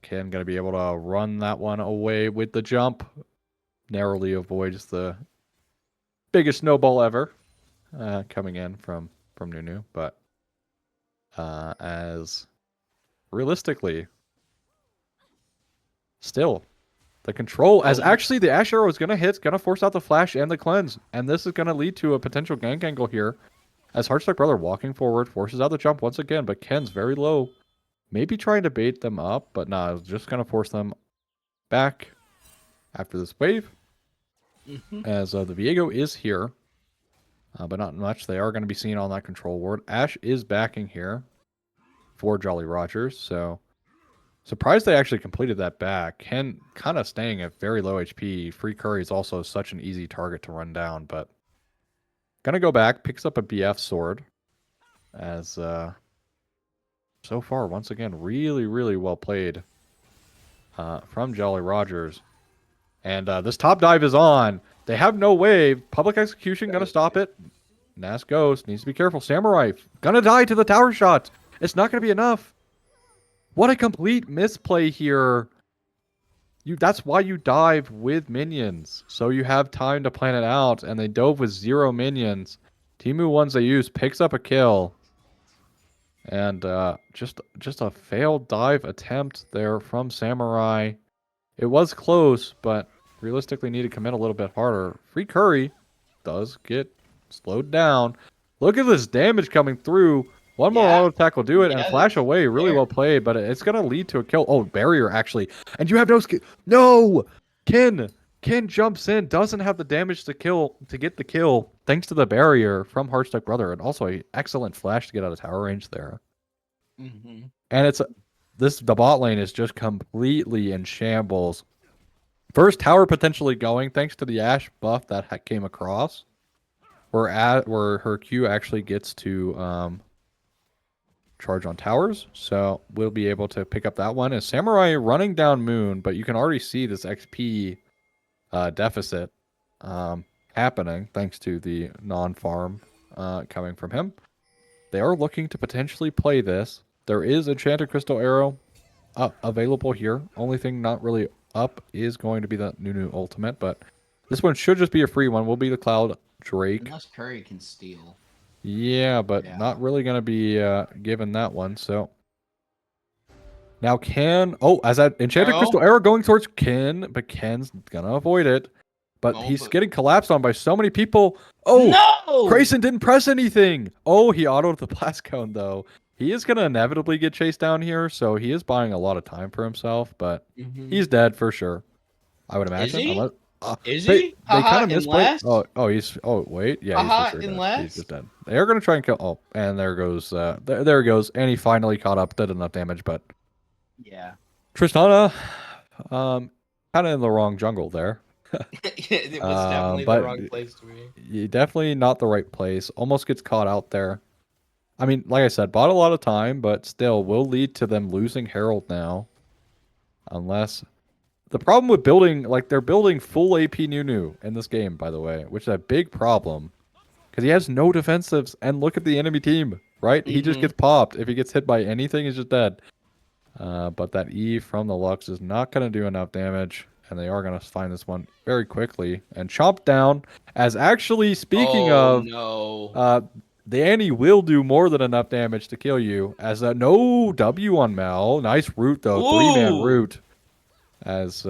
Ken gonna be able to run that one away with the jump. Narrowly avoids the biggest snowball ever coming in from Nunu, but as realistically, still the control as actually the Ashe Arrow is gonna hit, gonna force out the flash and the cleanse, and this is gonna lead to a potential gank angle here. As Heartstuck Brother walking forward, forces out the jump once again, but Ken's very low. Maybe trying to bait them up, but nah, just gonna force them back after this wave. As the Viego is here, but not much. They are going to be seen on that control ward. Ashe is backing here for Jolly Rogers, so surprised they actually completed that back. Ken kind of staying at very low HP. Free Curry is also such an easy target to run down, but gonna go back, picks up a BF sword, as so far, once again, really, really well played from Jolly Rogers. And this top dive is on. They have no wave. Public execution gonna stop it. Nas Ghost needs to be careful. Samurai gonna die to the tower shot. It's not gonna be enough. What a complete misplay here. That's why you dive with minions, so you have time to plan it out. And they dove with 0 minions. Timu One Zeus picks up a kill. And just a failed dive attempt there from Samurai. It was close, but realistically need to commit a little bit harder. Free Curry does get slowed down. Look at this damage coming through. One more auto attack will do it, and flash away. Really well played, but it's going to lead to a kill. Oh, barrier, actually. And you have no skill. No! Ken jumps in, doesn't have the damage to get the kill, thanks to the barrier from Heartstuck Brother, and also an excellent flash to get out of tower range there. And the bot lane is just completely in shambles. First tower potentially going thanks to the Ashe buff that came across, where her Q actually gets to charge on towers, so we'll be able to pick up that one. And Samurai running down Moon, but you can already see this XP deficit happening thanks to the non-farm coming from him. They are looking to potentially play this. There is Enchanted Crystal Arrow available here. Only thing not really up is going to be the Nunu ultimate, but this one should just be a free one. Will be the Cloud Drake. Unless Curry can steal. Yeah, but not really going to be given that one. So Now as that Enchanted Oh. Crystal Arrow going towards Ken, but Ken's gonna avoid it. But Oh, he's but- getting collapsed on by so many people. Oh, No! Grayson didn't press anything. Oh, he autoed the blast cone though. He is gonna inevitably get chased down here, so he is buying a lot of time for himself, but Mhm. he's dead for sure. I would imagine. he? Unless, Is they, he? They Haha, kind of misplayed. unless? Oh, wait. Yeah, he's for Haha, sure dead. unless? He's just dead. They're gonna try and kill. Oh, and there goes. There he goes. And he finally caught up. Did enough damage, but Yeah. Tristana, kind of in the wrong jungle there. It was definitely the but wrong place to be. Definitely not the right place. Almost gets caught out there. I mean, like I said, bought a lot of time, but still will lead to them losing Herald now. Unless the problem with building, like they're building full AP Nunu in this game, by the way, which is a big problem because he has no defensives. And look at the enemy team, right? He just Mhm. gets popped. If he gets hit by anything, he's just dead. But that E from the Lux is not going to do enough damage, and they are going to find this one very quickly and chomp down. As actually, speaking Oh, of, no. the Annie will do more than enough damage to kill you. As no W on Mal. Nice root, though. Ooh. 3-man root. As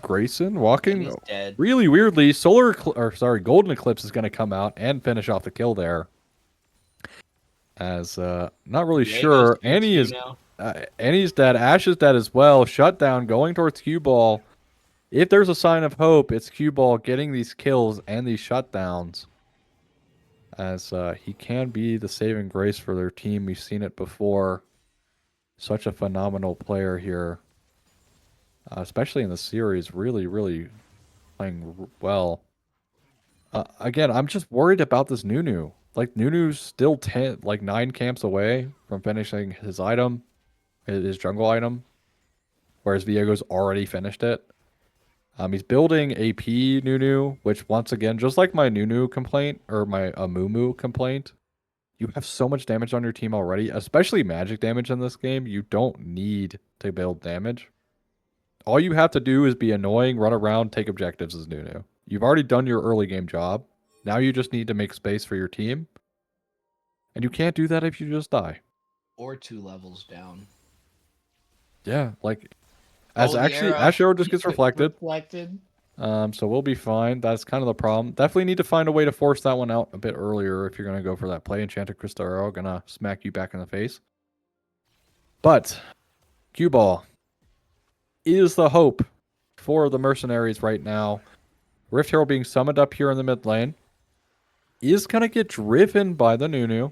Grayson And walking he's dead. really weirdly. Golden Eclipse is going to come out and finish off the kill there. As not really Yeah, he sure. goes 2-2 Annie is now. Annie's dead. Ash is dead as well. Shutdown going towards Cue Ball. If there's a sign of hope, it's Cue Ball getting these kills and these shutdowns. As he can be the saving grace for their team. We've seen it before. Such a phenomenal player here. Especially in the series. Really, really playing well. Again, I'm just worried about this Nunu. Like, Nunu's still 9 camps away from finishing his item. His jungle item. Whereas Viego's already finished it. He's building AP Nunu, which once again, just like my Nunu complaint, or my Amumu complaint, you have so much damage on your team already, especially magic damage in this game. You don't need to build damage. All you have to do is be annoying, run around, take objectives as Nunu. You've already done your early game job. Now you just need to make space for your team. And you can't do that if you just die. Or 2 levels down. Yeah, like... As Oh, the actually, arrow. Ash Arrow just gets reflected. Reflected. So we'll be fine. That's kind of the problem. Definitely need to find a way to force that one out a bit earlier if you're going to go for that play. Enchanted Crystal Arrow going to smack you back in the face. But Cue Ball is the hope for the Mercenaries right now. Rift Herald being summoned up here in the mid lane. Is going to get driven by the Nunu.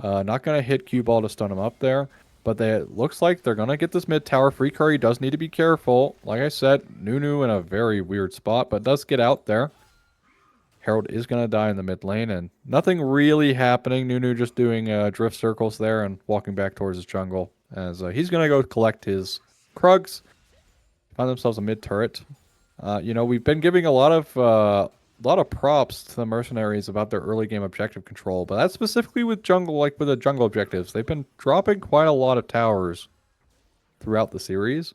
Not going to hit Cue Ball to stun him up there. But it looks like they're going to get this mid tower. Free Curry does need to be careful. Like I said, Nunu in a very weird spot, but does get out there. Herald is going to die in the mid lane, and nothing really happening. Nunu just doing drift circles there and walking back towards his jungle. As he's going to go collect his Krugs. Find themselves a mid turret. We've been giving a lot of props to the Mercenaries about their early game objective control, but that's specifically with jungle, like with the jungle objectives. They've been dropping quite a lot of towers throughout the series.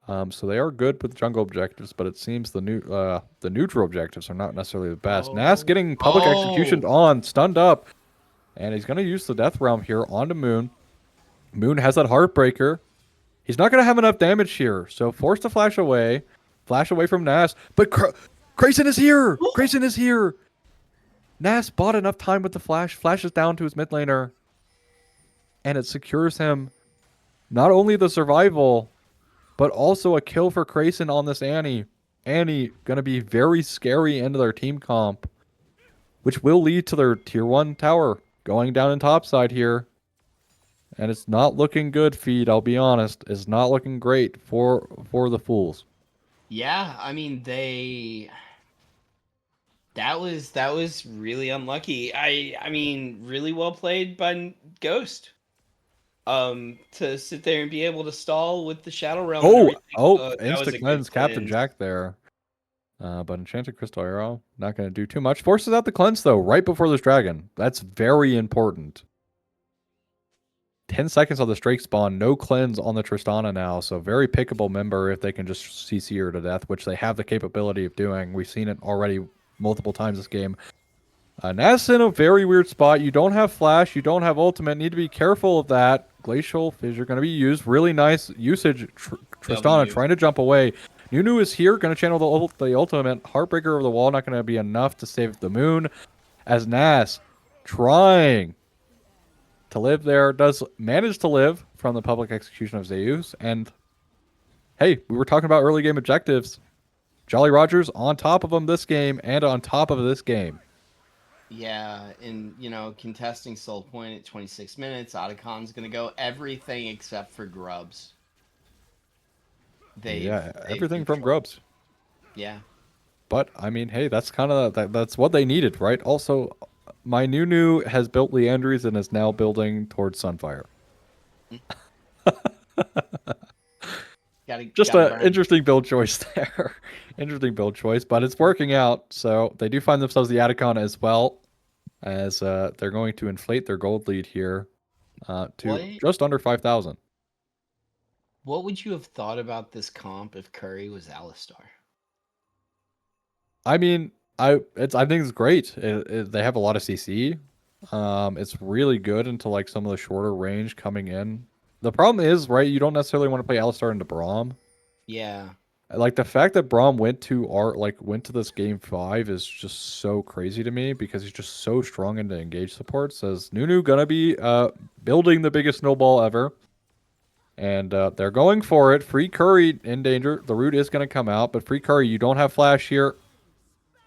So they are good with jungle objectives, but it seems the neutral objectives are not necessarily the best. Nas getting public execution on, stunned up, and he's going to use the Death Realm here onto Moon. Moon has that Heartbreaker. He's not going to have enough damage here, so forced to flash away from Nas, but Grayson is here! Grayson is here! Nas bought enough time with the flash, flashes down to his mid laner, and it secures him not only the survival, but also a kill for Grayson on this Annie. Annie gonna be very scary into their team comp, which will lead to their tier 1 tower going down in topside here. And it's not looking good, Feed, I'll be honest. It's not looking great for the Fools. Yeah, I mean that was really unlucky. I mean, really well played by Ghost. To sit there and be able to stall with the Shadow Realm. And everything. That was a Insta good cleanse Captain cleanse. Jack there. But Enchanted Crystal Arrow, not going to do too much. Forces out the cleanse, though, right before this dragon. That's very important. 10 seconds on the Drake spawn, no cleanse on the Tristana now, so very pickable member if they can just CC her to death, which they have the capability of doing. We've seen it already multiple times this game. Nas in a very weird spot. You don't have flash, you don't have ultimate, need to be careful of that. Glacial Fissure going to be used. Really nice usage. Tristana W. trying to jump away. Nunu is here, going to channel the ultimate. Heartbreaker over the wall, not going to be enough to save the moon. As Nas trying to live there, does manage to live from the public execution of Zeus. And hey, we were talking about early game objectives. Jolly Rogers on top of them this game and on top of this game. Yeah, and contesting Soul Point at 26 minutes. Otacon's gonna go everything except for Grubs. They've Everything from controlled- Grubs. Yeah. But I mean, hey, that's kind of that's what they needed, right? Also, my Nunu has built Leandries and is now building towards Sunfire. Just an interesting build choice there. Interesting build choice, but it's working out. So they do find themselves the Atacon as well, as they're going to inflate their gold lead here to just under 5,000. What would you have thought about this comp if Curry was Alistar? I mean, I think it's great. They have a lot of CC. It's really good into like some of the shorter range coming in. The problem is, right, you don't necessarily want to play Alistar into Braum. Yeah. Like the fact that Braum went to this game 5 is just so crazy to me because he's just so strong into engage support. Says Nunu gonna be building the biggest snowball ever. And they're going for it. Free Curry in danger. The root is gonna come out, but Free Curry, you don't have flash here.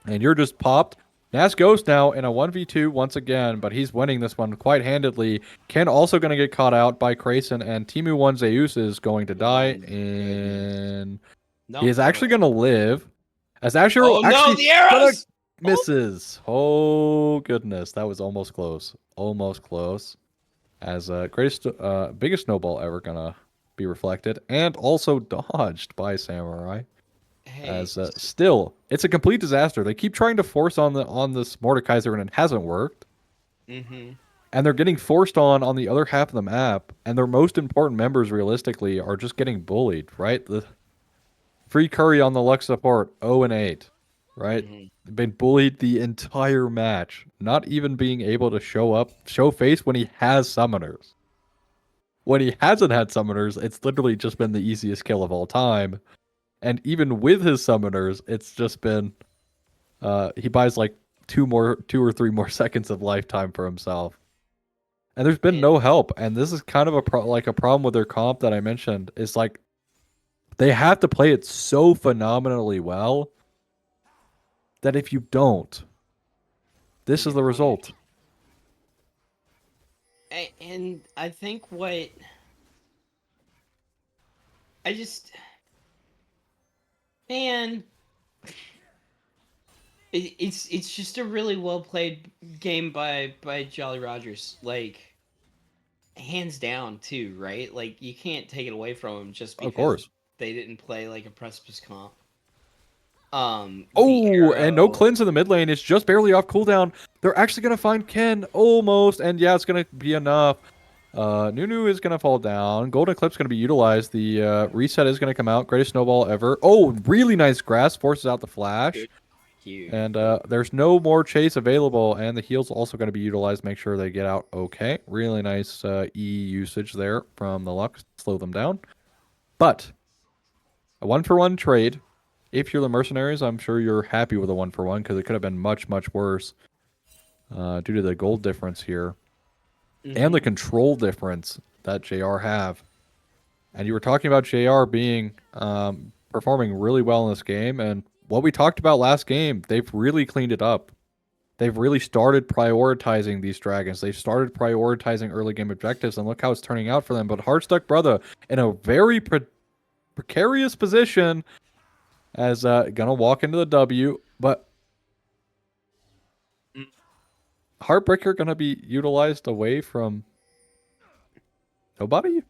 And you're just popped. Nas Ghost now in a 1v2 once again, but he's winning this one quite handedly. Ken also going to get caught out by Crayson, and Timu 1 Zeus is going to die. And he is actually going to live. As Asher the arrows! misses. Oh, goodness. That was almost close. Almost close. As biggest snowball ever going to be reflected. And also dodged by Samurai. Hey, As still, it's a complete disaster. They keep trying to force on this Mordekaiser, and it hasn't worked. Mm-hmm. And they're getting forced on the other half of the map, and their most important members, realistically, are just getting bullied. Right, the Free Curry on the Lux support, 0-8. Right, been bullied the entire match, not even being able to show face when he has summoners. When he hasn't had summoners, it's literally just been the easiest kill of all time. And even with his summoners, it's just been he buys like 2 or 3 more seconds of lifetime for himself. And there's been no help. And this is kind of a problem with their comp that I mentioned. Is like they have to play it so phenomenally well that if you don't, this is the result. And I think man, it's just a really well played game by Jolly Rogers, like hands down too, right? Like you can't take it away from him just because they didn't play like a precipice comp. And no cleanse in the mid lane. It's just barely off cooldown. They're actually gonna find Ken almost, and yeah, it's gonna be enough. Nunu is gonna fall down. Golden Eclipse gonna be utilized. The reset is gonna come out. Greatest snowball ever. Oh, really nice grass forces out the flash. And there's no more chase available, and the heal's also going to be utilized. Make sure they get out okay. Really nice E usage there from the Lux. Slow them down. But a 1-for-1 trade. If you're the Mercenaries, I'm sure you're happy with a 1-for-1 because it could have been much, much worse due to the gold difference here and the control difference that JR have. And you were talking about JR being performing really well in this game, and what we talked about last game, they've really cleaned it up. They've really started prioritizing these dragons. They've started prioritizing early game objectives, and look how it's turning out for them. But Heartstuck Brother in a very precarious position as gonna walk into the W, but Heartbreaker gonna be utilized away from nobody?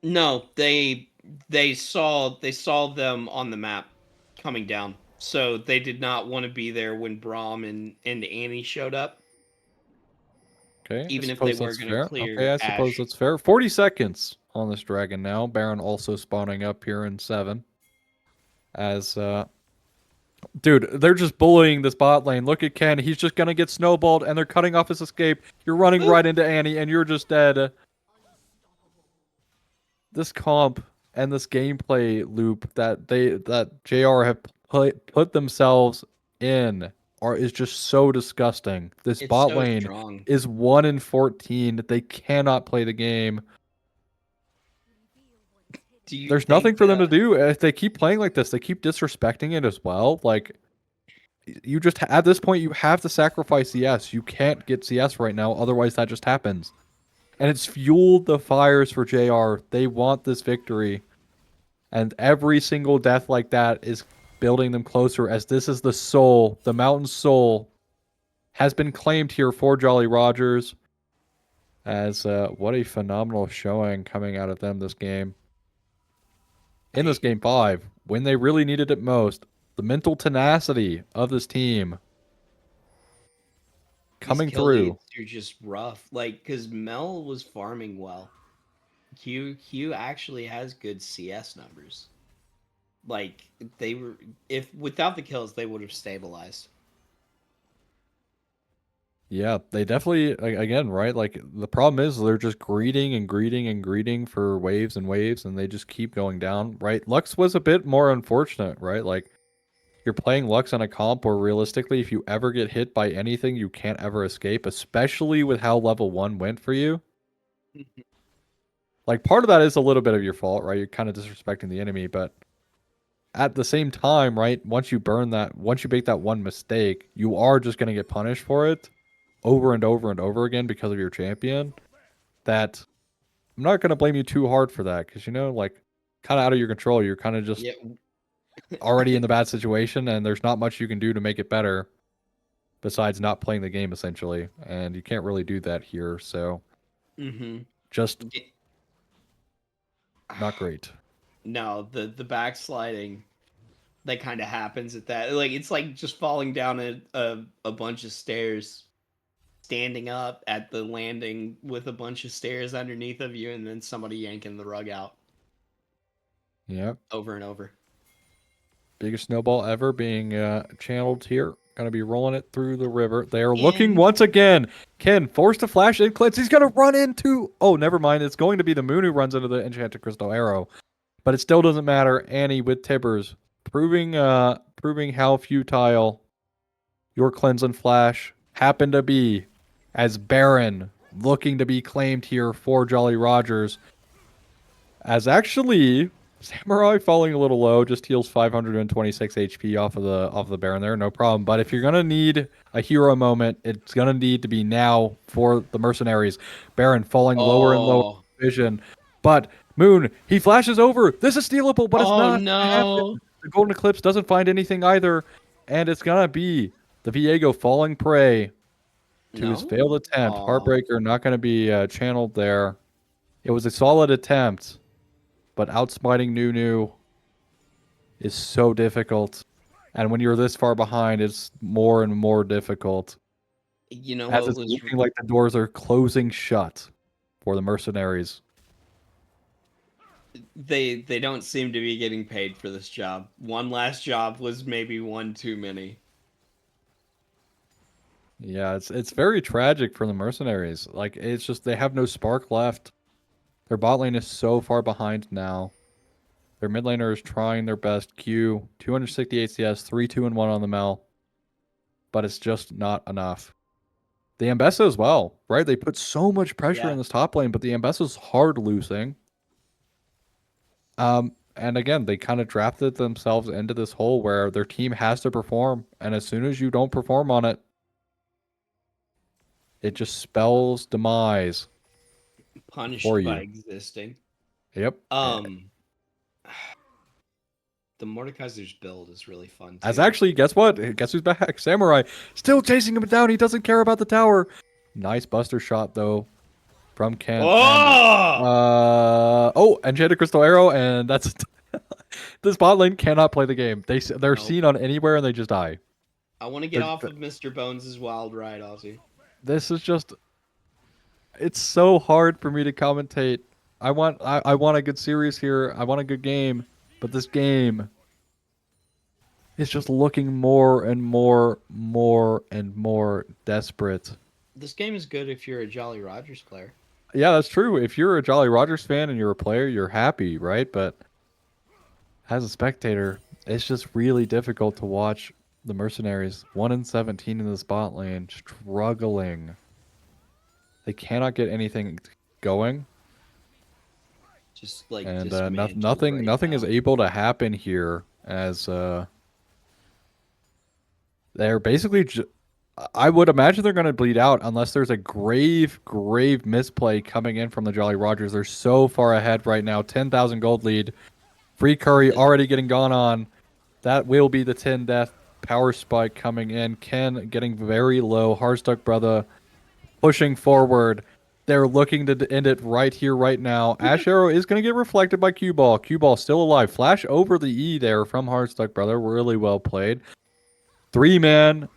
No, they saw them on the map coming down. So they did not want to be there when Braum and Annie showed up. Okay. Even if they were going to clear. Okay, I suppose that's fair. 40 seconds on this dragon now. Baron also spawning up here in 7. As dude, they're just bullying this bot lane. Look at Ken. He's just gonna get snowballed, and they're cutting off his escape. You're running right into Annie, and you're just dead. this comp and this gameplay loop that JR have put themselves in is just so disgusting. This It's bot so lane strong. is 1 in 14. They cannot play the game. Do you There's think, nothing for them to do. If they keep playing like this, they keep disrespecting it as well. Like, you just at this point you have to sacrifice CS. You can't get CS right now, otherwise that just happens. And it's fueled the fires for JR. They want this victory. And every single death like that is building them closer, as this is the soul, the mountain soul has been claimed here for Jolly Rogers. As what a phenomenal showing coming out of them this game. In this game 5, when they really needed it most, the mental tenacity of this team coming these kill through. leads are just rough? Like, because Mel was farming well. Q actually has good CS numbers. Like, they were, if without the kills, they would have stabilized. Yeah, they definitely, again, right? Like, the problem is they're just greeting and greeting and greeting for waves and waves, and they just keep going down, right? Lux was a bit more unfortunate, right? Like, you're playing Lux on a comp where realistically, if you ever get hit by anything, you can't ever escape, especially with how level 1 went for you. Like, part of that is a little bit of your fault, right? You're kind of disrespecting the enemy, but at the same time, right? Once you make that one mistake, you are just going to get punished for it over and over and over again because of your champion. That I'm not going to blame you too hard for that, because, like, kind of out of your control. You're kind of just Yeah, already in the bad situation, and there's not much you can do to make it better besides not playing the game, essentially. And you can't really do that here, so just not great. No, the backsliding that kind of happens at that. Like, it's like just falling down a bunch of stairs, standing up at the landing with a bunch of stairs underneath of you, and then somebody yanking the rug out Yep. over and over. Biggest snowball ever being channeled here. Gonna be rolling it through the river. They are looking once again. Ken forced to flash in Clintz. He's gonna run into. Oh, never mind. It's going to be the Moon who runs into the enchanted crystal arrow, but it still doesn't matter. Annie with Tibbers proving how futile your cleanse and flash happen to be, as Baron looking to be claimed here for Jolly Rogers. As actually, Samurai falling a little low just heals 526 HP off of the Baron there, no problem. But if you're gonna need a hero moment, it's gonna need to be now for the Mercenaries. Baron falling lower and lower vision, but Moon, he flashes over. This is stealable, but it's not gonna happen. The Golden Eclipse doesn't find anything either, and it's gonna be the Viego falling prey to his failed attempt. Heartbreaker not gonna be channeled there. It was a solid attempt. But outsmiting Nunu is so difficult. And when you're this far behind, it's more and more difficult. You know As what it's was looking like the doors are closing shut for the Mercenaries. they don't seem to be getting paid for this job. One last job was maybe one too many. Yeah, it's very tragic for the Mercenaries. Like, it's just they have no spark left. Their bot lane is so far behind now. Their mid laner is trying their best. Q, 268 CS, 3, 2, and 1 on the Mel. But it's just not enough. The Ambessa as well, right? They put so much pressure in this top lane, but the Ambessa's hard losing. And again, they kind of drafted themselves into this hole where their team has to perform. And as soon as you don't perform on it, it just spells demise. Punished for by you. existing. Yep. The Mordekaiser's build is really fun too. As actually, guess what? Guess who's back? Samurai. Still chasing him down. He doesn't care about the tower. Nice buster shot, though, from Kent. Oh! Enchanted Crystal Arrow, and that's... This bot lane cannot play the game. They're seen on anywhere, and they just die. I want to get off of Mr. Bones' wild ride, Ozzy. This is just... It's so hard for me to commentate. I want a good series here. I want a good game. But this game is just looking more and more and more desperate. This game is good if you're a Jolly Rogers player. Yeah, that's true. If you're a Jolly Rogers fan and you're a player, you're happy, right? But as a spectator, it's just really difficult to watch the Mercenaries 1-17 in the spot lane, struggling. They cannot get anything going, Just and dismantled nothing right nothing is now. able to happen here as they're basically. I would imagine they're going to bleed out unless there's a grave misplay coming in from the Jolly Rogers. They're so far ahead right now. 10,000 gold lead. Free Curry already getting gone on. That will be the 10 death. Power spike coming in. Ken getting very low. Hardstuck brother pushing forward. They're looking to end it right here, right now. Ash Arrow is going to get reflected by Cue Ball. Cue Ball still alive. Flash over the E there from Hardstuck brother. Really well played. 3-man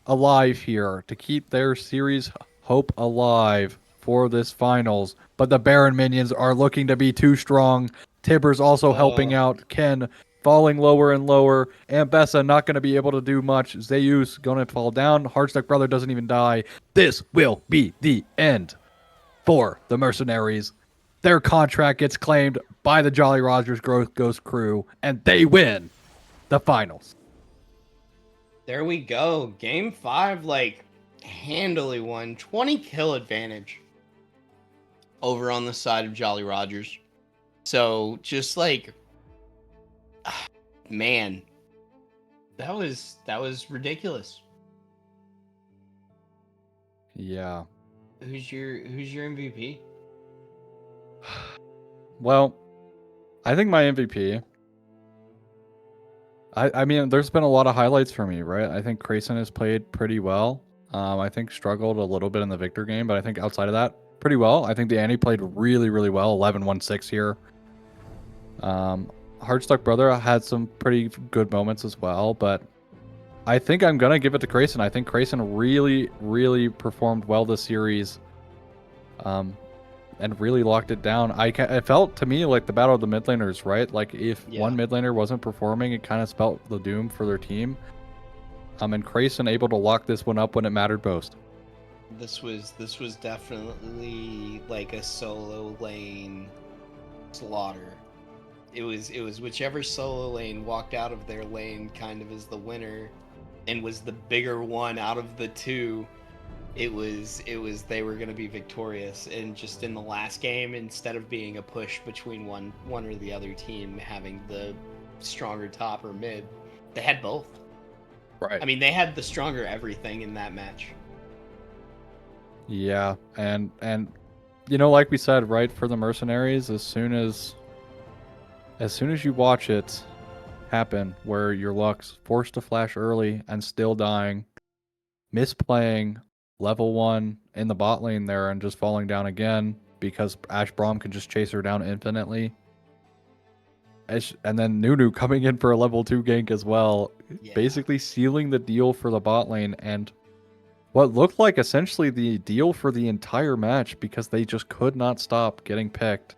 alive here to keep their series hope alive for this finals. But the Baron minions are looking to be too strong. Tibbers also helping out. Ken falling lower and lower. Ambessa not going to be able to do much. Zeus going to fall down. Hardstuck brother doesn't even die. This will be the end for the Mercenaries. Their contract gets claimed by the Jolly Rogers Ghost crew, and they win the finals. There we go. Game 5, like, handily won. 20 kill advantage over on the side of Jolly Rogers. So, just like, man, that was ridiculous. Yeah. Who's your MVP? Well, I think my MVP. I mean, there's been a lot of highlights for me, right? I think Grayson has played pretty well. I think struggled a little bit in the Victor game, but I think outside of that, pretty well. I think the Annie played really, really well. 11-1-6 here. Hardstuck brother had some pretty good moments as well, but I think I'm gonna give it to Grayson. I think Grayson really, really performed well this series. And really locked it down. It felt to me like the battle of the mid laners, right? Like if one mid laner wasn't performing, it kind of spelled the doom for their team. And Grayson able to lock this one up when it mattered most. This was definitely like a solo lane slaughter. It was whichever solo lane walked out of their lane kind of as the winner and was the bigger one out of the two. It was they were going to be victorious, and just in the last game, instead of being a push between one or the other team having the stronger top or mid, they had both. Right. I mean, they had the stronger everything in that match. Yeah, and you know, like we said, right, for the Mercenaries, as soon as you watch it happen where your Lux forced to flash early and still dying, misplaying level 1 in the bot lane there and just falling down again because Ash Braum can just chase her down infinitely. And then Nunu coming in for a level 2 gank as well, basically sealing the deal for the bot lane and what looked like essentially the deal for the entire match because they just could not stop getting picked.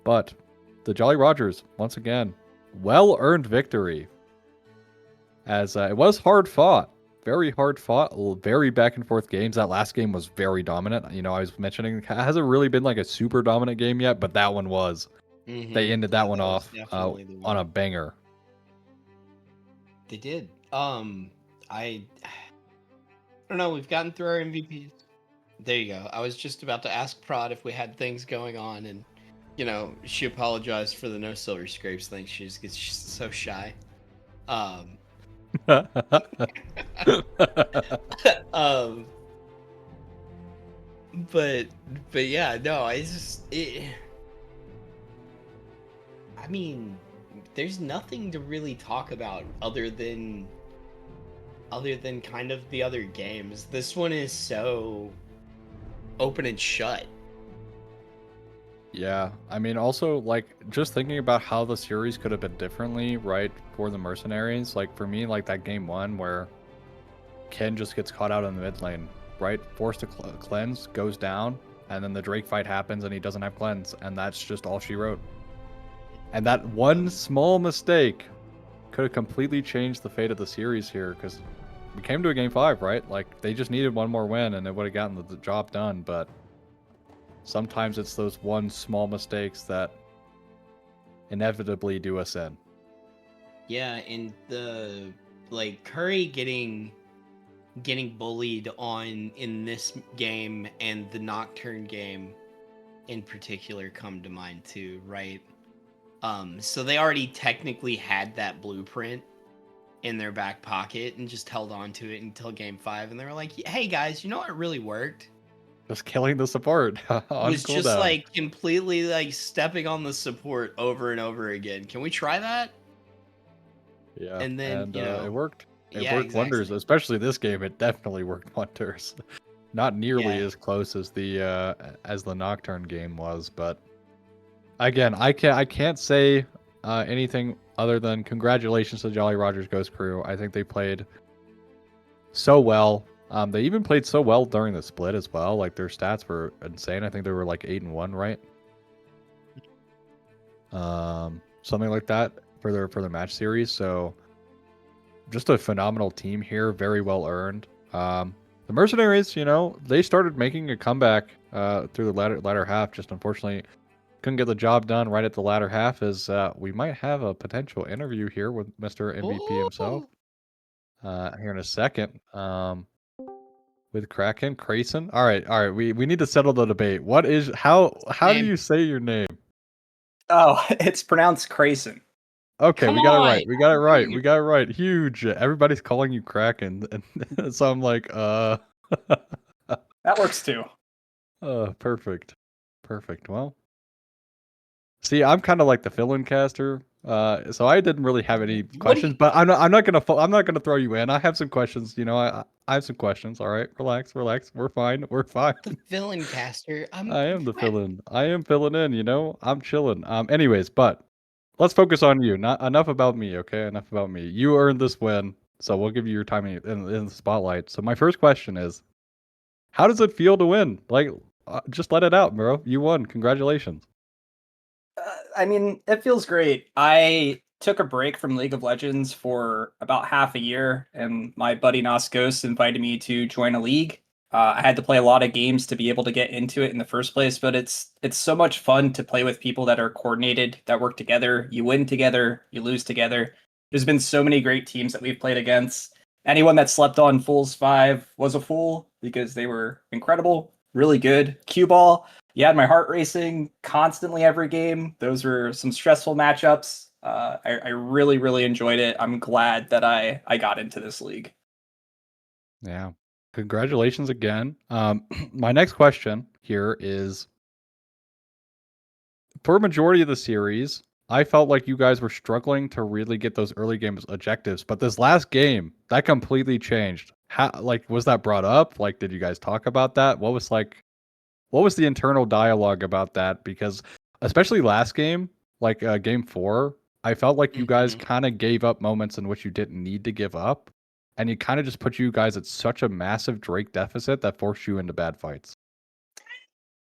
But the Jolly Rogers, once again, well-earned victory. As it was hard fought. Very hard fought, very back and forth games. That last game was very dominant. You know, I was mentioning it hasn't really been like a super dominant game yet, but that one was. Mm-hmm. They ended that one off on a banger. They did. I don't know. We've gotten through our MVPs. There you go. I was just about to ask Prod if we had things going on, and you know, she apologized for the no silver scrapes thing. She just gets so shy. But yeah, no, I mean, there's nothing to really talk about other than kind of the other games. This one is so open and shut. Yeah, I mean, also, like, just thinking about how the series could have been differently, right, for the Mercenaries. Like, for me, like, that game 1 where Ken just gets caught out in the mid lane, right? Forced to cleanse, goes down, and then the Drake fight happens and he doesn't have cleanse, and that's just all she wrote. And that one small mistake could have completely changed the fate of the series here, because we came to a game 5, right? Like they just needed one more win and it would have gotten the job done. But sometimes it's those one small mistakes that inevitably do us in. Yeah, and the Curry getting bullied on in this game and the Nocturne game in particular come to mind too, right? So they already technically had that blueprint in their back pocket and just held on to it until game 5, and they were like, hey guys, you know what really worked? Just killing the support on Was just cooldown. completely stepping on the support over and over again. Can we try that? Yeah, And then, it worked. It yeah, worked wonders, exactly. especially this game. It definitely worked wonders. Not nearly Yeah. as close as the Nocturne game was, but again, I can't say anything other than congratulations to Jolly Rogers Ghost Crew. I think they played so well. They even played so well during the split as well. Like their stats were insane. I think they were like 8-1, right? Something like that for their match series. So just a phenomenal team here, very well earned. The Mercenaries, they started making a comeback through the latter half. Just unfortunately, couldn't get the job done right at the latter half. As we might have a potential interview here with Mr. MVP himself here in a second. With Kraken, Crayson. All right. We need to settle the debate. What is how do Name. you say your name? Oh, it's pronounced Crayson. Okay, Come we got it on! right. We got it right. We got it right. Huge. Everybody's calling you Kraken, and so I'm like, That works too. perfect. Perfect. Well, see, I'm kind of like the fill-in caster, so I didn't really have any What do questions. you- But I'm not gonna throw you in. I have some questions. I have some questions. All right, relax. We're fine. We're fine. The villain caster. I am the fill-in. I am filling in. I'm chilling. Anyways, but let's focus on you. Not enough about me. Okay, enough about me. You earned this win, so we'll give you your time in the spotlight. So my first question is, how does it feel to win? Like, just let it out, bro. You won. Congratulations. I mean, it feels great. I took a break from League of Legends for about half a year, and my buddy Nos Ghost invited me to join a league. I had to play a lot of games to be able to get into it in the first place, but it's so much fun to play with people that are coordinated, that work together. You win together, you lose together. There's been so many great teams that we've played against. Anyone that slept on Fools 5 was a fool because they were incredible, really good. Cue Ball, you had my heart racing constantly every game. Those were some stressful matchups. I really, really enjoyed it. I'm glad that I got into this league. Yeah. Congratulations again. My next question here is, for a majority of the series, I felt like you guys were struggling to really get those early games objectives, but this last game, that completely changed. How, like, was that brought up? Like, did you guys talk about that? What was the internal dialogue about that? Because especially last game, like game 4, I felt like you guys Mhm. kind of gave up moments in which you didn't need to give up, and it kind of just put you guys at such a massive Drake deficit that forced you into bad fights.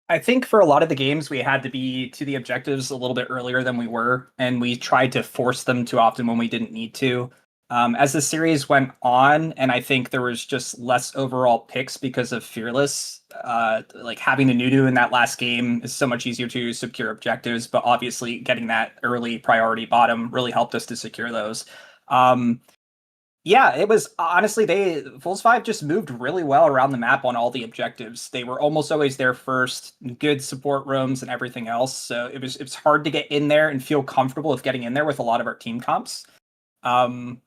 I think for a lot of the games, we had to be to the objectives a little bit earlier than we were, and we tried to force them too often when we didn't need to. As the series went on, and I think there was just less overall picks because of Fearless. Like having the Nudu in that last game is so much easier to secure objectives, but obviously getting that early priority bottom really helped us to secure those. Um, yeah, it was honestly they Fools 5 just moved really well around the map on all the objectives. They were almost always there first, good support rooms and everything else. So it's hard to get in there and feel comfortable with getting in there with a lot of our team comps. Um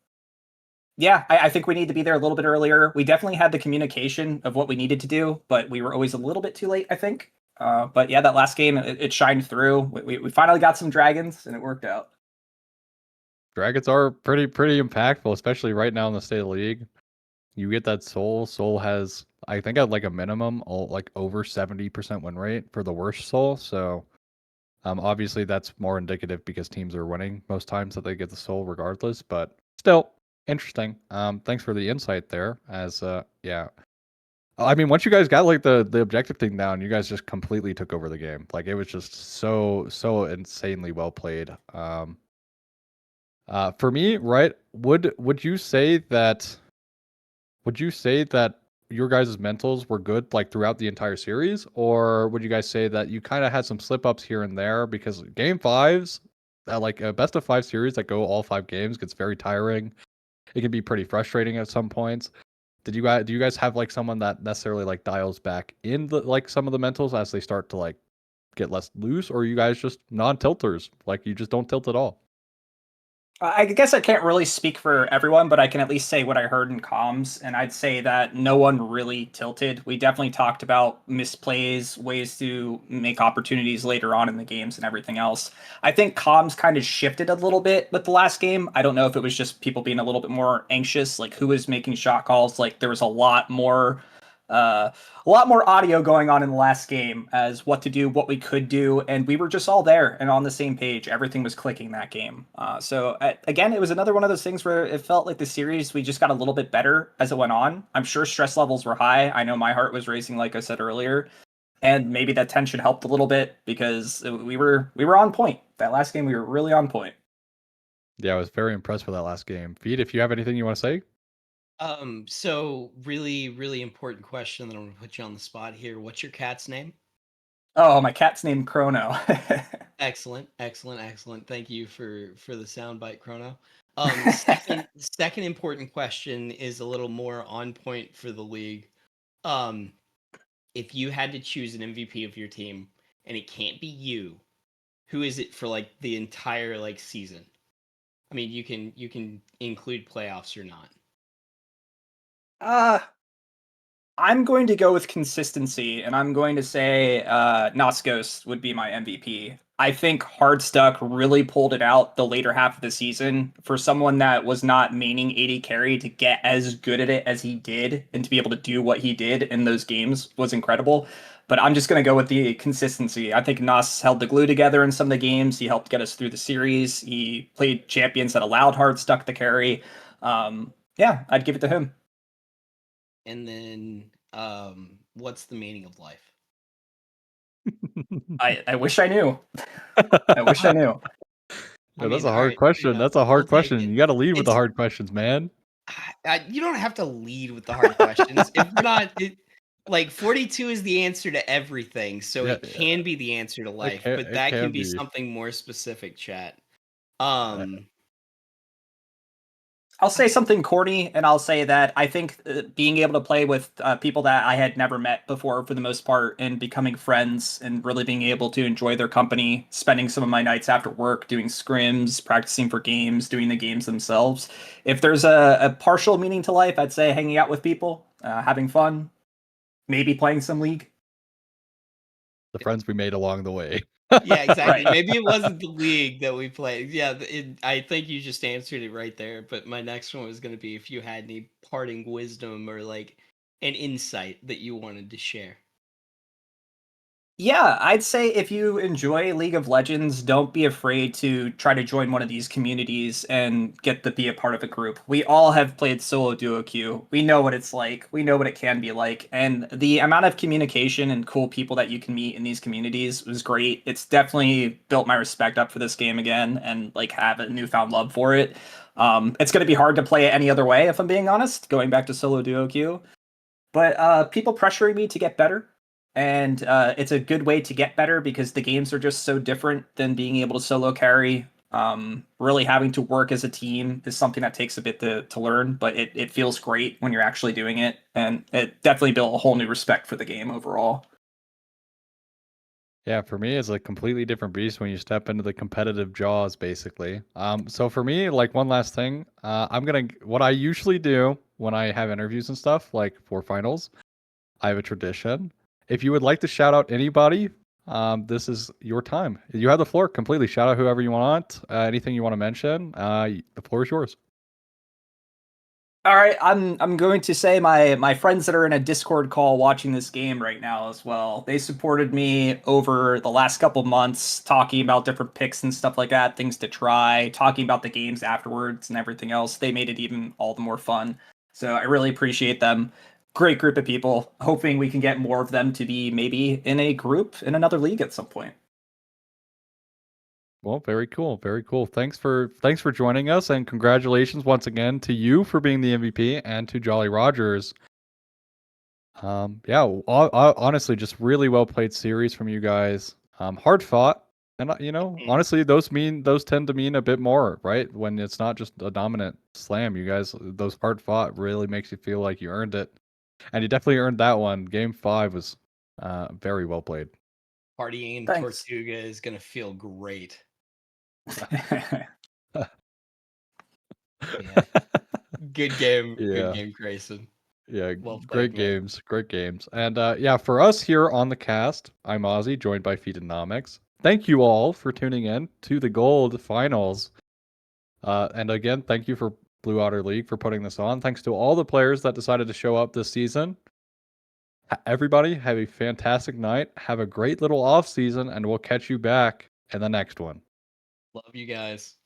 yeah, I think we need to be there a little bit earlier. We definitely had the communication of what we needed to do, but we were always a little bit too late, I think. But yeah, that last game it shined through. We finally got some dragons and it worked out. Dragons are pretty impactful, especially right now in the state of the league. You get that soul. Soul has, I think, at like a minimum, like over 70% win rate for the worst soul. So, obviously that's more indicative because teams are winning most times that they get the soul regardless. But still interesting. Thanks for the insight there. As yeah, I mean, once you guys got like the objective thing down, you guys just completely took over the game. Like it was just so insanely well played. For me, right? Would you say that would you say that your guys' mentals were good like throughout the entire series, or would you guys say that you kind of had some slip ups here and there because game fives, like a best of five series that go all 5 games gets very tiring. It can be pretty frustrating at some points. Do you guys have like someone that necessarily like dials back in the like some of the mentals as they start to like get less loose, or are you guys just non-tilters, like you just don't tilt at all? I guess I can't really speak for everyone, but I can at least say what I heard in comms, and I'd say that no one really tilted. We definitely talked about misplays, ways to make opportunities later on in the games, and everything else. I think comms kind of shifted a little bit with the last game. I don't know if it was just people being a little bit more anxious, like who was making shot calls. Like there was uh, a lot more audio going on in the last game as what to do, what we could do, and we were just all there and on the same page. Everything was clicking that game. Again, it was another one of those things where it felt like the series we just got a little bit better as it went on. I'm sure stress levels were high. I know my heart was racing, like I said earlier, and maybe that tension helped a little bit because we were on point. That last game, we were really on point. Yeah, I was very impressed with that last game. Feed, if you have anything you want to say. So really, really important question that I'm gonna put you on the spot here. What's your cat's name? Oh, my cat's named Chrono. Excellent, excellent, excellent. Thank you for the soundbite, Chrono. Second important question is a little more on point for the league. Um, if you had to choose an MVP of your team, and it can't be you, who is it for like the entire like season? I mean, you can include playoffs or not. uh I'm going to go with consistency, and I'm going to say Ghost would be my MVP. I think Hardstuck really pulled it out the later half of the season for someone that was not maining 80 carry to get as good at it as he did and to be able to do what he did in those games was incredible. But I'm just going to go with the consistency. I think Nas held the glue together in some of the games. He helped get us through the series. He played champions that allowed Hardstuck to carry. Yeah, I'd give it to him. And then, what's the meaning of life? I wish I knew. I wish I knew. Yeah, that's a All hard right, question. That's a we'll hard take question. it. You got to lead with the It's hard questions, man. you don't have to lead with the hard questions. If we're not like 42 is the answer to everything, so Yeah, it can be the answer to life, but it that can can be be. something more specific, chat. Uh, I'll say something corny, and I'll say that I think being able to play with people that I had never met before, for the most part, and becoming friends, and really being able to enjoy their company, spending some of my nights after work doing scrims, practicing for games, doing the games themselves. If there's a partial meaning to life, I'd say hanging out with people, having fun, maybe playing some League. the friends we made along the way. Yeah, exactly. Right. Maybe it wasn't the league that we played. Yeah, I think you just answered it right there. But my next one was going to be if you had any parting wisdom or like an insight that you wanted to share. Yeah, I'd say if you enjoy League of Legends, don't be afraid to try to join one of these communities and get to be a part of a group. We all have played solo duo queue. We know what it's like. We know what it can be like. And the amount of communication and cool people that you can meet in these communities was great. It's definitely built my respect up for this game again and like have a newfound love for it. It's going to be hard to play it any other way, if I'm being honest, going back to solo duo queue. But people pressuring me to get better, and it's a good way to get better because the games are just so different than being able to solo carry. Really having to work as a team is something that takes a bit to learn, but it feels great when you're actually doing it, and it definitely built a whole new respect for the game overall. Yeah, for me, it's a completely different beast when you step into the competitive jaws, basically. So for me, like one last thing, what I usually do when I have interviews and stuff, like for finals, I have a tradition. If you would like to shout out anybody, this is your time. You have the floor completely. Shout out whoever you want, anything you want to mention. The floor is yours. All right, I'm going to say my friends that are in a Discord call watching this game right now as well. They supported me over the last couple months, talking about different picks and stuff like that, things to try, talking about the games afterwards and everything else. They made it even all the more fun. So I really appreciate them. Great group of people. Hoping we can get more of them to be maybe in a group in another league at some point. Well, very cool, very cool. Thanks for joining us, and congratulations once again to you for being the MVP and to Jolly Rogers. Yeah, honestly, just really well played series from you guys. Hard fought, and honestly, those tend to mean a bit more, right? When it's not just a dominant slam, you guys, those hard fought really makes you feel like you earned it, and you definitely earned that one. Game 5 was very well played. Partying in Thanks. Tortuga is gonna feel great. Yeah. Good game. Yeah. Good game, Grayson. Yeah, Well great played, man. games, great games. And yeah, for us here on the cast, I'm Ozzy, joined by Feedonomics. Thank you all for tuning in to the Gold Finals. And again, thank you for Blue Otter League for putting this on. Thanks to all the players that decided to show up this season. Everybody, have a fantastic night. Have a great little off season, and we'll catch you back in the next one. Love you guys.